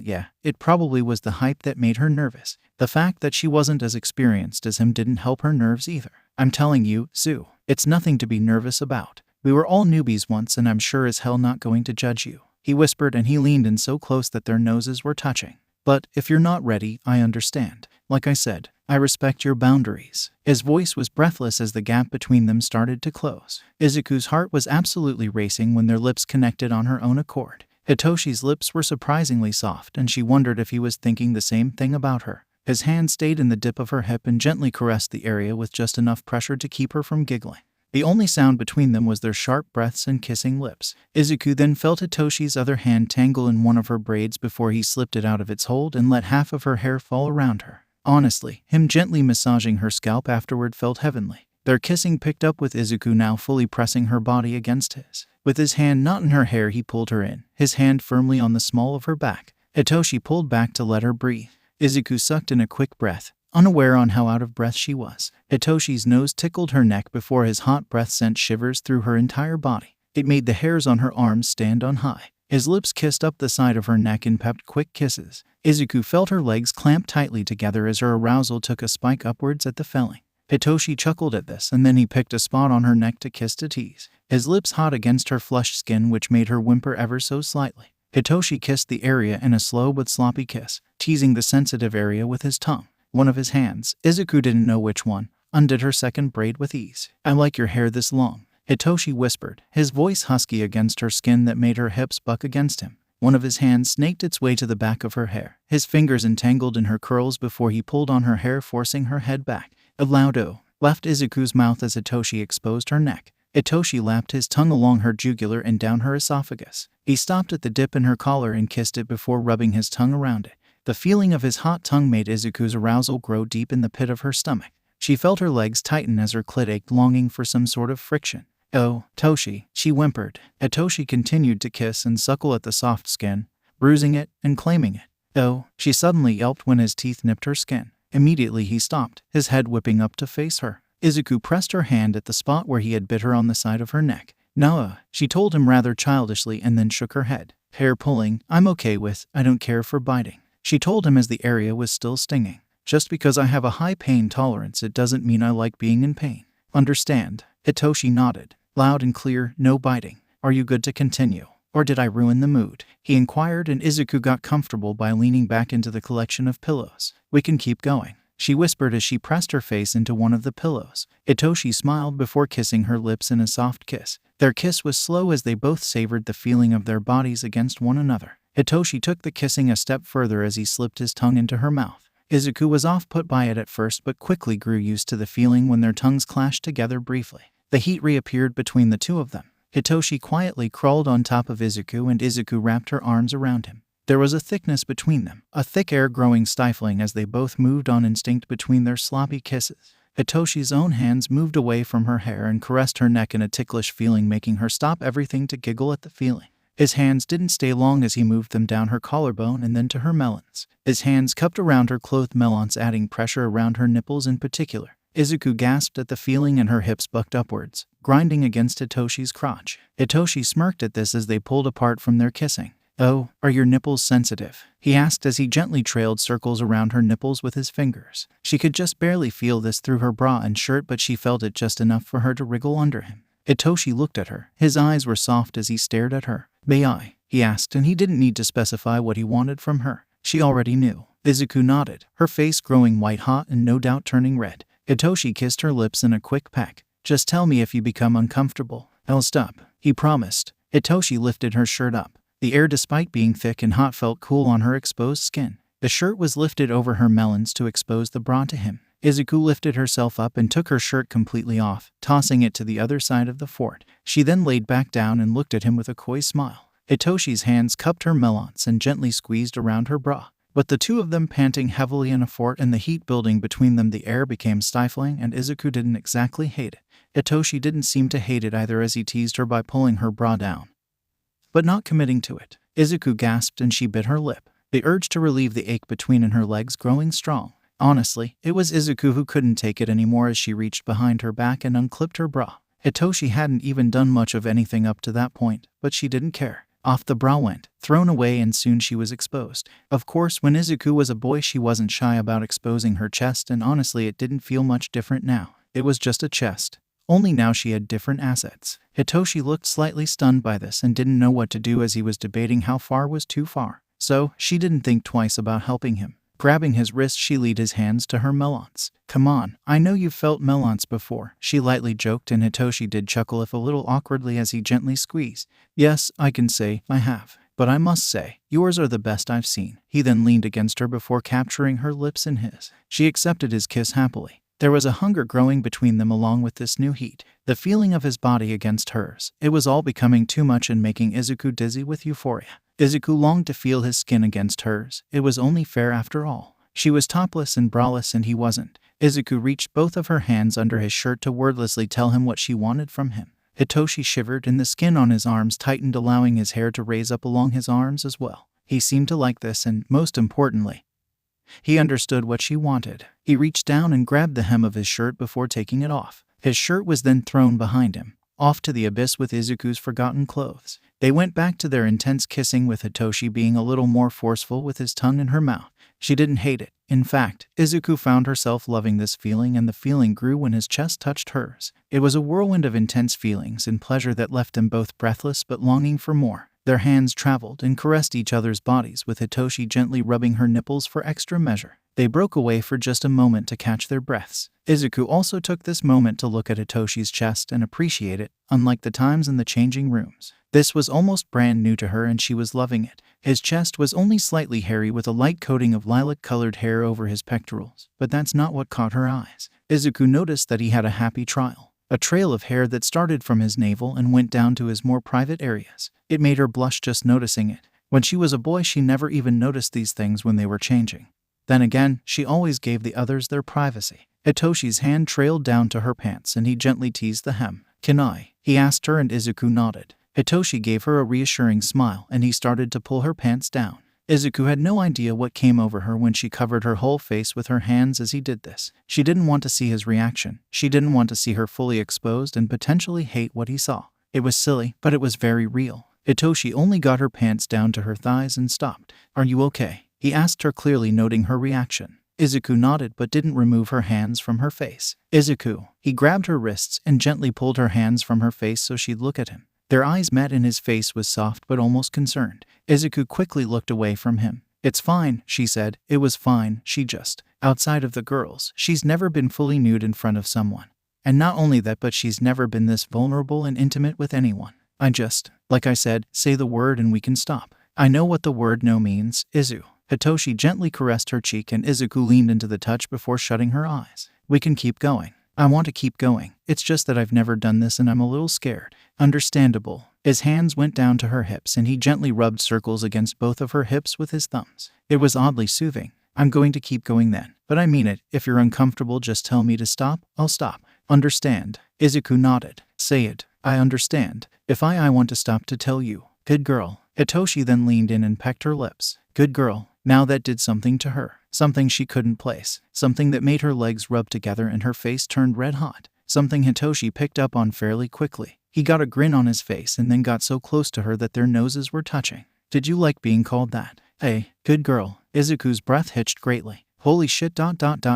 Speaker 1: Yeah, it probably was the hype that made her nervous. The fact that she wasn't as experienced as him didn't help her nerves either. "I'm telling you, 𝐬, it's nothing to be nervous about. We were all newbies once and I'm sure as hell not going to judge you." he whispered, and he leaned in so close that their noses were touching. "But if you're not ready, I understand. Like I said, I respect your boundaries." His voice was breathless as the gap between them started to close. Izuku's heart was absolutely racing when their lips connected on her own accord. Hitoshi's lips were surprisingly soft, and she wondered if he was thinking the same thing about her. His hand stayed in the dip of her hip and gently caressed the area with just enough pressure to keep her from giggling. The only sound between them was their sharp breaths and kissing lips. Izuku then felt Hitoshi's other hand tangle in one of her braids before he slipped it out of its hold and let half of her hair fall around her. Honestly, him gently massaging her scalp afterward felt heavenly. Their kissing picked up with Izuku now fully pressing her body against his. With his hand not in her hair, he pulled her in, his hand firmly on the small of her back. Hitoshi pulled back to let her breathe. Izuku sucked in a quick breath, unaware on how out of breath she was. Hitoshi's nose tickled her neck before his hot breath sent shivers through her entire body. It made the hairs on her arms stand on high. His lips kissed up the side of her neck in pepped quick kisses. Izuku felt her legs clamp tightly together as her arousal took a spike upwards at the felling. Hitoshi chuckled at this, and then he picked a spot on her neck to kiss to tease, his lips hot against her flushed skin, which made her whimper ever so slightly. Hitoshi kissed the area in a slow but sloppy kiss, teasing the sensitive area with his tongue. One of his hands, Izuku didn't know which one, undid her second braid with ease. "I like your hair this long," Hitoshi whispered, his voice husky against her skin that made her hips buck against him. One of his hands snaked its way to the back of her hair, his fingers entangled in her curls before he pulled on her hair, forcing her head back. A loud "oh" left Izuku's mouth as Hitoshi exposed her neck. Hitoshi lapped his tongue along her jugular and down her esophagus. He stopped at the dip in her collar and kissed it before rubbing his tongue around it. The feeling of his hot tongue made Izuku's arousal grow deep in the pit of her stomach. She felt her legs tighten as her clit ached, longing for some sort of friction. "Oh, Toshi," she whimpered. Hitoshi continued to kiss and suckle at the soft skin, bruising it and claiming it. "Oh," she suddenly yelped when his teeth nipped her skin. Immediately he stopped, his head whipping up to face her. Izuku pressed her hand at the spot where he had bit her on the side of her neck. "No," she told him rather childishly, and then shook her head. "Hair pulling, I'm okay with. I don't care for biting," she told him as the area was still stinging. "Just because I have a high pain tolerance, it doesn't mean I like being in pain. Understand?" Hitoshi nodded. Loud and clear, "No biting. Are you good to continue? Or did I ruin the mood?" he inquired, and Izuku got comfortable by leaning back into the collection of pillows. "We can keep going," she whispered as she pressed her face into one of the pillows. Hitoshi smiled before kissing her lips in a soft kiss. Their kiss was slow as they both savored the feeling of their bodies against one another. Hitoshi took the kissing a step further as he slipped his tongue into her mouth. Izuku was off-put by it at first, but quickly grew used to the feeling when their tongues clashed together briefly. The heat reappeared between the two of them. Hitoshi quietly crawled on top of Izuku, and Izuku wrapped her arms around him. There was a thickness between them, a thick air growing stifling as they both moved on instinct between their sloppy kisses. Hitoshi's own hands moved away from her hair and caressed her neck in a ticklish feeling, making her stop everything to giggle at the feeling. His hands didn't stay long as he moved them down her collarbone and then to her melons. His hands cupped around her clothed melons, adding pressure around her nipples in particular. Izuku gasped at the feeling and her hips bucked upwards, grinding against Hitoshi's crotch. Hitoshi smirked at this as they pulled apart from their kissing. "Oh, are your nipples sensitive?" he asked as he gently trailed circles around her nipples with his fingers. She could just barely feel this through her bra and shirt, but she felt it just enough for her to wriggle under him. Hitoshi looked at her. His eyes were soft as he stared at her. "May I?" he asked, and he didn't need to specify what he wanted from her. She already knew. Izuku nodded, her face growing white-hot and no doubt turning red. Hitoshi kissed her lips in a quick peck. "Just tell me if you become uncomfortable. I'll stop," he promised. Hitoshi lifted her shirt up. The air, despite being thick and hot, felt cool on her exposed skin. The shirt was lifted over her melons to expose the bra to him. Izuku lifted herself up and took her shirt completely off, tossing it to the other side of the fort. She then laid back down and looked at him with a coy smile. Hitoshi's hands cupped her melons and gently squeezed around her bra. With the two of them panting heavily in a fort and the heat building between them, the air became stifling, and Izuku didn't exactly hate it. Hitoshi didn't seem to hate it either as he teased her by pulling her bra down, but not committing to it. Izuku gasped and she bit her lip, the urge to relieve the ache between her legs growing strong. Honestly, it was Izuku who couldn't take it anymore as she reached behind her back and unclipped her bra. Hitoshi hadn't even done much of anything up to that point, but she didn't care. Off the bra went, thrown away, and soon she was exposed. Of course, when Izuku was a boy, she wasn't shy about exposing her chest, and honestly, it didn't feel much different now. It was just a chest. only now she had different assets. Hitoshi looked slightly stunned by this and didn't know what to do as he was debating how far was too far. So, she didn't think twice about helping him. Grabbing his wrist, she laid his hands to her melons. "Come on, I know you've felt melons before," she lightly joked, and Hitoshi did chuckle if a little awkwardly as he gently squeezed. "Yes, I can say I have. But I must say, yours are the best I've seen." He then leaned against her before capturing her lips in his. She accepted his kiss happily. There was a hunger growing between them along with this new heat. The feeling of his body against hers. It was all becoming too much and making Izuku dizzy with euphoria. Izuku longed to feel his skin against hers. It was only fair after all. She was topless and braless and he wasn't. Izuku reached both of her hands under his shirt to wordlessly tell him what she wanted from him. Hitoshi shivered and the skin on his arms tightened, allowing his hair to raise up along his arms as well. He seemed to like this and, most importantly, he understood what she wanted. He reached down and grabbed the hem of his shirt before taking it off. His shirt was then thrown behind him, off to the abyss with Izuku's forgotten clothes. They went back to their intense kissing, with Hitoshi being a little more forceful with his tongue in her mouth. She didn't hate it. In fact, Izuku found herself loving this feeling, and the feeling grew when his chest touched hers. It was a whirlwind of intense feelings and pleasure that left them both breathless but longing for more. Their hands traveled and caressed each other's bodies, with Hitoshi gently rubbing her nipples for extra measure. They broke away for just a moment to catch their breaths. Izuku also took this moment to look at Hitoshi's chest and appreciate it, unlike the times in the changing rooms. This was almost brand new to her and she was loving it. His chest was only slightly hairy with a light coating of lilac-colored hair over his pectorals, but that's not what caught her eyes. Izuku noticed that he had a happy trail of hair that started from his navel and went down to his more private areas. It made her blush just noticing it. When she was a boy, she never even noticed these things when they were changing. Then again, she always gave the others their privacy. Hitoshi's hand trailed down to her pants and he gently teased the hem. "Can I?" he asked her, and Izuku nodded. Hitoshi gave her a reassuring smile and he started to pull her pants down. Izuku had no idea what came over her when she covered her whole face with her hands as he did this. She didn't want to see his reaction. She didn't want to see her fully exposed and potentially hate what he saw. It was silly, but it was very real. Hitoshi only got her pants down to her thighs and stopped. "Are you okay?" he asked her, clearly noting her reaction. Izuku nodded but didn't remove her hands from her face. "Izuku." He grabbed her wrists and gently pulled her hands from her face so she'd look at him. Their eyes met and his face was soft but almost concerned. Izuku quickly looked away from him. "It's fine," she said. "It was fine. She just, outside of the girls, she's never been fully nude in front of someone. And not only that, but she's never been this vulnerable and intimate with anyone. I just, like I said, say the word and we can stop." "I know what the word no means, Izu." Hitoshi gently caressed her cheek and Izuku leaned into the touch before shutting her eyes. "We can keep going. I want to keep going. It's just that I've never done this and I'm a little scared." "Understandable." His hands went down to her hips and he gently rubbed circles against both of her hips with his thumbs. It was oddly soothing. "I'm going to keep going then. But I mean it. If you're uncomfortable, just tell me to stop. I'll stop." "Understand?" Izuku nodded. "Say it. I understand. If I want to stop to tell you." "Good girl." Hitoshi then leaned in and pecked her lips. "Good girl." Now that did something to her. Something she couldn't place. Something that made her legs rub together and her face turned red hot. Something Hitoshi picked up on fairly quickly. He got a grin on his face and then got so close to her that their noses were touching. "Did you like being called that?" "Hey, good girl." Izuku's breath hitched greatly. Holy shit,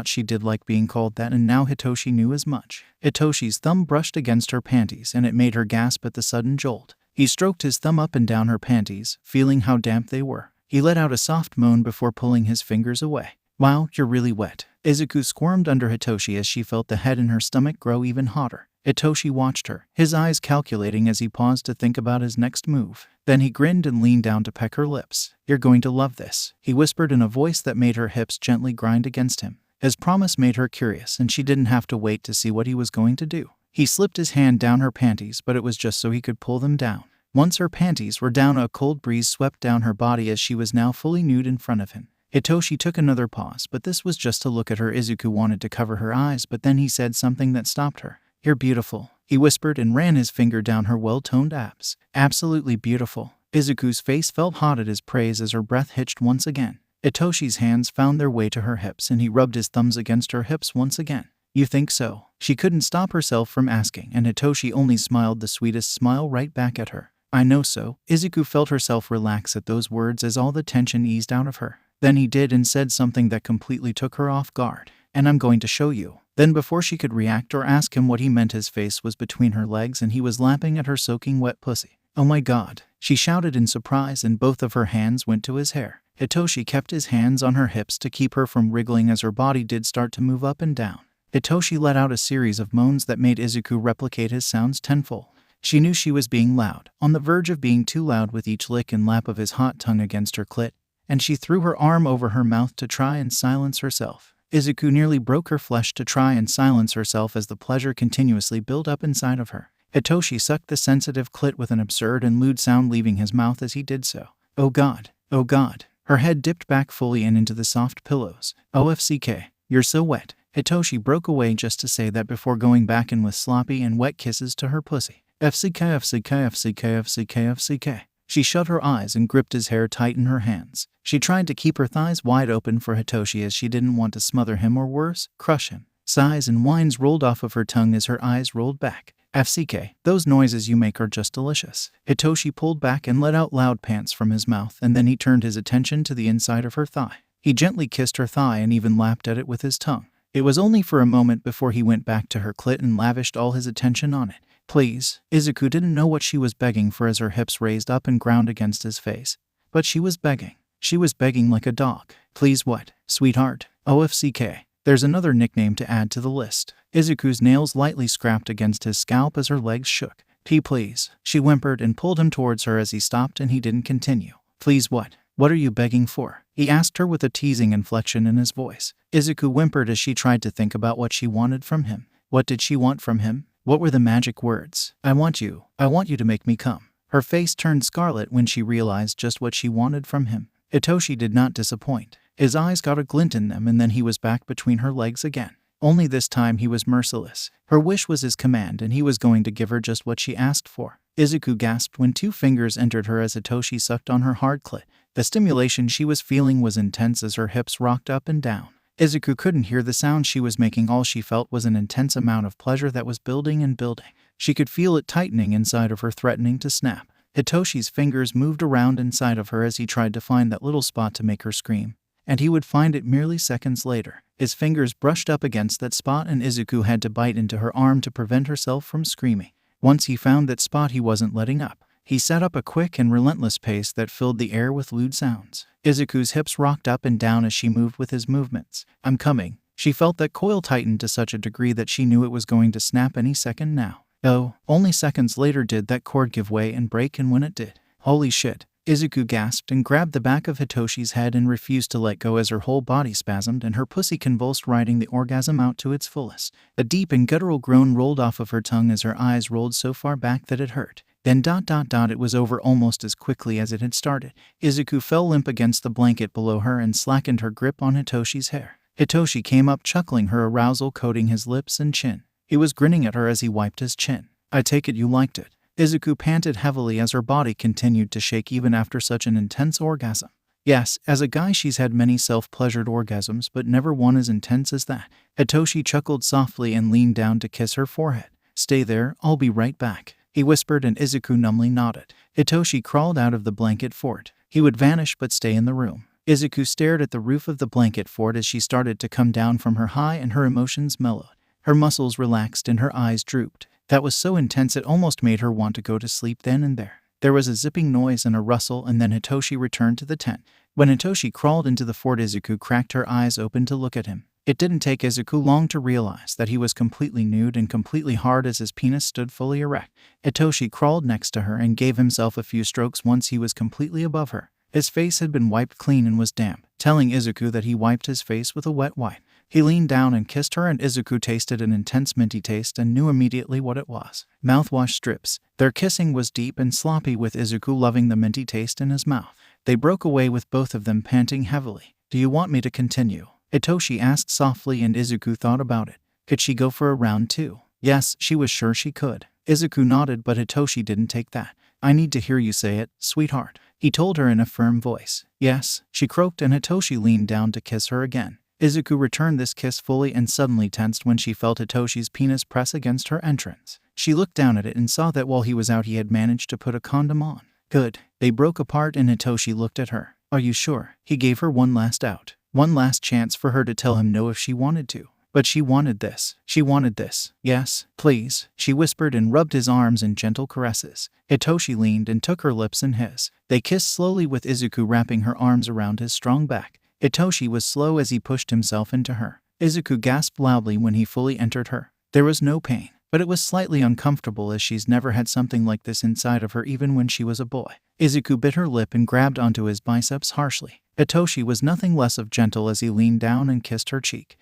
Speaker 1: she did like being called that, and now Hitoshi knew as much. Hitoshi's thumb brushed against her panties and it made her gasp at the sudden jolt. He stroked his thumb up and down her panties, feeling how damp they were. He let out a soft moan before pulling his fingers away. "Wow, you're really wet." Izuku squirmed under Hitoshi as she felt the head in her stomach grow even hotter. Hitoshi watched her, his eyes calculating as he paused to think about his next move. Then he grinned and leaned down to peck her lips. "You're going to love this," he whispered in a voice that made her hips gently grind against him. His promise made her curious and she didn't have to wait to see what he was going to do. He slipped his hand down her panties, but it was just so he could pull them down. Once her panties were down, a cold breeze swept down her body as she was now fully nude in front of him. Hitoshi took another pause, but this was just to look at her. Izuku wanted to cover her eyes, but then he said something that stopped her. "You're beautiful," he whispered and ran his finger down her well-toned abs. "Absolutely beautiful." Izuku's face felt hot at his praise as her breath hitched once again. Hitoshi's hands found their way to her hips and he rubbed his thumbs against her hips once again. "You think so?" She couldn't stop herself from asking, and Hitoshi only smiled the sweetest smile right back at her. "I know so." Izuku felt herself relax at those words as all the tension eased out of her. Then he did and said something that completely took her off guard. "And I'm going to show you." Then before she could react or ask him what he meant, his face was between her legs and he was lapping at her soaking wet pussy. "Oh my god," she shouted in surprise, and both of her hands went to his hair. Hitoshi kept his hands on her hips to keep her from wriggling as her body did start to move up and down. Hitoshi let out a series of moans that made Izuku replicate his sounds tenfold. She knew she was being loud, on the verge of being too loud with each lick and lap of his hot tongue against her clit, and she threw her arm over her mouth to try and silence herself. Izuku nearly broke her flesh to try and silence herself as the pleasure continuously built up inside of her. Hitoshi sucked the sensitive clit with an absurd and lewd sound leaving his mouth as he did so. "Oh god, oh god." Her head dipped back fully and into the soft pillows. "OFCK, you're so wet." Hitoshi broke away just to say that before going back in with sloppy and wet kisses to her pussy. "FCK, FCK, FCK, FCK, FCK." She shut her eyes and gripped his hair tight in her hands. She tried to keep her thighs wide open for Hitoshi as she didn't want to smother him or worse, crush him. Sighs and whines rolled off of her tongue as her eyes rolled back. "FCK, those noises you make are just delicious." Hitoshi pulled back and let out loud pants from his mouth, and then he turned his attention to the inside of her thigh. He gently kissed her thigh and even lapped at it with his tongue. It was only for a moment before he went back to her clit and lavished all his attention on it. "Please." Izuku didn't know what she was begging for as her hips raised up and ground against his face. But she was begging. She was begging like a dog. "Please what, sweetheart?" "OFCK. There's another nickname to add to the list." Izuku's nails lightly scrapped against his scalp as her legs shook. Please." She whimpered and pulled him towards her as he stopped and he didn't continue. "Please what? What are you begging for?" he asked her with a teasing inflection in his voice. Izuku whimpered as she tried to think about what she wanted from him. What did she want from him? What were the magic words? I want you to make me come." Her face turned scarlet when she realized just what she wanted from him. Hitoshi did not disappoint. His eyes got a glint in them and then he was back between her legs again. Only this time he was merciless. Her wish was his command and he was going to give her just what she asked for. Izuku gasped when 2 fingers entered her as Hitoshi sucked on her hard clit. The stimulation she was feeling was intense as her hips rocked up and down. Izuku couldn't hear the sound she was making. All she felt was an intense amount of pleasure that was building and building. She could feel it tightening inside of her, threatening to snap. Hitoshi's fingers moved around inside of her as he tried to find that little spot to make her scream. And he would find it merely seconds later. His fingers brushed up against that spot and Izuku had to bite into her arm to prevent herself from screaming. Once he found that spot, he wasn't letting up. He set up a quick and relentless pace that filled the air with lewd sounds. Izuku's hips rocked up and down as she moved with his movements. "I'm coming." She felt that coil tightened to such a degree that she knew it was going to snap any second now. Oh, only seconds later did that cord give way and break, and when it did, holy shit. Izuku gasped and grabbed the back of Hitoshi's head and refused to let go as her whole body spasmed and her pussy convulsed, riding the orgasm out to its fullest. A deep and guttural groan rolled off of her tongue as her eyes rolled so far back that it hurt. Then ... it was over almost as quickly as it had started. Izuku fell limp against the blanket below her and slackened her grip on Hitoshi's hair. Hitoshi came up chuckling, her arousal coating his lips and chin. He was grinning at her as he wiped his chin. "I take it you liked it." Izuku panted heavily as her body continued to shake even after such an intense orgasm. "Yes, as a guy she's had many self-pleasured orgasms, but never one as intense as that." Hitoshi chuckled softly and leaned down to kiss her forehead. "Stay there, I'll be right back," he whispered, and Izuku numbly nodded. Hitoshi crawled out of the blanket fort. He would vanish but stay in the room. Izuku stared at the roof of the blanket fort as she started to come down from her high and her emotions mellowed. Her muscles relaxed and her eyes drooped. That was so intense it almost made her want to go to sleep then and there. There was a zipping noise and a rustle, and then Hitoshi returned to the tent. When Hitoshi crawled into the fort, Izuku cracked her eyes open to look at him. It didn't take Izuku long to realize that he was completely nude and completely hard as his penis stood fully erect. Hitoshi crawled next to her and gave himself a few strokes once he was completely above her. His face had been wiped clean and was damp, telling Izuku that he wiped his face with a wet wipe. He leaned down and kissed her, and Izuku tasted an intense minty taste and knew immediately what it was. Mouthwash strips. Their kissing was deep and sloppy, with Izuku loving the minty taste in his mouth. They broke away with both of them panting heavily. "Do you want me to continue?" Hitoshi asked softly, and Izuku thought about it. Could she go for a round 2? Yes, she was sure she could. Izuku nodded, but Hitoshi didn't take that. "I need to hear you say it, sweetheart," he told her in a firm voice. "Yes," she croaked, and Hitoshi leaned down to kiss her again. Izuku returned this kiss fully and suddenly tensed when she felt Hitoshi's penis press against her entrance. She looked down at it and saw that while he was out he had managed to put a condom on. Good. They broke apart and Hitoshi looked at her. "Are you sure?" He gave her one last out. One last chance for her to tell him no if she wanted to. But she wanted this. She wanted this. Yes, please, she whispered and rubbed his arms in gentle caresses. Hitoshi leaned and took her lips in his. They kissed slowly with Izuku wrapping her arms around his strong back. Hitoshi was slow as he pushed himself into her. Izuku gasped loudly when he fully entered her. There was no pain, but it was slightly uncomfortable as she's never had something like this inside of her even when she was a boy. Izuku bit her lip and grabbed onto his biceps harshly. Hitoshi was nothing less of gentle as he leaned down and kissed her cheek.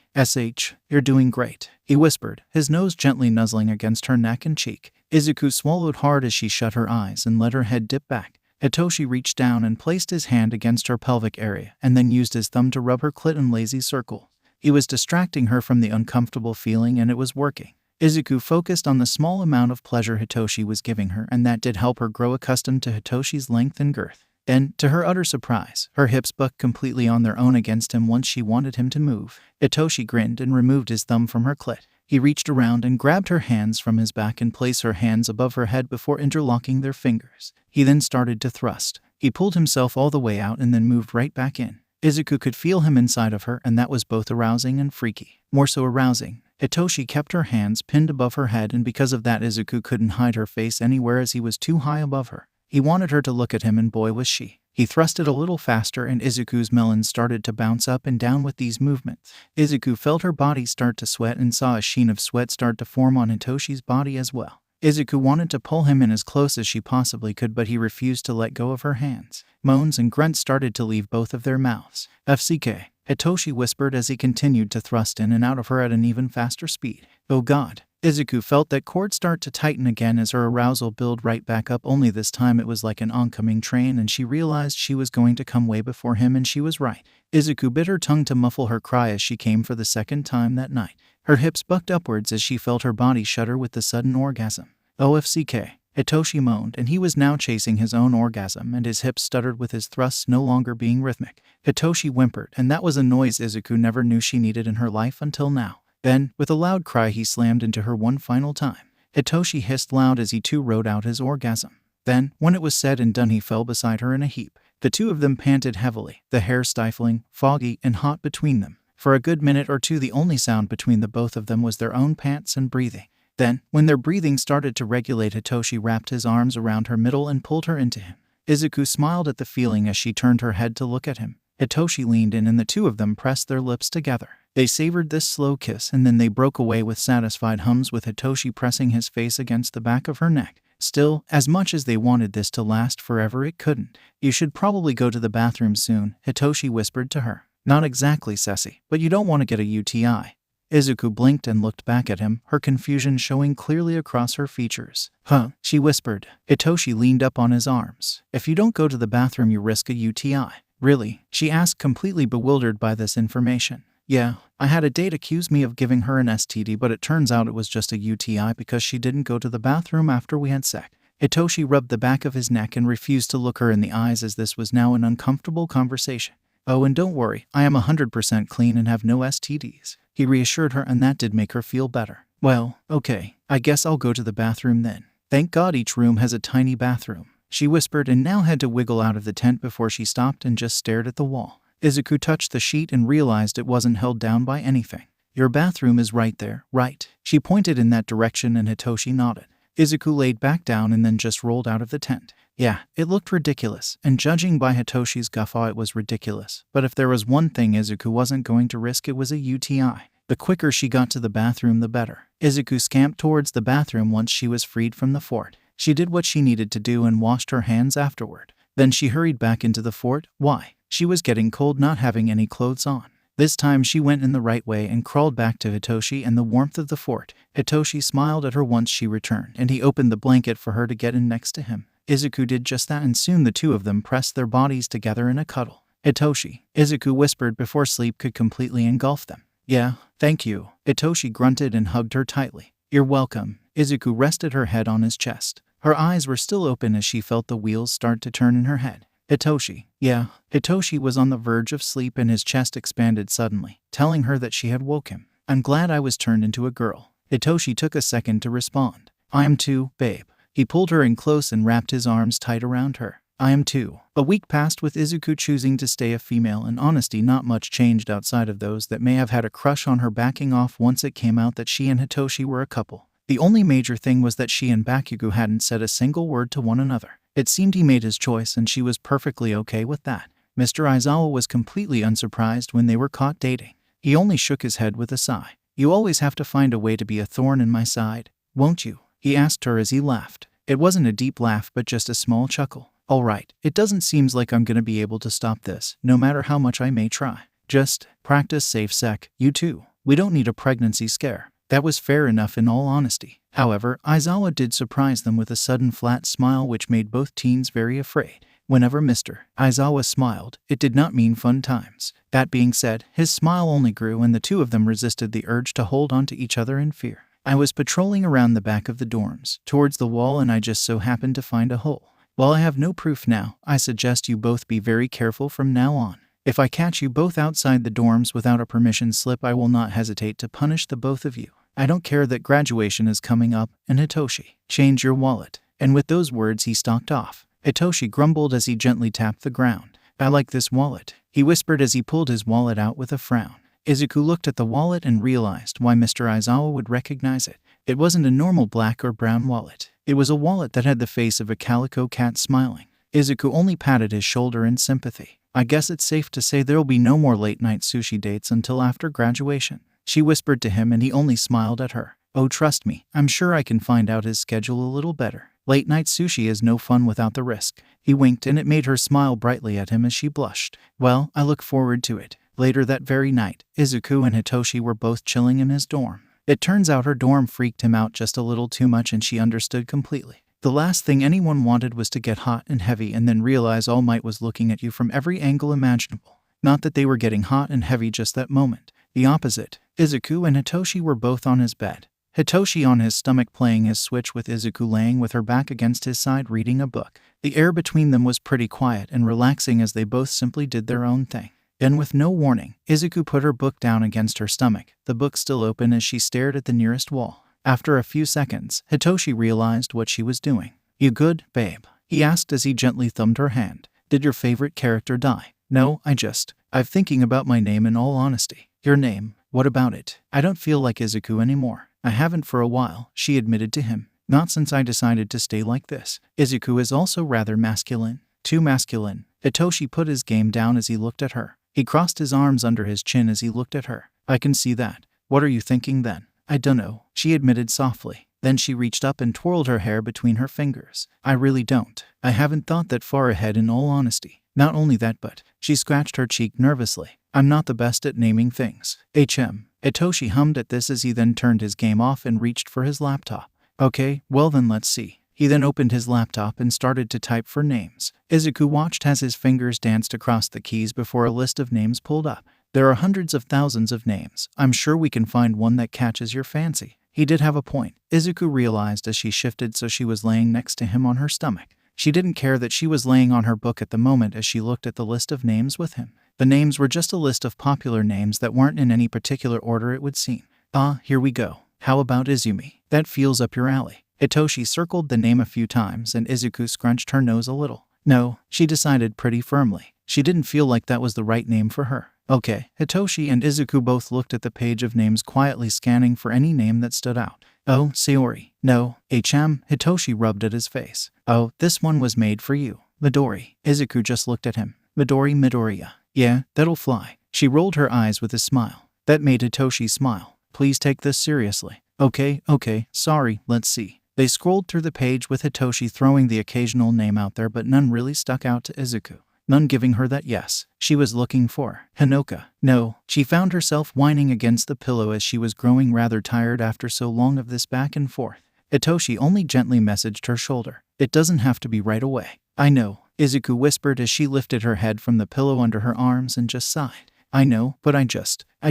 Speaker 1: You're doing great, he whispered, his nose gently nuzzling against her neck and cheek. Izuku swallowed hard as she shut her eyes and let her head dip back. Hitoshi reached down and placed his hand against her pelvic area and then used his thumb to rub her clit in lazy circle. He was distracting her from the uncomfortable feeling and it was working. Izuku focused on the small amount of pleasure Hitoshi was giving her and that did help her grow accustomed to Hitoshi's length and girth. And, to her utter surprise, her hips bucked completely on their own against him once she wanted him to move. Hitoshi grinned and removed his thumb from her clit. He reached around and grabbed her hands from his back and placed her hands above her head before interlocking their fingers. He then started to thrust. He pulled himself all the way out and then moved right back in. Izuku could feel him inside of her and that was both arousing and freaky. More so arousing. Hitoshi kept her hands pinned above her head and because of that Izuku couldn't hide her face anywhere as he was too high above her. He wanted her to look at him and boy was she. He thrusted a little faster and Izuku's melon started to bounce up and down with these movements. Izuku felt her body start to sweat and saw a sheen of sweat start to form on Hitoshi's body as well. Izuku wanted to pull him in as close as she possibly could but he refused to let go of her hands. Moans and grunts started to leave both of their mouths. 𝐓𝐡𝐢𝐬, Hitoshi whispered as he continued to thrust in and out of her at an even faster speed. Oh God. Izuku felt that cord start to tighten again as her arousal built right back up, only this time it was like an oncoming train and she realized she was going to come way before him and she was right. Izuku bit her tongue to muffle her cry as she came for the second time that night. Her hips bucked upwards as she felt her body shudder with the sudden orgasm. 𝐓𝐡𝐢𝐬, Hitoshi moaned and he was now chasing his own orgasm and his hips stuttered with his thrusts no longer being rhythmic. Hitoshi whimpered and that was a noise Izuku never knew she needed in her life until now. Then, with a loud cry he slammed into her one final time. Hitoshi hissed loud as he too rode out his orgasm. Then, when it was said and done he fell beside her in a heap. The two of them panted heavily, the hair stifling, foggy, and hot between them. For a good minute or two the only sound between the both of them was their own pants and breathing. Then, when their breathing started to regulate Hitoshi wrapped his arms around her middle and pulled her into him. Izuku smiled at the feeling as she turned her head to look at him. Hitoshi leaned in and the two of them pressed their lips together. They savored this slow kiss and then they broke away with satisfied hums with Hitoshi pressing his face against the back of her neck. Still, as much as they wanted this to last forever it couldn't. You should probably go to the bathroom soon, Hitoshi whispered to her. Not exactly Ceci, but you don't want to get a UTI. Izuku blinked and looked back at him, her confusion showing clearly across her features. Huh, she whispered. Hitoshi leaned up on his arms. If you don't go to the bathroom you risk a UTI. Really? She asked, completely bewildered by this information. Yeah, I had a date accuse me of giving her an STD but it turns out it was just a UTI because she didn't go to the bathroom after we had sex. Hitoshi rubbed the back of his neck and refused to look her in the eyes as this was now an uncomfortable conversation. Oh, and don't worry, I am 100% clean and have no STDs. He reassured her and that did make her feel better. Well, okay, I guess I'll go to the bathroom then. Thank God each room has a tiny bathroom, she whispered and now had to wiggle out of the tent before she stopped and just stared at the wall. Izuku touched the sheet and realized it wasn't held down by anything. Your bathroom is right there, right? She pointed in that direction and Hitoshi nodded. Izuku laid back down and then just rolled out of the tent. Yeah, it looked ridiculous, and judging by Hitoshi's guffaw it was ridiculous, but if there was one thing Izuku wasn't going to risk it was a UTI. The quicker she got to the bathroom the better. Izuku scamped towards the bathroom once she was freed from the fort. She did what she needed to do and washed her hands afterward. Then she hurried back into the fort. Why? She was getting cold not having any clothes on. This time she went in the right way and crawled back to Hitoshi and the warmth of the fort. Hitoshi smiled at her once she returned and he opened the blanket for her to get in next to him. Izuku did just that and soon the two of them pressed their bodies together in a cuddle. Hitoshi, Izuku whispered before sleep could completely engulf them. Yeah, thank you. Hitoshi grunted and hugged her tightly. You're welcome. Izuku rested her head on his chest. Her eyes were still open as she felt the wheels start to turn in her head. Hitoshi. Yeah. Hitoshi was on the verge of sleep and his chest expanded suddenly, telling her that she had woke him. I'm glad I was turned into a girl. Hitoshi took a second to respond. I am too, babe. He pulled her in close and wrapped his arms tight around her. I am too. A week passed with Izuku choosing to stay a female, and honestly not much changed outside of those that may have had a crush on her backing off once it came out that she and Hitoshi were a couple. The only major thing was that she and Bakugo hadn't said a single word to one another. It seemed he made his choice and she was perfectly okay with that. Mr. Aizawa was completely unsurprised when they were caught dating. He only shook his head with a sigh. You always have to find a way to be a thorn in my side, won't you? He asked her as he laughed. It wasn't a deep laugh but just a small chuckle. All right, it doesn't seem like I'm gonna be able to stop this, no matter how much I may try. Just practice safe sec, you too. We don't need a pregnancy scare. That was fair enough in all honesty. However, Aizawa did surprise them with a sudden flat smile which made both teens very afraid. Whenever Mr. Aizawa smiled, it did not mean fun times. That being said, his smile only grew and the two of them resisted the urge to hold on to each other in fear. I was patrolling around the back of the dorms, towards the wall, and I just so happened to find a hole. While I have no proof now, I suggest you both be very careful from now on. If I catch you both outside the dorms without a permission slip, I will not hesitate to punish the both of you. I don't care that graduation is coming up, and Hitoshi, change your wallet. And with those words he stalked off. Hitoshi grumbled as he gently tapped the ground. I like this wallet, he whispered as he pulled his wallet out with a frown. Izuku looked at the wallet and realized why Mr. Aizawa would recognize it. It wasn't a normal black or brown wallet. It was a wallet that had the face of a calico cat smiling. Izuku only patted his shoulder in sympathy. I guess it's safe to say there'll be no more late-night sushi dates until after graduation, she whispered to him, and he only smiled at her. Oh, trust me, I'm sure I can find out his schedule a little better. Late-night sushi is no fun without the risk. He winked and it made her smile brightly at him as she blushed. Well, I look forward to it. Later that very night, Izuku and Hitoshi were both chilling in his dorm. It turns out her dorm freaked him out just a little too much, and she understood completely. The last thing anyone wanted was to get hot and heavy and then realize All Might was looking at you from every angle imaginable. Not that they were getting hot and heavy just that moment. The opposite. Izuku and Hitoshi were both on his bed. Hitoshi on his stomach playing his Switch with Izuku laying with her back against his side reading a book. The air between them was pretty quiet and relaxing as they both simply did their own thing. Then with no warning, Izuku put her book down against her stomach, the book still open as she stared at the nearest wall. After a few seconds, Hitoshi realized what she was doing. You good, babe? He asked as he gently thumbed her hand. Did your favorite character die? No, I'm thinking about my name in all honesty. Your name? What about it? I don't feel like Izuku anymore. I haven't for a while, she admitted to him. Not since I decided to stay like this. Izuku is also rather masculine. Too masculine. Hitoshi put his game down as he looked at her. He crossed his arms under his chin as he looked at her. I can see that. What are you thinking then? I dunno, she admitted softly. Then she reached up and twirled her hair between her fingers. I really don't. I haven't thought that far ahead in all honesty. Not only that, but she scratched her cheek nervously. I'm not the best at naming things. Hitoshi hummed at this as he then turned his game off and reached for his laptop. Okay, well then let's see. He then opened his laptop and started to type for names. Izuku watched as his fingers danced across the keys before a list of names pulled up. There are hundreds of thousands of names. I'm sure we can find one that catches your fancy. He did have a point, Izuku realized as she shifted so she was laying next to him on her stomach. She didn't care that she was laying on her book at the moment as she looked at the list of names with him. The names were just a list of popular names that weren't in any particular order it would seem. Ah, here we go. How about Izumi? That feels up your alley. Hitoshi circled the name a few times and Izuku scrunched her nose a little. No, she decided pretty firmly. She didn't feel like that was the right name for her. Okay, Hitoshi and Izuku both looked at the page of names quietly scanning for any name that stood out. Oh, Sayori. No, Hitoshi rubbed at his face. Oh, this one was made for you. Midori. Izuku just looked at him. Midoriya. Yeah, that'll fly. She rolled her eyes with a smile. That made Hitoshi smile. Please take this seriously. Okay, sorry, let's see. They scrolled through the page with Hitoshi throwing the occasional name out there, but none really stuck out to Izuku. None giving her that yes she was looking for. Hinoka. No. She found herself whining against the pillow as she was growing rather tired after so long of this back and forth. Hitoshi only gently messaged her shoulder. It doesn't have to be right away. I know, Izuku whispered as she lifted her head from the pillow under her arms and just sighed. I know, but I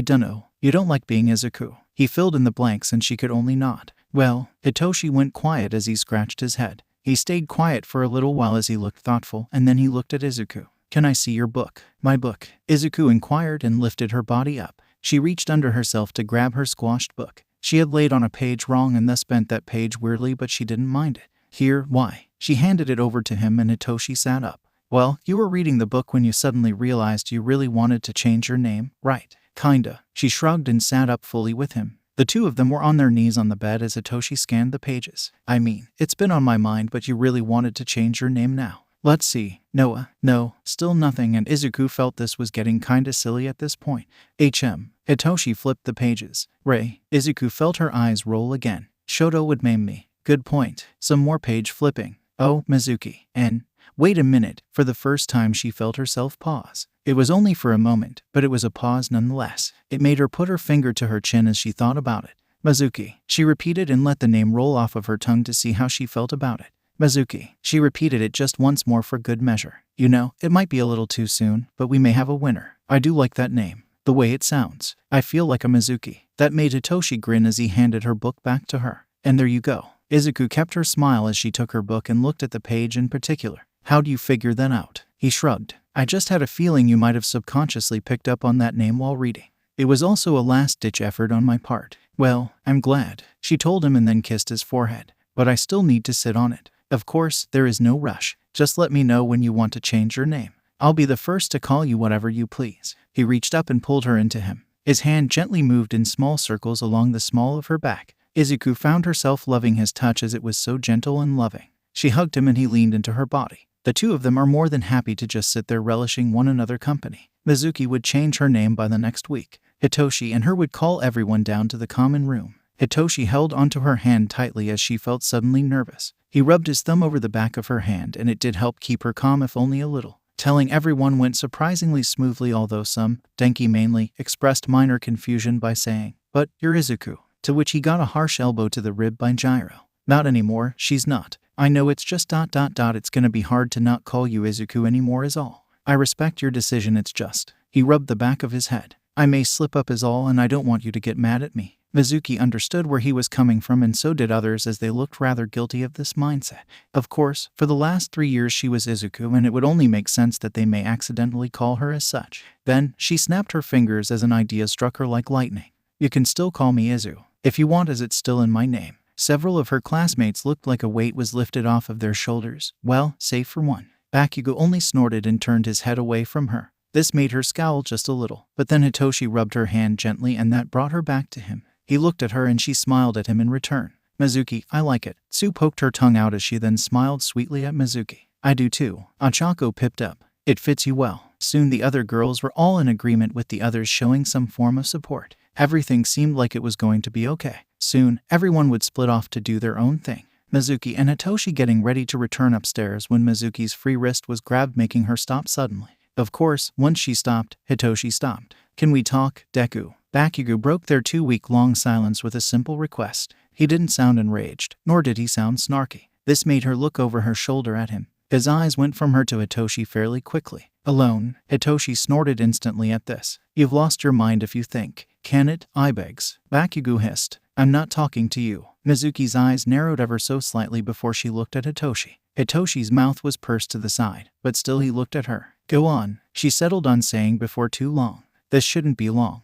Speaker 1: dunno. You don't like being Izuku. He filled in the blanks and she could only nod. Well, Hitoshi went quiet as he scratched his head. He stayed quiet for a little while as he looked thoughtful, and then he looked at Izuku. Can I see your book? My book? Izuku inquired and lifted her body up. She reached under herself to grab her squashed book. She had laid on a page wrong and thus bent that page weirdly, but she didn't mind it. Here, why? She handed it over to him and Hitoshi sat up. Well, you were reading the book when you suddenly realized you really wanted to change your name, right? Kinda. She shrugged and sat up fully with him. The two of them were on their knees on the bed as Hitoshi scanned the pages. I mean, it's been on my mind, but you really wanted to change your name now. Let's see. Noah. No, still nothing, and Izuku felt this was getting kinda silly at this point. Hitoshi flipped the pages. Ray. Izuku felt her eyes roll again. Shoto would maim me. Good point. Some more page flipping. Oh, Mizuki. And wait a minute. For the first time she felt herself pause. It was only for a moment, but it was a pause nonetheless. It made her put her finger to her chin as she thought about it. Mizuki. She repeated and let the name roll off of her tongue to see how she felt about it. Mizuki. She repeated it just once more for good measure. You know, it might be a little too soon, but we may have a winner. I do like that name. The way it sounds. I feel like a Mizuki. That made Hitoshi grin as he handed her book back to her. And there you go. Izuku kept her smile as she took her book and looked at the page in particular. How do you figure that out? He shrugged. I just had a feeling you might have subconsciously picked up on that name while reading. It was also a last-ditch effort on my part. Well, I'm glad, she told him and then kissed his forehead. But I still need to sit on it. Of course, there is no rush. Just let me know when you want to change your name. I'll be the first to call you whatever you please. He reached up and pulled her into him. His hand gently moved in small circles along the small of her back. Izuku found herself loving his touch as it was so gentle and loving. She hugged him and he leaned into her body. The two of them are more than happy to just sit there relishing one another company. Mizuki would change her name by the next week. Hitoshi and her would call everyone down to the common room. Hitoshi held onto her hand tightly as she felt suddenly nervous. He rubbed his thumb over the back of her hand and it did help keep her calm if only a little. Telling everyone went surprisingly smoothly, although some, Denki mainly, expressed minor confusion by saying, "But you're Izuku," to which he got a harsh elbow to the rib by Gyro. "Not anymore, she's not. I know it's just ... It's gonna be hard to not call you Izuku anymore is all. I respect your decision, it's just." He rubbed the back of his head. "I may slip up is all, and I don't want you to get mad at me." Mizuki understood where he was coming from, and so did others as they looked rather guilty of this mindset. Of course, for the last 3 years she was Izuku, and it would only make sense that they may accidentally call her as such. Then, she snapped her fingers as an idea struck her like lightning. "You can still call me Izu, if you want, as it's still in my name." Several of her classmates looked like a weight was lifted off of their shoulders. Well, save for one. Bakugo only snorted and turned his head away from her. This made her scowl just a little, but then Hitoshi rubbed her hand gently and that brought her back to him. He looked at her and she smiled at him in return. "Mizuki, I like it." Tsu poked her tongue out as she then smiled sweetly at Mizuki. "I do too." Ochako pipped up. "It fits you well." Soon the other girls were all in agreement with the others, showing some form of support. Everything seemed like it was going to be okay. Soon, everyone would split off to do their own thing. Mizuki and Hitoshi getting ready to return upstairs when Mizuki's free wrist was grabbed, making her stop suddenly. Of course, once she stopped, Hitoshi stopped. "Can we talk, Deku?" Bakugo broke their 2-week-long silence with a simple request. He didn't sound enraged, nor did he sound snarky. This made her look over her shoulder at him. His eyes went from her to Hitoshi fairly quickly. "Alone?" Hitoshi snorted instantly at this. "You've lost your mind if you think. Can it? I begs." Bakugo hissed. "I'm not talking to you." Mizuki's eyes narrowed ever so slightly before she looked at Hitoshi. Hitoshi's mouth was pursed to the side, but still he looked at her. "Go on," she settled on saying before too long. "This shouldn't be long."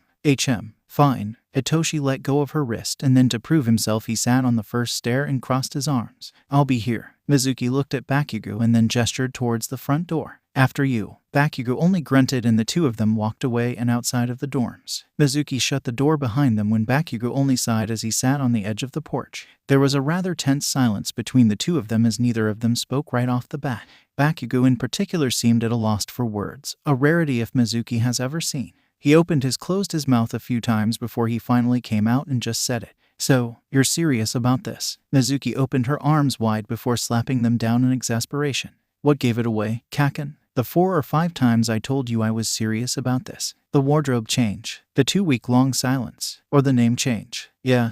Speaker 1: Fine." Hitoshi let go of her wrist, and then to prove himself he sat on the first stair and crossed his arms. "I'll be here." Mizuki looked at Bakugo and then gestured towards the front door. "After you." Bakugo only grunted and the two of them walked away and outside of the dorms. Mizuki shut the door behind them when Bakugo only sighed as he sat on the edge of the porch. There was a rather tense silence between the two of them as neither of them spoke right off the bat. Bakugo in particular seemed at a loss for words, a rarity if Mizuki has ever seen. He closed his mouth a few times before he finally came out and just said it. "So, you're serious about this?" Mizuki opened her arms wide before slapping them down in exasperation. "What gave it away, Kaken? The 4 or 5 times I told you I was serious about this. The wardrobe change, the 2-week-long silence, or the name change. Yeah,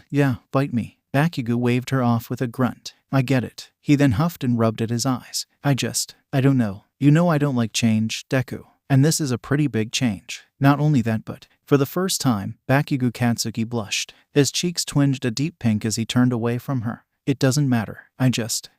Speaker 1: bite me." Bakugo waved her off with a grunt. "I get it." He then huffed and rubbed at his eyes. I don't know. You know I don't like change, Deku. And this is a pretty big change. Not only that, but for the first time, Bakugo Katsuki blushed. His cheeks twinged a deep pink as he turned away from her. "It doesn't matter. I just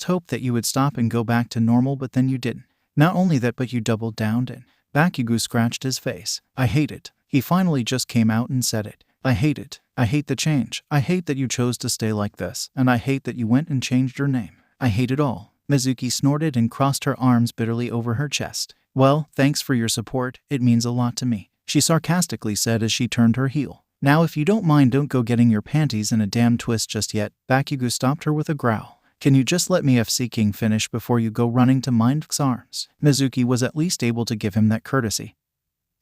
Speaker 1: hoped that you would stop and go back to normal, but then you didn't. Not only that, but you doubled down and..." Bakugo scratched his face. "I hate it." He finally just came out and said it. "I hate it. I hate the change. I hate that you chose to stay like this, and I hate that you went and changed your name. I hate it all." Mizuki snorted and crossed her arms bitterly over her chest. Well, thanks for your support, it means a lot to me, she sarcastically said as she turned her heel. Now if you don't mind, don't go getting your panties in a damn twist just yet. Bakugo stopped her with a growl. Can you just let me 𝐓𝐡𝐤 finish before you go running to 𝐬𝐿's arms? Mizuki was at least able to give him that courtesy.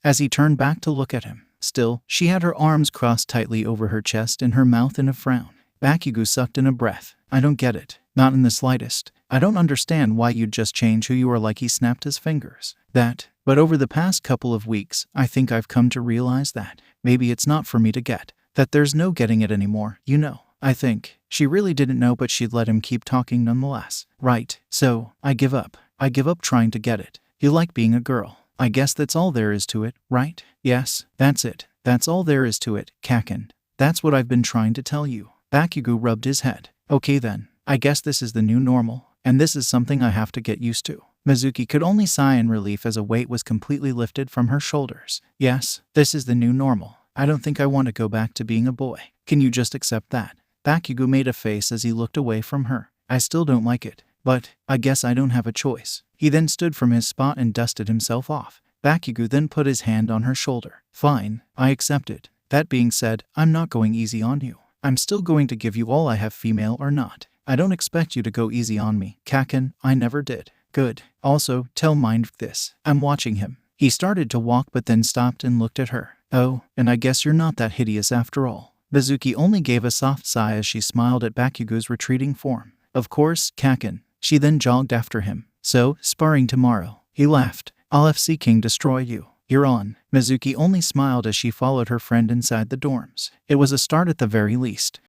Speaker 1: As he turned back to look at him, still, she had her arms crossed tightly over her chest and her mouth in a frown. Bakugo sucked in a breath. I don't get it. Not in the slightest. I don't understand why you'd just change who you are like. He snapped his fingers. But over the past couple of weeks, I think I've come to realize that maybe it's not for me to get. That there's no getting it anymore, you know. I think. She really didn't know, but she'd let him keep talking nonetheless. Right. So, I give up. I give up trying to get it. You like being a girl. I guess that's all there is to it, right? Yes, that's it. That's all there is to it, 𝐀𝐦. That's what I've been trying to tell you. Bakugo rubbed his head. Okay then. I guess this is the new normal, and this is something I have to get used to. Mizuki could only sigh in relief as a weight was completely lifted from her shoulders. Yes, this is the new normal. I don't think I want to go back to being a boy. Can you just accept that? Bakugo made a face as he looked away from her. I still don't like it, but I guess I don't have a choice. He then stood from his spot and dusted himself off. Bakugo then put his hand on her shoulder. Fine, I accept it. That being said, I'm not going easy on you. I'm still going to give you all I have, female or not. I don't expect you to go easy on me, 𝐀𝐦. I never did. Good. Also, tell 𝐬𝐿 this. I'm watching him. He started to walk but then stopped and looked at her. Oh, and I guess you're not that hideous after all. Mizuki only gave a soft sigh as she smiled at Bakugo's retreating form. Of course, 𝐀𝐦. She then jogged after him. So, sparring tomorrow. He laughed. I'll 𝐓𝐡𝐤 destroy you. You're on. Mizuki only smiled as she followed her friend inside the dorms. It was a start at the very least.